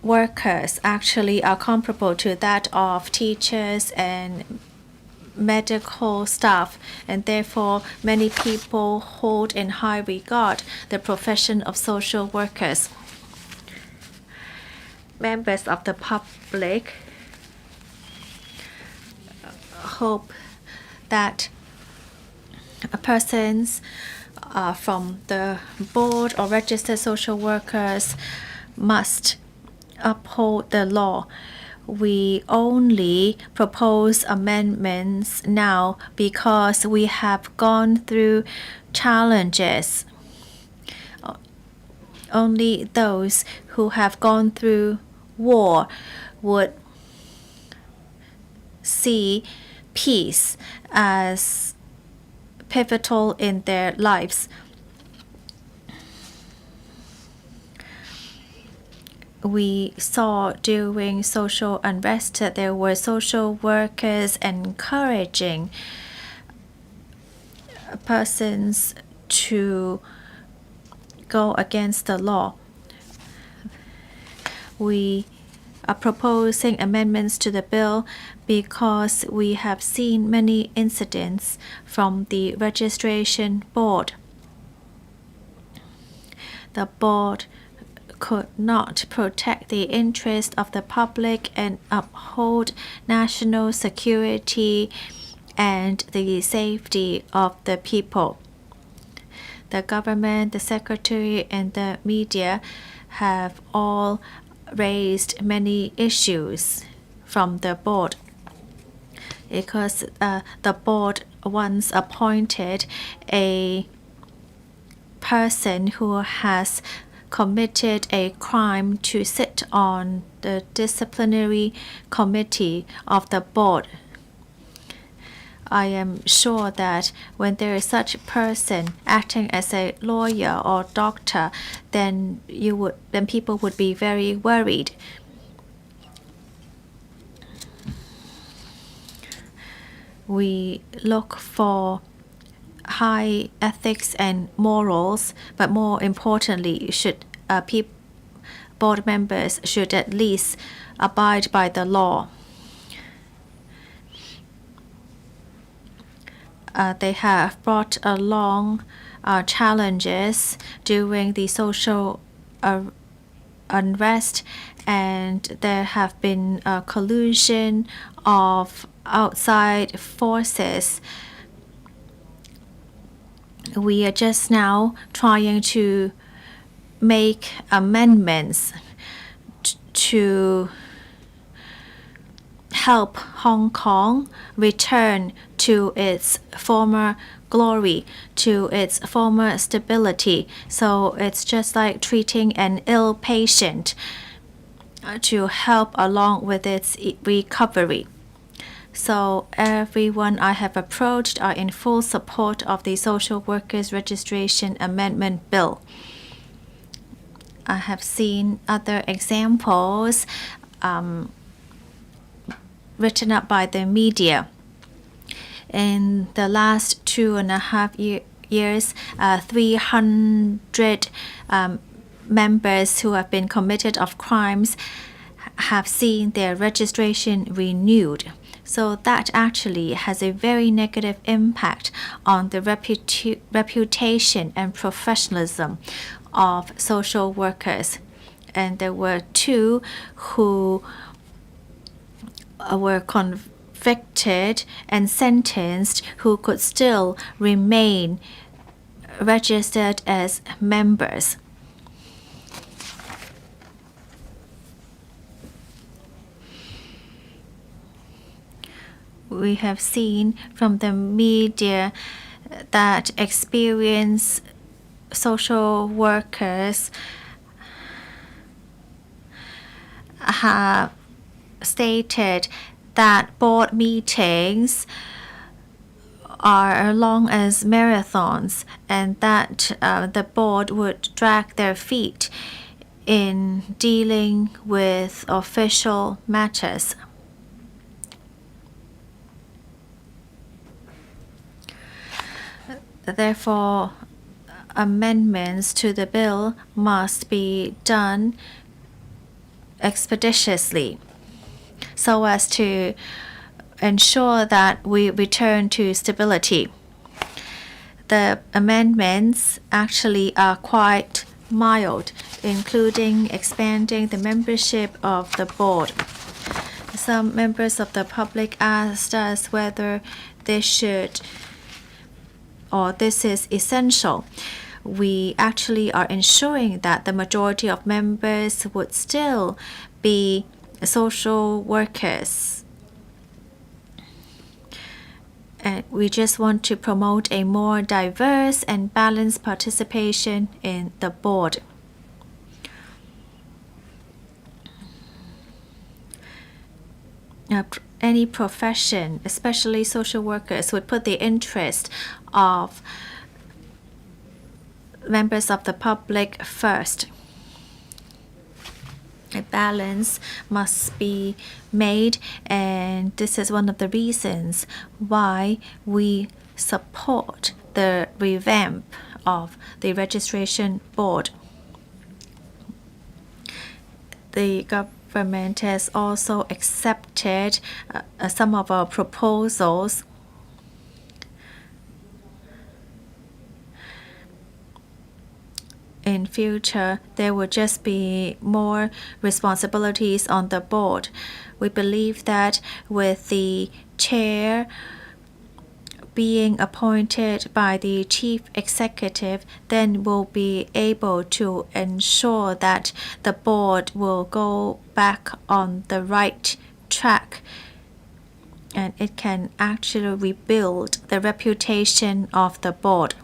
workers actually are comparable to that of teachers and medical staff, and therefore many people hold in high regard the profession of social workers. Members of the public hope that persons from the board or registered social workers must uphold the law. We only propose amendments now because we have gone through challenges. Only those who have gone through war would see peace as pivotal in their lives. We saw during social unrest that there were social workers encouraging persons to go against the law. We are proposing amendments to the bill because we have seen many incidents from the registration board. The board could not protect the interest of the public and uphold national security and the safety of the people. The government, the secretary, and the media have all raised many issues from the board because the board once appointed a person who has committed a crime to sit on the disciplinary committee of the board. I am sure that when there is such a person acting as a lawyer or doctor, then people would be very worried. We look for high ethics and morals, but more importantly, board members should at least abide by the law. They have brought along challenges during the social unrest, and there have been a collusion of outside forces. We are just now trying to make amendments to help Hong Kong return to its former glory, to its former stability. So it's just like treating an ill patient to help along with its recovery. So everyone I have approached are in full support of the Social Workers Registration Amendment Bill. I have seen other examples written up by the media. In the last 2.5 years, 300 members who have been committed of crimes have seen their registration renewed. So that actually has a very negative impact on the reputation and professionalism of social workers. And there were 2 who were convicted and sentenced who could still remain registered as members. We have seen from the media that experienced social workers have stated that board meetings are long as marathons, and that the board would drag their feet in dealing with official matters. Therefore, amendments to the bill must be done expeditiously so as to ensure that we return to stability. The amendments actually are quite mild, including expanding the membership of the board. Some members of the public asked us whether this is essential. We actually are ensuring that the majority of members would still be social workers. And we just want to promote a more diverse and balanced participation in the board. Any profession, especially social workers, would put the interest of members of the public first. A balance must be made, and this is one of the reasons why we support the revamp of the registration board. The government has also accepted some of our proposals. In future, there will just be more responsibilities on the board. We believe that with the chair being appointed by the chief executive, then we'll be able to ensure that the board will go back on the right track, and it can actually rebuild the reputation of the board.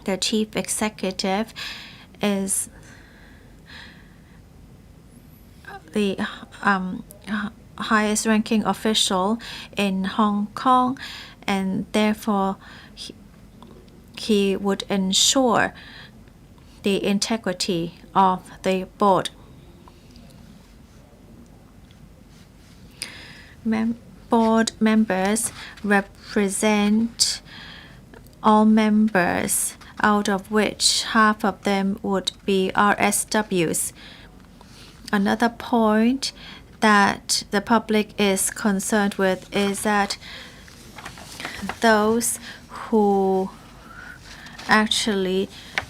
The chief executive is the highest ranking official in Hong Kong, and therefore he would ensure the integrity of the board. Board members represent all members, out of which half of them would be RSWs. Another point that the public is concerned with is that those who actually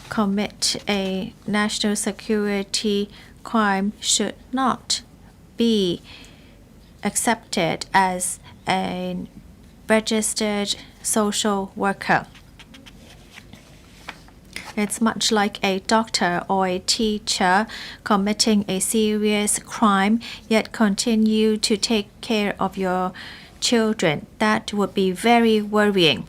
commit a national security crime should not be accepted as a registered social worker. It's much like a doctor or a teacher committing a serious crime, yet continue to take care of your children. That would be very worrying.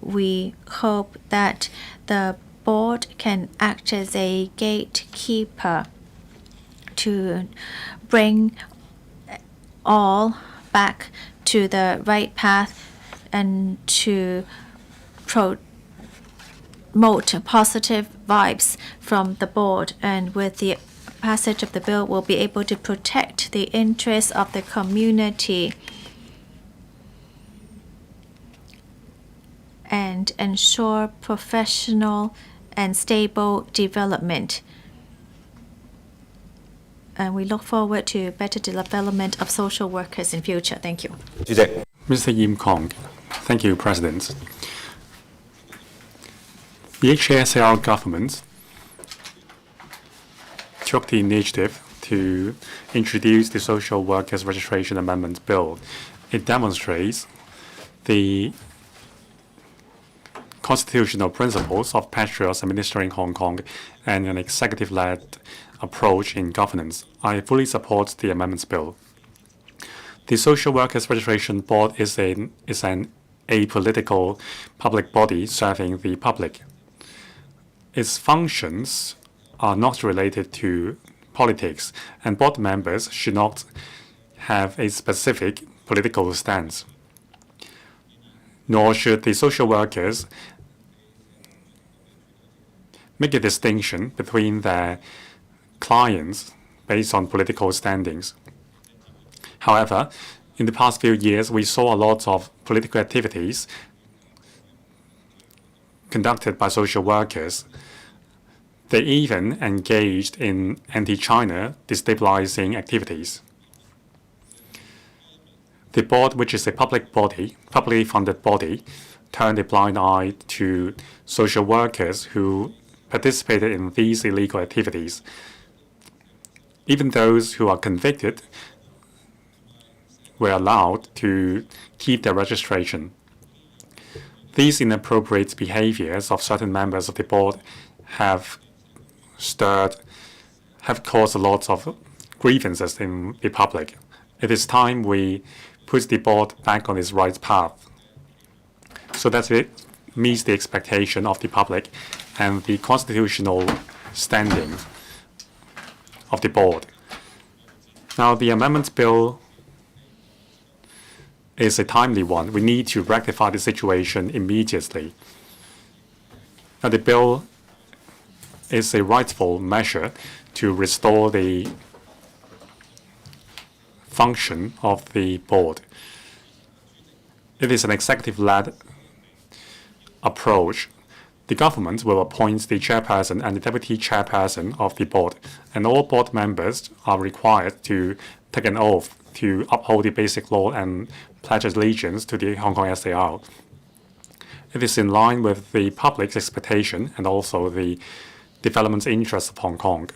We hope that the board can act as a gatekeeper to bring all back to the right path and to promote positive vibes from the board. And with the passage of the bill, we'll be able to protect the interests of the community and ensure professional and stable development. And we look forward to better development of social workers in future. Thank you. Mr. Yim Kong. Thank you, President. The HKSAR government took the initiative to introduce the Social Workers Registration Amendment Bill. It demonstrates the constitutional principles of patriots administering Hong Kong and an executive-led approach in governance. I fully support the amendments bill. The Social Workers Registration Board is an apolitical public body serving the public. Its functions are not related to politics, and board members should not have a specific political stance. Nor should the social workers make a distinction between their clients based on political standings. However, in the past few years, we saw a lot of political activities conducted by social workers. They even engaged in anti-China destabilizing activities. The board, which is a public body, publicly funded body, turned a blind eye to social workers who participated in these illegal activities. Even those who are convicted were allowed to keep their registration. These inappropriate behaviors of certain members of the board have caused a lot of grievances in the public. It is time we put the board back on its right path so that it meets the expectation of the public and the constitutional standing of the board. Now, the amendment bill is a timely one. We need to rectify the situation immediately. Now, the bill is a rightful measure to restore the function of the board. It is an executive-led approach, the government will appoint the chairperson and the deputy chairperson of the board, and all board members are required to take an oath to uphold the basic law and pledge allegiance to the Hong Kong SAR. It is in line with the public's expectation and also the development interests of Hong Kong.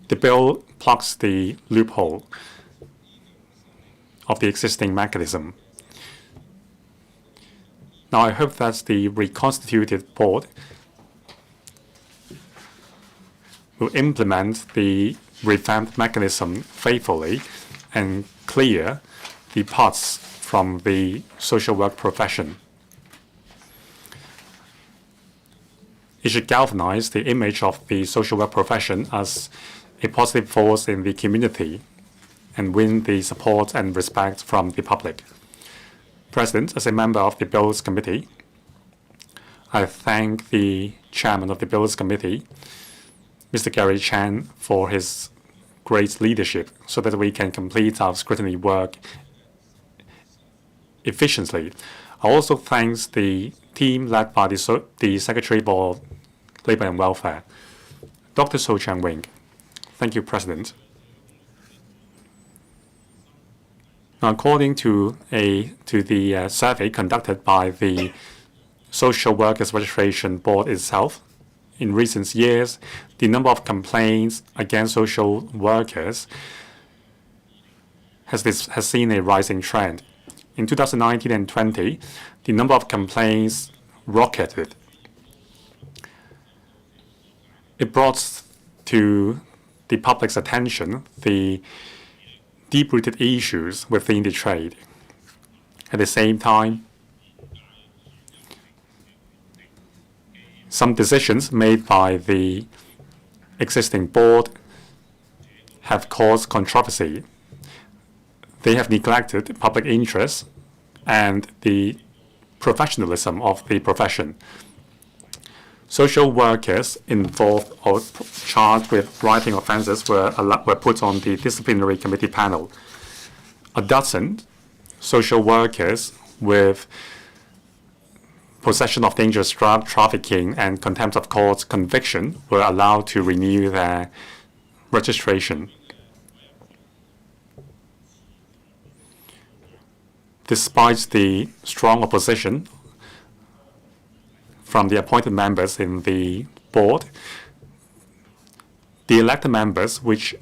The bill plugs the loophole of the existing mechanism. Now, I hope that the reconstituted board will implement the revamped mechanism faithfully and clear the parts from the social work profession. It should galvanize the image of the social work profession as a positive force in the community and win the support and respect from the public. President, as a member of the Bills Committee, I thank the chairman of the Bills Committee, Mr. Gary Chan, for his great leadership so that we can complete our scrutiny work efficiently. I also thank the team led by the Secretary for Labour and Welfare, Dr. So Chang Wing. Thank you, President. Now, according to the survey conducted by the Social Workers Registration Board itself, in recent years, the number of complaints against social workers has seen a rising trend. In 2019 and 20, the number of complaints rocketed. It brought to the public's attention the deep-rooted issues within the trade. At the same time, some decisions made by the existing board have caused controversy. They have neglected public interest and the professionalism of the profession. Social workers involved or charged with writing offences were put on the disciplinary committee panel. A dozen social workers with possession of dangerous drug trafficking and contempt of court conviction were allowed to renew their registration. Despite the strong opposition from the appointed members in the board, the elected members, which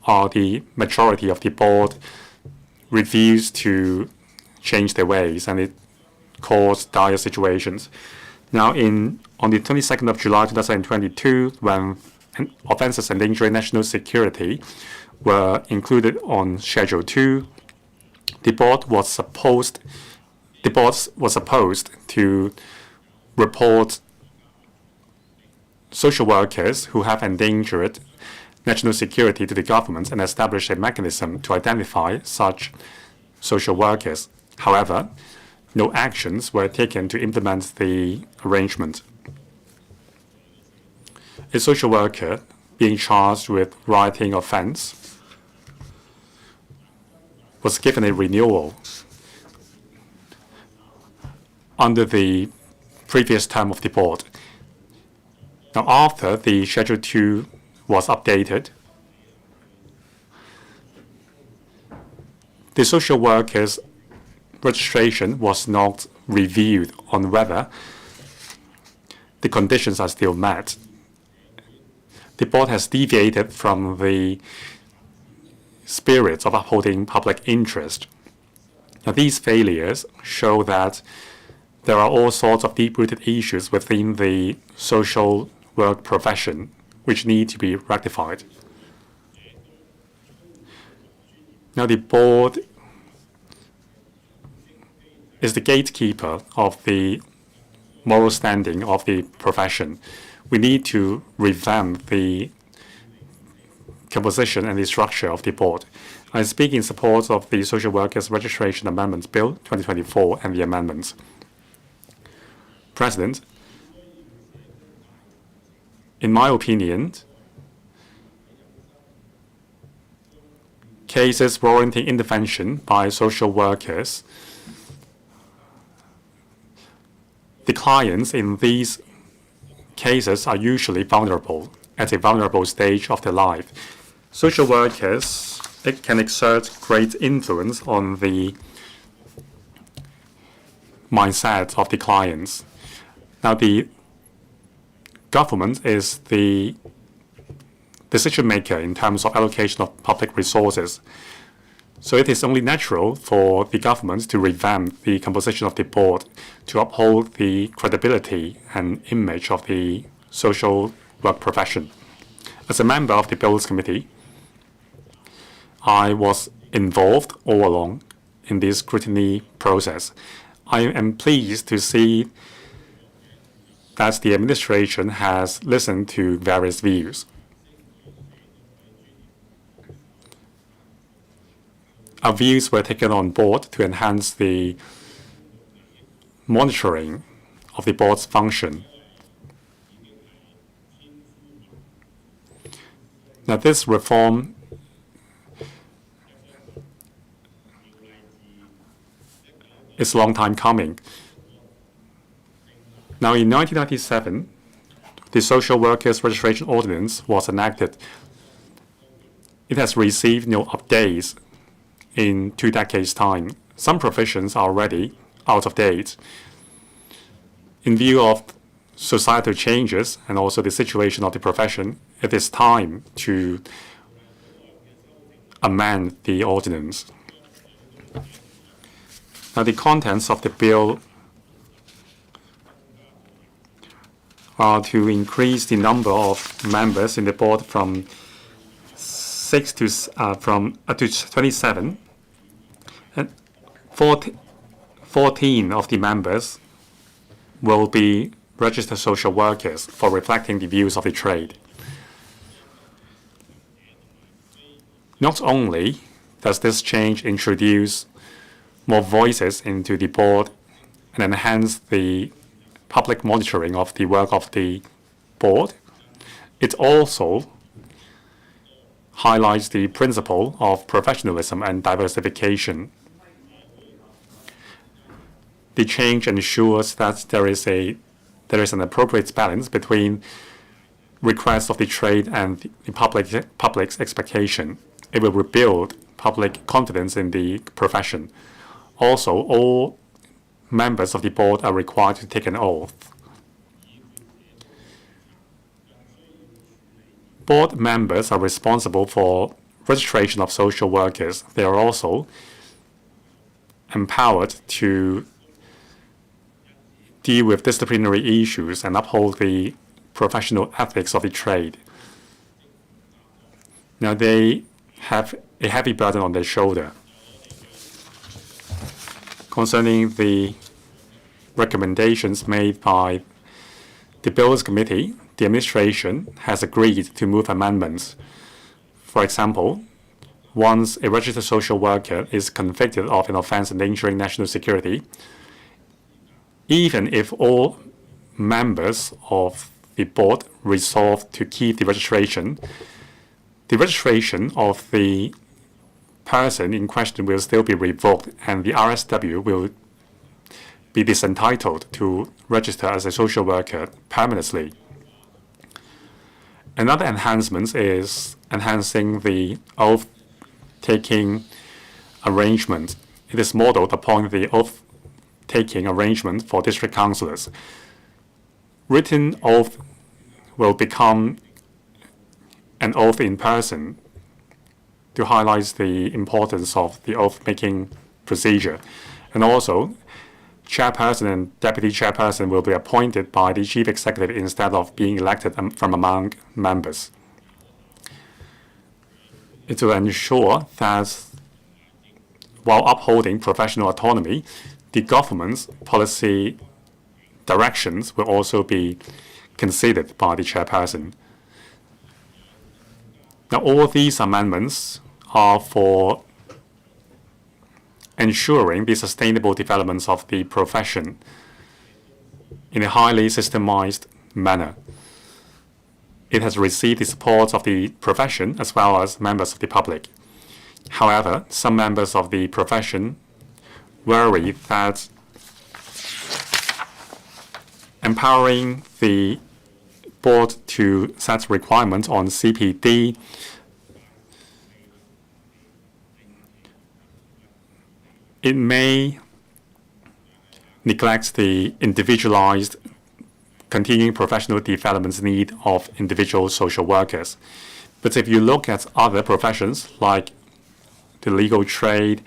are the majority of the board, refused to change their ways, and it caused dire situations. Now, on the 22nd of July 2022, when offences endangering national security were included on Schedule 2, the board was supposed to report social workers who have endangered national security to the government and establish a mechanism to identify such social workers. However, no actions were taken to implement the arrangement. A social worker being charged with writing offense was given a renewal under the previous term of the board. Now, after the Schedule 2 was updated, the social workers' registration was not reviewed on whether the conditions are still met. The board has deviated from the spirit of upholding public interest. Now, these failures show that there are all sorts of deep-rooted issues within the social work profession which need to be rectified. Now, the board is the gatekeeper of the moral standing of the profession. We need to revamp the composition and the structure of the board. I speak in support of the Social Workers Registration Amendments Bill 2024 and the amendments. President, in my opinion, cases warranting intervention by social workers, the clients in these cases are usually vulnerable at a vulnerable stage of their life. Social workers, it can exert great influence on the mindset of the clients. Now, the government is the decision maker in terms of allocation of public resources. So it is only natural for the government to revamp the composition of the board to uphold the credibility and image of the social work profession. As a member of the Bills Committee, I was involved all along in this scrutiny process. I am pleased to see that the administration has listened to various views. Our views were taken on board to enhance the monitoring of the board's function. Now, this reform is a long time coming. Now, in 1997, the Social Workers Registration Ordinance was enacted. It has received no updates in 2 decades' time. Some provisions are already out of date. In view of societal changes and also the situation of the profession, it is time to amend the ordinance. Now, the contents of the bill are to increase the number of members in the board from 27, and 14 of the members will be registered social workers for reflecting the views of the trade. Not only does this change introduce more voices into the board and enhance the public monitoring of the work of the board, it also highlights the principle of professionalism and diversification. The change ensures that there is an appropriate balance between requests of the trade and the public's expectation. It will rebuild public confidence in the profession. Also, all members of the board are required to take an oath. Board members are responsible for registration of social workers. They are also empowered to deal with disciplinary issues and uphold the professional ethics of the trade. Now, they have a heavy burden on their shoulder. Concerning the recommendations made by the Bills Committee, the administration has agreed to move amendments. For example, once a registered social worker is convicted of an offense endangering national security, even if all members of the board resolve to keep the registration of the person in question will still be revoked, and the RSW will be disentitled to register as a social worker permanently. Another enhancement is enhancing the oath-taking arrangement. It is modeled upon the oath-taking arrangement for district councillors. Written oath will become an oath in person to highlight the importance of the oath-making procedure. And also, chairperson and deputy chairperson will be appointed by the chief executive instead of being elected from among members. It will ensure that while upholding professional autonomy, the government's policy directions will also be considered by the chairperson. Now, all these amendments are for ensuring the sustainable developments of the profession in a highly systemized manner. It has received the support of the profession as well as members of the public. However, some members of the profession worry that empowering the board to set requirements on CPD, it may neglect the individualized continuing professional development need of individual social workers. But if you look at other professions like the legal trade,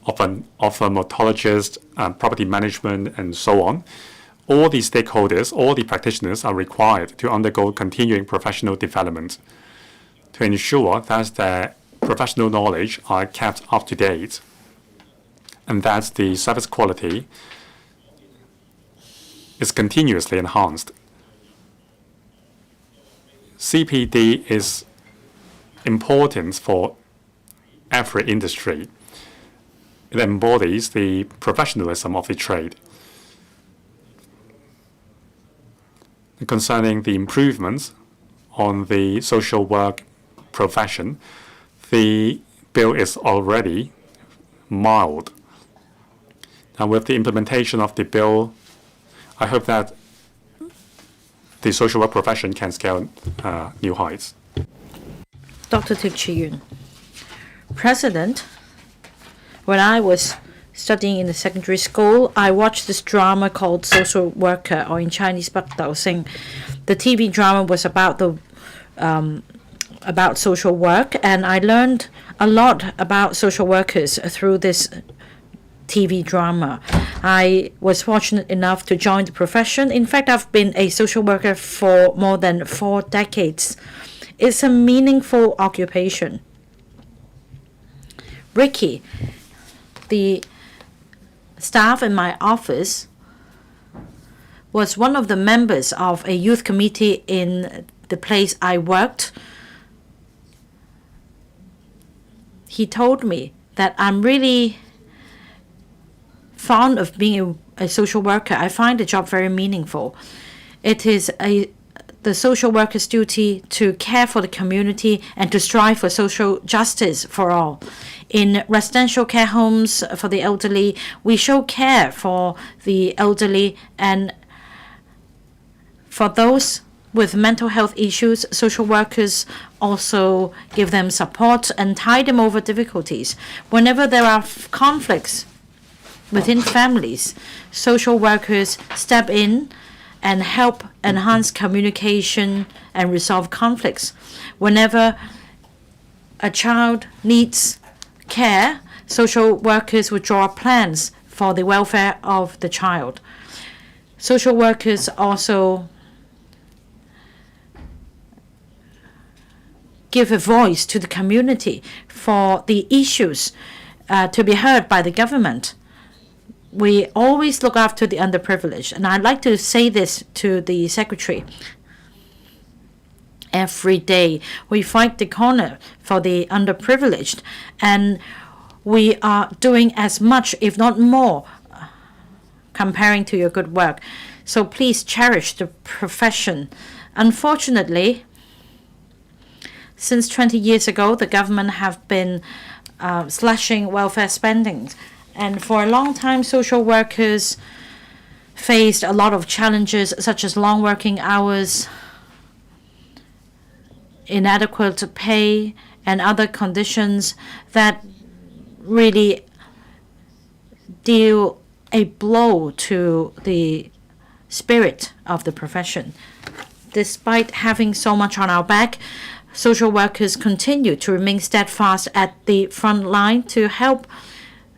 of a ophthalmologist, property management, and so on, all the stakeholders, all the practitioners are required to undergo continuing professional development to ensure that their professional knowledge are kept up to date and that the service quality is continuously enhanced. CPD is important for every industry. It embodies the professionalism of the trade. Concerning the improvements on the social work profession, the bill is already mild. Now, with the implementation of the bill, I hope that the social work profession can scale new heights. Dr. Tik Chi-yun. President, when I was studying in the secondary school, I watched this drama called Social Worker, or in Chinese, Bak Dao Sing. The TV drama was about about social work, and I learned a lot about social workers through this TV drama. I was fortunate enough to join the profession. In fact, I've been a social worker for more than 4 decades. It's a meaningful occupation. Ricky, the staff in my office, was one of the members of a youth committee in the place I worked. He told me that I'm really fond of being a social worker. I find the job very meaningful. It is the social worker's duty to care for the community and to strive for social justice for all. In residential care homes for the elderly, we show care for the elderly, and for those with mental health issues, social workers also give them support and tide them over difficulties. Whenever there are conflicts within families, social workers step in and help enhance communication and resolve conflicts. Whenever a child needs care, social workers will draw plans for the welfare of the child. Social workers also give a voice to the community for the issues to be heard by the government. We always look after the underprivileged, and I'd like to say this to the Secretary. Every day we fight the corner for the underprivileged, and we are doing as much, if not more, comparing to your good work. So please cherish the profession. Unfortunately, since 20 years ago, the government have been slashing welfare spending. And for a long time, social workers faced a lot of challenges, such as long working hours, inadequate pay, and other conditions that really deal a blow to the spirit of the profession. Despite having so much on our back, social workers continue to remain steadfast at the front line to help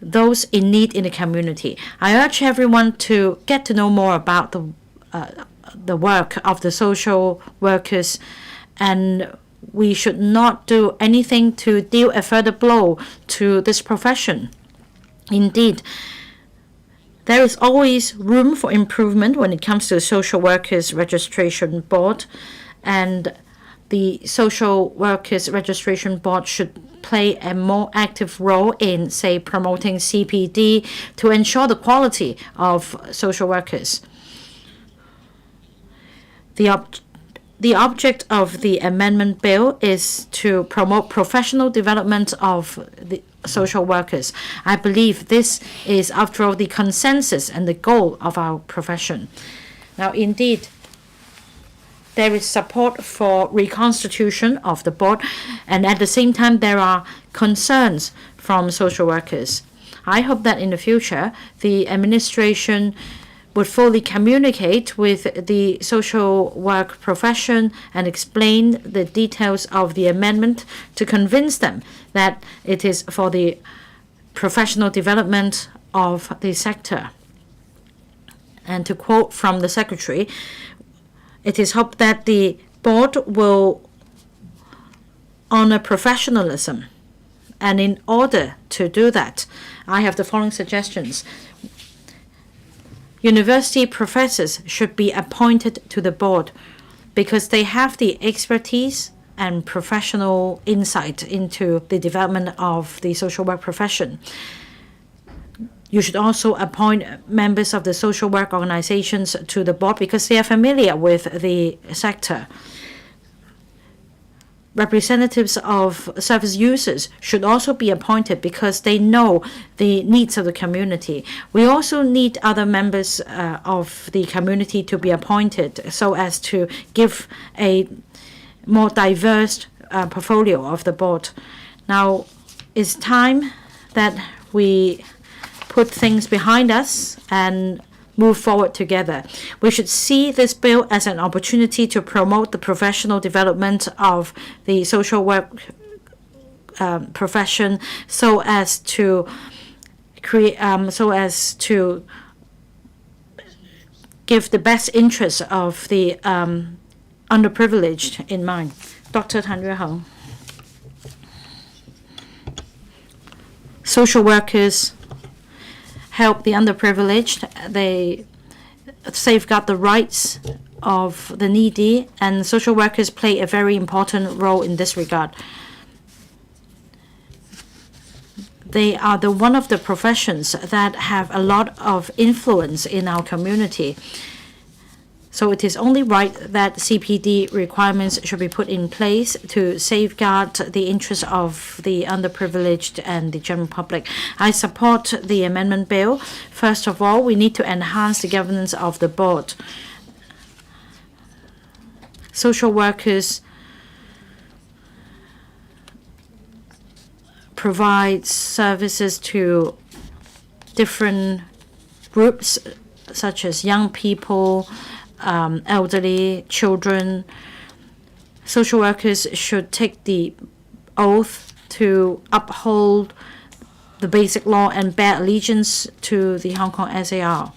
those in need in the community. I urge everyone to get to know more about the work of the social workers, and we should not do anything to deal a further blow to this profession. Indeed, there is always room for improvement when it comes to the Social Workers Registration Board, and the Social Workers Registration Board should play a more active role in, say, promoting CPD to ensure the quality of social workers. The object of the amendment bill is to promote professional development of the social workers. I believe this is, after all, the consensus and the goal of our profession. Now, indeed, there is support for reconstitution of the board, and at the same time, there are concerns from social workers. I hope that in the future, the administration would fully communicate with the social work profession and explain the details of the amendment to convince them that it is for the professional development of the sector. And to quote from the Secretary, it is hoped that the board will honor professionalism. And in order to do that, I have the following suggestions. University professors should be appointed to the board because they have the expertise and professional insight into the development of the social work profession. You should also appoint members of the social work organizations to the board because they are familiar with the sector. Representatives of service users should also be appointed because they know the needs of the community. We also need other members of the community to be appointed so as to give a more diverse portfolio of the board. Now, it's time that we put things behind us and move forward together. We should see this bill as an opportunity to promote the professional development of the social work profession so as to give the best interests of the underprivileged in mind. Dr. Tan Yue-heng. Social workers help the underprivileged. They safeguard the rights of the needy, and social workers play a very important role in this regard. They are one of the professions that have a lot of influence in our community. So it is only right that CPD requirements should be put in place to safeguard the interests of the underprivileged and the general public. I support the amendment bill. First of all, we need to enhance the governance of the board. Social workers provide services to different groups such as young people, elderly, children. Social workers should take the oath to uphold the basic law and bear allegiance to the Hong Kong SAR.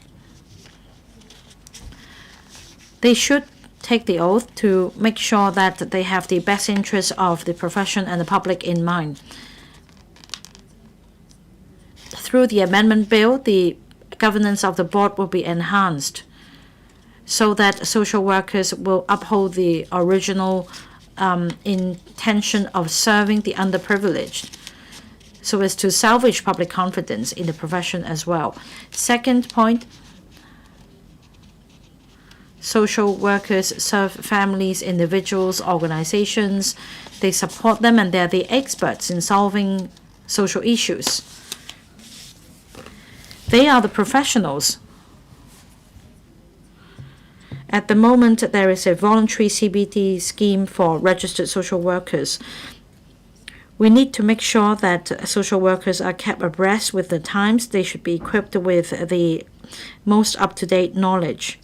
They should take the oath to make sure that they have the best interests of the profession and the public in mind. Through the amendment bill, the governance of the board will be enhanced so that social workers will uphold the original intention of serving the underprivileged, so as to salvage public confidence in the profession as well. Second point, social workers serve families, individuals, organizations. They support them and they're the experts in solving social issues. They are the professionals. At the moment, there is a voluntary CBT scheme for registered social workers. We need to make sure that social workers are kept abreast with the times. They should be equipped with the most up-to-date knowledge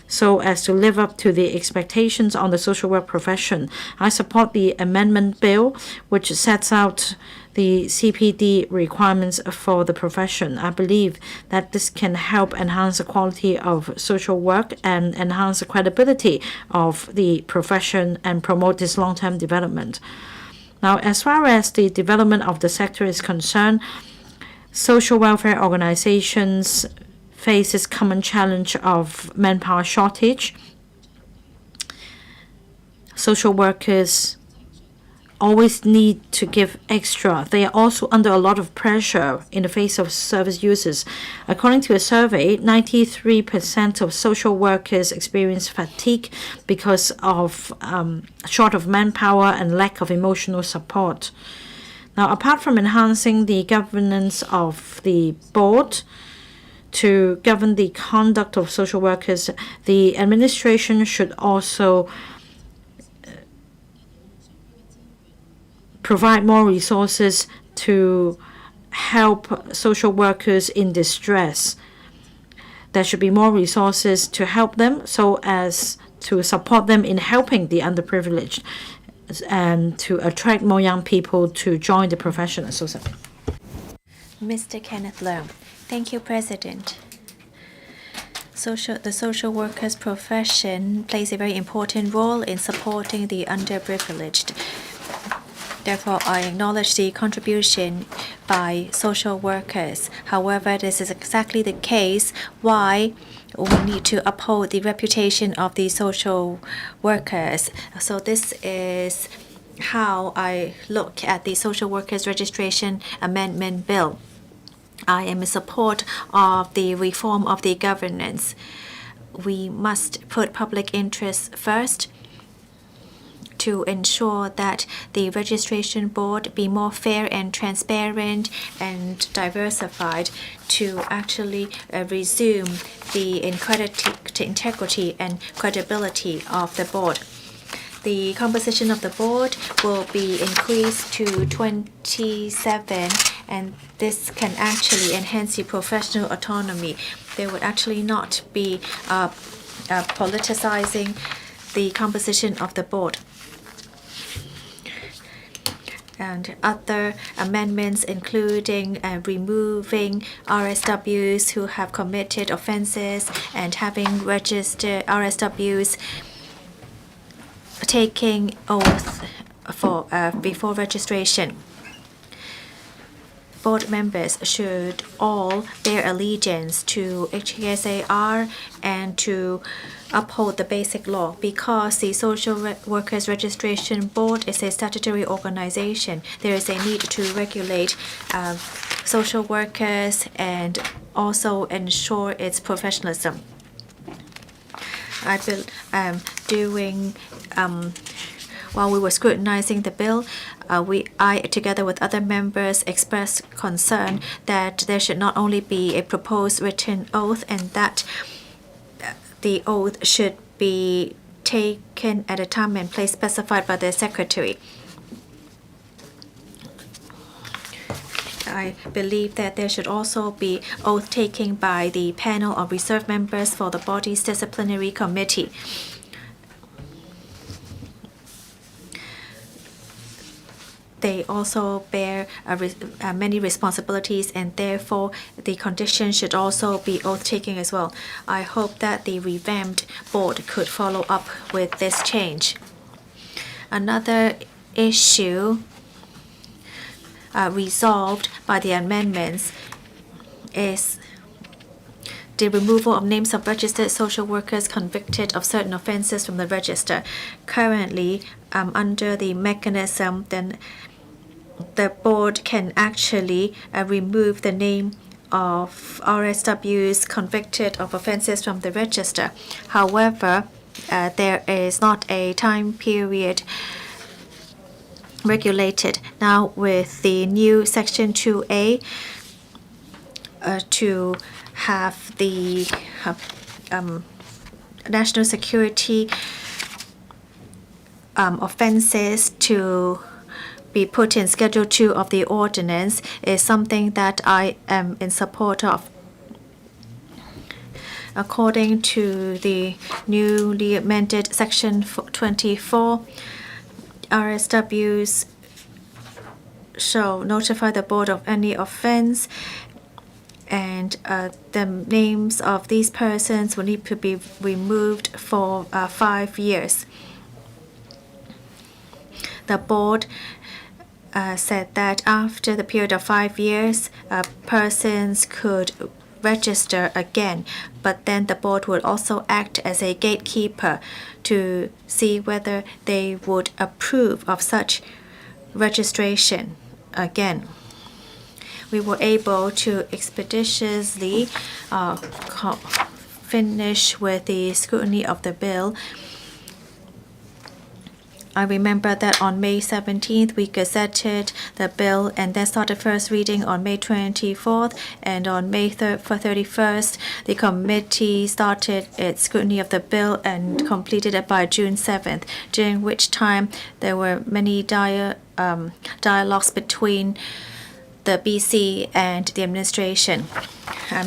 so as to live up to the expectations on the social work profession. I support the amendment bill, which sets out the CPD requirements for the profession. I believe that this can help enhance the quality of social work and enhance the credibility of the profession and promote its long-term development. Now, as far as the development of the sector is concerned, social welfare organizations face this common challenge of manpower shortage. Social workers always need to give extra. They are also under a lot of pressure in the face of service users. According to a survey, 93% of social workers experience fatigue because of short of manpower and lack of emotional support. Now, apart from enhancing the governance of the board to govern the conduct of social workers, the administration should also provide more resources to help social workers in distress. There should be more resources to help them so as to support them in helping the underprivileged and to attract more young people to join the profession. Mr. Kenneth Leung. Thank you, President. The social workers profession plays a very important role in supporting the underprivileged. Therefore, I acknowledge the contribution by social workers. However, this is exactly the case why we need to uphold the reputation of the social workers. So this is how I look at the Social Workers Registration Amendment Bill. I am in support of the reform of the governance. We must put public interest first to ensure that the registration board be more fair and transparent and diversified to actually resume the integrity and credibility of the board. The composition of the board will be increased to 27, and this can actually enhance the professional autonomy. There would actually not be politicizing the composition of the board. And other amendments including removing RSWs who have committed offenses and having registered RSWs taking oath for before registration. Board members should all bear allegiance to HKSAR and to uphold the basic law. Because the Social Workers Registration Board is a statutory organization, there is a need to regulate social workers and also ensure its professionalism. While we were scrutinizing the bill, I, together with other members, expressed concern that there should not only be a proposed written oath and that the oath should be taken at a time and place specified by the Secretary. I believe that there should also be oath taking by the panel of reserve members for the body's disciplinary committee. They also bear many responsibilities, and therefore the condition should also be oath-taking as well. I hope that the revamped board could follow up with this change. Another issue resolved by the amendments is the removal of names of registered social workers convicted of certain offenses from the register. Currently, under the mechanism, then the board can actually remove the name of RSWs convicted of offenses from the register. However, there is not a time period regulated. Now, with the new Section 2A, to have the national security offenses to be put in Schedule 2 of the ordinance is something that I am in support of. According to the newly amended Section 24, RSWs shall notify the board of any offense, and the names of these persons will need to be removed for 5 years. The board said that after the period of 5 years, persons could register again, but then the board would also act as a gatekeeper to see whether they would approve of such registration again. We were able to expeditiously finish with the scrutiny of the bill. I remember that on May 17th, we gazetted the bill and then started first reading on May 24th. And on May 31st, the committee started its scrutiny of the bill and completed it by June 7th, during which time there were many dialogues between the BC and the administration.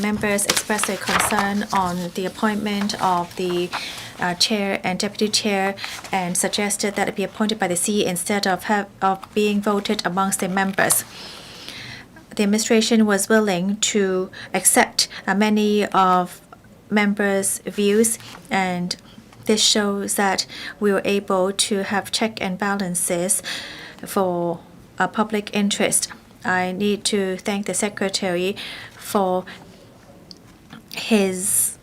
Members expressed their concern on the appointment of the chair and deputy chair and suggested that it be appointed by the CE instead of being voted amongst the members. The administration was willing to accept many of members' views, and this shows that we were able to have check and balances for a public interest. I need to thank the Secretary for his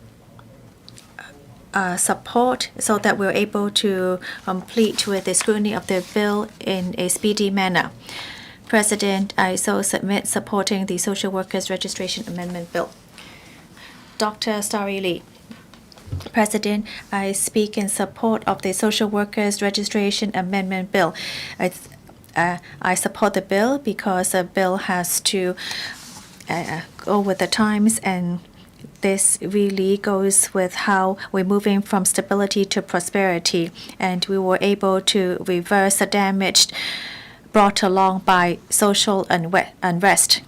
support so that we were able to complete with the scrutiny of the bill in a speedy manner. President, I so submit supporting the Social Workers Registration Amendment Bill. Dr. Starry Lee. President, I speak in support of the Social Workers Registration Amendment Bill. I support the bill because the bill has to go with the times, and this really goes with how we're moving from stability to prosperity, and we were able to reverse the damage brought along by social unrest.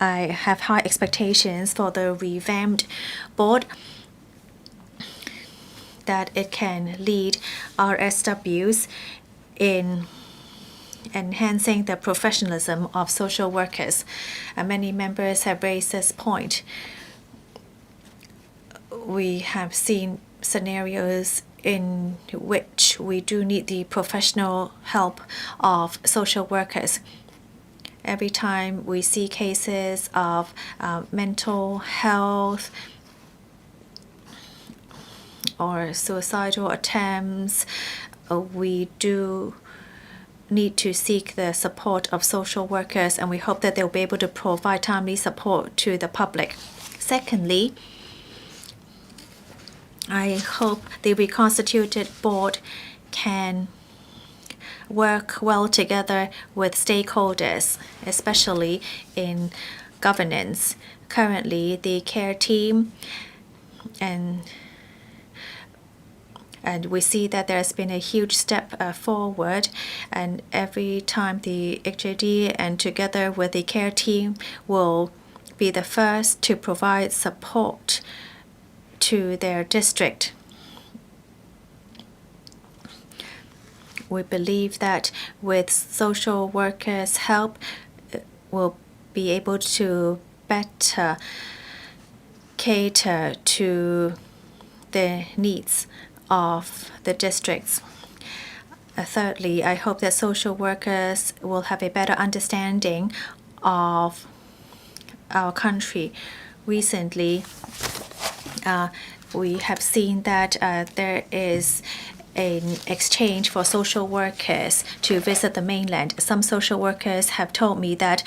I have high expectations for the revamped board, that it can lead RSWs in enhancing the professionalism of social workers. Many members have raised this point. We have seen scenarios in which we do need the professional help of social workers. Every time we see cases of mental health or suicidal attempts, we do need to seek the support of social workers, and we hope that they'll be able to provide timely support to the public. Secondly, I hope the reconstituted board can work well together with stakeholders, especially in governance. Currently, the care team and we see that there's been a huge step forward, and every time the HJD and together with the care team will be the first to provide support to their district. We believe that with social workers' help, we'll be able to better cater to the needs of the districts. Thirdly, I hope that social workers will have a better understanding of our country. Recently, we have seen that there is an exchange for social workers to visit the mainland. Some social workers have told me that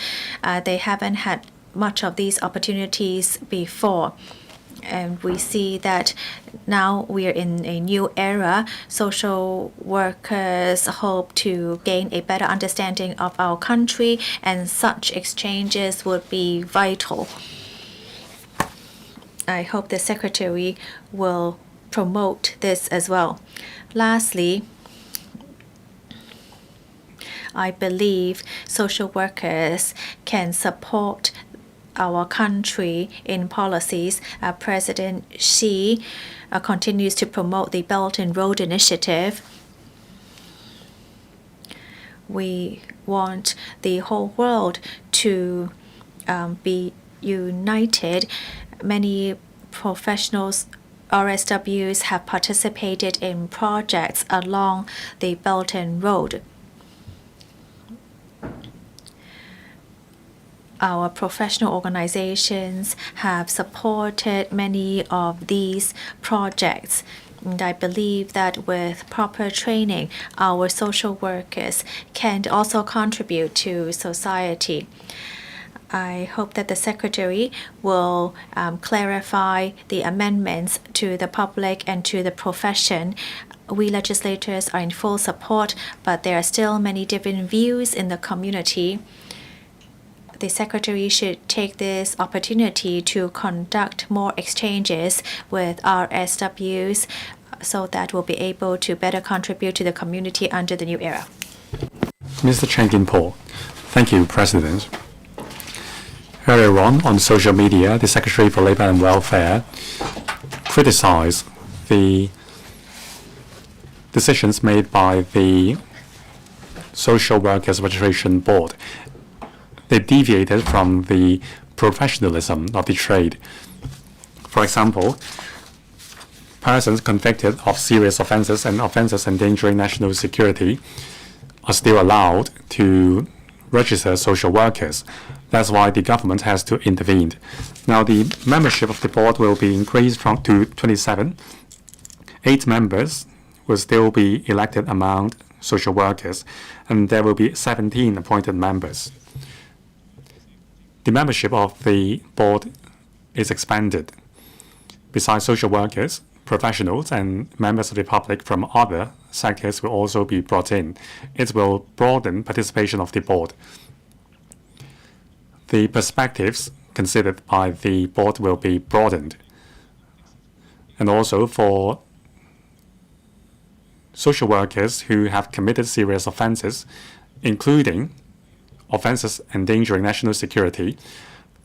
they haven't had much of these opportunities before. And we see that now we are in a new era. Social workers hope to gain a better understanding of our country, and such exchanges would be vital. I hope the Secretary will promote this as well. Lastly, I believe social workers can support our country in policies. President Xi continues to promote the Belt and Road Initiative. We want the whole world to be united. Many professionals, RSWs, have participated in projects along the Belt and Road. Our professional organizations have supported many of these projects. And I believe that with proper training, our social workers can also contribute to society. I hope that the Secretary will clarify the amendments to the public and to the profession we legislators are in full support, but there are still many different views in the community. The Secretary should take this opportunity to conduct more exchanges with our SWs so that we'll be able to better contribute to the community under the new era. Mr. Chen Gin-po. Thank you, President. Earlier on social media, the Secretary for Labor and Welfare criticized the decisions made by the Social Workers Registration Board. They deviated from the professionalism of the trade. For example, persons convicted of serious offenses and offenses endangering national security are still allowed to register social workers. That's why the government has to intervene. Now, the membership of the board will be increased to 27. 8 members will still be elected among social workers, and there will be 17 appointed members. The membership of the board is expanded. Besides social workers, professionals and members of the public from other sectors will also be brought in. It will broaden participation of the board. The perspectives considered by the board will be broadened. And also for social workers who have committed serious offenses, including offenses endangering national security,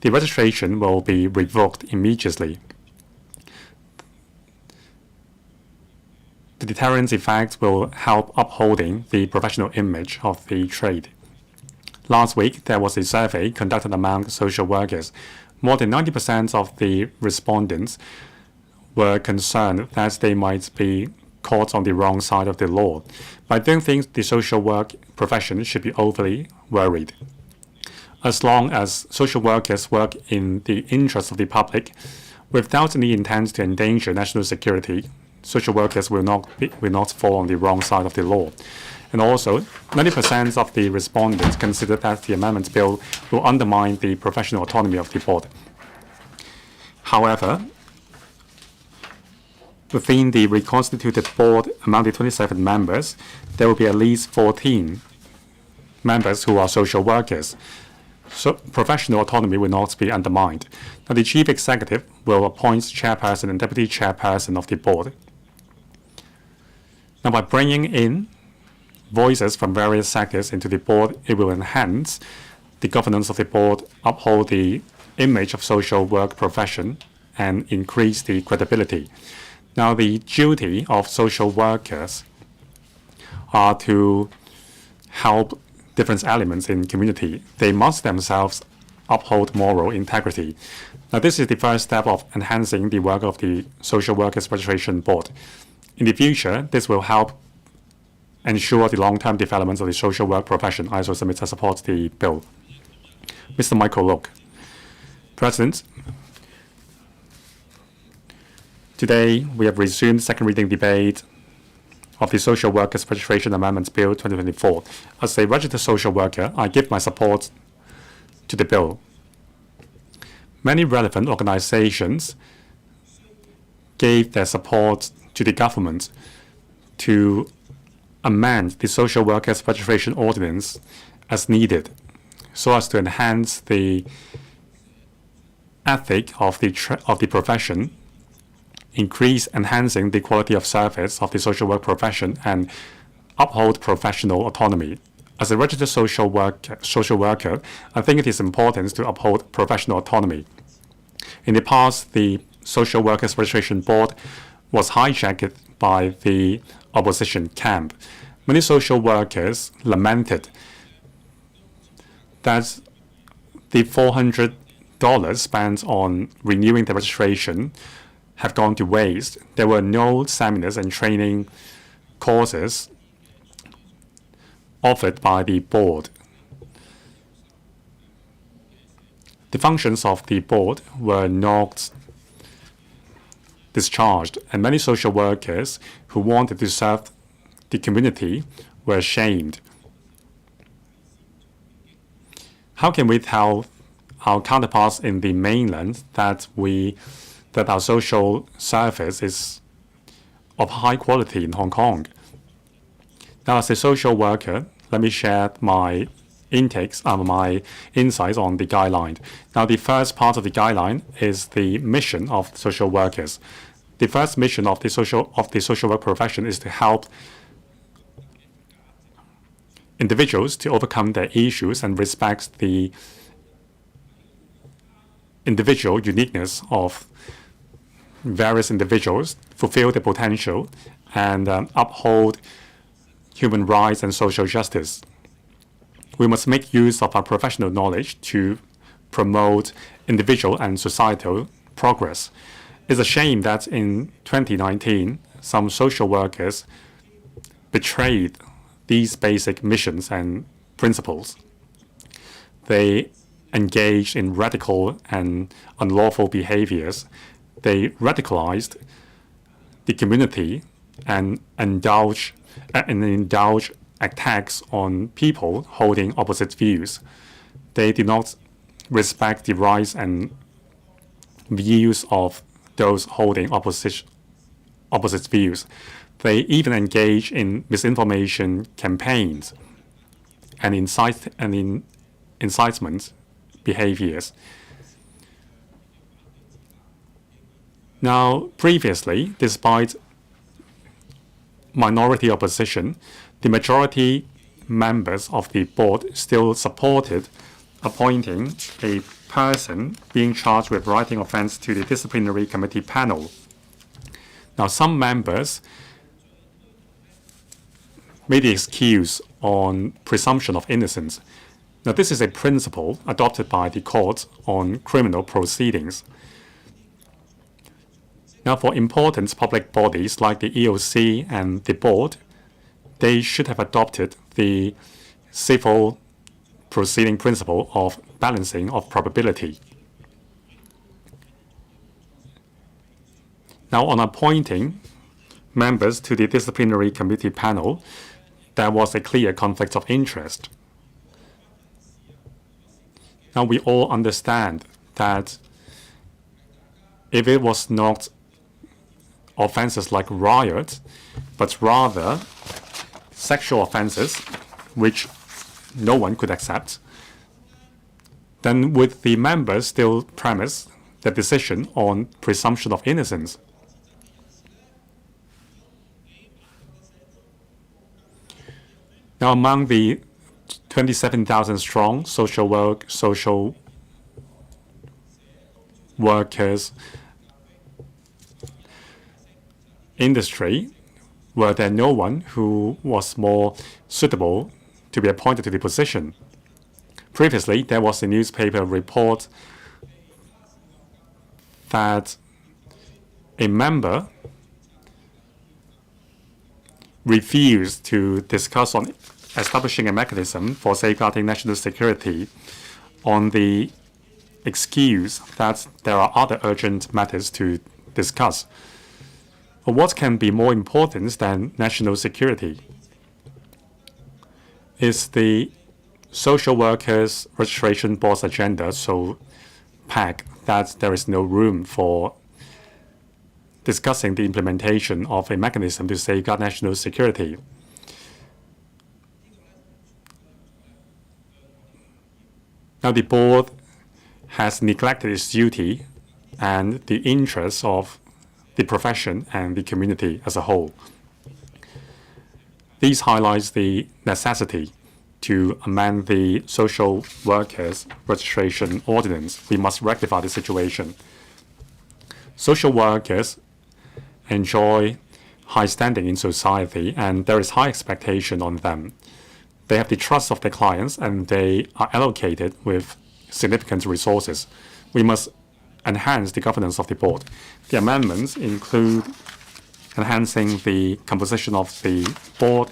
the registration will be revoked immediately. The deterrence effect will help upholding the professional image of the trade. Last week, there was a survey conducted among social workers. More than 90% of the respondents were concerned that they might be caught on the wrong side of the law. But I don't think the social work profession should be overly worried. As long as social workers work in the interest of the public, without any intent to endanger national security, social workers will not fall on the wrong side of the law. And also, 90% of the respondents consider that the amendment bill will undermine the professional autonomy of the board. However, within the reconstituted board, among the 27 members, there will be at least 14 members who are social workers. So professional autonomy will not be undermined. Now, the chief executive will appoint chairperson and deputy chairperson of the board. Now, by bringing in voices from various sectors into the board, it will enhance the governance of the board, uphold the image of social work profession, and increase the credibility. Now, the duty of social workers are to help different elements in community. They must themselves uphold moral integrity. Now, this is the first step of enhancing the work of the Social Workers Registration Board. In the future, this will help ensure the long-term development of the social work profession. I also submit to support the bill. Mr. Michael Look. President, today we have resumed second reading debate of the Social Workers Registration Amendments Bill 2024. As a registered social worker, I give my support to the bill. Many relevant organizations gave their support to the government to amend the Social Workers Registration Ordinance as needed, so as to enhance the ethic of the profession, enhancing the quality of service of the social work profession, and uphold professional autonomy. As a registered social worker, I think it is important to uphold professional autonomy. In the past, the Social Workers Registration Board was hijacked by the opposition camp. Many social workers lamented that the $400 spent on renewing the registration have gone to waste. There were no seminars and training courses offered by the board. The functions of the board were not discharged, and many social workers who wanted to serve the community were ashamed. How can we tell our counterparts in the mainland that our social service is of high quality in Hong Kong. Now, as a social worker, let me share my insights on the guideline. Now, the first part of the guideline is the mission of social workers. The first mission of the social work profession is to help individuals to overcome their issues and respect the individual uniqueness of various individuals, fulfill their potential, and uphold human rights and social justice. We must make use of our professional knowledge to promote individual and societal progress. It's a shame that in 2019, some social workers betrayed these basic missions and principles. They engaged in radical and unlawful behaviors. They radicalized the community and indulge attacks on people holding opposite views. They did not respect the rights and views of those holding opposite views. They even engage in misinformation campaigns and incitement behaviors. Now, previously, despite minority opposition, the majority members of the board still supported appointing a person being charged with writing offense to the disciplinary committee panel. Now, some members made the excuse on presumption of innocence. Now, this is a principle adopted by the court on criminal proceedings. Now, for important public bodies like the EOC and the board, they should have adopted the civil proceeding principle of balancing of probability. Now, on appointing members to the disciplinary committee panel, there was a clear conflict of interest. Now, we all understand that if it was not offenses like riot, but rather sexual offenses, which no one could accept, then would the members still premise the decision on presumption of innocence? Now, among the 27,000 strong social workers industry, were there no one who was more suitable to be appointed to the position? Previously, there was a newspaper report that a member refused to discuss on establishing a mechanism for safeguarding national security on the excuse that there are other urgent matters to discuss. But what can be more important than national security? Is the Social Workers Registration Board's agenda so packed that there is no room for discussing the implementation of a mechanism to safeguard national security? Now, the board has neglected its duty and the interests of the profession and the community as a whole. This highlights the necessity to amend the Social Workers Registration Ordinance. We must rectify the situation. Social workers enjoy high standing in society, and there is high expectation on them. They have the trust of their clients, and they are allocated with significant resources. We must enhance the governance of the board. The amendments include enhancing the composition of the board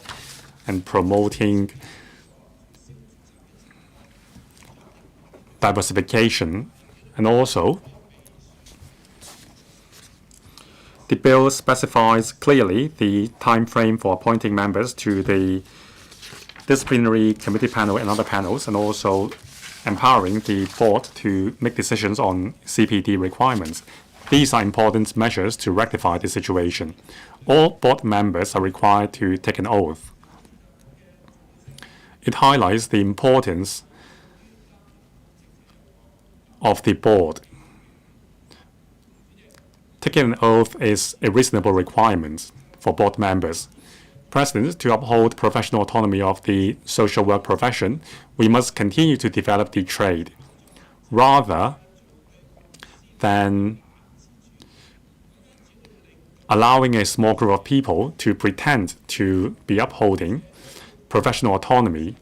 and promoting diversification, and also the bill specifies clearly the time frame for appointing members to the disciplinary committee panel and other panels, and also empowering the board to make decisions on CPD requirements. These are important measures to rectify the situation. All board members are required to take an oath. It highlights the importance of the board. Taking an oath is a reasonable requirement for board members. President, to uphold professional autonomy of the social work profession, we must continue to develop the trade rather than allowing a small group of people to pretend to be upholding professional autonomy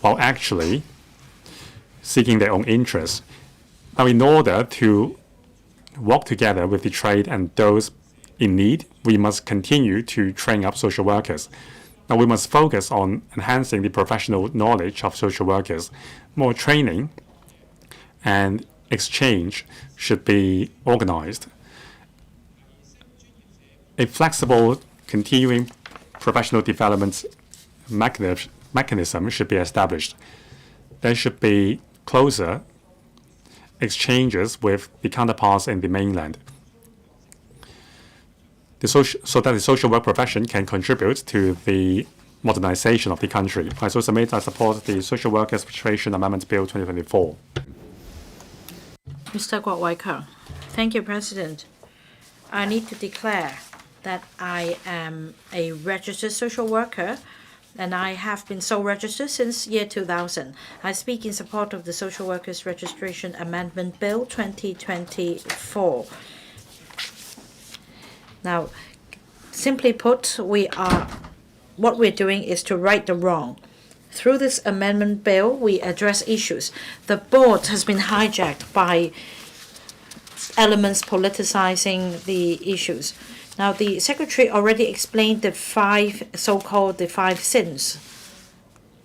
while actually seeking their own interests. Now, in order to work together with the trade and those in need, we must continue to train up social workers. Now, we must focus on enhancing the professional knowledge of social workers. More training and exchange should be organized. A flexible, continuing professional development mechanism should be established. There should be closer exchanges with the counterparts in the mainland, so that the social work profession can contribute to the modernization of the country. I so submit I support the Social Workers Registration Amendment Bill 2024. Mr. Kwok Wai-kang. Thank you, President. I need to declare that I am a registered social worker, and I have been so registered since year 2000. I speak in support of the Social Workers Registration Amendment Bill 2024. Now, simply put, what we're doing is to right the wrong. Through this amendment bill, we address issues. The board has been hijacked by elements politicizing the issues. Now, the Secretary already explained the five sins,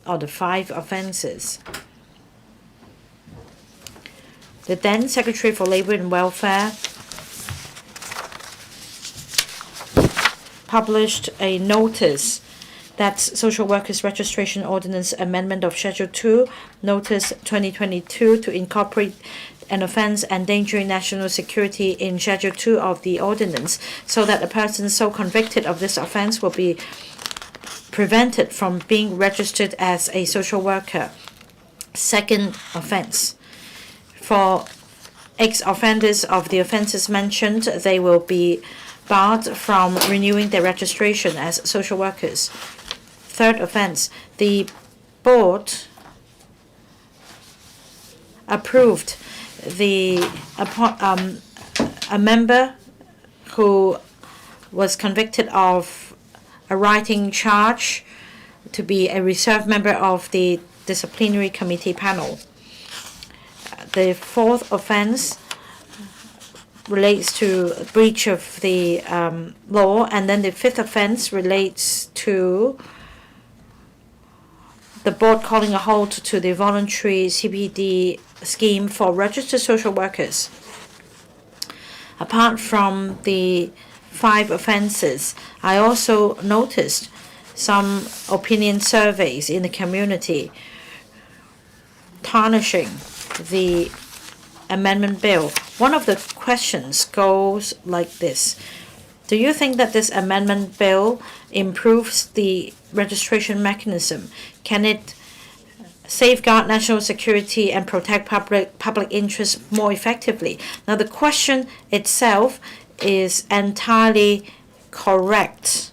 or the 5 offenses. The then Secretary for Labor and Welfare published a notice that Social Workers Registration Ordinance Amendment of Schedule 2, Notice 2022, to incorporate an offense endangering national security in Schedule 2 of the ordinance, so that a person so convicted of this offense will be prevented from being registered as a social worker. Second offense. For ex-offenders of the offenses mentioned, they will be barred from renewing their registration as social workers. Third offense, the board approved a member who was convicted of a writing charge to be a reserve member of the disciplinary committee panel. The fourth offense relates to breach of the law, and then the fifth offense relates to the board calling a halt to the voluntary CPD scheme for registered social workers. Apart from the 5 offenses, I also noticed some opinion surveys in the community tarnishing the amendment bill. One of the questions goes like this: do you think that this amendment bill improves the registration mechanism? Can it safeguard national security and protect public interest more effectively? Now, the question itself is entirely correct.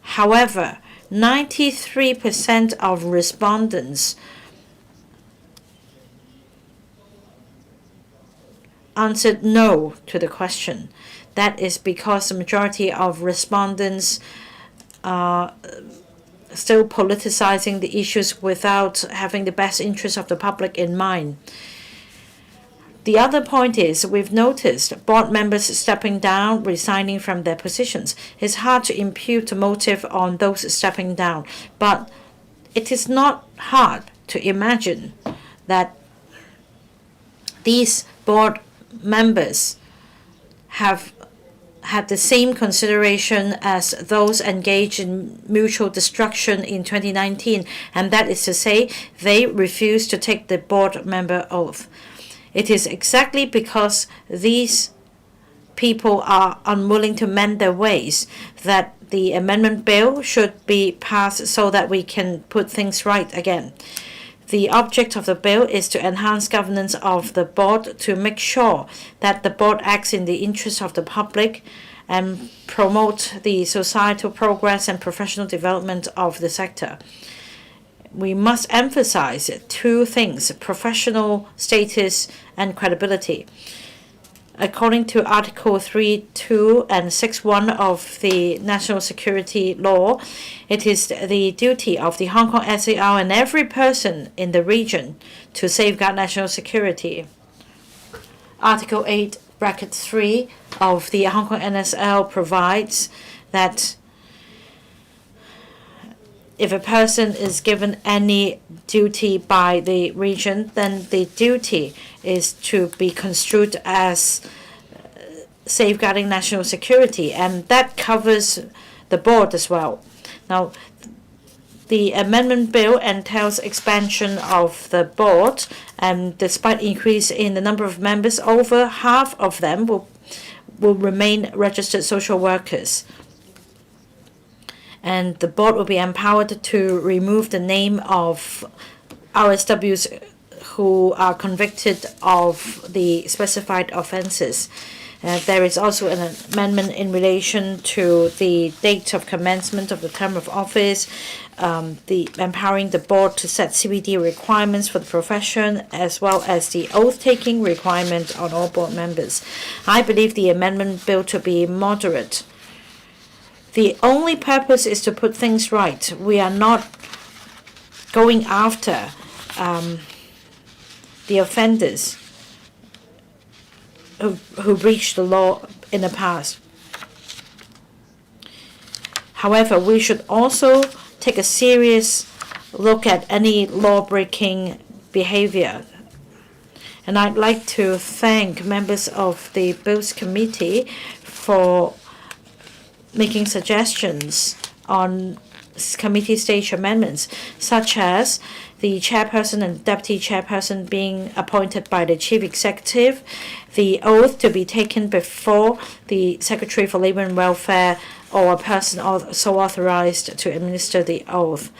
However, 93% of respondents answered no to the question. That is because the majority of respondents are still politicizing the issues without having the best interest of the public in mind. The other point is, we've noticed board members stepping down, resigning from their positions. It's hard to impute a motive on those stepping down, but it is not hard to imagine that these board members have had the same consideration as those engaged in mutual destruction in 2019, and that is to say, they refused to take the board member oath. It is exactly because these people are unwilling to mend their ways that the amendment bill should be passed so that we can put things right again. The object of the bill is to enhance governance of the board to make sure that the board acts in the interest of the public and promote the societal progress and professional development of the sector. We must emphasize two things: professional status and credibility. According to Article 3.2 and 6.1 of the National Security Law, it is the duty of the Hong Kong SAR and every person in the region to safeguard national security. Article 8(3) of the Hong Kong NSL provides that if a person is given any duty by the region, then the duty is to be construed as safeguarding national security, and that covers the board as well. Now, the amendment bill entails expansion of the board, and despite increase in the number of members, over half of them will remain registered social workers. And the board will be empowered to remove the name of RSWs who are convicted of the specified offences. There is also an amendment in relation to the date of commencement of the term of office, empowering the board to set CPD requirements for the profession, as well as the oath-taking requirement on all board members. I believe the amendment bill to be moderate. The only purpose is to put things right. We are not going after the offenders who breached the law in the past. However, we should also take a serious look at any law-breaking behavior. And I'd like to thank members of the Bills Committee for making suggestions on committee stage amendments, such as the chairperson and deputy chairperson being appointed by the chief executive, the oath to be taken before the Secretary for Labour and Welfare or a person so authorized to administer the oath,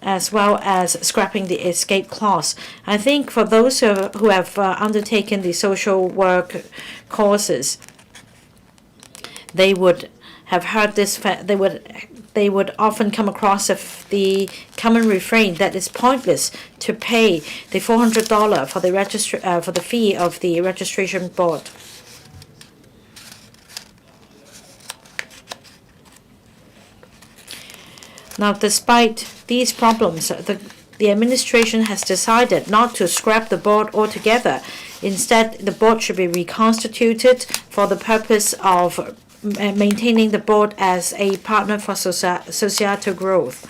as well as scrapping the escape clause. I think for those who have undertaken the social work courses, they would have heard this. They would often come across the common refrain that it's pointless to pay the $400 for the fee of the registration board. Now, despite these problems, the administration has decided not to scrap the board altogether. Instead, the board should be reconstituted for the purpose of maintaining the board as a partner for societal growth.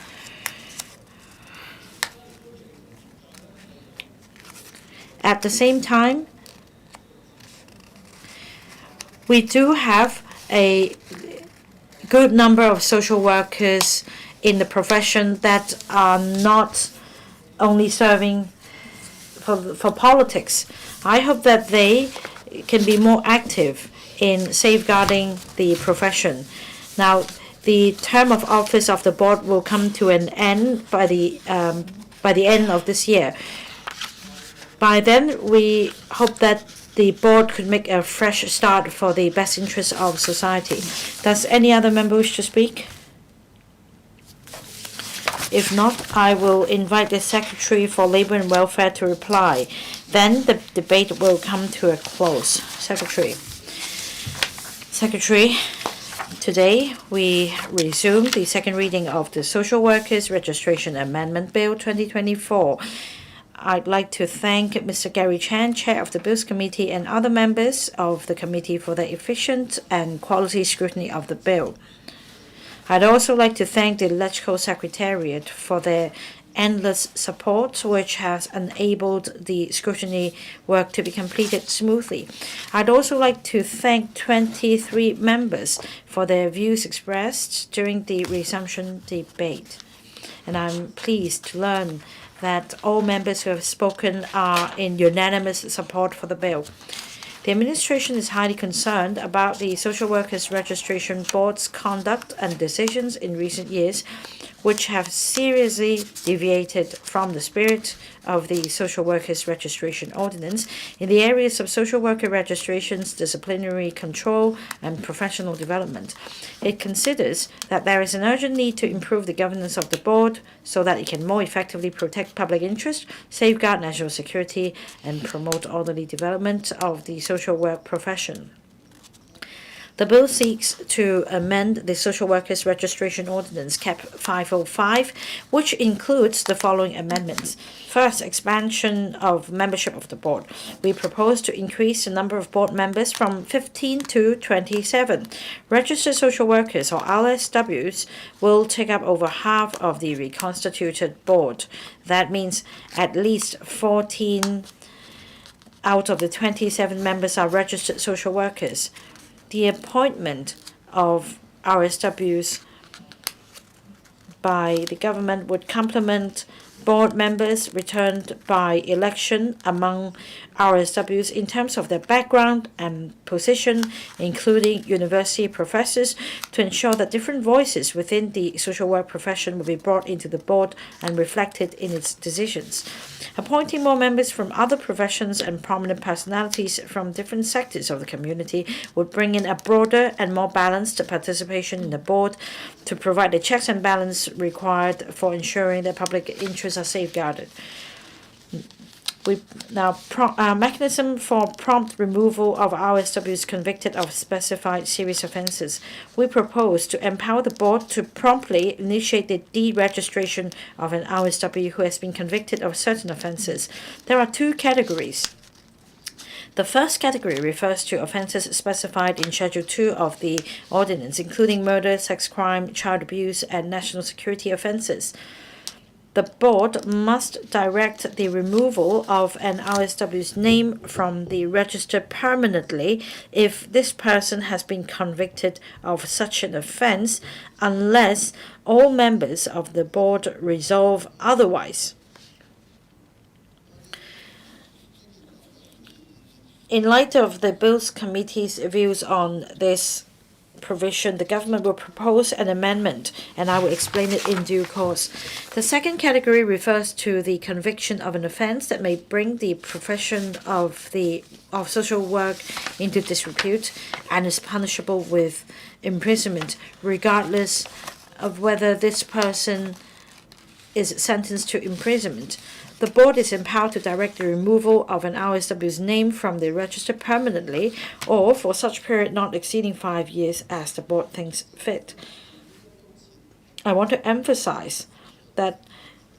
At the same time, we do have a good number of social workers in the profession that are not only serving for politics. I hope that they can be more active in safeguarding the profession. Now, the term of office of the board will come to an end by the end of this year. By then, we hope that the board could make a fresh start for the best interests of society. Does any other member wish to speak? If not, I will invite the Secretary for Labour and Welfare to reply. Then the debate will come to a close. Secretary, today we resume the second reading of the Social Workers Registration Amendment Bill 2024. I'd like to thank Mr. Gary Chan, Chair of the Bills Committee, and other members of the committee for their efficient and quality scrutiny of the bill. I'd also like to thank the Electoral Secretariat for their endless support, which has enabled the scrutiny work to be completed smoothly. I'd also like to thank 23 members for their views expressed during the resumption debate. And I'm pleased to learn that all members who have spoken are in unanimous support for the bill. The administration is highly concerned about the Social Workers Registration Board's conduct and decisions in recent years, which have seriously deviated from the spirit of the Social Workers Registration Ordinance in the areas of social worker registrations, disciplinary control, and professional development. It considers that there is an urgent need to improve the governance of the board so that it can more effectively protect public interest, safeguard national security, and promote orderly development of the social work profession. The bill seeks to amend the Social Workers Registration Ordinance, Cap 505, which includes the following amendments. First, expansion of membership of the board. We propose to increase the number of board members from 15 to 27. Registered social workers, or RSWs, will take up over half of the reconstituted board. That means at least 14 out of the 27 members are registered social workers. The appointment of RSWs by the government would complement board members returned by election among RSWs in terms of their background and position, including university professors, to ensure that different voices within the social work profession will be brought into the board and reflected in its decisions. Appointing more members from other professions and prominent personalities from different sectors of the community would bring in a broader and more balanced participation in the board to provide the checks and balance required for ensuring that public interests are safeguarded. Mechanism for prompt removal of RSWs convicted of specified serious offences. We propose to empower the board to promptly initiate the deregistration of an RSW who has been convicted of certain offences. There are two categories. The first category refers to offences specified in Schedule 2 of the Ordinance, including murder, sex crime, child abuse, and national security offences. The board must direct the removal of an RSW's name from the register permanently if this person has been convicted of such an offence, unless all members of the board resolve otherwise. In light of the Bills Committee's views on this provision, the government will propose an amendment, and I will explain it in due course. The second category refers to the conviction of an offence that may bring the profession of social work into disrepute and is punishable with imprisonment, regardless of whether this person is sentenced to imprisonment. The board is empowered to direct the removal of an RSW's name from the register permanently or for such period not exceeding 5 years as the board thinks fit. I want to emphasize that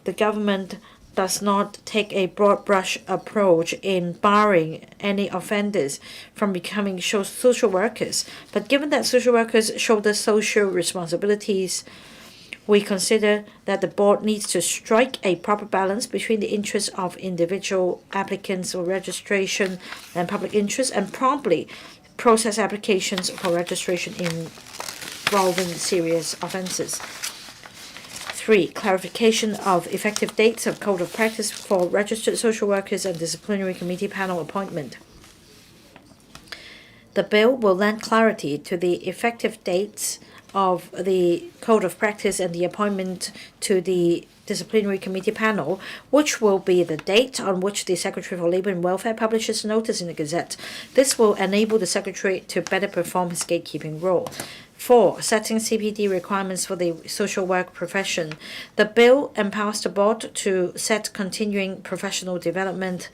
the government does not take a broad brush approach in barring any offenders from becoming social workers, but given that social workers shoulder social responsibilities, we consider that the board needs to strike a proper balance between the interests of individual applicants for registration and public interest and promptly process applications for registration involving serious offences. 3. Clarification of effective dates of Code of Practice for registered social workers and disciplinary committee panel appointment. The bill will lend clarity to the effective dates of the Code of Practice and the appointment to the Disciplinary Committee panel, which will be the date on which the Secretary for Labour and Welfare publishes notice in the Gazette. This will enable the Secretary to better perform his gatekeeping role. 4. Setting CPD requirements for the social work profession. The bill empowers the board to set continuing professional development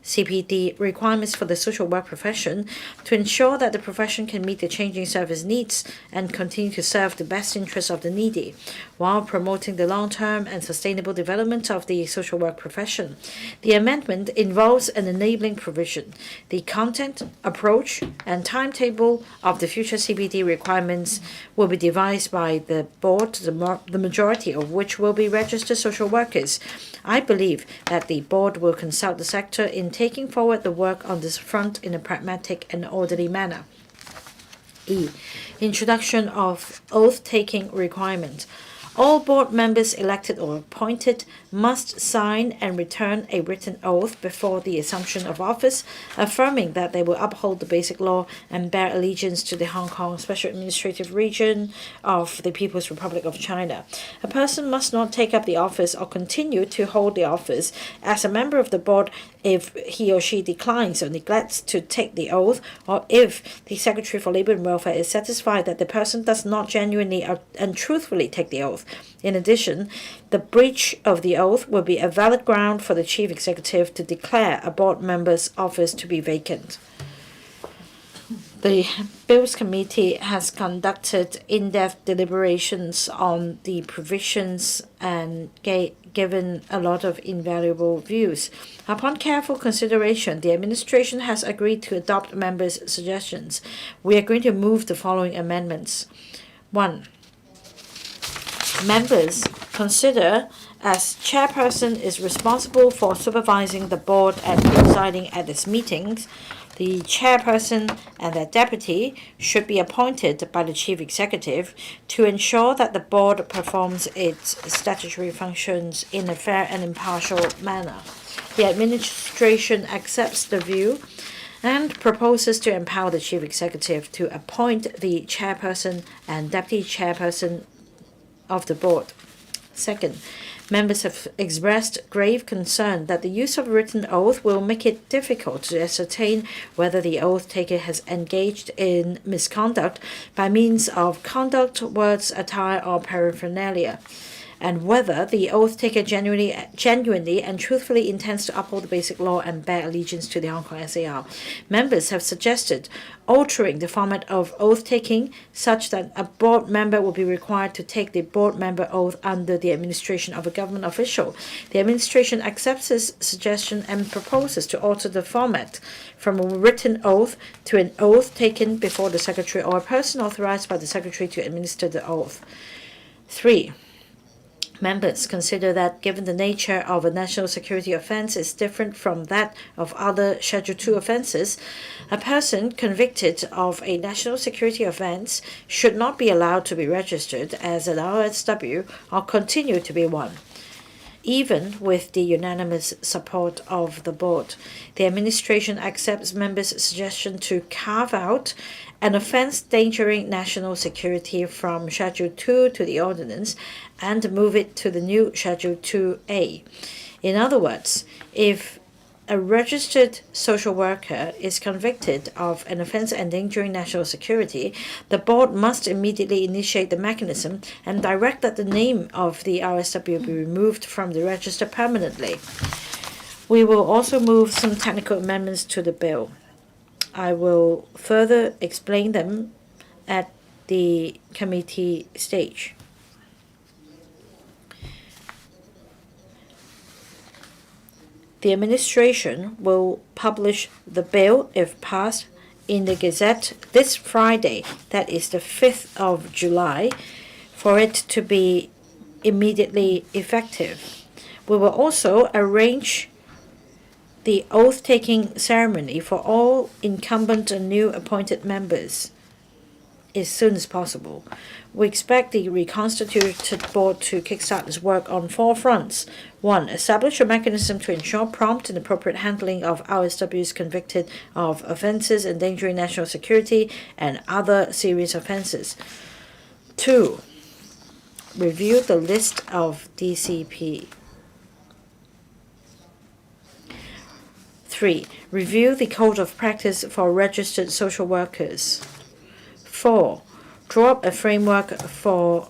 CPD requirements for the social work profession to ensure that the profession can meet the changing service needs and continue to serve the best interests of the needy, while promoting the long-term and sustainable development of the social work profession. The amendment involves an enabling provision. The content, approach, and timetable of the future CPD requirements will be devised by the board, the majority of which will be registered social workers. I believe that the board will consult the sector in taking forward the work on this front in a pragmatic and orderly manner. E. Introduction of oath-taking requirement. All board members elected or appointed must sign and return a written oath before the assumption of office, affirming that they will uphold the Basic Law and bear allegiance to the Hong Kong Special Administrative Region of the People's Republic of China. A person must not take up the office or continue to hold the office as a member of the board if he or she declines or neglects to take the oath, or if the Secretary for Labour and Welfare is satisfied that the person does not genuinely and truthfully take the oath. In addition, the breach of the oath will be a valid ground for the Chief Executive to declare a board member's office to be vacant. The Bills Committee has conducted in-depth deliberations on the provisions and given a lot of invaluable views. Upon careful consideration, the administration has agreed to adopt members' suggestions. We are going to move the following amendments. 1. Members consider as chairperson is responsible for supervising the board and presiding at its meetings, the chairperson and their deputy should be appointed by the chief executive to ensure that the board performs its statutory functions in a fair and impartial manner. The administration accepts the view and proposes to empower the chief executive to appoint the chairperson and deputy chairperson of the board. Second, members have expressed grave concern that the use of a written oath will make it difficult to ascertain whether the oath taker has engaged in misconduct by means of conduct, words, attire, or paraphernalia, and whether the oath taker genuinely and truthfully intends to uphold the Basic Law and bear allegiance to the Hong Kong SAR. Members have suggested altering the format of oath-taking such that a board member will be required to take the board member oath under the administration of a government official. The administration accepts this suggestion and proposes to alter the format from a written oath to an oath taken before the secretary or a person authorized by the secretary to administer the oath. 3. Members consider that given the nature of a national security offence is different from that of other Schedule 2 offences, a person convicted of a national security offence should not be allowed to be registered as an RSW or continue to be one, even with the unanimous support of the board. The administration accepts members' suggestion to carve out an offence endangering national security from Schedule 2 to the ordinance and move it to the new Schedule 2A. In other words, if a registered social worker is convicted of an offence endangering national security, the board must immediately initiate the mechanism and direct that the name of the RSW be removed from the register permanently. We will also move some technical amendments to the bill. I will further explain them at the committee stage. The administration will publish the bill, if passed, in the Gazette this Friday, that is the 5th of July, for it to be immediately effective. We will also arrange the oath-taking ceremony for all incumbent and new appointed members as soon as possible. We expect the reconstituted board to kickstart its work on 4 fronts. 1. Establish a mechanism to ensure prompt and appropriate handling of RSWs convicted of offences endangering national security and other serious offences. 2. Review the list of DCP. 3. Review the code of practice for registered social workers. 4. Draw up a framework for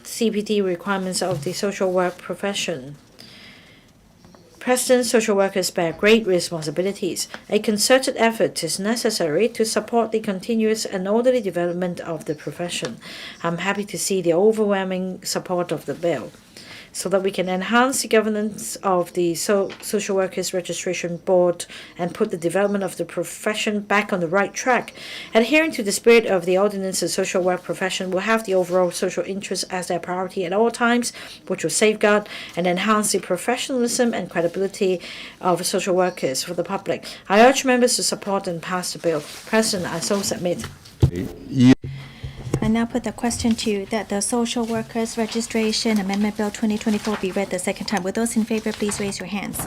CPD requirements of the social work profession. President, social workers bear great responsibilities. A concerted effort is necessary to support the continuous and orderly development of the profession. I'm happy to see the overwhelming support of the bill, so that we can enhance the governance of the Social Workers Registration Board and put the development of the profession back on the right track. Adhering to the spirit of the ordinance, the social work profession will have the overall social interest as their priority at all times, which will safeguard and enhance the professionalism and credibility of social workers for the public. I urge members to support and pass the bill. President, I so submit. And now put the question to you that the Social Workers Registration Amendment Bill 2024 be read the second time. Will those in favor please raise your hands?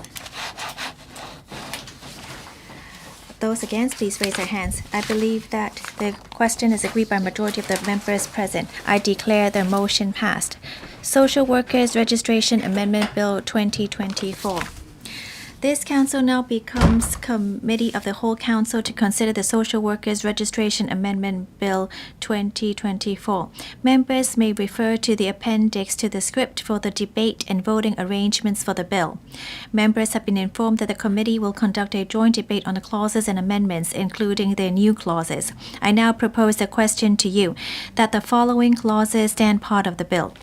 Those against, please raise their hands. I believe that the question is agreed by a majority of the members present. I declare the motion passed. Social Workers Registration Amendment Bill 2024. This council now becomes Committee of the Whole Council to consider the Social Workers Registration Amendment Bill 2024. Members may refer to the appendix to the script for the debate and voting arrangements for the bill. Members have been informed that the committee will conduct a joint debate on the clauses and amendments, including the new clauses. I now propose the question to you that the following clauses stand part of the bill.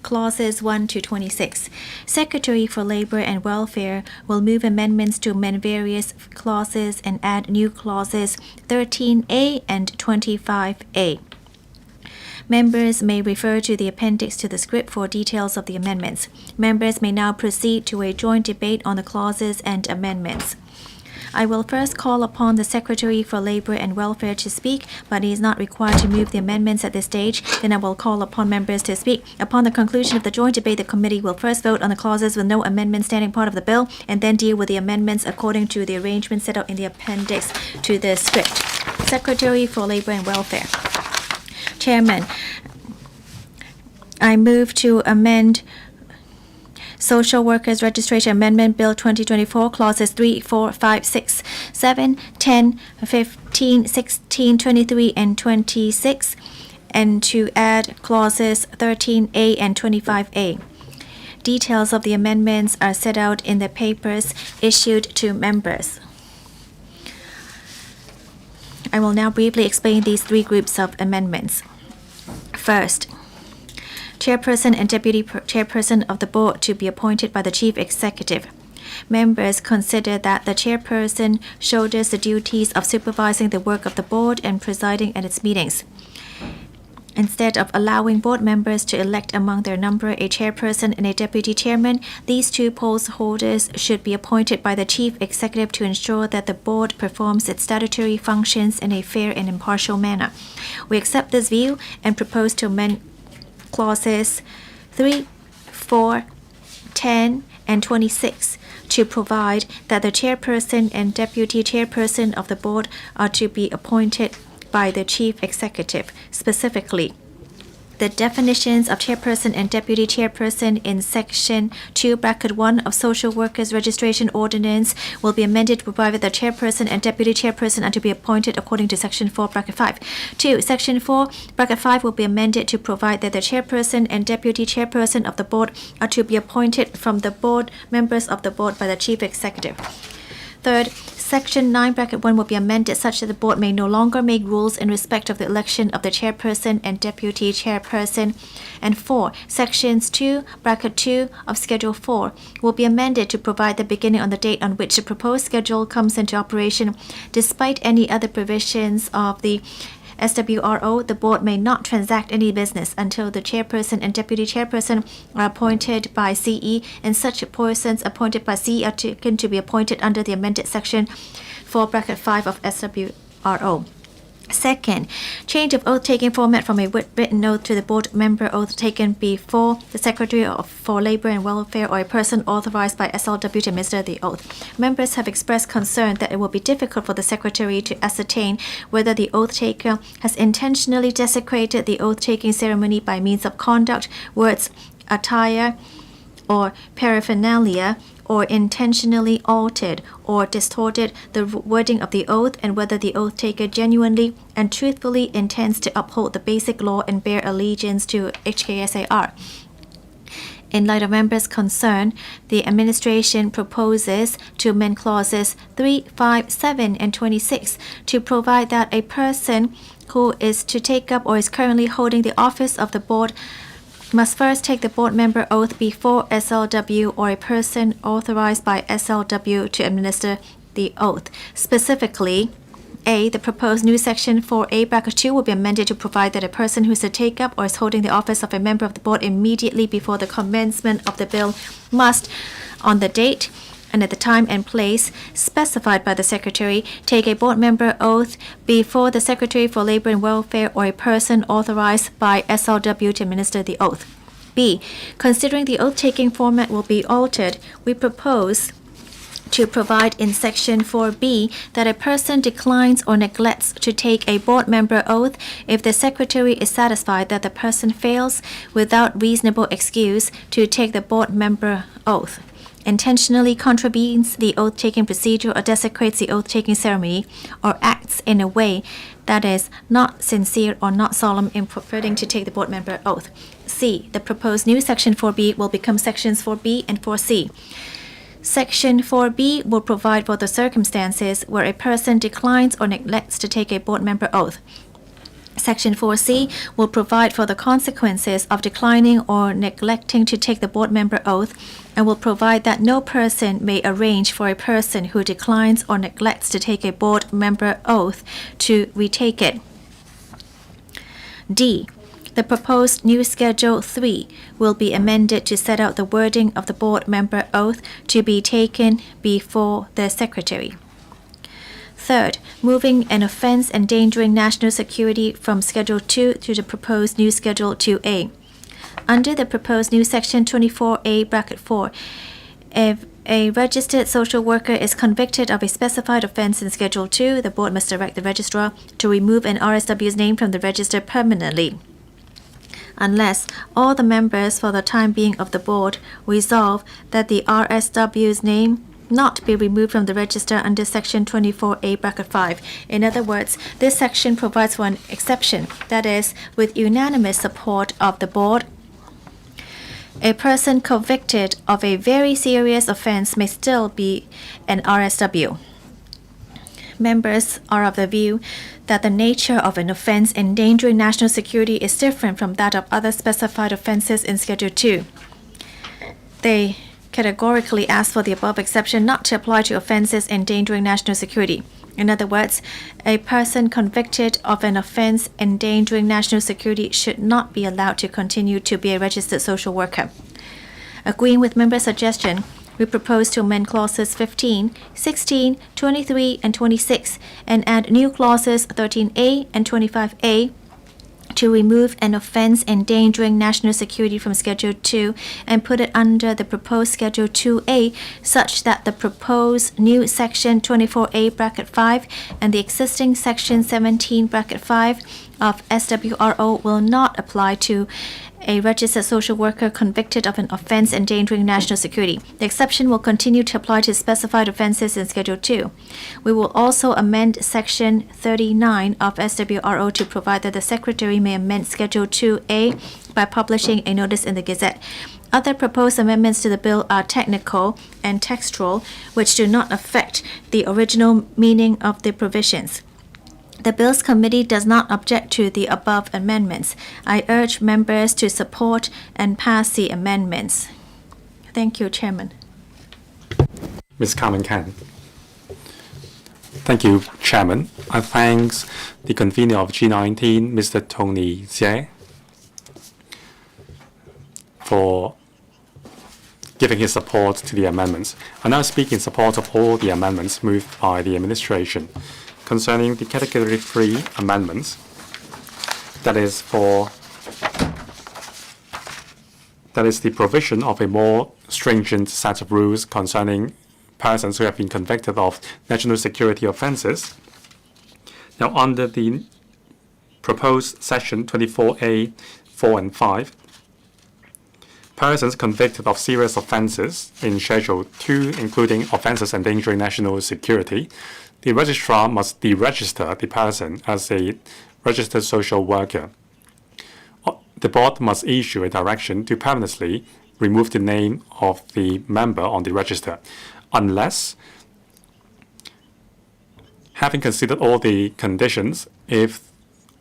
Clauses 1 to 26. Secretary for Labor and Welfare will move amendments to amend various clauses and add new clauses 13A and 25A. Members may refer to the appendix to the script for details of the amendments. Members may now proceed to a joint debate on the clauses and amendments. I will first call upon the Secretary for Labor and Welfare to speak, but he is not required to move the amendments at this stage. Then I will call upon members to speak. Upon the conclusion of the joint debate, the committee will first vote on the clauses with no amendments standing part of the bill, and then deal with the amendments according to the arrangement set out in the appendix to the script. Secretary for Labor and Welfare. Chairman, I move to amend Social Workers Registration Amendment Bill 2024, Clauses 3, 4, 5, 6, 7, 10, 15, 16, 23, and 26, and to add Clauses 13A and 25A. Details of the amendments are set out in the papers issued to members. I will now briefly explain these three groups of amendments. First, Chairperson and Deputy Chairperson of the Board to be appointed by the Chief Executive. Members consider that the Chairperson shoulders the duties of supervising the work of the Board and presiding at its meetings. Instead of allowing board members to elect among their number a chairperson and a deputy chairman, these two post holders should be appointed by the chief executive to ensure that the board performs its statutory functions in a fair and impartial manner. We accept this view and propose to amend clauses 3, 4, 10, and 26 to provide that the chairperson and deputy chairperson of the board are to be appointed by the chief executive. Specifically, the definitions of chairperson and deputy chairperson in Section 2(1) of Social Workers Registration Ordinance will be amended to provide that the chairperson and deputy chairperson are to be appointed according to Section 4(5). 2. Section 4(5) will be amended to provide that the chairperson and deputy chairperson of the board are to be appointed from the board members of the board by the chief executive. Third, Section 9(1) will be amended such that the board may no longer make rules in respect of the election of the chairperson and deputy chairperson. And 4. Sections 2(2) of Schedule 4 will be amended to provide the beginning on the date on which the proposed schedule comes into operation. Despite any other provisions of the SWRO, the board may not transact any business until the chairperson and deputy chairperson are appointed by CE, and such persons appointed by CE are taken to be appointed under the amended Section 4(5) of SWRO. Second, change of oath-taking format from a written oath to the board member oath taken before the Secretary for Labor and Welfare or a person authorized by SLW to administer the oath. Members have expressed concern that it will be difficult for the Secretary to ascertain whether the oath-taker has intentionally desecrated the oath-taking ceremony by means of conduct, words, attire, or paraphernalia, or intentionally altered or distorted the wording of the oath, and whether the oath taker genuinely and truthfully intends to uphold the basic law and bear allegiance to HKSAR. In light of members' concern, the administration proposes to amend clauses 3, 5, 7, and 26 to provide that a person who is to take up or is currently holding the office of the board must first take the board member oath before SLW or a person authorized by SLW to administer the oath. Specifically, A, the proposed new Section 4(a)(2) will be amended to provide that a person who is to take up or is holding the office of a member of the board immediately before the commencement of the bill must, on the date and at the time and place specified by the Secretary, take a board member oath before the Secretary for Labor and Welfare or a person authorized by SLW to administer the oath. B. Considering the oath-taking format will be altered, we propose to provide in Section 4B that a person declines or neglects to take a board member oath if the Secretary is satisfied that the person fails without reasonable excuse to take the board member oath, intentionally contravenes the oath-taking procedure or desecrates the oath-taking ceremony, or acts in a way that is not sincere or not solemn in purporting to take the board member oath. C. The proposed new Section 4B will become Sections 4B and 4C. Section 4B will provide for the circumstances where a person declines or neglects to take a board member oath. Section 4C will provide for the consequences of declining or neglecting to take the board member oath and will provide that no person may arrange for a person who declines or neglects to take a board member oath to retake it. D. The proposed new Schedule 3 will be amended to set out the wording of the board member oath to be taken before the Secretary. Third, moving an offense endangering national security from Schedule 2 to the proposed new Schedule 2A. Under the proposed new Section 24A(4), if a registered social worker is convicted of a specified offense in Schedule 2, the board must direct the registrar to remove an RSW's name from the register permanently, unless all the members for the time being of the board resolve that the RSW's name not be removed from the register under Section 24A(5). In other words, this section provides for an exception, that is, with unanimous support of the board, a person convicted of a very serious offense may still be an RSW. Members are of the view that the nature of an offense endangering national security is different from that of other specified offenses in Schedule 2. They categorically ask for the above exception not to apply to offenses endangering national security. In other words, a person convicted of an offense endangering national security should not be allowed to continue to be a registered social worker. Agreeing with member suggestion, we propose to amend clauses 15, 16, 23, and 26 and add new clauses 13A and 25A to remove an offense endangering national security from Schedule 2 and put it under the proposed Schedule 2A such that the proposed new Section 24A(5) and the existing Section 17(5) of SWRO will not apply to a registered social worker convicted of an offense endangering national security. The exception will continue to apply to specified offenses in Schedule 2. We will also amend Section 39 of SWRO to provide that the Secretary may amend Schedule 2A by publishing a notice in the Gazette. Other proposed amendments to the bill are technical and textual, which do not affect the original meaning of the provisions. The Bills Committee does not object to the above amendments. I urge members to support and pass the amendments. Thank you, Chairman. Ms. Carmen Kan. Thank you, Chairman. I thank the convener of G19, Mr. Tony Xie, for giving his support to the amendments. I now speak in support of all the amendments moved by the administration. Concerning the Category 3 amendments, that is the provision of a more stringent set of rules concerning persons who have been convicted of national security offenses. Now, under the proposed Section 24A(4) and 5, persons convicted of serious offenses in Schedule 2, including offenses endangering national security, the registrar must deregister the person as a registered social worker. The board must issue a direction to permanently remove the name of the member on the register, unless, having considered all the conditions, if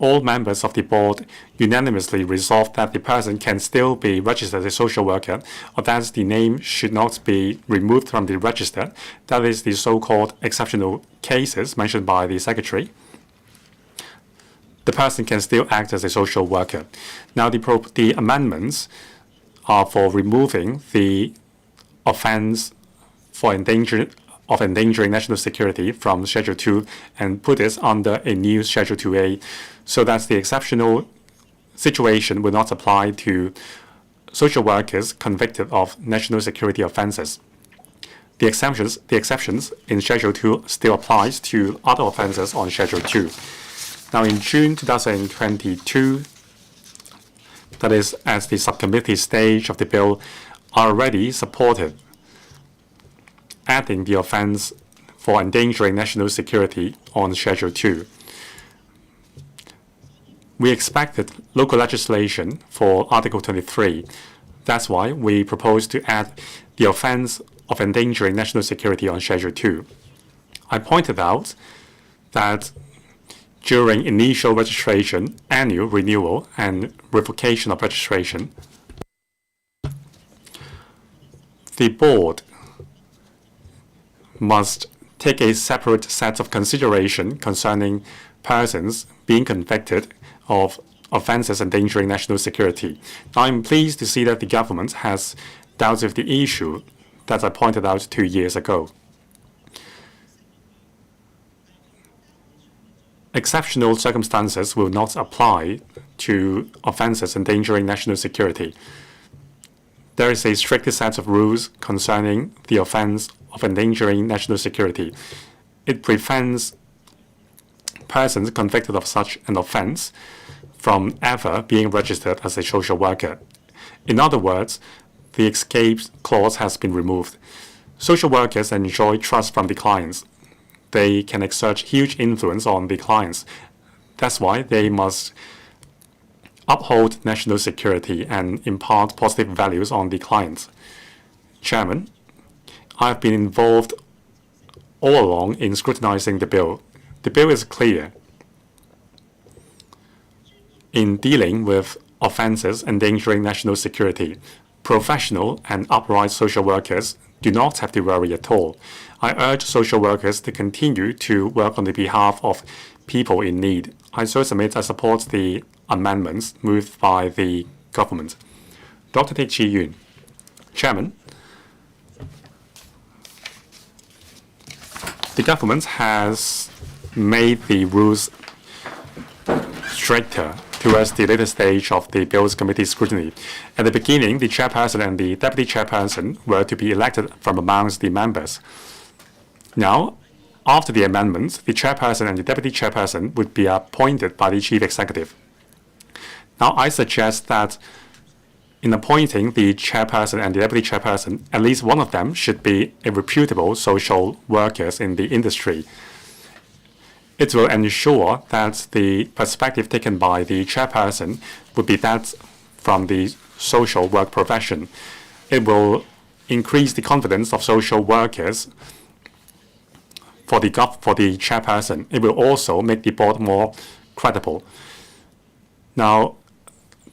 all members of the board unanimously resolve that the person can still be registered as a social worker, or that the name should not be removed from the register, that is the so-called exceptional cases mentioned by the Secretary, the person can still act as a social worker. Now, the amendments are for removing the offense for endangering national security from Schedule 2 and put this under a new Schedule 2A so that the exceptional situation will not apply to social workers convicted of national security offenses. The exceptions in Schedule 2 still applies to other offenses on Schedule 2. Now, in June 2022, that is, as the subcommittee stage of the bill already supported adding the offense for endangering national security on Schedule 2. We expected local legislation for Article 23. That's why we proposed to add the offense of endangering national security on Schedule 2. I pointed out that during initial registration, annual renewal, and revocation of registration, the board must take a separate set of consideration concerning persons being convicted of offenses endangering national security. I'm pleased to see that the government has dealt with the issue that I pointed out 2 years ago. Exceptional circumstances will not apply to offenses endangering national security. There is a strict set of rules concerning the offense of endangering national security. It prevents persons convicted of such an offense from ever being registered as a social worker. In other words, the escape clause has been removed. Social workers enjoy trust from the clients. They can exert huge influence on the clients. That's why they must uphold national security and impart positive values on the clients. Chairman, I have been involved all along in scrutinizing the bill. The bill is clear in dealing with offenses endangering national security. Professional and upright social workers do not have to worry at all. I urge social workers to continue to work on the behalf of people in need. I support the amendments moved by the government. Dr. Teck Chi Yuen. Chairman, the government has made the rules stricter towards the later stage of the Bills Committee scrutiny. At the beginning, the chairperson and the deputy chairperson were to be elected from amongst the members. Now, after the amendments, the chairperson and the deputy chairperson would be appointed by the chief executive. Now, I suggest that in appointing the chairperson and the deputy chairperson, at least one of them should be a reputable social workers in the industry. It will ensure that the perspective taken by the chairperson would be that from the social work profession. It will increase the confidence of social workers for the chairperson. It will also make the board more credible. Now,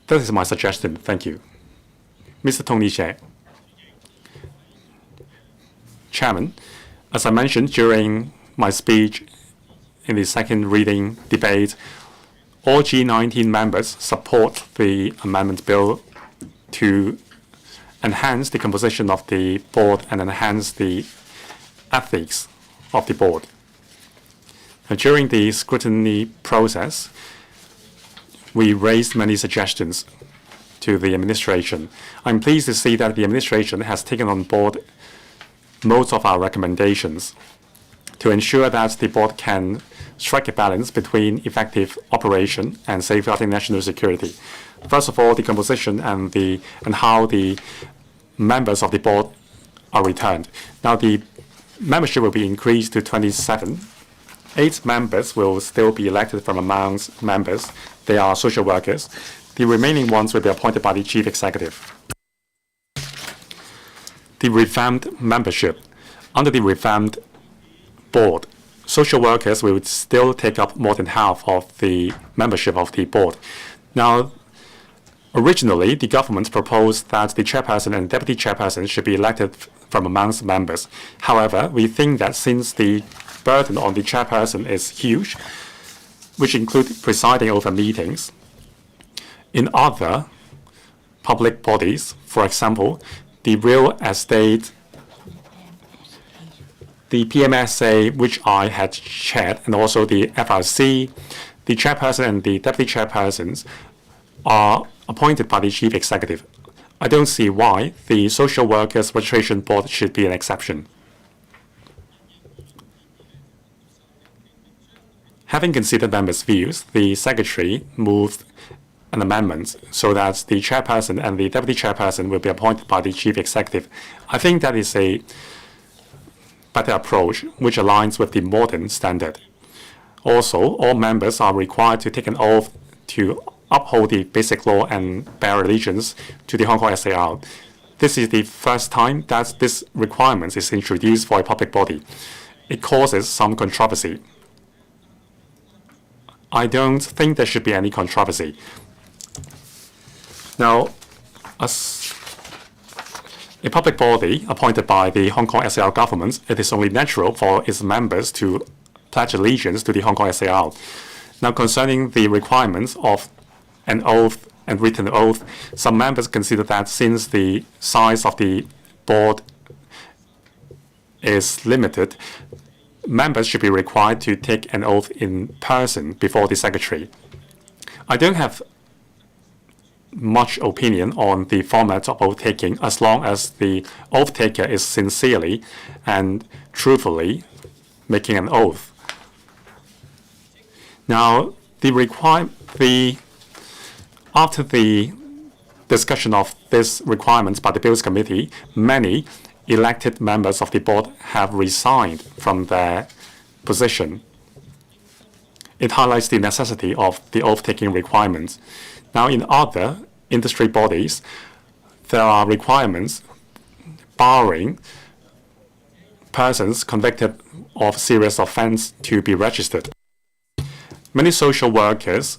that is my suggestion. Thank you. Mr. Tony Che. Chairman, as I mentioned during my speech in the second reading debate, all G19 members support the amendment bill to enhance the composition of the board and enhance the ethics of the board. And during the scrutiny process, we raised many suggestions to the administration. I'm pleased to see that the administration has taken on board most of our recommendations to ensure that the board can strike a balance between effective operation and safeguarding national security. First of all, the composition and how the members of the board are returned. Now, the membership will be increased to 27. 8 members will still be elected from amongst members. They are social workers. The remaining ones will be appointed by the chief executive. The revamped membership. Under the revamped board, social workers will still take up more than half of the membership of the board. Now, originally, the government proposed that the chairperson and deputy chairperson should be elected from amongst members. However, we think that since the burden on the chairperson is huge, which include presiding over meetings, in other public bodies, for example, the real estate the PMSA, which I had chaired, and also the FRC, the chairperson and the deputy chairpersons are appointed by the chief executive. I don't see why the Social Workers Registration Board should be an exception. Having considered members' views, the secretary moved an amendment so that the chairperson and the deputy chairperson will be appointed by the chief executive. I think that is a better approach which aligns with the modern standard. Also, all members are required to take an oath to uphold the basic law and bear allegiance to the Hong Kong SAR. This is the first time that this requirement is introduced for a public body. It causes some controversy. I don't think there should be any controversy. Now, as a public body appointed by the Hong Kong SAR government, it is only natural for its members to pledge allegiance to the Hong Kong SAR. Now, concerning the requirements of an oath and written oath, some members consider that since the size of the board is limited, members should be required to take an oath in person before the secretary. I don't have much opinion on the format of oath taking as long as the oath taker is sincerely and truthfully making an oath. Now, after the discussion of this requirements by the Bills Committee, many elected members of the board have resigned from their position. It highlights the necessity of the oath-taking requirements. Now, in other industry bodies, there are requirements barring persons convicted of serious offense to be registered. Many social workers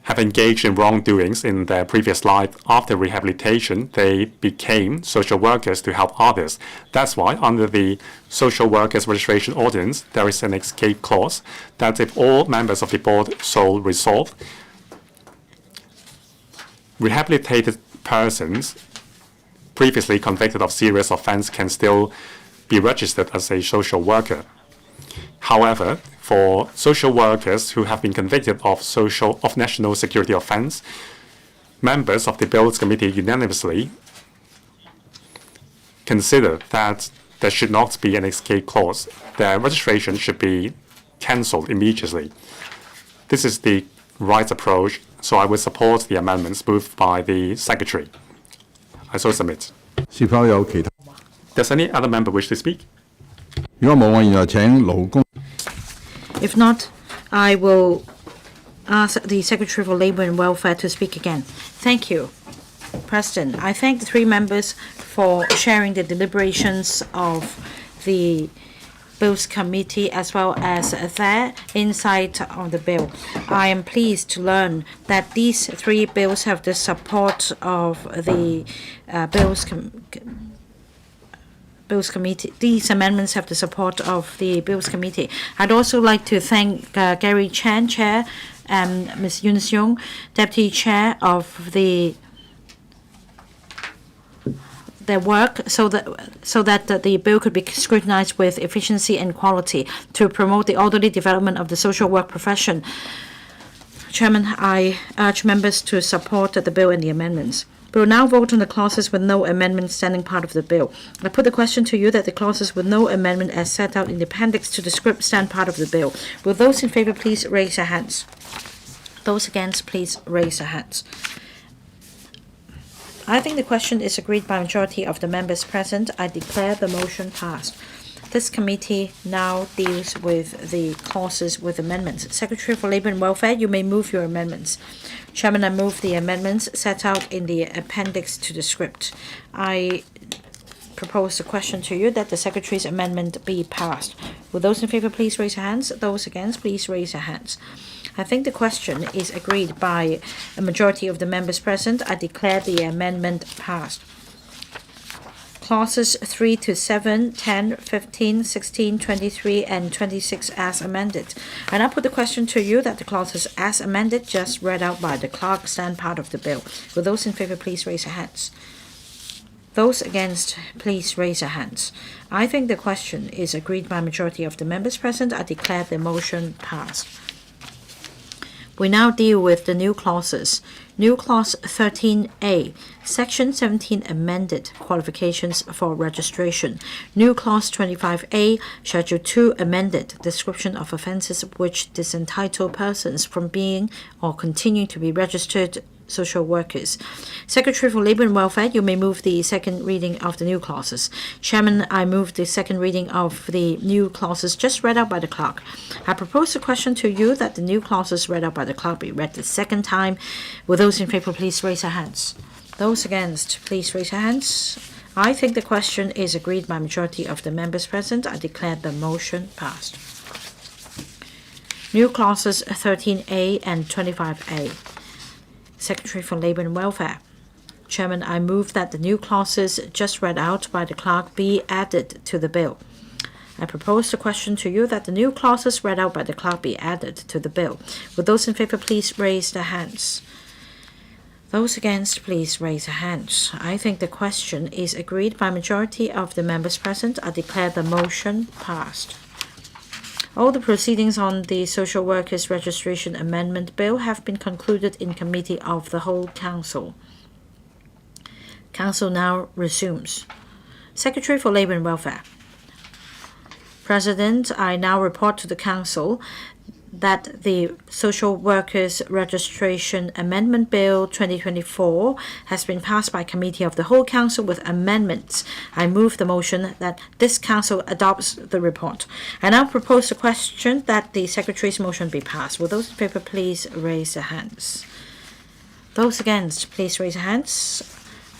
have engaged in wrongdoings in their previous life. After rehabilitation, they became social workers to help others. That's why under the Social Workers Registration Ordinance, there is an escape clause that if all members of the board so resolve, rehabilitated persons previously convicted of serious offense can still be registered as a social worker. However, for social workers who have been convicted of national security offense, members of the Bills Committee unanimously consider that there should not be an escape clause. Their registration should be cancelled immediately. This is the right approach, so I will support the amendments moved by the Secretary. I so submit. Does any other member wish to speak? If not, I will ask the Secretary for Labour and Welfare to speak again. Thank you, President. I thank the three members for sharing the deliberations of the Bills Committee as well as their insight on the bill. I am pleased to learn that these three bills have the support of the Bills Committee. These amendments have the support of the Bills Committee. I'd also like to thank Gary Chan, Chair, and Ms. Eunice Yung, Deputy Chair, of their work so that the bill could be scrutinized with efficiency and quality to promote the orderly development of the social work profession. Chairman, I urge members to support the bill and the amendments. We will now vote on the clauses with no amendment standing part of the bill. I put the question to you that the clauses with no amendment as set out in the appendix to the script stand part of the bill. Will those in favor please raise their hands? Those against, please raise their hands. I think the question is agreed by a majority of the members present. I declare the motion passed. This committee now deals with the clauses with amendments. Secretary for Labour and Welfare, you may move your amendments. Chairman, I move the amendments set out in the appendix to the script. I propose the question to you that the Secretary's amendment be passed. Will those in favour please raise their hands? Those against, please raise their hands. I think the question is agreed by a majority of the members present. I declare the amendment passed. Clauses 3 to 7, 10, 15, 16, 23, and 26 as amended. And I put the question to you that the clauses as amended, just read out by the clerk, stand part of the bill. Will those in favour please raise their hands? Those against, please raise your hands. I think the question is agreed by a majority of the members present. I declare the motion passed. We now deal with the new clauses. New clause 13A, section 17 amended, qualifications for registration. New clause 25A, schedule 2 amended, description of offences which disentitle persons from being or continuing to be registered social workers. Secretary for Labour and Welfare, you may move the second reading of the new clauses. Chairman, I move the second reading of the new clauses just read out by the clerk. I propose a question to you that the new clauses read out by the clerk be read the second time. Will those in favour please raise their hands? Those against, please raise your hands. I think the question is agreed by a majority of the members present. I declare the motion passed. New clauses 13A and 25A. Secretary for Labour and Welfare. Chairman, I move that the new clauses just read out by the clerk be added to the bill. I propose the question to you that the new clauses read out by the clerk be added to the bill. Would those in favour please raise their hands? Those against, please raise their hands. I think the question is agreed by a majority of the members present. I declare the motion passed. All the proceedings on the Social Workers Registration Amendment Bill have been concluded in Committee of the Whole Council. Council now resumes. Secretary for Labour and Welfare. President, I now report to the Council that the Social Workers Registration Amendment Bill 2024 has been passed by Committee of the Whole Council with amendments. I move the motion that this Council adopts the report. I now propose the question that the Secretary's motion be passed. Will those in favour please raise their hands? Those against, please raise your hands.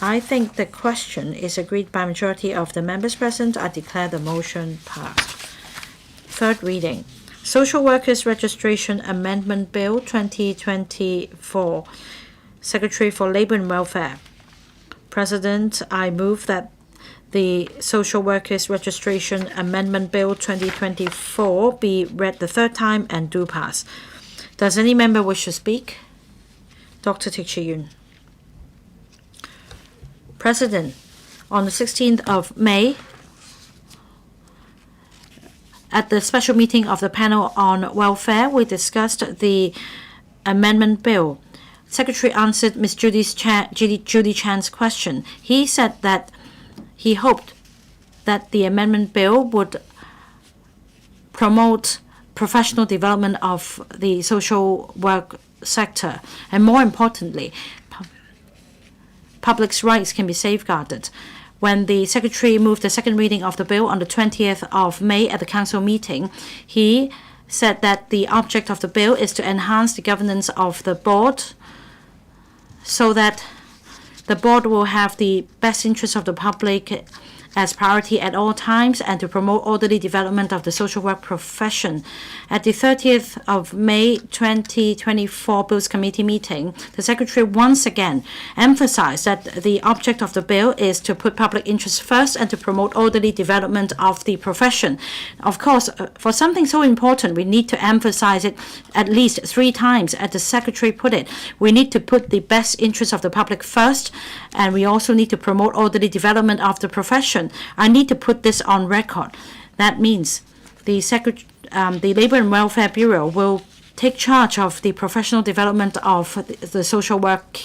I think the question is agreed by a majority of the members present. I declare the motion passed. Third reading. Social Workers Registration Amendment Bill 2024. Secretary for Labour and Welfare. President, I move that the Social Workers Registration Amendment Bill 2024 be read the third time and do pass. Does any member wish to speak? Dr. Teck Chee Yuen. President, on the 16th of May, at the special meeting of the panel on welfare, we discussed the amendment bill. Secretary answered Ms. Judy Chan's question. He said that he hoped that the amendment bill would promote professional development of the social work sector, and more importantly, public's rights can be safeguarded. When the Secretary moved the second reading of the bill on the 20th of May at the Council meeting, he said that the object of the bill is to enhance the governance of the board so that the board will have the best interests of the public as priority at all times and to promote orderly development of the social work profession. At the 30th of May 2024 Bills Committee meeting, the Secretary once again emphasized that the object of the bill is to put public interest first and to promote orderly development of the profession. Of course, for something so important, we need to emphasize it at least 3 times. As the Secretary put it, we need to put the best interest of the public first, and we also need to promote orderly development of the profession. I need to put this on record. That means the Labour and Welfare Bureau will take charge of the professional development of the social work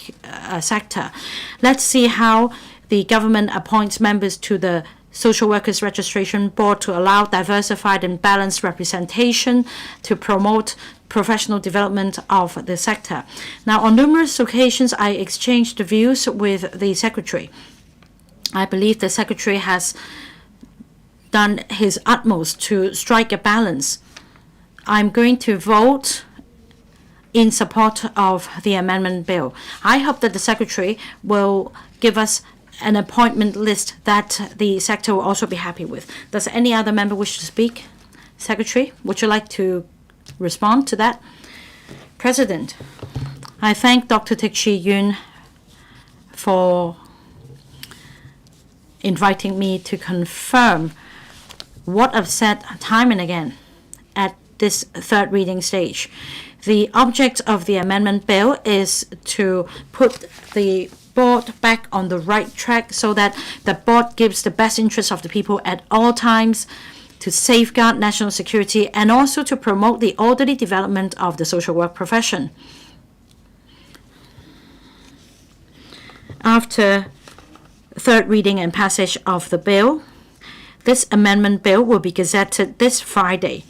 sector. Let's see how the government appoints members to the Social Workers Registration Board to allow diversified and balanced representation to promote professional development of the sector. Now, on numerous occasions, I exchanged views with the Secretary. I believe the Secretary has done his utmost to strike a balance. I'm going to vote in support of the amendment bill. I hope that the Secretary will give us an appointment list that the sector will also be happy with. Does any other member wish to speak? Secretary, would you like to respond to that? President, I thank Dr. Teck Chee Yuen for inviting me to confirm what I've said time and again at this third reading stage. The object of the amendment bill is to put the board back on the right track so that the board gives the best interest of the people at all times, to safeguard national security, and also to promote the orderly development of the social work profession. After third reading and passage of the bill, this amendment bill will be gazetted this Friday.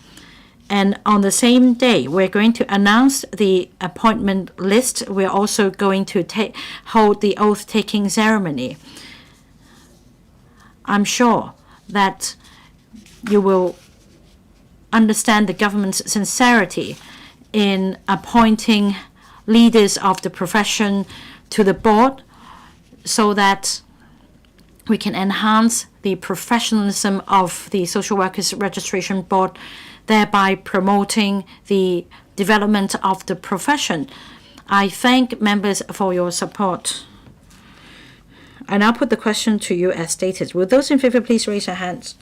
And on the same day, we're going to announce the appointment list. We're also going to hold the oath-taking ceremony. I'm sure that you will understand the government's sincerity in appointing leaders of the profession to the board so that we can enhance the professionalism of the Social Workers Registration Board, thereby promoting the development of the profession. I thank members for your support. I now put the question to you as stated. Will those in favor please raise their hands?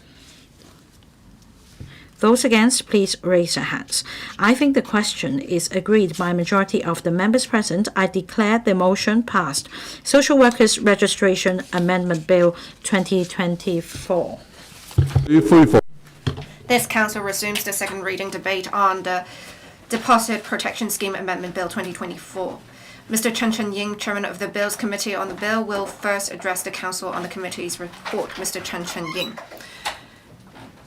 Those against, please raise their hands. I think the question is agreed by a majority of the members present. I declare the motion passed. Social Workers Registration Amendment Bill 2024. This Council resumes the second reading debate on the Deposit Protection Scheme Amendment Bill 2024. Mr. Chen Chen-ying, Chairman of the Bills Committee on the bill, will first address the Council on the committee's report. Mr. Chen Chen-ying.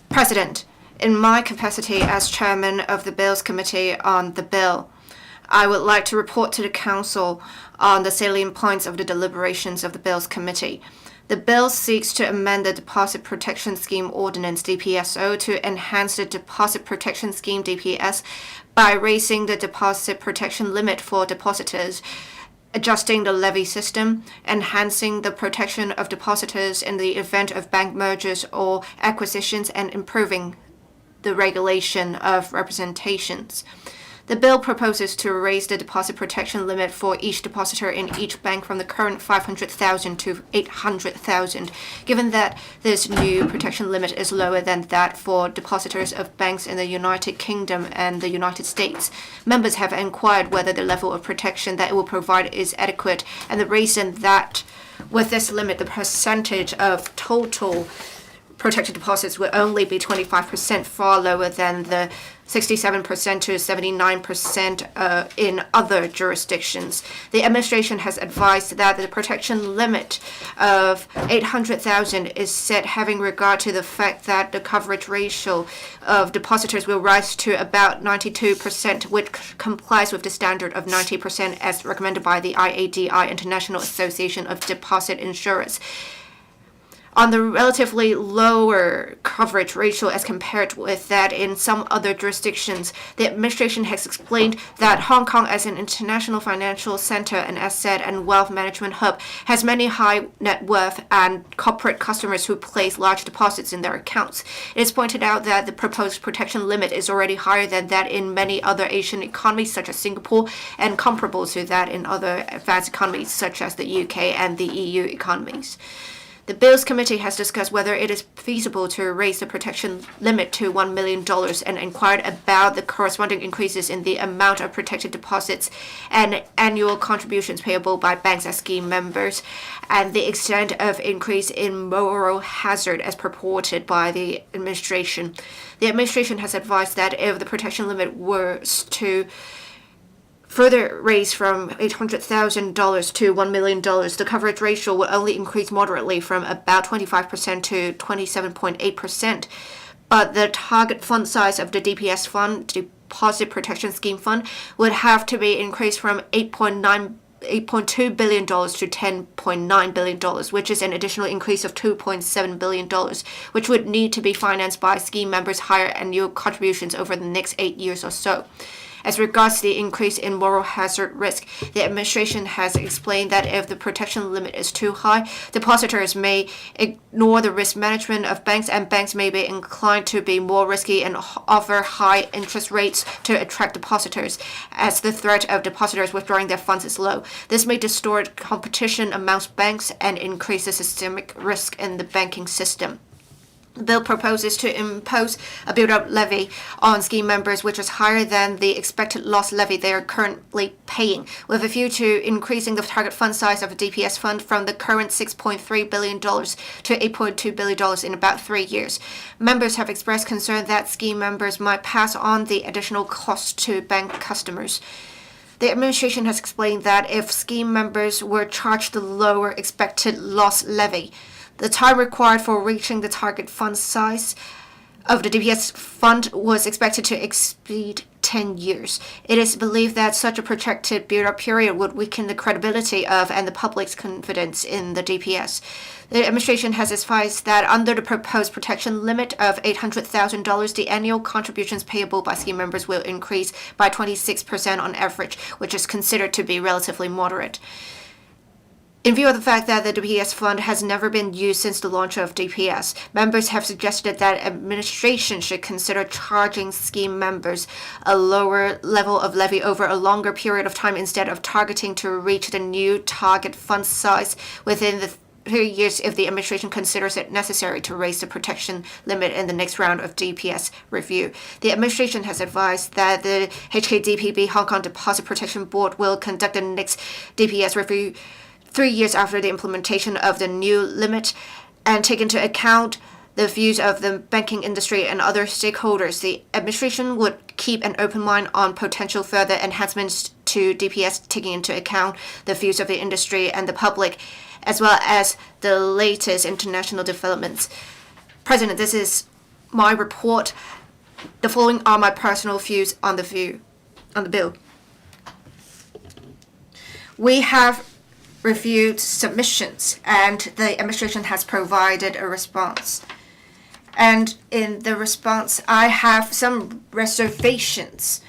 President, in my capacity as Chairman of the Bills Committee on the bill, I would like to report to the Council on the salient points of the deliberations of the Bills Committee. The bill seeks to amend the Deposit Protection Scheme Ordinance DPSO to enhance the Deposit Protection Scheme DPS by raising the deposit protection limit for depositors, adjusting the levy system, enhancing the protection of depositors in the event of bank mergers or acquisitions, and improving the regulation of representations. The bill proposes to raise the deposit protection limit for each depositor in each bank from the current 500,000 to 800,000. Given that this new protection limit is lower than that for depositors of banks in the United Kingdom and the United States, members have inquired whether the level of protection that it will provide is adequate, and the reason that with this limit, the percentage of total protected deposits will only be 25%, far lower than the 67% to 79% in other jurisdictions. The administration has advised that the protection limit of 800,000 is set having regard to the fact that the coverage ratio of depositors will rise to about 92%, which complies with the standard of 90% as recommended by the IADI, International Association of Deposit Insurers. On the relatively lower coverage ratio as compared with that in some other jurisdictions, the administration has explained that Hong Kong, as an international financial center and asset and wealth management hub, has many high net worth and corporate customers who place large deposits in their accounts. It is pointed out that the proposed protection limit is already higher than that in many other Asian economies such as Singapore, and comparable to that in other advanced economies such as the UK and the EU economies. The Bills Committee has discussed whether it is feasible to raise the protection limit to $1 million and inquired about the corresponding increases in the amount of protected deposits and annual contributions payable by banks as scheme members, and the extent of increase in moral hazard as purported by the administration. The administration has advised that if the protection limit was to further raised from $800,000 to $1 million, the coverage ratio will only increase moderately from about 25% to 27.8%. But the target fund size of the DPS fund, Deposit Protection Scheme Fund, would have to be increased from $8.2 billion to $10.9 billion, which is an additional increase of $2.7 billion, which would need to be financed by scheme members' higher annual contributions over the next 8 years or so. As regards the increase in moral hazard risk, the administration has explained that if the protection limit is too high, depositors may ignore the risk management of banks, and banks may be inclined to be more risky and offer high interest rates to attract depositors, as the threat of depositors withdrawing their funds is low. This may distort competition amongst banks and increase the systemic risk in the banking system. The bill proposes to impose a build-up levy on scheme members, which is higher than the expected loss levy they are currently paying, with a view to increasing the target fund size of a DPS fund from the current $6.3 billion to $8.2 billion in about 3 years. Members have expressed concern that scheme members might pass on the additional cost to bank customers. The administration has explained that if scheme members were charged the lower expected loss levy, the time required for reaching the target fund size of the DPS fund was expected to exceed 10 years. It is believed that such a protracted build-up period would weaken the credibility of and the public's confidence in the DPS. The administration has advised that under the proposed protection limit of $800,000, the annual contributions payable by scheme members will increase by 26% on average, which is considered to be relatively moderate. In view of the fact that the DPS fund has never been used since the launch of DPS, members have suggested that administration should consider charging scheme members a lower level of levy over a longer period of time instead of targeting to reach the new target fund size within the 3 years if the administration considers it necessary to raise the protection limit in the next round of DPS review. The administration has advised that the HKDPB Hong Kong Deposit Protection Board will conduct the next DPS review 3 years after the implementation of the new limit and take into account the views of the banking industry and other stakeholders. The administration would keep an open mind on potential further enhancements to DPS, taking into account the views of the industry and the public, as well as the latest international developments. President, this is my report. The following are my personal views on the bill. We have reviewed submissions, and the administration has provided a response. And in the response, I have some reservations.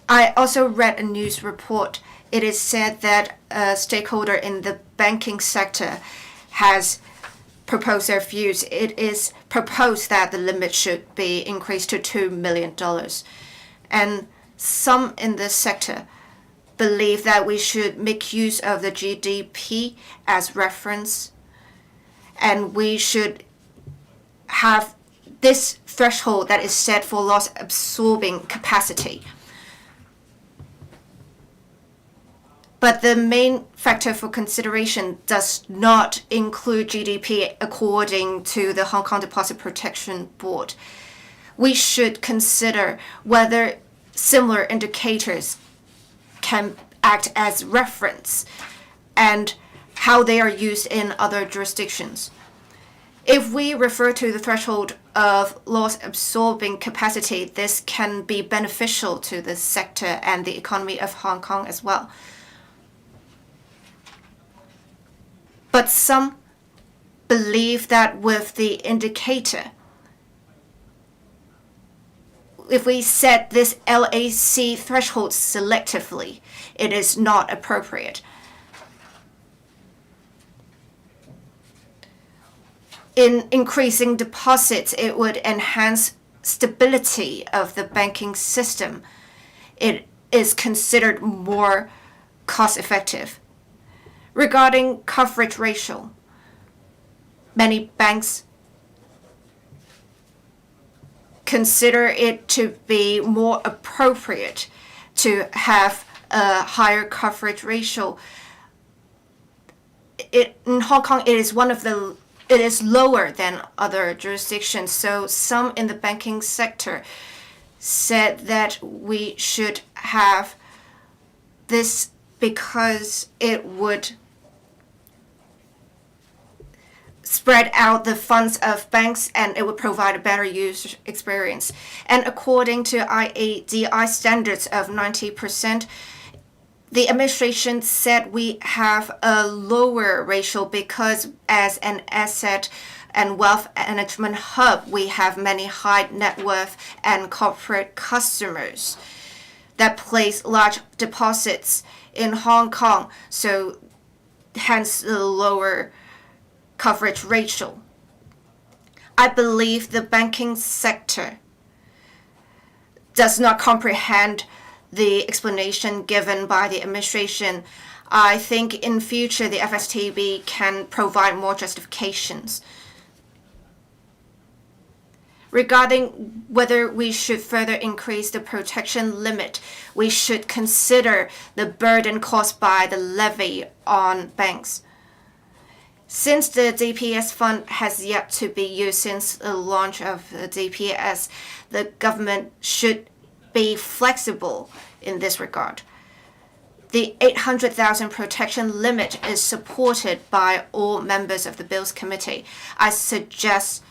I also read a news report. It is said that a stakeholder in the banking sector has proposed their views. It is proposed that the limit should be increased to $2 million. And some in this sector believe that we should make use of the GDP as reference, and we should have this threshold that is set for loss absorbing capacity. But the main factor for consideration does not include GDP according to the Hong Kong Deposit Protection Board. We should consider whether similar indicators can act as reference and how they are used in other jurisdictions. If we refer to the threshold of loss absorbing capacity, this can be beneficial to the sector and the economy of Hong Kong as well. But some believe that with the indicator, if we set this LAC threshold selectively, it is not appropriate. In increasing deposits, it would enhance stability of the banking system. It is considered more cost-effective. Regarding coverage ratio, many banks consider it to be more appropriate to have a higher coverage ratio. In Hong Kong, it is lower than other jurisdictions. So some in the banking sector said that we should have this because it would spread out the funds of banks and it would provide a better user experience. And according to IADI standards of 90%, the administration said we have a lower ratio because as an asset and wealth management hub, we have many high net worth and corporate customers that place large deposits in Hong Kong, so hence the lower coverage ratio. I believe the banking sector does not comprehend the explanation given by the administration. I think in future the FSTB can provide more justifications. Regarding whether we should further increase the protection limit, we should consider the burden caused by the levy on banks. Since the DPS fund has yet to be used since the launch of the DPS, the government should be flexible in this regard. The 800,000 protection limit is supported by all members of the Bills Committee. I suggest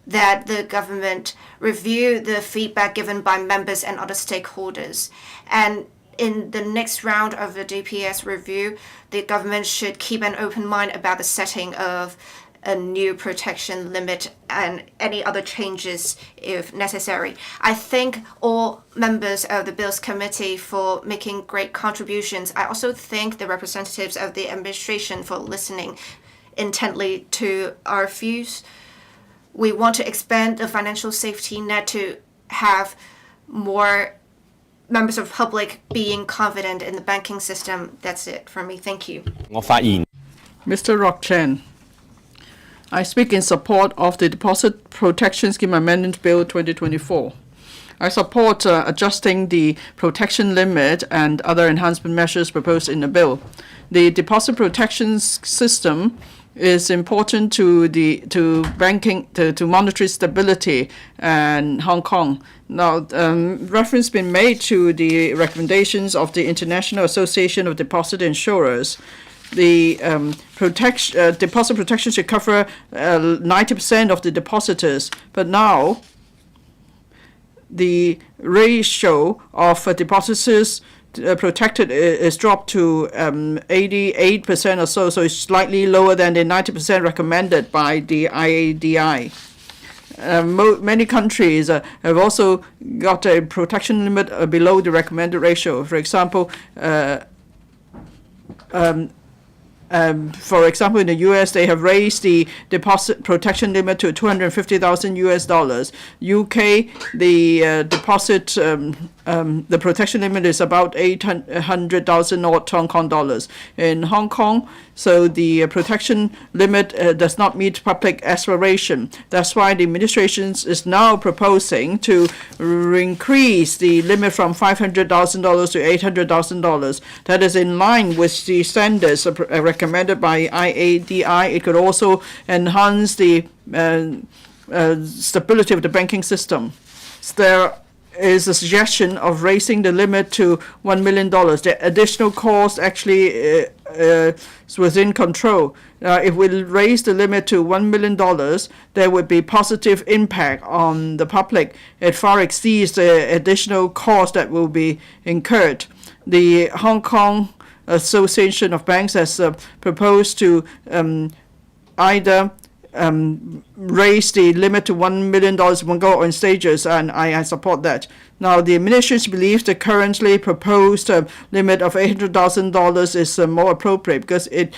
that the government review the feedback given by members and other stakeholders. And in the next round of the DPS review, the government should keep an open mind about the setting of a new protection limit and any other changes if necessary. I thank all members of the Bills Committee for making great contributions. I also thank the representatives of the administration for listening intently to our views. We want to expand the financial safety net to have more members of the public being confident in the banking system. That's it for me. Thank you. Mr. Rock Chen. I speak in support of the Deposit Protection Scheme Amendment Bill 2024. I support adjusting the protection limit and other enhancement measures proposed in the bill. The deposit protection system is important to monetary stability and Hong Kong. Now, reference been made to the recommendations of the International Association of Deposit Insurers. The deposit protection should cover 90% of the depositors, but now the ratio of depositors protected is dropped to 88% or so, so it's slightly lower than the 90% recommended by the IADI. Many countries have also got a protection limit below the recommended ratio. For example, in the U.S., they have raised the deposit protection limit to $250,000. UK, the the protection limit is about 800,000 Hong Kong dollars. In Hong Kong, so the protection limit does not meet public aspiration. That's why the administration is now proposing to increase the limit from $500,000 to $800,000. That is in line with the standards recommended by IADI. It could also enhance the stability of the banking system. So there is a suggestion of raising the limit to $1 million. The additional cost actually is within control. If we raise the limit to $1 million, there would be positive impact on the public. It far exceeds the additional cost that will be incurred. The Hong Kong Association of Banks has proposed to either raise the limit to $1 million one go in stages, and I support that. Now, the administration believes the currently proposed limit of $800,000 is more appropriate because it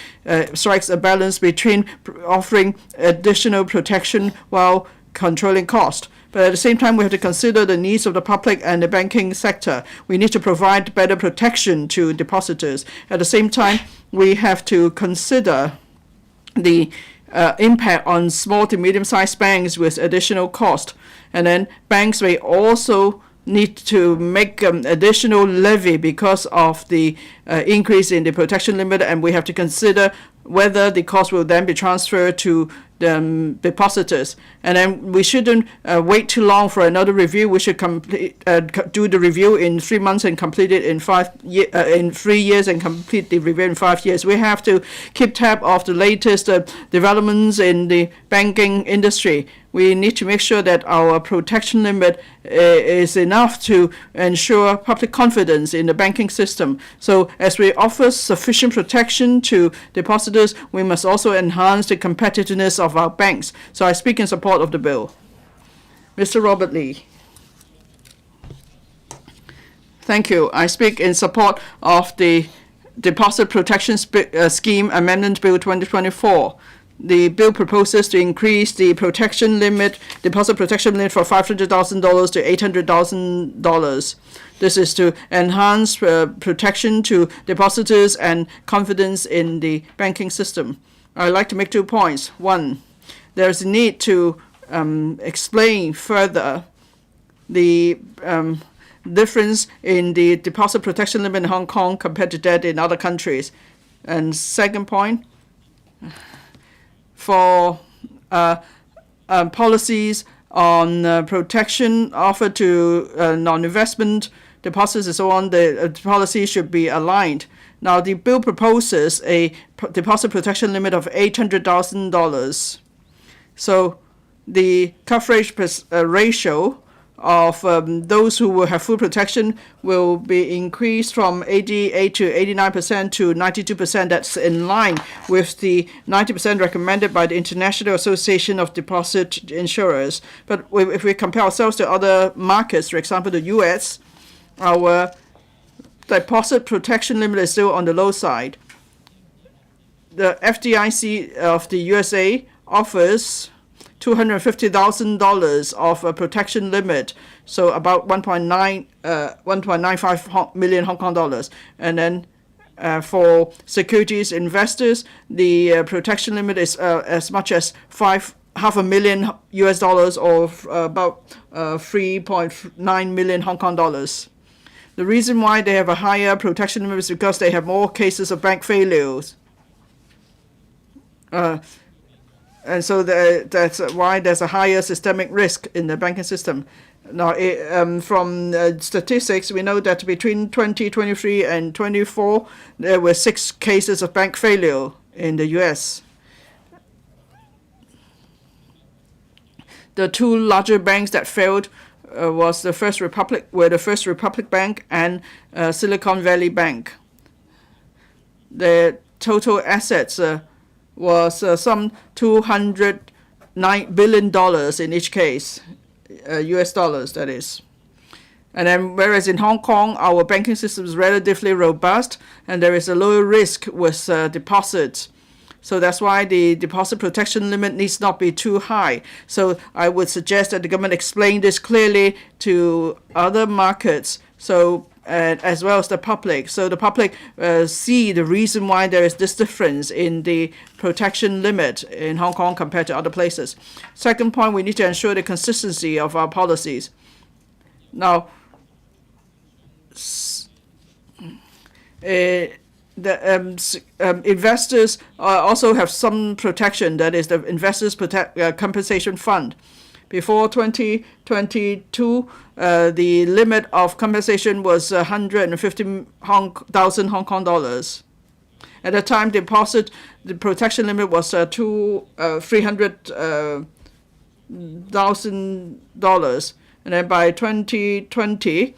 strikes a balance between offering additional protection while controlling cost. But at the same time, we have to consider the needs of the public and the banking sector. We need to provide better protection to depositors. At the same time, we have to consider the impact on small to medium-sized banks with additional cost. And then banks may also need to make additional levy because of the increase in the protection limit, and we have to consider whether the cost will then be transferred to the depositors. And then we shouldn't wait too long for another review. We should do the review in 3 months and complete it in 3 years and complete the review in 5 years. We have to keep tab of the latest developments in the banking industry. We need to make sure that our protection limit is enough to ensure public confidence in the banking system. So as we offer sufficient protection to depositors, we must also enhance the competitiveness of our banks. So I speak in support of the bill. Mr. Robert Lee. Thank you. I speak in support of the Deposit Protection Scheme Amendment Bill 2024. The bill proposes to increase the protection limit, deposit protection limit from $500,000 to $800,000. This is to enhance protection to depositors and confidence in the banking system. I'd like to make 2 points. One, there's a need to explain further the difference in the deposit protection limit in Hong Kong compared to that in other countries. And second point, for policies on protection offered to non-investment deposits and so on, the policy should be aligned. Now, the bill proposes a deposit protection limit of $800,000. So the coverage ratio of those who will have full protection will be increased from 88 to 89% to 92%. That's in line with the 90% recommended by the International Association of Deposit Insurers. But if we compare ourselves to other markets, for example, the US, our deposit protection limit is still on the low side. The FDIC of the USA offers $250,000 of a protection limit, so about 1.95 million Hong Kong dollars. And then for securities investors, the protection limit is as much as half a million US dollars, or about 3.9 million Hong Kong dollars. The reason why they have a higher protection limit is because they have more cases of bank failures. And so that's why there's a higher systemic risk in the banking system. Now, from statistics, we know that between 2023 and 24, there were 6 cases of bank failure in the U.S. The 2 larger banks that failed were the First Republic Bank and Silicon Valley Bank. The total assets was some $209 billion in each case, US dollars, that is. And then whereas in Hong Kong, our banking system is relatively robust and there is a lower risk with deposits. So that's why the deposit protection limit needs not be too high. So I would suggest that the government explain this clearly to other markets, so as well as the public. So the public see the reason why there is this difference in the protection limit in Hong Kong compared to other places. Second point, we need to ensure the consistency of our policies. Now, investors also have some protection, that is the Investors Compensation Fund. Before 2022, the limit of compensation was 150,000 Hong Kong dollars. At the time, the protection limit was $300,000, and then by 2020,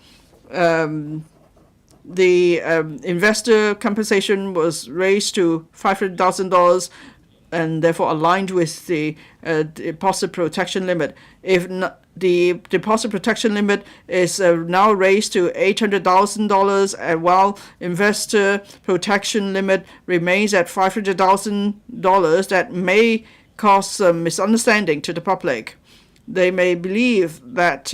the investor compensation was raised to $500,000, and therefore aligned with the deposit protection limit. If the deposit protection limit is now raised to $800,000, while investor protection limit remains at $500,000, that may cause some misunderstanding to the public. They may believe that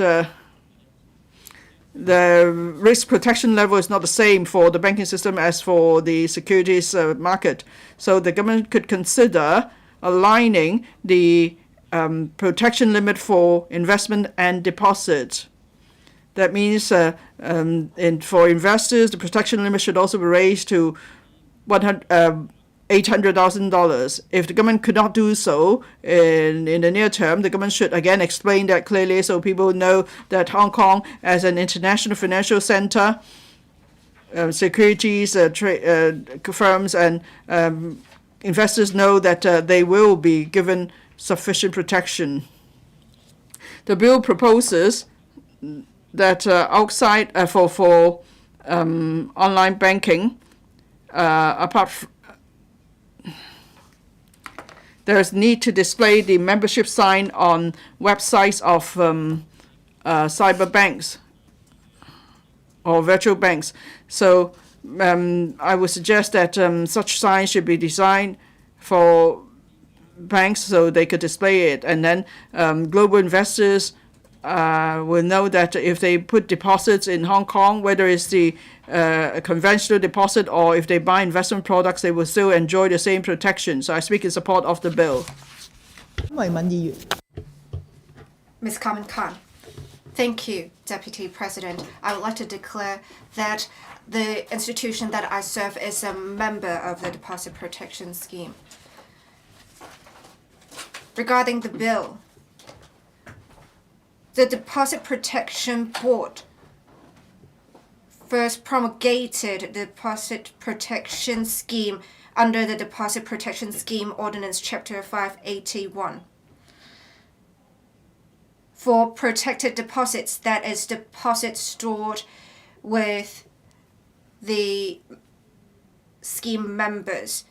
the risk protection level is not the same for the banking system as for the securities market. So the government could consider aligning the protection limit for investment and deposit. That means for investors, the protection limit should also be raised to $800,000. If the government could not do so in the near term, the government should again explain that clearly so people know that Hong Kong, as an international financial center, securities firms and investors know that they will be given sufficient protection. The bill proposes that outside for online banking, there is need to display the membership sign on websites of cyber banks or virtual banks. So I would suggest that such signs should be designed for banks so they could display it. And then global investors will know that if they put deposits in Hong Kong, whether it's the conventional deposit or if they buy investment products, they will still enjoy the same protection. So I speak in support of the bill. Ms. Kamen Khan. Thank you, Deputy President. I would like to declare that the institution that I serve is a member of the Deposit Protection Scheme. Regarding the bill, the Deposit Protection Board first promulgated the Deposit Protection Scheme under the Deposit Protection Scheme Ordinance Chapter 581. For protected deposits, that is, deposits stored with the scheme members,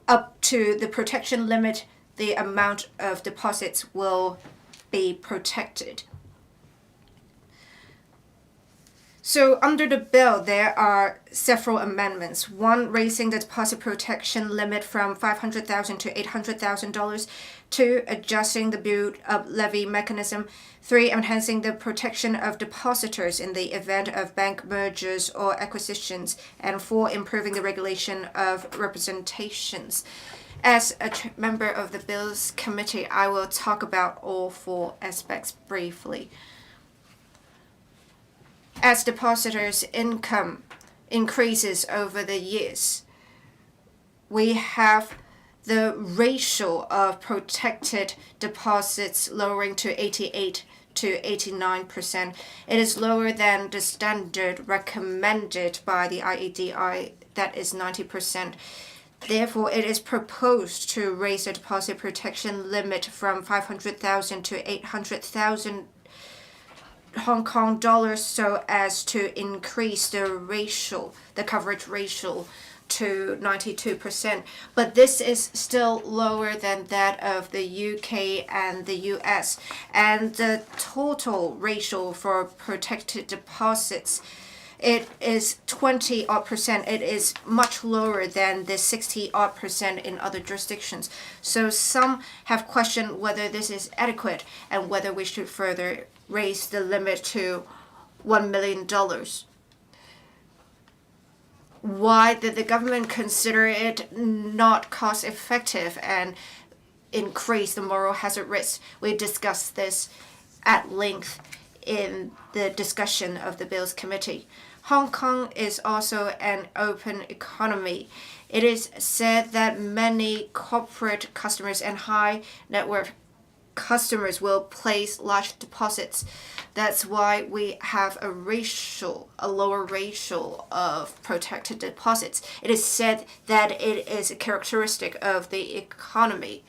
up to the protection limit, the amount of deposits will be protected. So under the bill, there are several amendments. One, raising the deposit protection limit from $500,000 to $800,000. Two, adjusting the build-up levy mechanism. Three, enhancing the protection of depositors in the event of bank mergers or acquisitions. And four, improving the regulation of representations. As a member of the Bills Committee, I will talk about all four aspects briefly. As depositors' income increases over the years, we have the ratio of protected deposits lowering to 88 to 89%. It is lower than the standard recommended by the IEDI, that is 90%. Therefore, it is proposed to raise the deposit protection limit from 500,000 to 800,000 Hong Kong dollars so as to increase the coverage ratio to 92%. But this is still lower than that of the UK and the US. And the total ratio for protected deposits, it is 20% It is much lower than the 60% in other jurisdictions. So some have questioned whether this is adequate and whether we should further raise the limit to $1 million. Why did the government consider it not cost effective and increase the moral hazard risk? We discussed this at length in the discussion of the Bills Committee. Hong Kong is also an open economy. It is said that many corporate customers and high net worth customers will place large deposits. That's why we have a lower ratio of protected deposits. It is said that it is a characteristic of the economy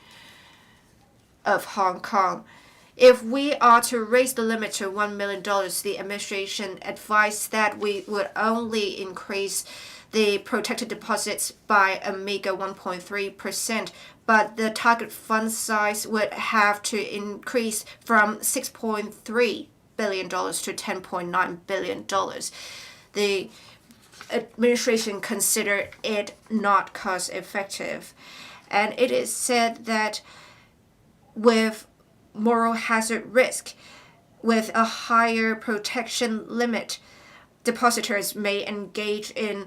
of Hong Kong. If we are to raise the limit to $1 million, the administration advised that we would only increase the protected deposits by a meager 1.3%, but the target fund size would have to increase from $6.3 billion to $10.9 billion. The administration considered it not cost effective. And it is said that with moral hazard risk, with a higher protection limit, depositors may engage in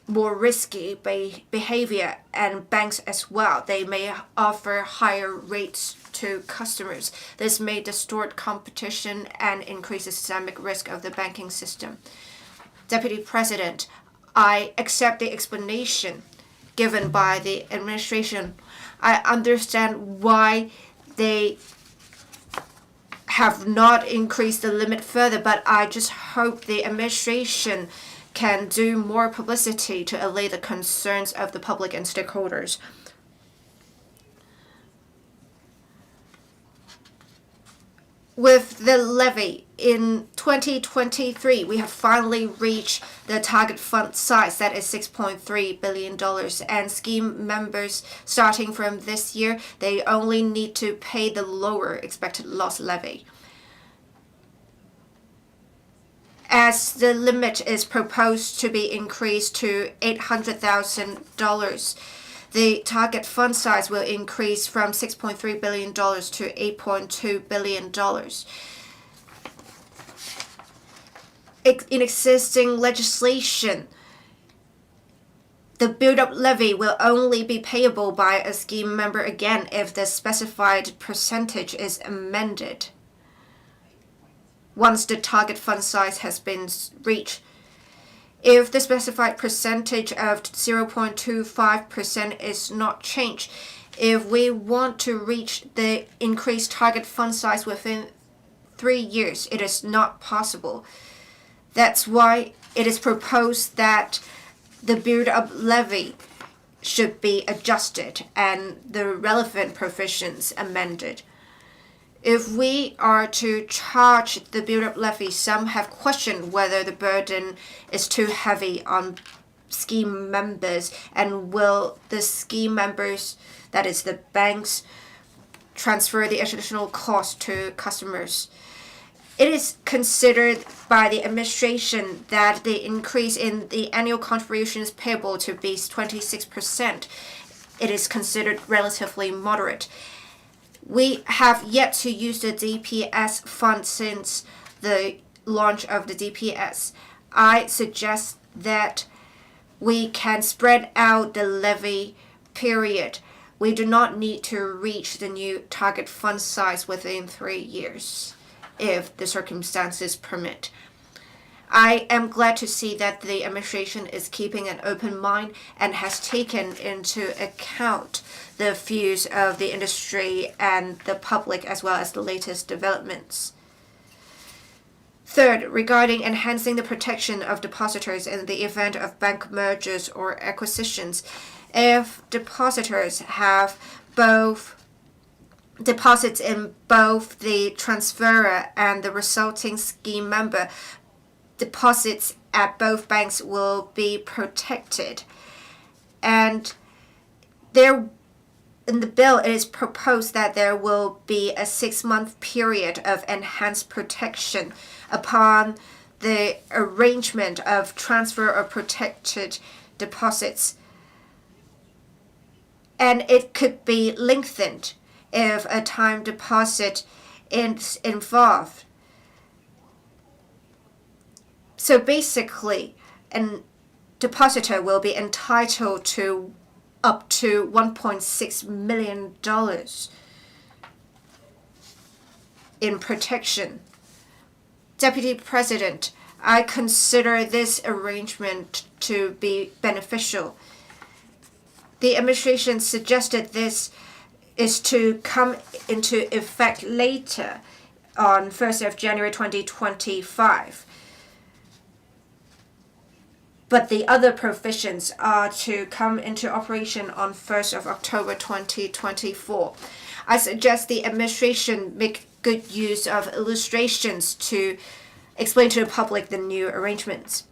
more risky behavior, and banks as well. They may offer higher rates to customers. This may distort competition and increase the systemic risk of the banking system. Deputy President, I accept the explanation given by the administration. I understand why they have not increased the limit further, but I just hope the administration can do more publicity to allay the concerns of the public and stakeholders. With the levy in 2023, we have finally reached the target fund size, that is $6.3 billion. And scheme members, starting from this year, they only need to pay the lower expected loss levy. As the limit is proposed to be increased to $800,000, the target fund size will increase from $6.3 billion to $8.2 billion. In existing legislation, The build-up levy will only be payable by a scheme member again if the specified percentage is amended. Once the target fund size has been reached, if the specified percentage of 0.25% is not changed, if we want to reach the increased target fund size within 3 years, it is not possible. That's why it is proposed that the build-up levy should be adjusted and the relevant provisions amended. If we are to charge the build-up levy, some have questioned whether the burden is too heavy on scheme members, and will the scheme members, that is the banks, transfer the additional cost to customers. It is considered by the administration that the increase in the annual contributions payable to be 26%. It is considered relatively moderate. We have yet to use the DPS fund since the launch of the DPS. I suggest that we can spread out the levy period. We do not need to reach the new target fund size within 3 years, if the circumstances permit. I am glad to see that the administration is keeping an open mind and has taken into account the views of the industry and the public, as well as the latest developments. Third, regarding enhancing the protection of depositors in the event of bank mergers or acquisitions, if depositors have both deposits in both the transferor and the resulting scheme member, deposits at both banks will be protected. And in the bill, it is proposed that there will be a 6-month period of enhanced protection upon the arrangement of transfer or protected deposits. And it could be lengthened if a time deposit is involved. So basically, a depositor will be entitled to up to $1.6 million in protection. Deputy President, I consider this arrangement to be beneficial. The administration suggested this is to come into effect later on 1st of January 2025. But the other provisions are to come into operation on 1st of October 2024. I suggest the administration make good use of illustrations to explain to the public the new arrangements.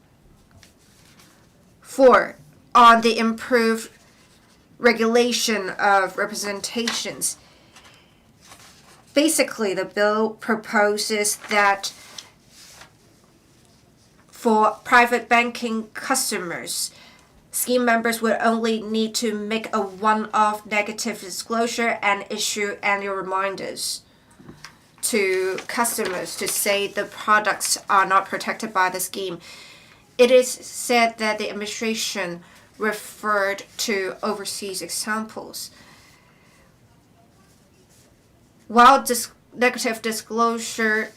4. On the improved regulation of representations. Basically, the bill proposes that for private banking customers, scheme members would only need to make a one-off negative disclosure and issue annual reminders to customers to say the products are not protected by the scheme. It is said that the administration referred to overseas examples. While negative disclosure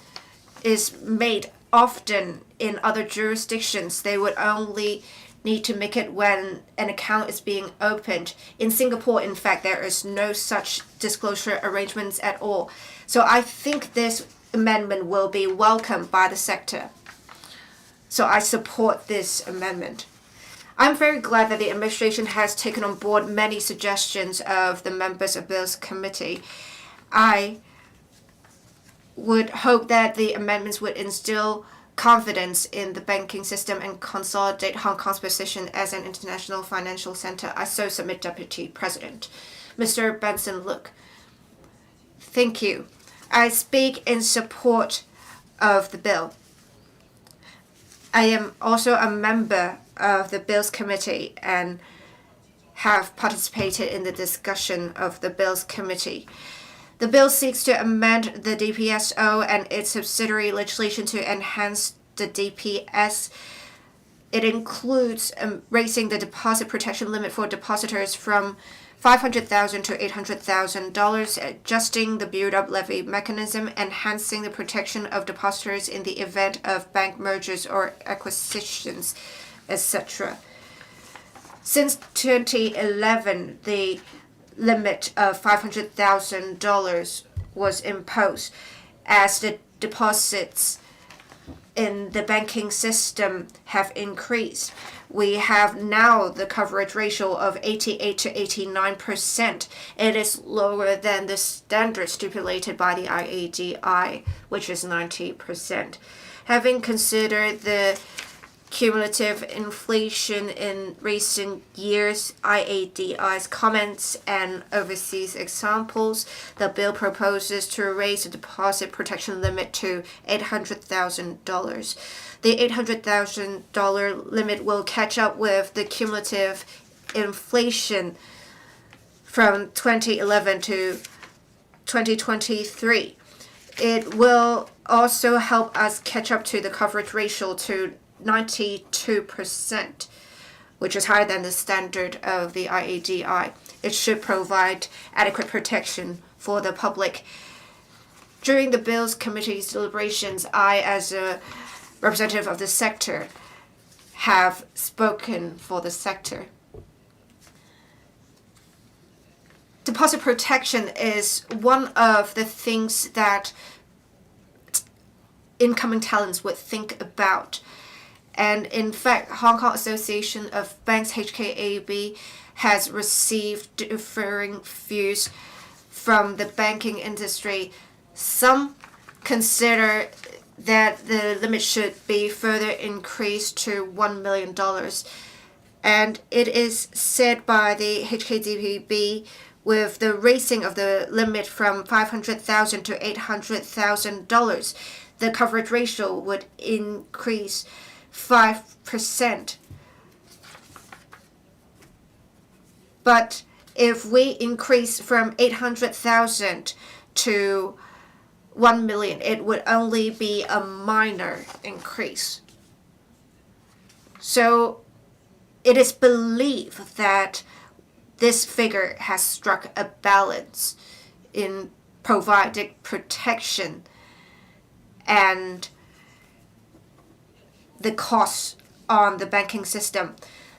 is made often in other jurisdictions, they would only need to make it when an account is being opened. In Singapore, in fact, there is no such disclosure arrangements at all. So I think this amendment will be welcomed by the sector. So I support this amendment. I'm very glad that the administration has taken on board many suggestions of the members of Bills Committee. I would hope that the amendments would instill confidence in the banking system and consolidate Hong Kong's position as an international financial center. I so submit, Deputy President. Mr. Benson Look. Thank you. I speak in support of the bill. I am also a member of the Bills Committee and have participated in the discussion of the Bills Committee. The bill seeks to amend the DPSO and its subsidiary legislation to enhance the DPS it includes raising the deposit protection limit for depositors from $500,000 to $800,000, adjusting the build-up levy mechanism, enhancing the protection of depositors in the event of bank mergers or acquisitions, etc. Since 2011, the limit of $500,000 was imposed as the deposits in the banking system have increased. We have now the coverage ratio of 88 to 89%. It is lower than the standard stipulated by the IADI, which is 90%. Having considered the cumulative inflation in recent years, IADI's comments and overseas examples, the bill proposes to raise the deposit protection limit to $800,000. The $800,000 limit will catch up with the cumulative inflation from 2011 to 2023. It will also help us catch up to the coverage ratio to 92%, which is higher than the standard of the IADI. It should provide adequate protection for the public. During the Bills Committee's deliberations, I, as a representative of the sector, have spoken for the sector. Deposit protection is one of the things that incoming talents would think about. And in fact, Hong Kong Association of Banks, HKAB, has received differing views from the banking industry. Some consider that the limit should be further increased to $1 million. And it is said by the HKDPB, with the raising of the limit from $500,000 to $800,000, the coverage ratio would increase 5%. But if we increase from 800,000 to 1 million, it would only be a minor increase. So it is believed that this figure has struck a balance in providing protection and the costs on the banking system.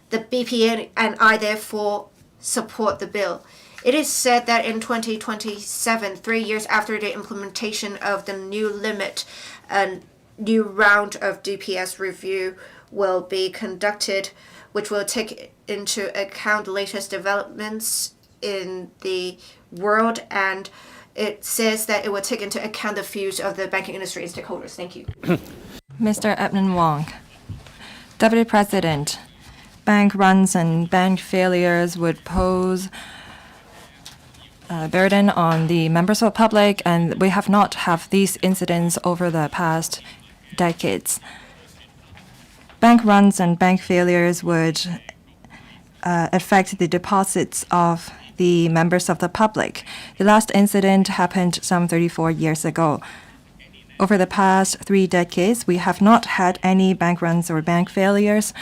The BPA and I therefore support the bill. It is said that in 2027, 3 years after the implementation of the new limit, a new round of DPS review will be conducted, which will take into account the latest developments in the world, and it says that it will take into account the views of the banking industry and stakeholders. Thank you. Mr. Edmund Wong. Deputy President, bank runs and bank failures would pose a burden on the members of the public, and we have not had these incidents over the past decades. Bank runs and bank failures would affect the deposits of the members of the public. The last incident happened some 34 years ago. Over the past 3 decades, we have not had any bank runs or bank failures.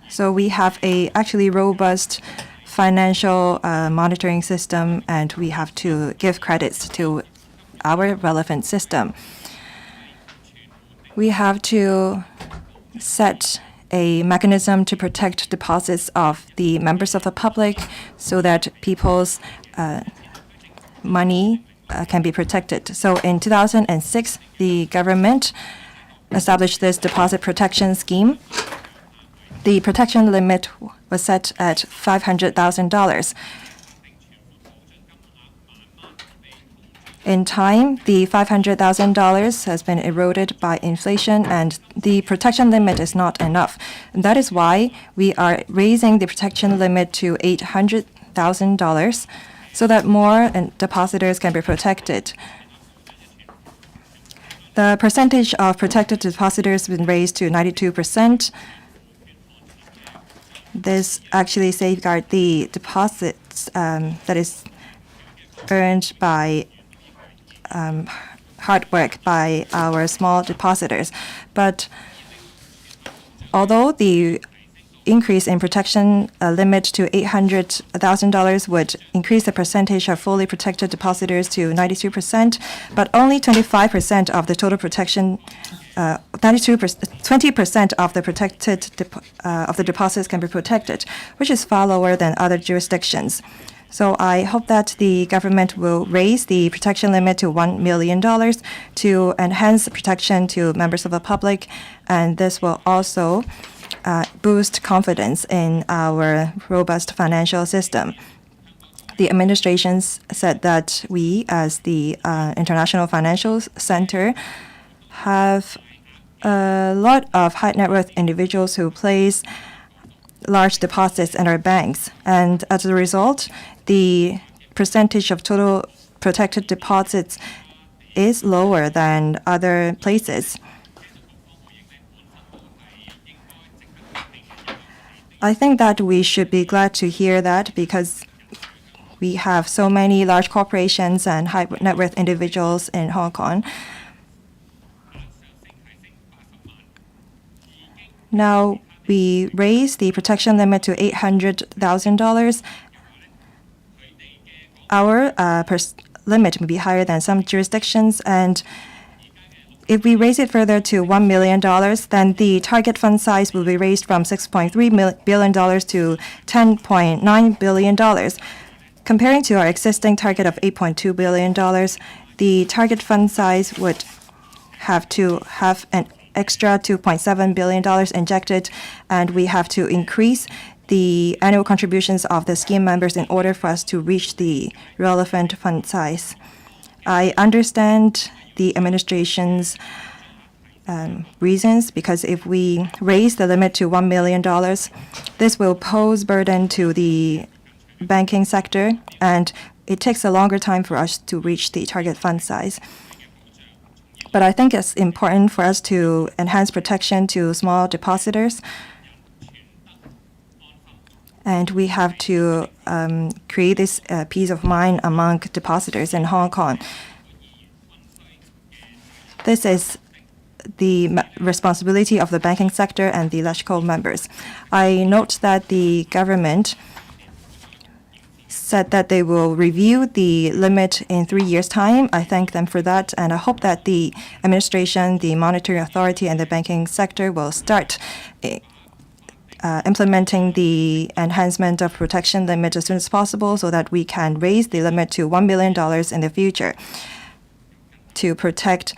So we have a actually robust financial monitoring system, and we have to give credits to our relevant system. We have to set a mechanism to protect deposits of the members of the public so that people's money can be protected. So in 2006, the government established this deposit protection scheme. The protection limit was set at $500,000. In time, the $500,000 has been eroded by inflation, and the protection limit is not enough. And that is why we are raising the protection limit to $800,000 so that more depositors can be protected. The percentage of protected depositors has been raised to 92%. This actually safeguards the deposits that is earned by hard work by our small depositors. But Although the increase in protection limit to $800,000 would increase the percentage of fully protected depositors to 92%, but only 25% of the total protection, 20% of the protected of the deposits can be protected, which is far lower than other jurisdictions. So I hope that the government will raise the protection limit to $1 million to enhance protection to members of the public, and this will also boost confidence in our robust financial system. The administration said that we, as the International Financial Center, have a lot of high net worth individuals who place large deposits in our banks. And as a result, the percentage of total protected deposits is lower than other places. I think that we should be glad to hear that because we have so many large corporations and high net worth individuals in Hong Kong. Now, we raise the protection limit to $800,000. Our limit may be higher than some jurisdictions, and if we raise it further to $1 million, then the target fund size will be raised from $6.3 billion to $10.9 billion. Comparing to our existing target of $8.2 billion, the target fund size would have to have an extra $2.7 billion injected, and we have to increase the annual contributions of the scheme members in order for us to reach the relevant fund size. I understand the administration's reasons, because if we raise the limit to $1 million, this will pose burden to the banking sector, and it takes a longer time for us to reach the target fund size. But I think it's important for us to enhance protection to small depositors, and we have to create this peace of mind among depositors in Hong Kong. This is the responsibility of the banking sector and the electrical members. I note that the government said that they will review the limit in 3 years' time. I thank them for that, and I hope that the administration, the monetary authority, and the banking sector will start implementing the enhancement of protection limit as soon as possible so that we can raise the limit to $1 million in the future to protect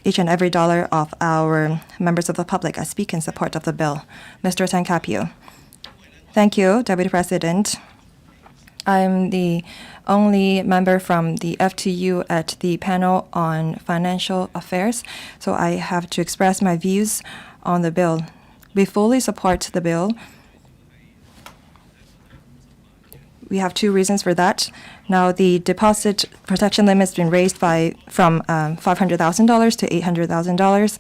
each and every dollar of our members of the public. I speak in support of the bill. Mr. Tan Kapio. Thank you, Deputy President. I'm the only member from the FTU at the panel on financial affairs, so I have to express my views on the bill. We fully support the bill. We have two reasons for that. Now, the deposit protection limit has been raised from $500,000 to $800,000.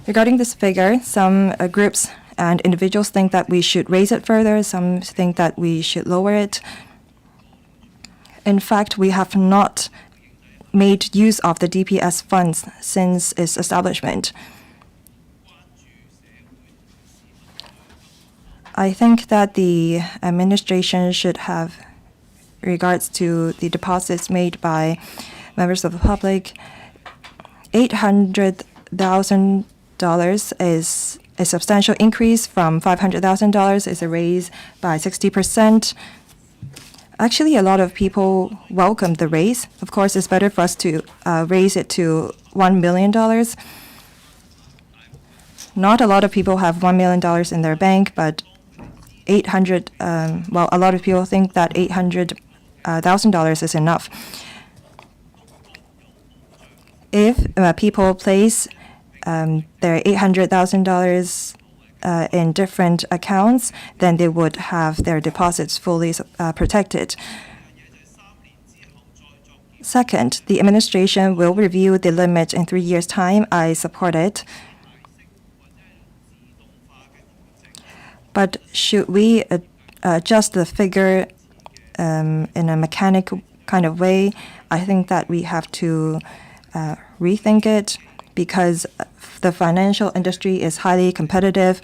Regarding this figure, some groups and individuals think that we should raise it further. Some think that we should lower it. In fact, we have not made use of the DPS funds since its establishment. I think that the administration should have regards to the deposits made by members of the public. $800,000 is a substantial increase from $500,000. Is a raise by 60%. Actually, a lot of people welcomed the raise. Of course, it's better for us to raise it to $1 million. Not a lot of people have $1 million in their bank, but a lot of people think that $800,000 is enough. If people place their $800,000 in different accounts, then they would have their deposits fully protected. Second, the administration will review the limit in 3 years' time. I support it. But should we adjust the figure in a mechanical kind of way? I think that we have to rethink it, because the financial industry is highly competitive.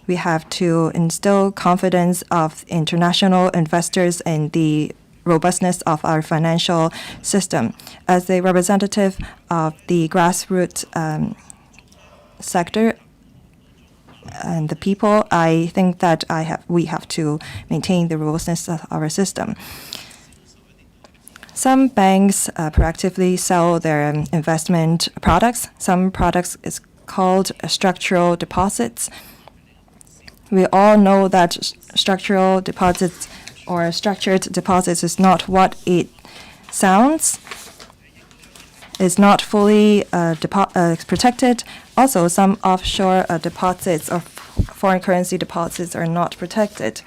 We have to instill confidence of international investors in the robustness of our financial system. As a representative of the grassroots sector and the people, I think that we have to maintain the robustness of our system. Some banks proactively sell their investment products. Some products is called structural deposits. We all know that structural deposits or structured deposits is not what it sounds. It's not fully protected. Also, some offshore deposits or foreign currency deposits are not protected.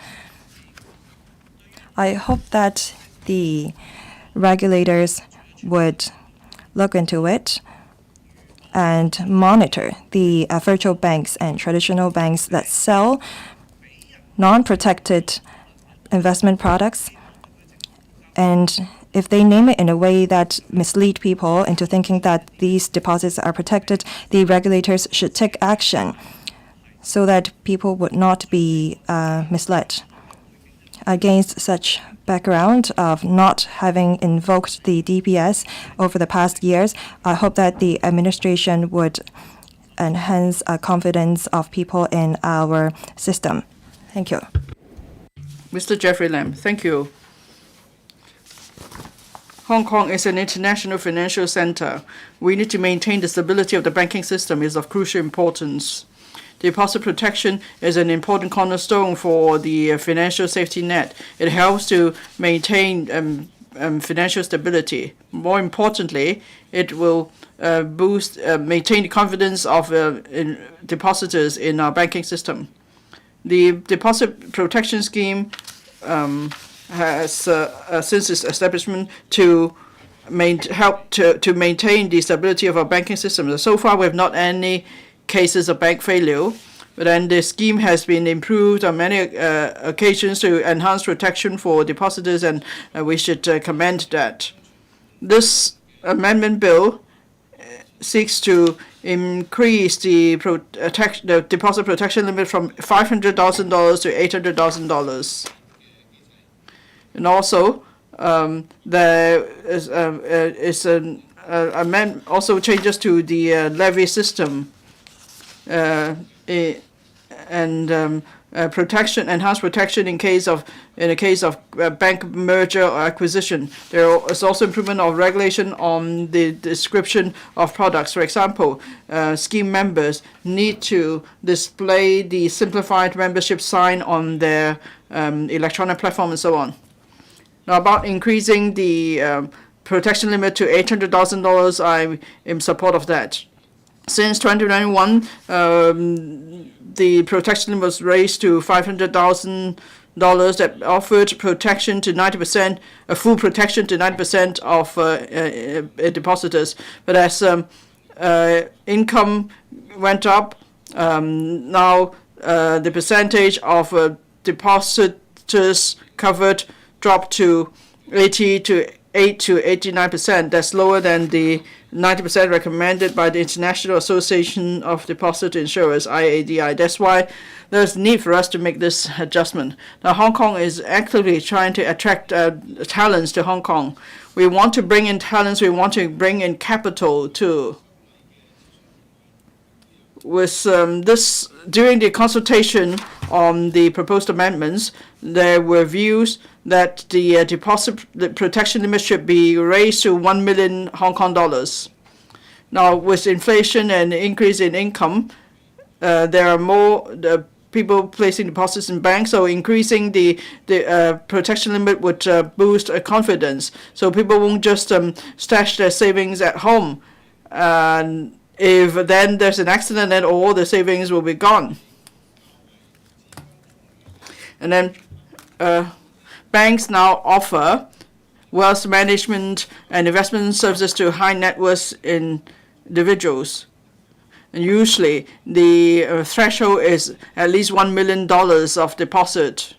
I hope that the regulators would look into it and monitor the virtual banks and traditional banks that sell non-protected investment products. And if they name it in a way that mislead people into thinking that these deposits are protected, the regulators should take action so that people would not be misled. Against such background of not having invoked the DPS over the past years, I hope that the administration would enhance confidence of people in our system. Thank you. Mr. Jeffrey Lam, thank you. Hong Kong is an international financial center. We need to maintain the stability of the banking system is of crucial importance. Deposit protection is an important cornerstone for the financial safety net. It helps to maintain financial stability. More importantly, it will maintain the confidence of depositors in our banking system. The deposit protection scheme has, since its establishment, to help to maintain the stability of our banking system. So far, we have not any cases of bank failure, but then the scheme has been improved on many occasions to enhance protection for depositors, and we should commend that. This amendment bill seeks to increase the deposit protection limit from $500,000 to $800,000. And also, there is an also changes to the levy system and enhanced protection in the case of bank merger or acquisition. There is also improvement of regulation on the description of products. For example, scheme members need to display the simplified membership sign on their electronic platform and so on. Now, about increasing the protection limit to $800,000, I am in support of that. Since 2021, the protection limit was raised to $500,000 that offered protection to 90%, full protection to 90% of depositors. But as income went up, now the percentage of depositors covered dropped to 8 to 89%. That's lower than the 90% recommended by the International Association of Deposit Insurers, IADI. That's why there's need for us to make this adjustment. Now, Hong Kong is actively trying to attract talents to Hong Kong. We want to bring in talents. We want to bring in capital too. With this, during the consultation on the proposed amendments, there were views that the protection limit should be raised to 1 million Hong Kong dollars. Now, with inflation and increase in income, there are more people placing deposits in banks, so increasing the protection limit would boost confidence. So people won't just stash their savings at home, and if then there's an accident, then all the savings will be gone. And then banks now offer wealth management and investment services to high net worth individuals. And usually the threshold is at least $1 million of deposit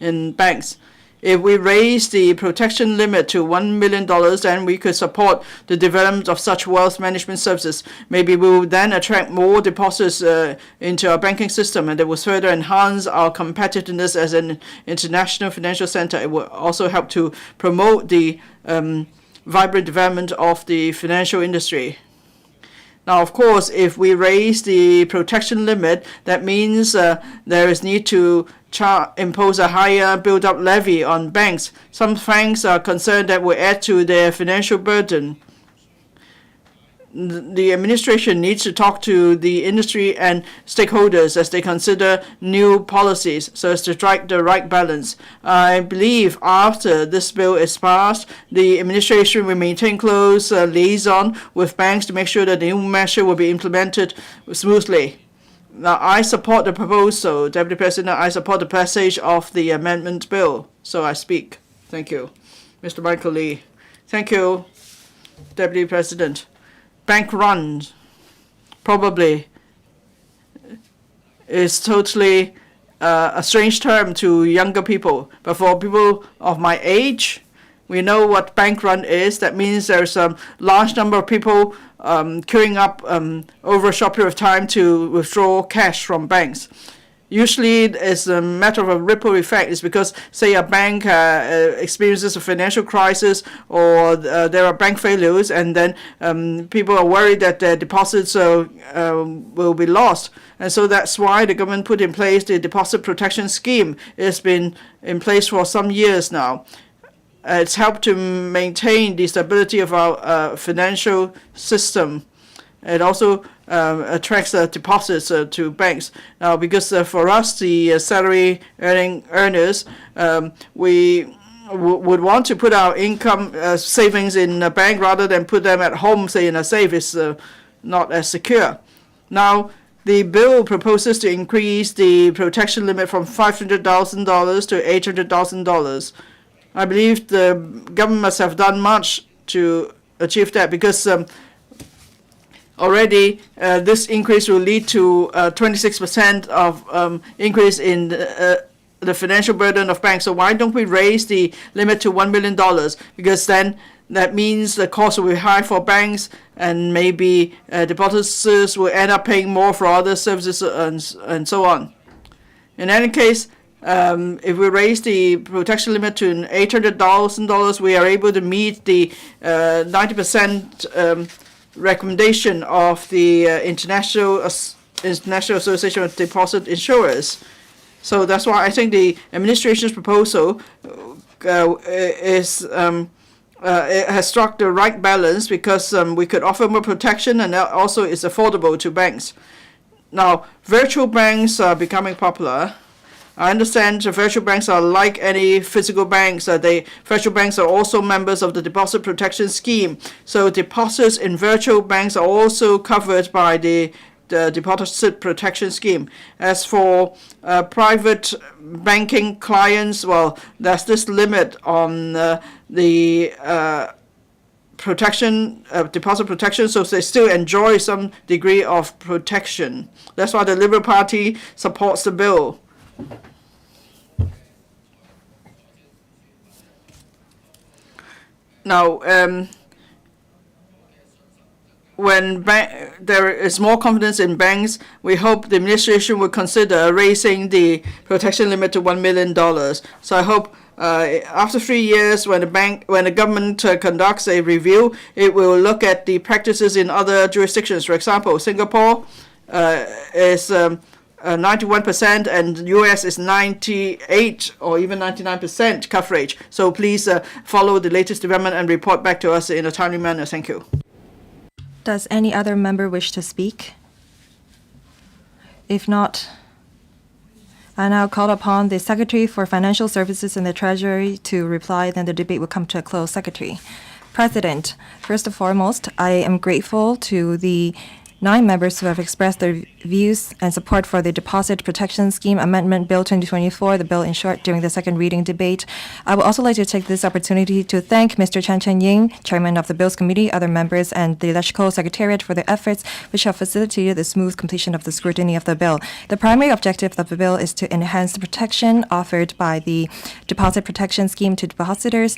in banks. If we raise the protection limit to $1 million, then we could support the development of such wealth management services. Maybe we will then attract more deposits into our banking system, and it will further enhance our competitiveness as an international financial center. It will also help to promote the vibrant development of the financial industry. Now, of course, if we raise the protection limit, that means there is need to impose a higher build-up levy on banks. Some banks are concerned that will add to their financial burden. The administration needs to talk to the industry and stakeholders as they consider new policies so as to strike the right balance. I believe after this bill is passed, the administration will maintain close liaison with banks to make sure that the new measure will be implemented smoothly. Now, I support the proposal, Deputy President. I support the passage of the amendment bill. So I speak. Thank you. Mr. Michael Lee. Thank you, Deputy President. Bank run probably is totally a strange term to younger people. But for people of my age, we know what bank run is. That means there's a large number of people queuing up over a short period of time to withdraw cash from banks. Usually it's a matter of a ripple effect. It's because, say, a bank experiences a financial crisis or there are bank failures, and then people are worried that their deposits will be lost. And so that's why the government put in place the deposit protection scheme. It's been in place for some years now. It's helped to maintain the stability of our financial system. It also attracts deposits to banks. Now, because for us, the salary earners, we would want to put our income savings in a bank rather than put them at home, say in a safe. It's not as secure. Now, the bill proposes to increase the protection limit from $500,000 to $800,000. I believe the government must have done much to achieve that, because already this increase will lead to 26% of increase in the financial burden of banks. So why don't we raise the limit to $1 million? Because then that means the cost will be high for banks, and maybe depositors will end up paying more for other services and so on. In any case, if we raise the protection limit to $800,000, we are able to meet the 90% recommendation of the International Association of Deposit Insurers. So that's why I think the administration's proposal it has struck the right balance, because we could offer more protection, and also it's affordable to banks. Now, virtual banks are becoming popular. I understand virtual banks are like any physical banks. Virtual banks are also members of the Deposit Protection Scheme. So deposits in virtual banks are also covered by the Deposit Protection Scheme. As for private banking clients, well, there's this limit on the protection, deposit protection, so they still enjoy some degree of protection. That's why the Liberal Party supports the bill. Now, when there is more confidence in banks, we hope the administration will consider raising the protection limit to $1 million. So I hope after 3 years, when the government conducts a review, it will look at the practices in other jurisdictions. For example, Singapore is 91%, and US is 98 or even 99% coverage. So please follow the latest development and report back to us in a timely manner. Thank you. Does any other member wish to speak? If not, I now call upon the Secretary for Financial Services and the Treasury to reply, then the debate will come to a close. Secretary. President, first and foremost, I am grateful to the 9 members who have expressed their views and support for the Deposit Protection Scheme Amendment Bill 2024, the bill in short, during the second reading debate. I would also like to take this opportunity to thank Mr. Chan Chen-ying, Chairman of the Bills Committee, other members, and the Electrical Secretariat for their efforts, which have facilitated the smooth completion of the scrutiny of the bill. The primary objective of the bill is to enhance the protection offered by the Deposit Protection Scheme to depositors,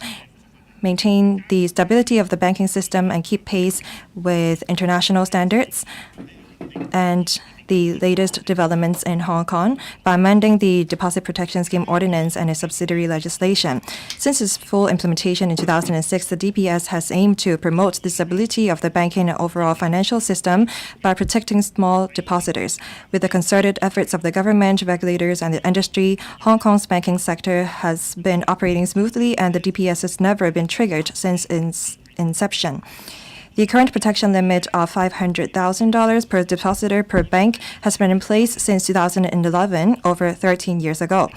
maintain the stability of the banking system, and keep pace with international standards and the latest developments in Hong Kong by amending the Deposit Protection Scheme Ordinance and its subsidiary legislation. Since its full implementation in 2006, the DPS has aimed to promote the stability of the banking and overall financial system by protecting small depositors. With the concerted efforts of the government, regulators, and the industry, Hong Kong's banking sector has been operating smoothly, and the DPS has never been triggered since its inception. The current protection limit of $500,000 per depositor per bank has been in place since 2011, over 13 years ago.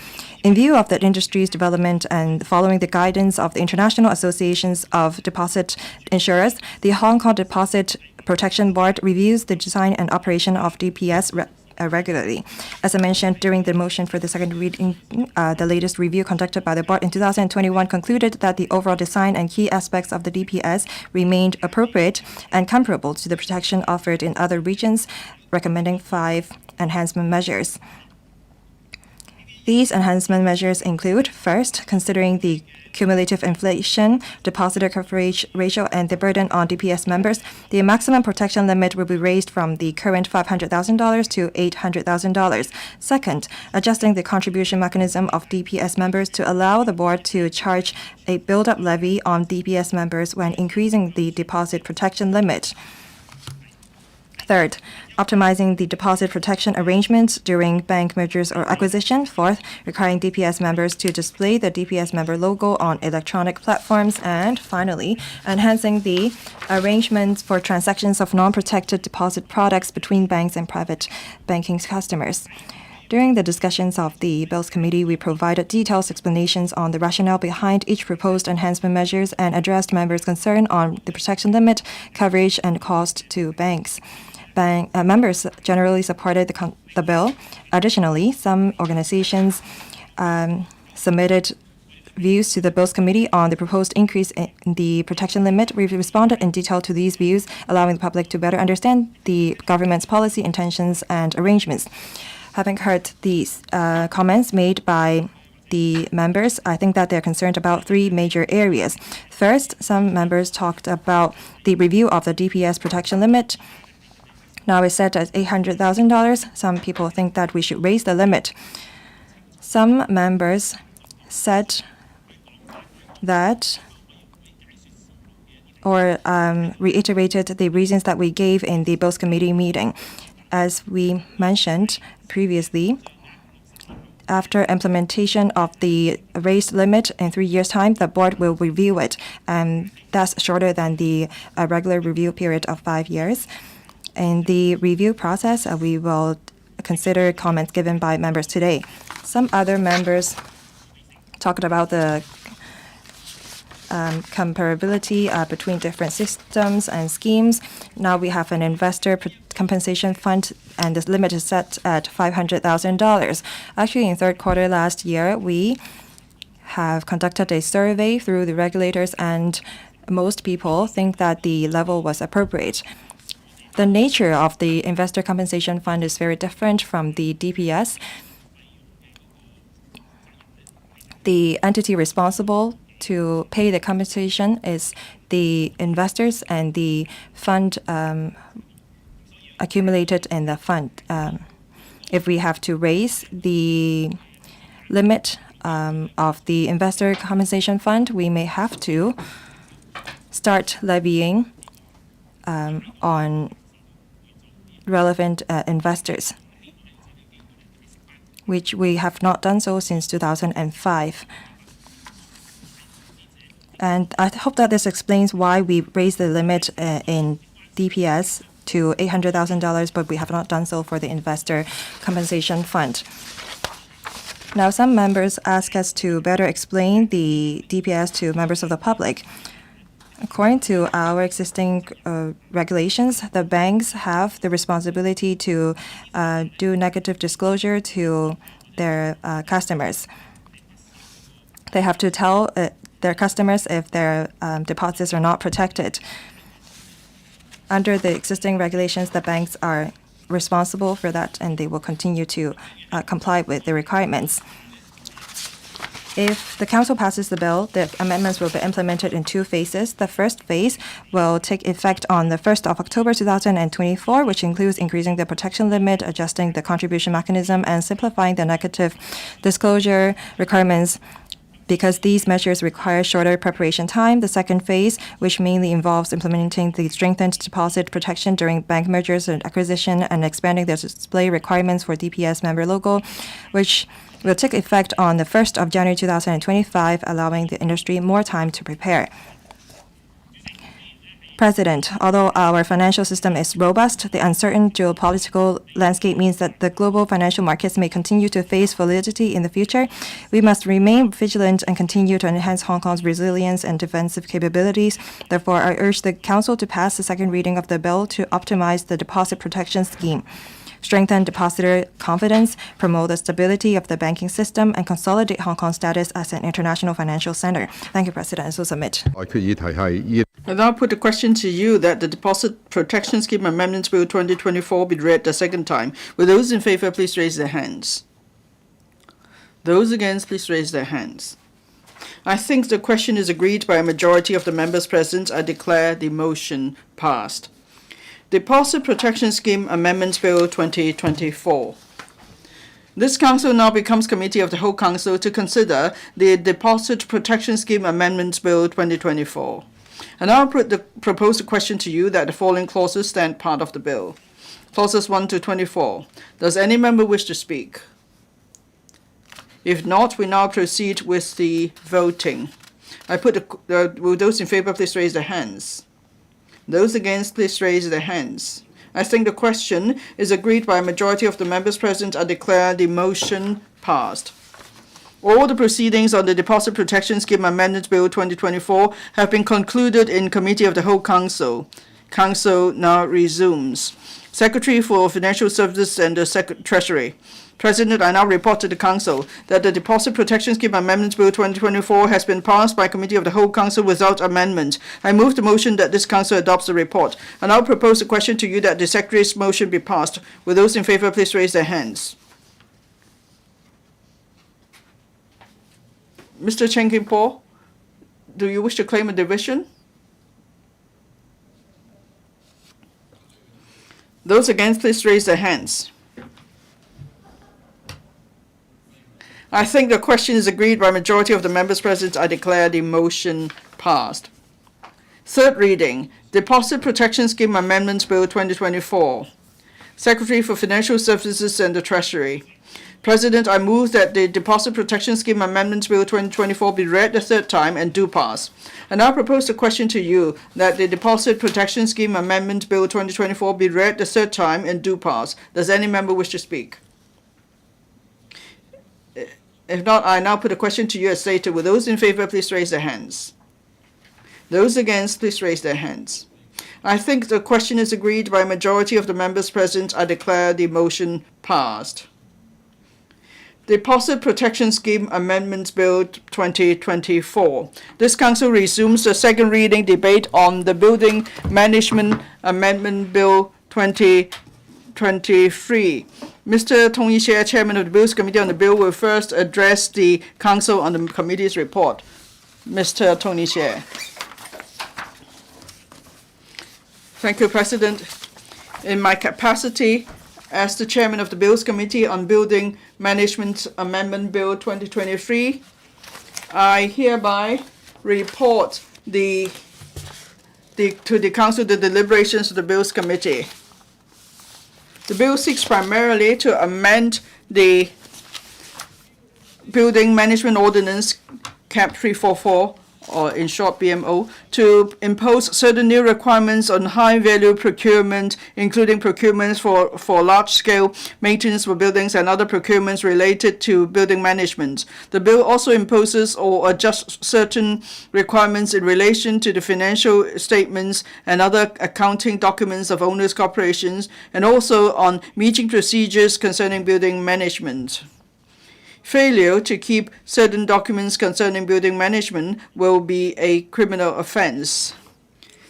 In view of the industry's development and following the guidance of the International Associations of Deposit Insurers, the Hong Kong Deposit Protection Board reviews the design and operation of DPS regularly. As I mentioned during the motion for the second reading, the latest review conducted by the board in 2021 concluded that the overall design and key aspects of the DPS remained appropriate and comparable to the protection offered in other regions, recommending 5 enhancement measures. These enhancement measures include, first, considering the cumulative inflation, depositor coverage ratio, and the burden on DPS members, the maximum protection limit will be raised from the current $500,000 to $800,000. Second, adjusting the contribution mechanism of DPS members to allow the board to charge a build-up levy on DPS members when increasing the deposit protection limit. Third, optimizing the deposit protection arrangements during bank mergers or acquisition. Fourth, requiring DPS members to display the DPS member logo on electronic platforms. And finally, enhancing the arrangements for transactions of non-protected deposit products between banks and private banking customers. During the discussions of the Bills Committee, we provided detailed explanations on the rationale behind each proposed enhancement measures and addressed members' concern on the protection limit, coverage, and cost to banks. Members generally supported the bill. Additionally, some organizations submitted views to the Bills Committee on the proposed increase in the protection limit. We've responded in detail to these views, allowing the public to better understand the government's policy intentions and arrangements. Having heard these comments made by the members, I think that they're concerned about 3 major areas. First, some members talked about the review of the DPS protection limit. Now it's set at $800,000. Some people think that we should raise the limit. Some members said that or reiterated the reasons that we gave in the Bills Committee meeting. As we mentioned previously, after implementation of the raised limit in 3 years' time, the board will review it, and that's shorter than the regular review period of 5 years. In the review process, we will consider comments given by members today. Some other members talked about the comparability between different systems and schemes. Now we have an investor compensation fund, and this limit is set at $500,000. Actually, in third quarter last year, we have conducted a survey through the regulators, and most people think that the level was appropriate. The nature of the investor compensation fund is very different from the DPS. The entity responsible to pay the compensation is the investors and the fund accumulated in the fund. If we have to raise the limit of the investor compensation fund, we may have to start levying on relevant investors, which we have not done so since 2005. And I hope that this explains why we raised the limit in DPS to $800,000, but we have not done so for the investor compensation fund. Now, some members ask us to better explain the DPS to members of the public. According to our existing regulations, the banks have the responsibility to do negative disclosure to their customers. They have to tell their customers if their deposits are not protected. Under the existing regulations, the banks are responsible for that, and they will continue to comply with the requirements. If the Council passes the bill, the amendments will be implemented in 2 phases. The first phase will take effect on the 1st of October 2024, which includes increasing the protection limit, adjusting the contribution mechanism, and simplifying the negative disclosure requirements. Because these measures require shorter preparation time, the second phase, which mainly involves implementing the strengthened deposit protection during bank mergers and acquisition and expanding the display requirements for DPS member logo, which will take effect on the 1st of January 2025, allowing the industry more time to prepare. President, although our financial system is robust, the uncertain geopolitical landscape means that the global financial markets may continue to face volatility in the future. We must remain vigilant and continue to enhance Hong Kong's resilience and defensive capabilities. Therefore, I urge the Council to pass the second reading of the bill to optimize the deposit protection scheme, strengthen depositor confidence, promote the stability of the banking system, and consolidate Hong Kong's status as an international financial center. Thank you, President. So submit. I now put a question to you that the Deposit Protection Scheme Amendments Bill 2024 be read the second time. Will those in favour please raise their hands? Those against, please raise their hands. I think the question is agreed by a majority of the members present. I declare the motion passed. Deposit Protection Scheme Amendments Bill 2024. This Council now becomes Committee of the Whole Council to consider the Deposit Protection Scheme Amendments Bill 2024. And I'll propose a question to you that the following clauses stand part of the bill. Clauses 1 to 24. Does any member wish to speak? If not, we now proceed with the voting. I put will those in favour please raise their hands? Those against, please raise their hands. I think the question is agreed by a majority of the members present. I declare the motion passed. All the proceedings on the Deposit Protection Scheme Amendment Bill 2024 have been concluded in Committee of the Whole Council. Council now resumes. Secretary for Financial Services and the Treasury. President, I now report to the Council that the Deposit Protection Scheme Amendments Bill 2024 has been passed by Committee of the Whole Council without amendment. I move the motion that this Council adopts the report. I now propose a question to you that the Secretary's motion be passed. Will those in favour please raise their hands? Mr. Chen Kim-po, do you wish to claim a division? Those against, please raise their hands. I think the question is agreed by a majority of the members present. I declare the motion passed. Third reading, Deposit Protection Scheme Amendments Bill 2024. Secretary for Financial Services and the Treasury. President, I move that the Deposit Protection Scheme Amendments Bill 2024 be read the third time and do pass. And I propose a question to you that the Deposit Protection Scheme Amendment Bill 2024 be read the third time and do pass. Does any member wish to speak? If not, I now put a question to you as stated. Will those in favour please raise their hands? Those against, please raise their hands. I think the question is agreed by a majority of the members present. I declare the motion passed. Deposit Protection Scheme Amendments Bill 2024. This Council resumes the second reading debate on the Building Management Amendment Bill 2023. Mr. Tong Yixie, Chairman of the Bills Committee on the bill, will first address the Council on the committee's report. Mr. Tong Yixie. Thank you, President. In my capacity as the Chairman of the Bills Committee on Building Management Amendment Bill 2023, I hereby report to the Council the deliberations of the Bills Committee. The bill seeks primarily to amend the Building Management Ordinance Cap 344 or in short BMO, to impose certain new requirements on high-value procurement, including procurements for large-scale maintenance for buildings and other procurements related to building management. The bill also imposes or adjusts certain requirements in relation to the financial statements and other accounting documents of owners' corporations, and also on meeting procedures concerning building management. Failure to keep certain documents concerning building management will be a criminal offense.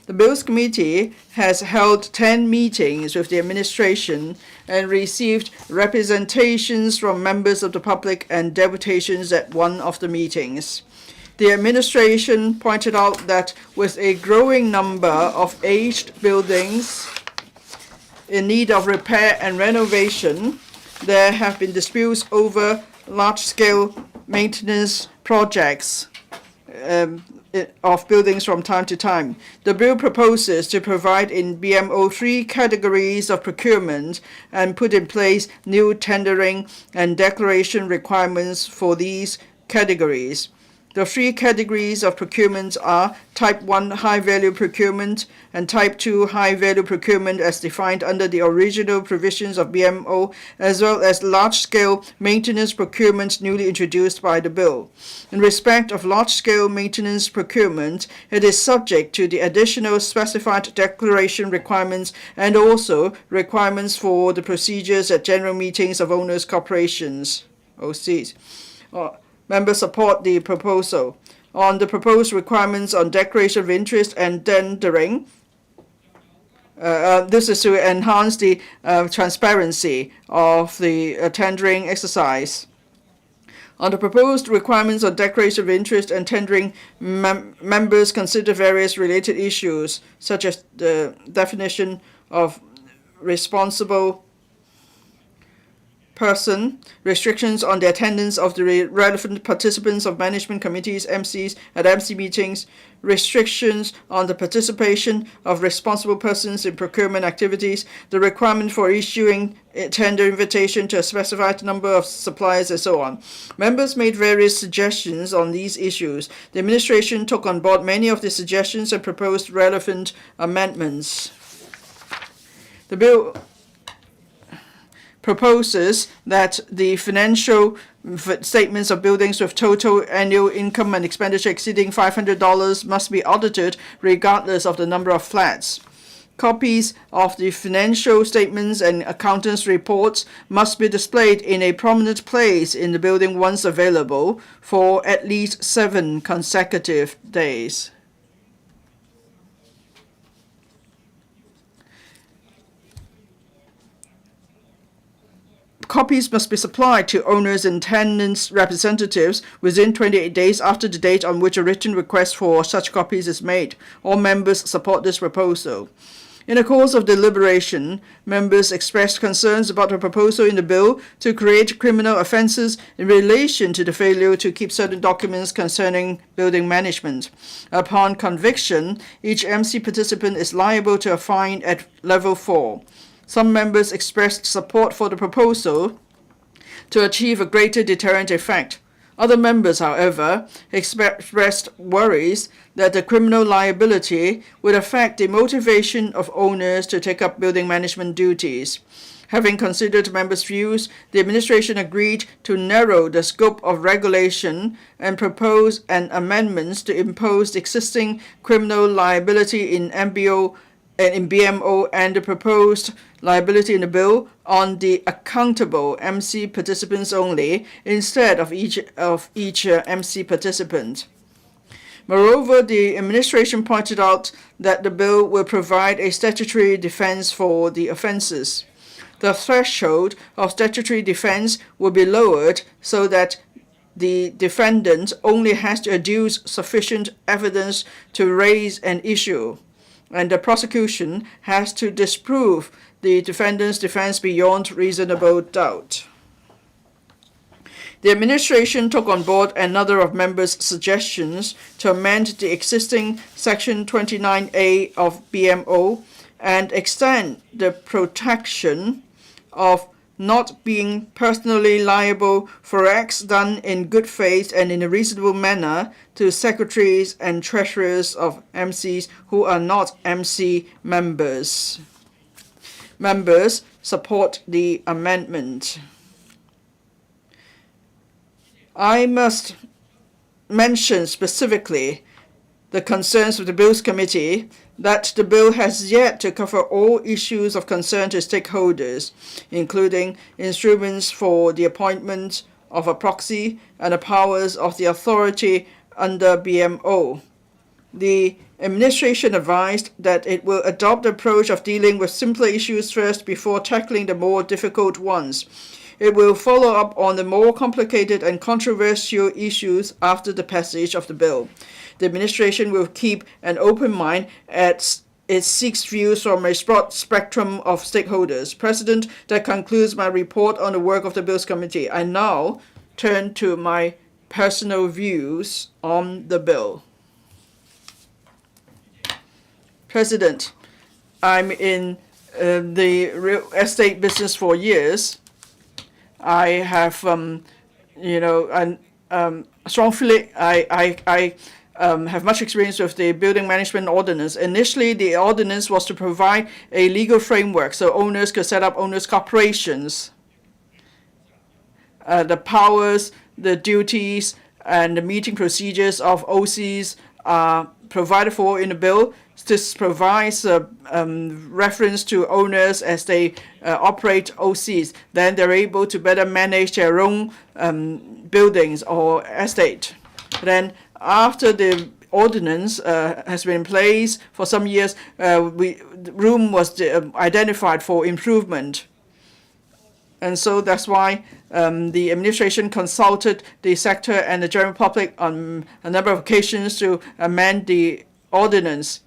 The Bills Committee has held 10 meetings with the administration and received representations from members of the public and deputations at one of the meetings. The administration pointed out that with a growing number of aged buildings in need of repair and renovation, there have been disputes over large-scale maintenance projects of buildings from time to time. The bill proposes to provide in BMO 3 categories of procurement and put in place new tendering and declaration requirements for these categories. The 3 categories of procurement are Type 1 high-value procurement and Type 2 high-value procurement as defined under the original provisions of BMO, as well as large-scale maintenance procurement newly introduced by the bill. In respect of large-scale maintenance procurement, it is subject to the additional specified declaration requirements and also requirements for the procedures at general meetings of owners' corporations, OCs. Members support the proposal. On the proposed requirements on declaration of interest and tendering, this is to enhance the transparency of the tendering exercise. On the proposed requirements on declaration of interest and tendering, members consider various related issues, such as the definition of responsible person, restrictions on the attendance of the relevant participants of management committees, MCs, at MC meetings, restrictions on the participation of responsible persons in procurement activities, the requirement for issuing a tender invitation to a specified number of suppliers, and so on. Members made various suggestions on these issues. The administration took on board many of the suggestions and proposed relevant amendments. The bill proposes that the financial statements of buildings with total annual income and expenditure exceeding $500 must be audited regardless of the number of flats. Copies of the financial statements and accountants' reports must be displayed in a prominent place in the building once available for at least 7 consecutive days. Copies must be supplied to owners and tenants' representatives within 28 days after the date on which a written request for such copies is made. All members support this proposal. In the course of deliberation, members expressed concerns about the proposal in the bill to create criminal offences in relation to the failure to keep certain documents concerning building management. Upon conviction, each MC participant is liable to a fine at level 4. Some members expressed support for the proposal to achieve a greater deterrent effect. Other members, however, expressed worries that the criminal liability would affect the motivation of owners to take up building management duties. Having considered members' views, the administration agreed to narrow the scope of regulation and propose an amendment to impose existing criminal liability in BMO and the proposed liability in the bill on the accountable MC participants only instead of each MC participant. Moreover, the administration pointed out that the bill will provide a statutory defense for the offenses. The threshold of statutory defense will be lowered so that the defendant only has to adduce sufficient evidence to raise an issue, and the prosecution has to disprove the defendant's defense beyond reasonable doubt. The administration took on board another of members' suggestions to amend the existing Section 29A of BMO and extend the protection of not being personally liable for acts done in good faith and in a reasonable manner to secretaries and treasurers of MCs who are not MC members. Members support the amendment. I must mention specifically the concerns of the Bills Committee that the bill has yet to cover all issues of concern to stakeholders, including instruments for the appointment of a proxy and the powers of the authority under BMO. The administration advised that it will adopt the approach of dealing with simpler issues first before tackling the more difficult ones. It will follow up on the more complicated and controversial issues after the passage of the bill. The administration will keep an open mind as it seeks views from a broad spectrum of stakeholders. President, that concludes my report on the work of the Bills Committee. I now turn to my personal views on the bill. President, I'm in the real estate business for years. I have, strong feeling. I have much experience with the building management ordinance. Initially, the ordinance was to provide a legal framework so owners could set up owners' corporations. The powers, the duties, and the meeting procedures of OCs are provided for in the bill. This provides reference to owners as they operate OCs. Then they're able to better manage their own buildings or estate. Then after the ordinance has been in place for some years, room was identified for improvement. And so that's why the administration consulted the sector and the general public on a number of occasions to amend the ordinance.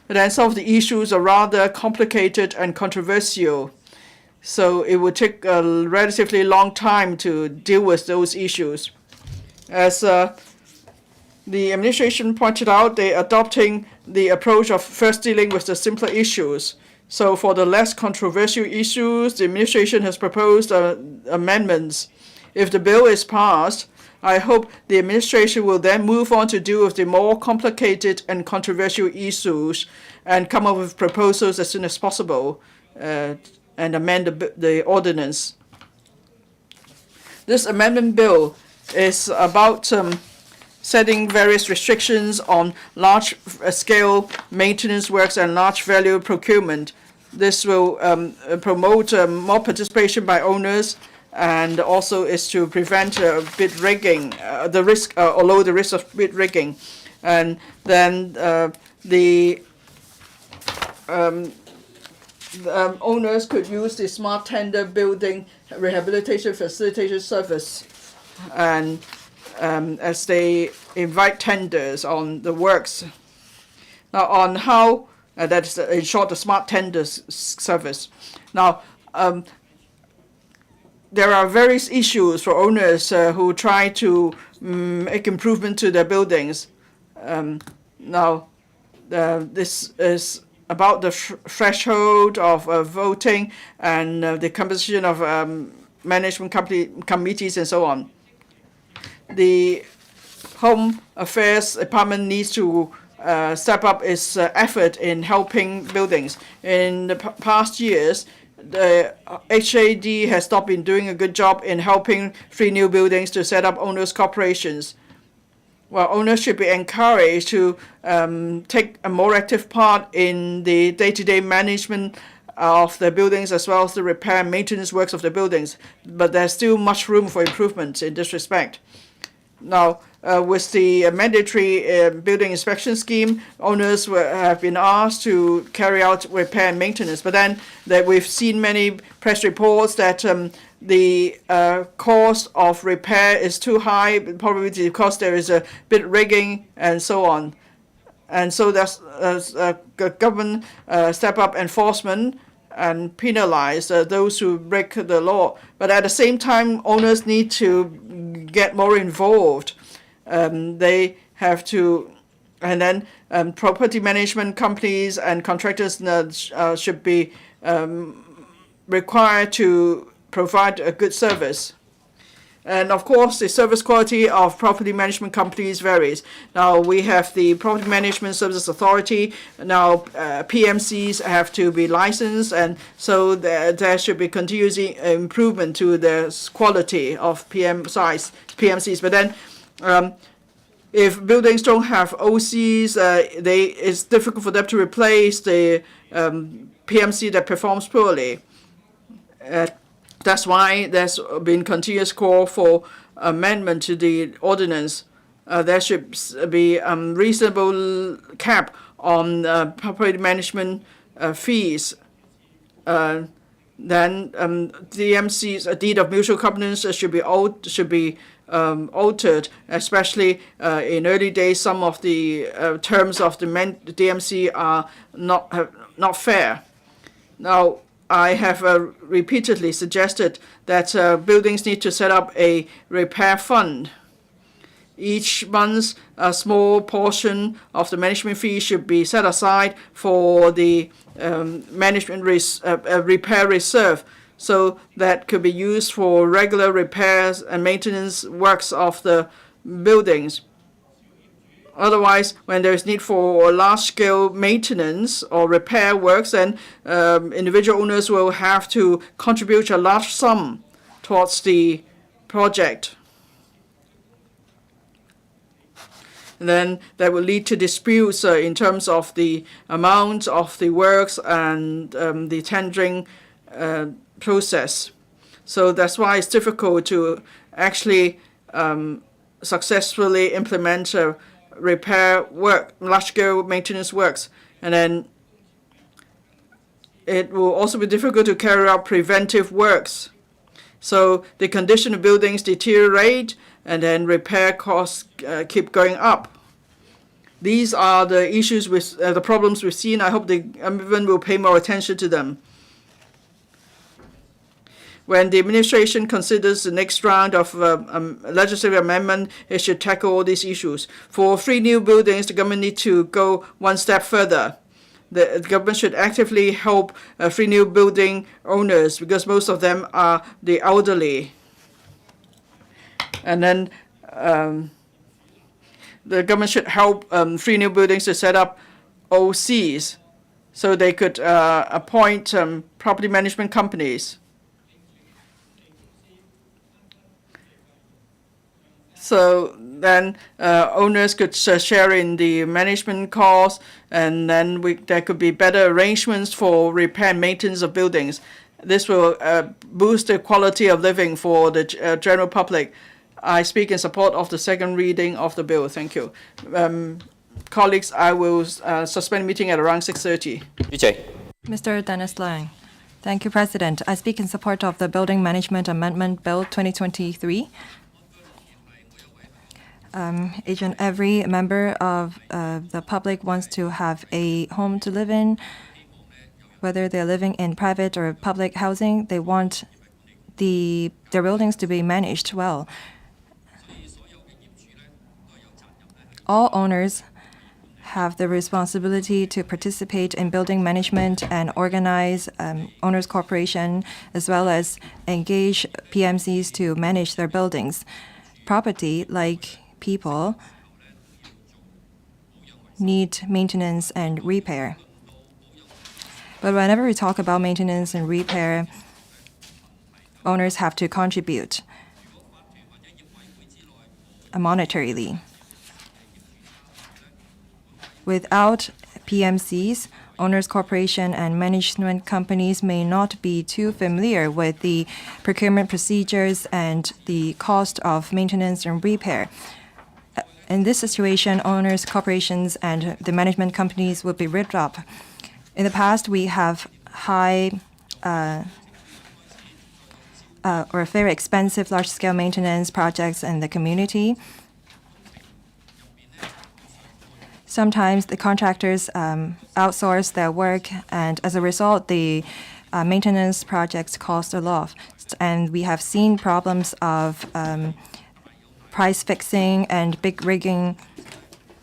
But then some of the issues are rather complicated and controversial. So it would take a relatively long time to deal with those issues. As the administration pointed out, they're adopting the approach of first dealing with the simpler issues. So for the less controversial issues, the administration has proposed amendments. If the bill is passed, I hope the administration will then move on to deal with the more complicated and controversial issues and come up with proposals as soon as possible and amend the ordinance. This amendment bill is about setting various restrictions on large-scale maintenance works and large-value procurement. This will promote more participation by owners, and also is to prevent bid rigging, the risk or lower the risk of bid rigging. And then the owners could use the smart tender building rehabilitation facilitation service, and as they invite tenders on the works. Now on how that's in short the smart tenders service. Now there are various issues for owners who try to make improvement to their buildings. This is about the threshold of voting and the composition of management committees and so on. The Home Affairs Department needs to step up its effort in helping buildings. In the past years, the HAD has not been doing a good job in helping 3 new buildings to set up owners' corporations. Well, owners should be encouraged to take a more active part in the day-to-day management of the buildings as well as the repair and maintenance works of the buildings. But there's still much room for improvement in this respect. Now, with the mandatory building inspection scheme, owners have been asked to carry out repair and maintenance. But then we've seen many press reports that the cost of repair is too high, probably because there is a bid rigging and so on. And so that's government step up enforcement and penalize those who break the law. But at the same time, owners need to get more involved. They have to, and then property management companies and contractors should be required to provide a good service. And of course, the service quality of property management companies varies. Now, we have the Property Management Services Authority. Now, PMCs have to be licensed, and so there should be continuous improvement to the quality of PMCs. But then, if buildings don't have OCs, it's difficult for them to replace the PMC that performs poorly. That's why there's been continuous call for amendment to the ordinance. There should be reasonable cap on property management fees. Then DMC's a deed of mutual covenants should be altered, especially in early days. Some of the terms of the DMC are not fair. Now, I have repeatedly suggested that buildings need to set up a repair fund. Each month, a small portion of the management fee should be set aside for the repair reserve, so that could be used for regular repairs and maintenance works of the buildings. Otherwise, when there is need for large-scale maintenance or repair works, then individual owners will have to contribute a large sum towards the project. And then that will lead to disputes in terms of the amount of the works and the tendering process. So that's why it's difficult to actually successfully implement repair work, large-scale maintenance works, and then it will also be difficult to carry out preventive works. So the condition of buildings deteriorate, and then repair costs keep going up. These are the issues with the problems we've seen. I hope the government will pay more attention to them. When the administration considers the next round of legislative amendment, it should tackle all these issues. For 3 new buildings, the government needs to go one step further. The government should actively help 3 new building owners, because most of them are the elderly. And then the government should help 3 new buildings to set up OCs, so they could appoint property management companies. So then owners could share in the management costs, and then there could be better arrangements for repair and maintenance of buildings. This will boost the quality of living for the general public. I speak in support of the second reading of the bill. Thank you. Colleagues, I will suspend meeting at around 6:30. Mr. Dennis Lang. Thank you, President. I speak in support of the Building Management Amendment Bill 2023. Each and every member of the public wants to have a home to live in, whether they're living in private or public housing. They want their buildings to be managed well. All owners have the responsibility to participate in building management and organize owners' corporation, as well as engage PMCs to manage their buildings. Property, like people, need maintenance and repair. But whenever we talk about maintenance and repair, owners have to contribute monetarily. Without PMCs, owners' corporation and management companies may not be too familiar with the procurement procedures and the cost of maintenance and repair. In this situation, owners, corporations, and the management companies will be ripped up. In the past, we have high or very expensive large-scale maintenance projects in the community. Sometimes the contractors outsource their work, and as a result, the maintenance projects cost a lot. And we have seen problems of price fixing and big rigging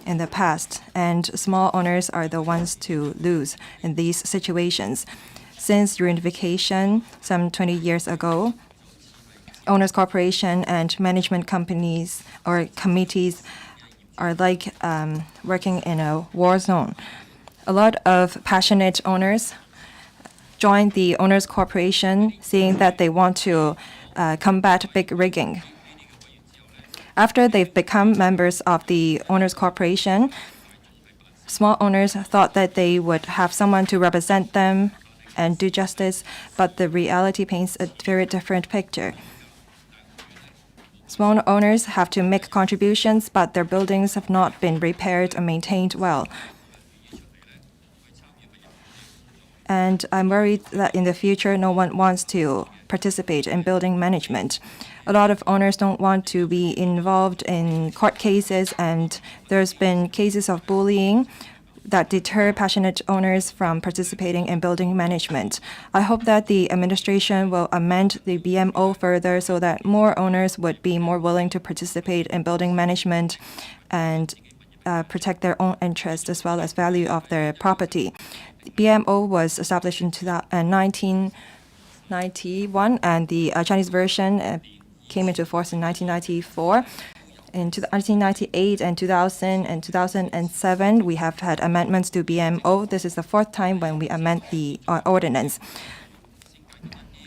in the past, and small owners are the ones to lose in these situations. Since reunification some 20 years ago, owners corporation and management companies or committees are like working in a war zone. A lot of passionate owners joined the owners corporation, saying that they want to combat big rigging. After they've become members of the owners corporation, small owners thought that they would have someone to represent them and do justice, but the reality paints a very different picture. Small owners have to make contributions, but their buildings have not been repaired or maintained well. And I'm worried that in the future, no one wants to participate in building management. A lot of owners don't want to be involved in court cases, and there's been cases of bullying that deter passionate owners from participating in building management. I hope that the administration will amend the BMO further so that more owners would be more willing to participate in building management and protect their own interest as well as value of their property. The BMO was established in 1991, and the Chinese version came into force in 1994. In 1998 and 2000 and 2007, we have had amendments to BMO. This is the fourth time when we amend the ordinance.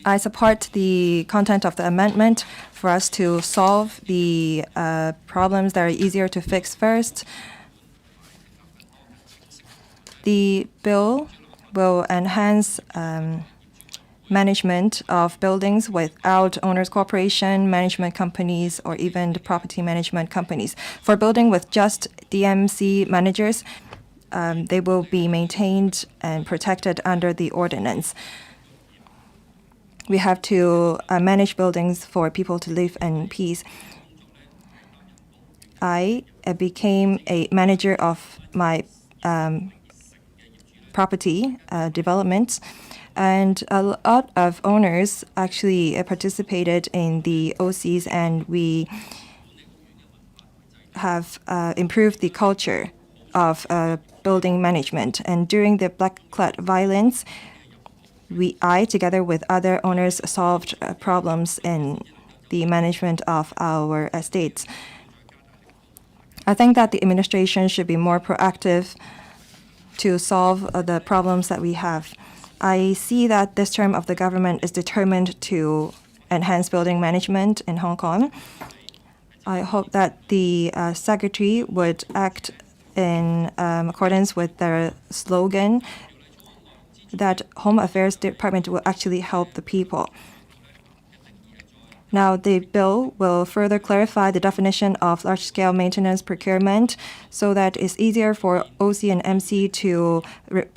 I support the content of the amendment for us to solve the problems that are easier to fix first. The bill will enhance management of buildings without owners corporation, management companies, or even the property management companies. For building with just DMC managers, they will be maintained and protected under the ordinance. We have to manage buildings for people to live in peace. I became a manager of my property development, and a lot of owners actually participated in the OCs, and we have improved the culture of building management. And during the Black Cloud violence, I, together with other owners, solved problems in the management of our estates. I think that the administration should be more proactive to solve the problems that we have. I see that this term of the government is determined to enhance building management in Hong Kong. I hope that the secretary would act in accordance with their slogan that Home Affairs Department will actually help the people. Now, the bill will further clarify the definition of large-scale maintenance procurement so that it's easier for OC and MC to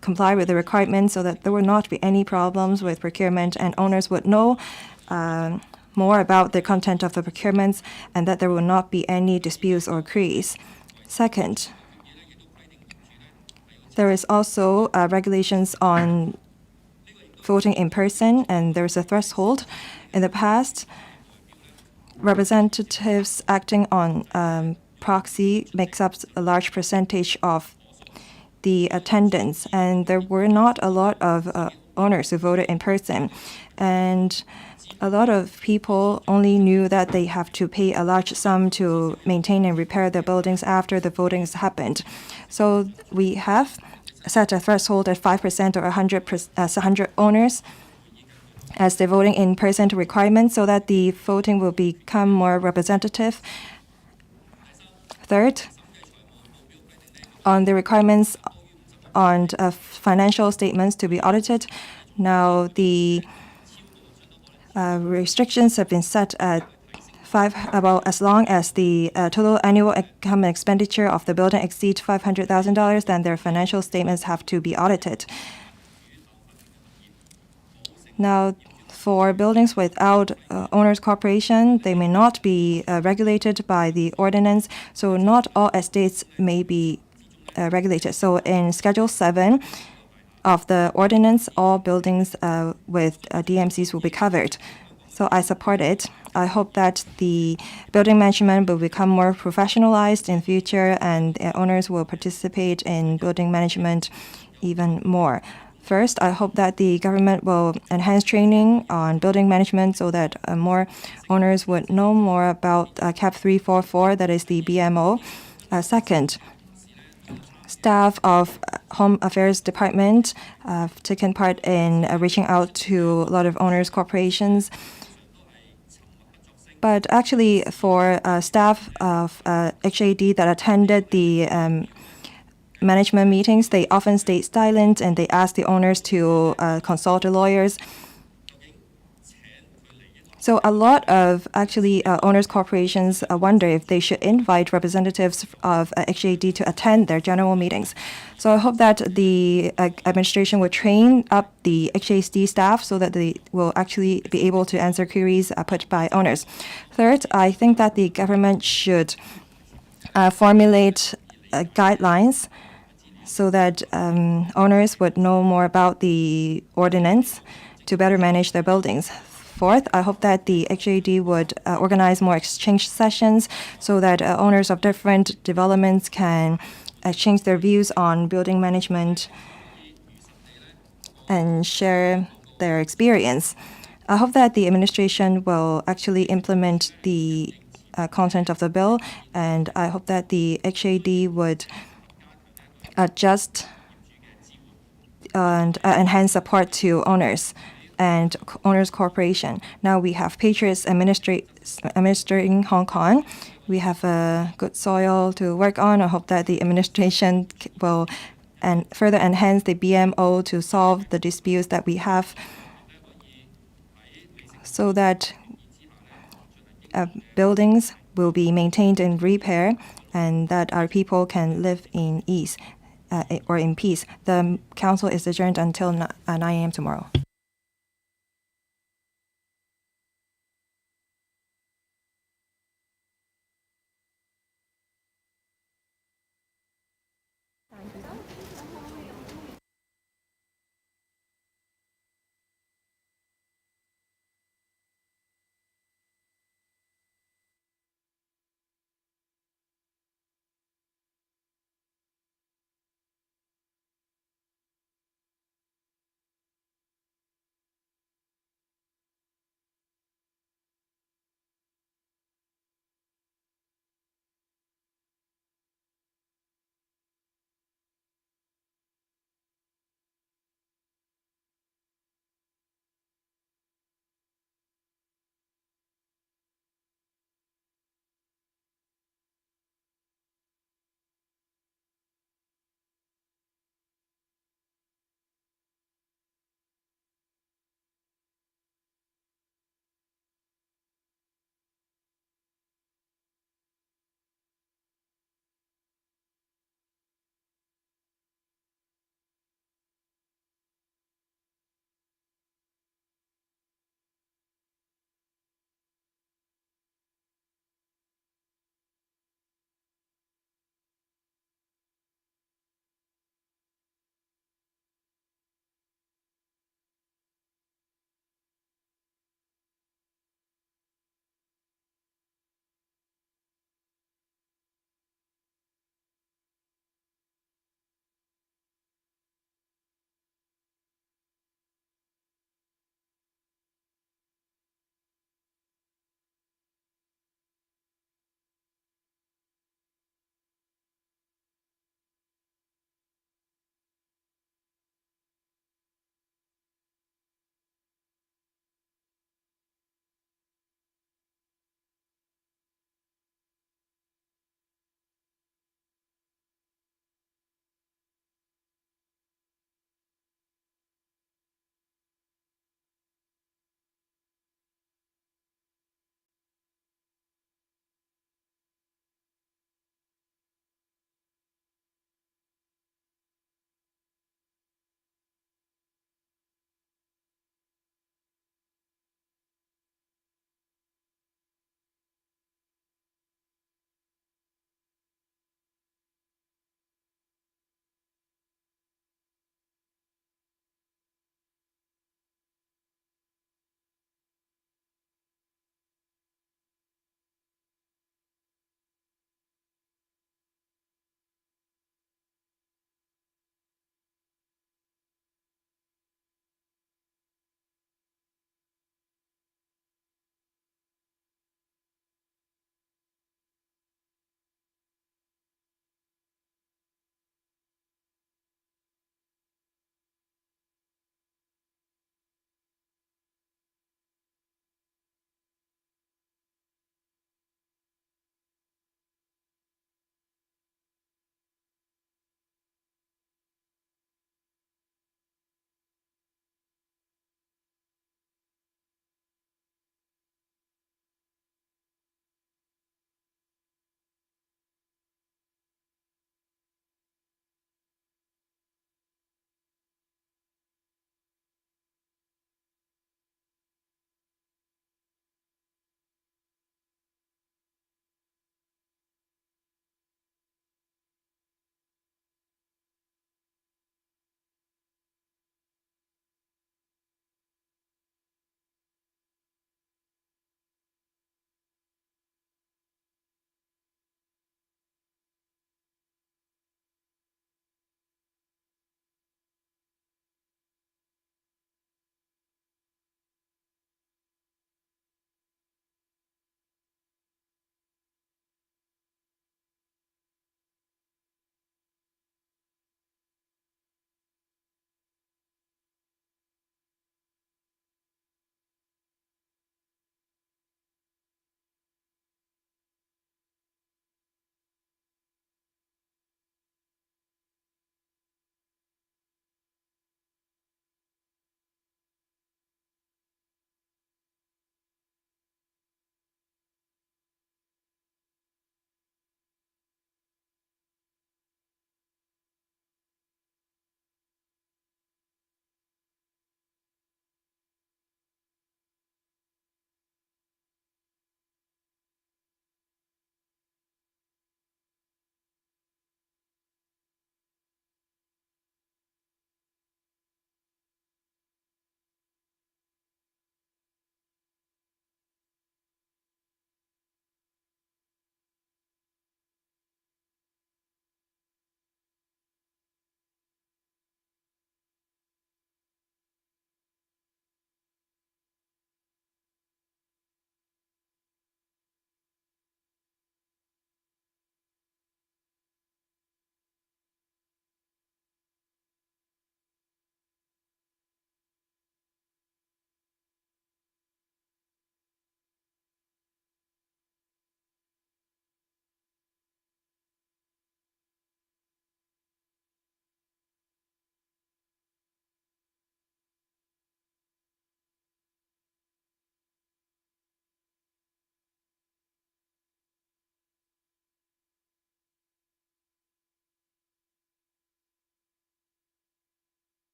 comply with the requirements so that there will not be any problems with procurement and owners would know more about the content of the procurements and that there will not be any disputes or queries. Second, there is also regulations on voting in person, and there's a threshold. In the past, representatives acting on proxy makes up a large percentage of the attendance, and there were not a lot of owners who voted in person. And a lot of people only knew that they have to pay a large sum to maintain and repair their buildings after the voting has happened. So we have set a threshold at 5% or 100 owners as the voting in person requirement so that the voting will become more representative. Third, on the requirements on financial statements to be audited, now the restrictions have been set at as long as the total annual income and expenditure of the building exceed $500,000, then their financial statements have to be audited. Now, for buildings without owners corporation, they may not be regulated by the ordinance, so not all estates may be regulated. So in Schedule 7 of the ordinance, all buildings with DMCs will be covered. So I support it. I hope that the building management will become more professionalized in future and owners will participate in building management even more. First, I hope that the government will enhance training on building management so that more owners would know more about CAP 344, that is the BMO. Second, staff of Home Affairs Department have taken part in reaching out to a lot of owners' corporations. But actually, for staff of HAD that attended the management meetings, they often stayed silent and they asked the owners to consult the lawyers. So a lot of actually owners' corporations wonder if they should invite representatives of HAD to attend their general meetings. So I hope that the administration will train up the HAD staff so that they will actually be able to answer queries put by owners. Third, I think that the government should formulate guidelines so that owners would know more about the ordinance to better manage their buildings. Fourth, I hope that the HAD would organize more exchange sessions so that owners of different developments can exchange their views on building management and share their experience. I hope that the administration will actually implement the content of the bill, and I hope that the HAD would adjust and enhance support to owners and owners corporation. Now we have Patriots administering Hong Kong. We have a good soil to work on. I hope that the administration will further enhance the BMO to solve the disputes that we have so that buildings will be maintained and repaired and that our people can live in ease or in peace. The council is adjourned until 9 a.m. tomorrow.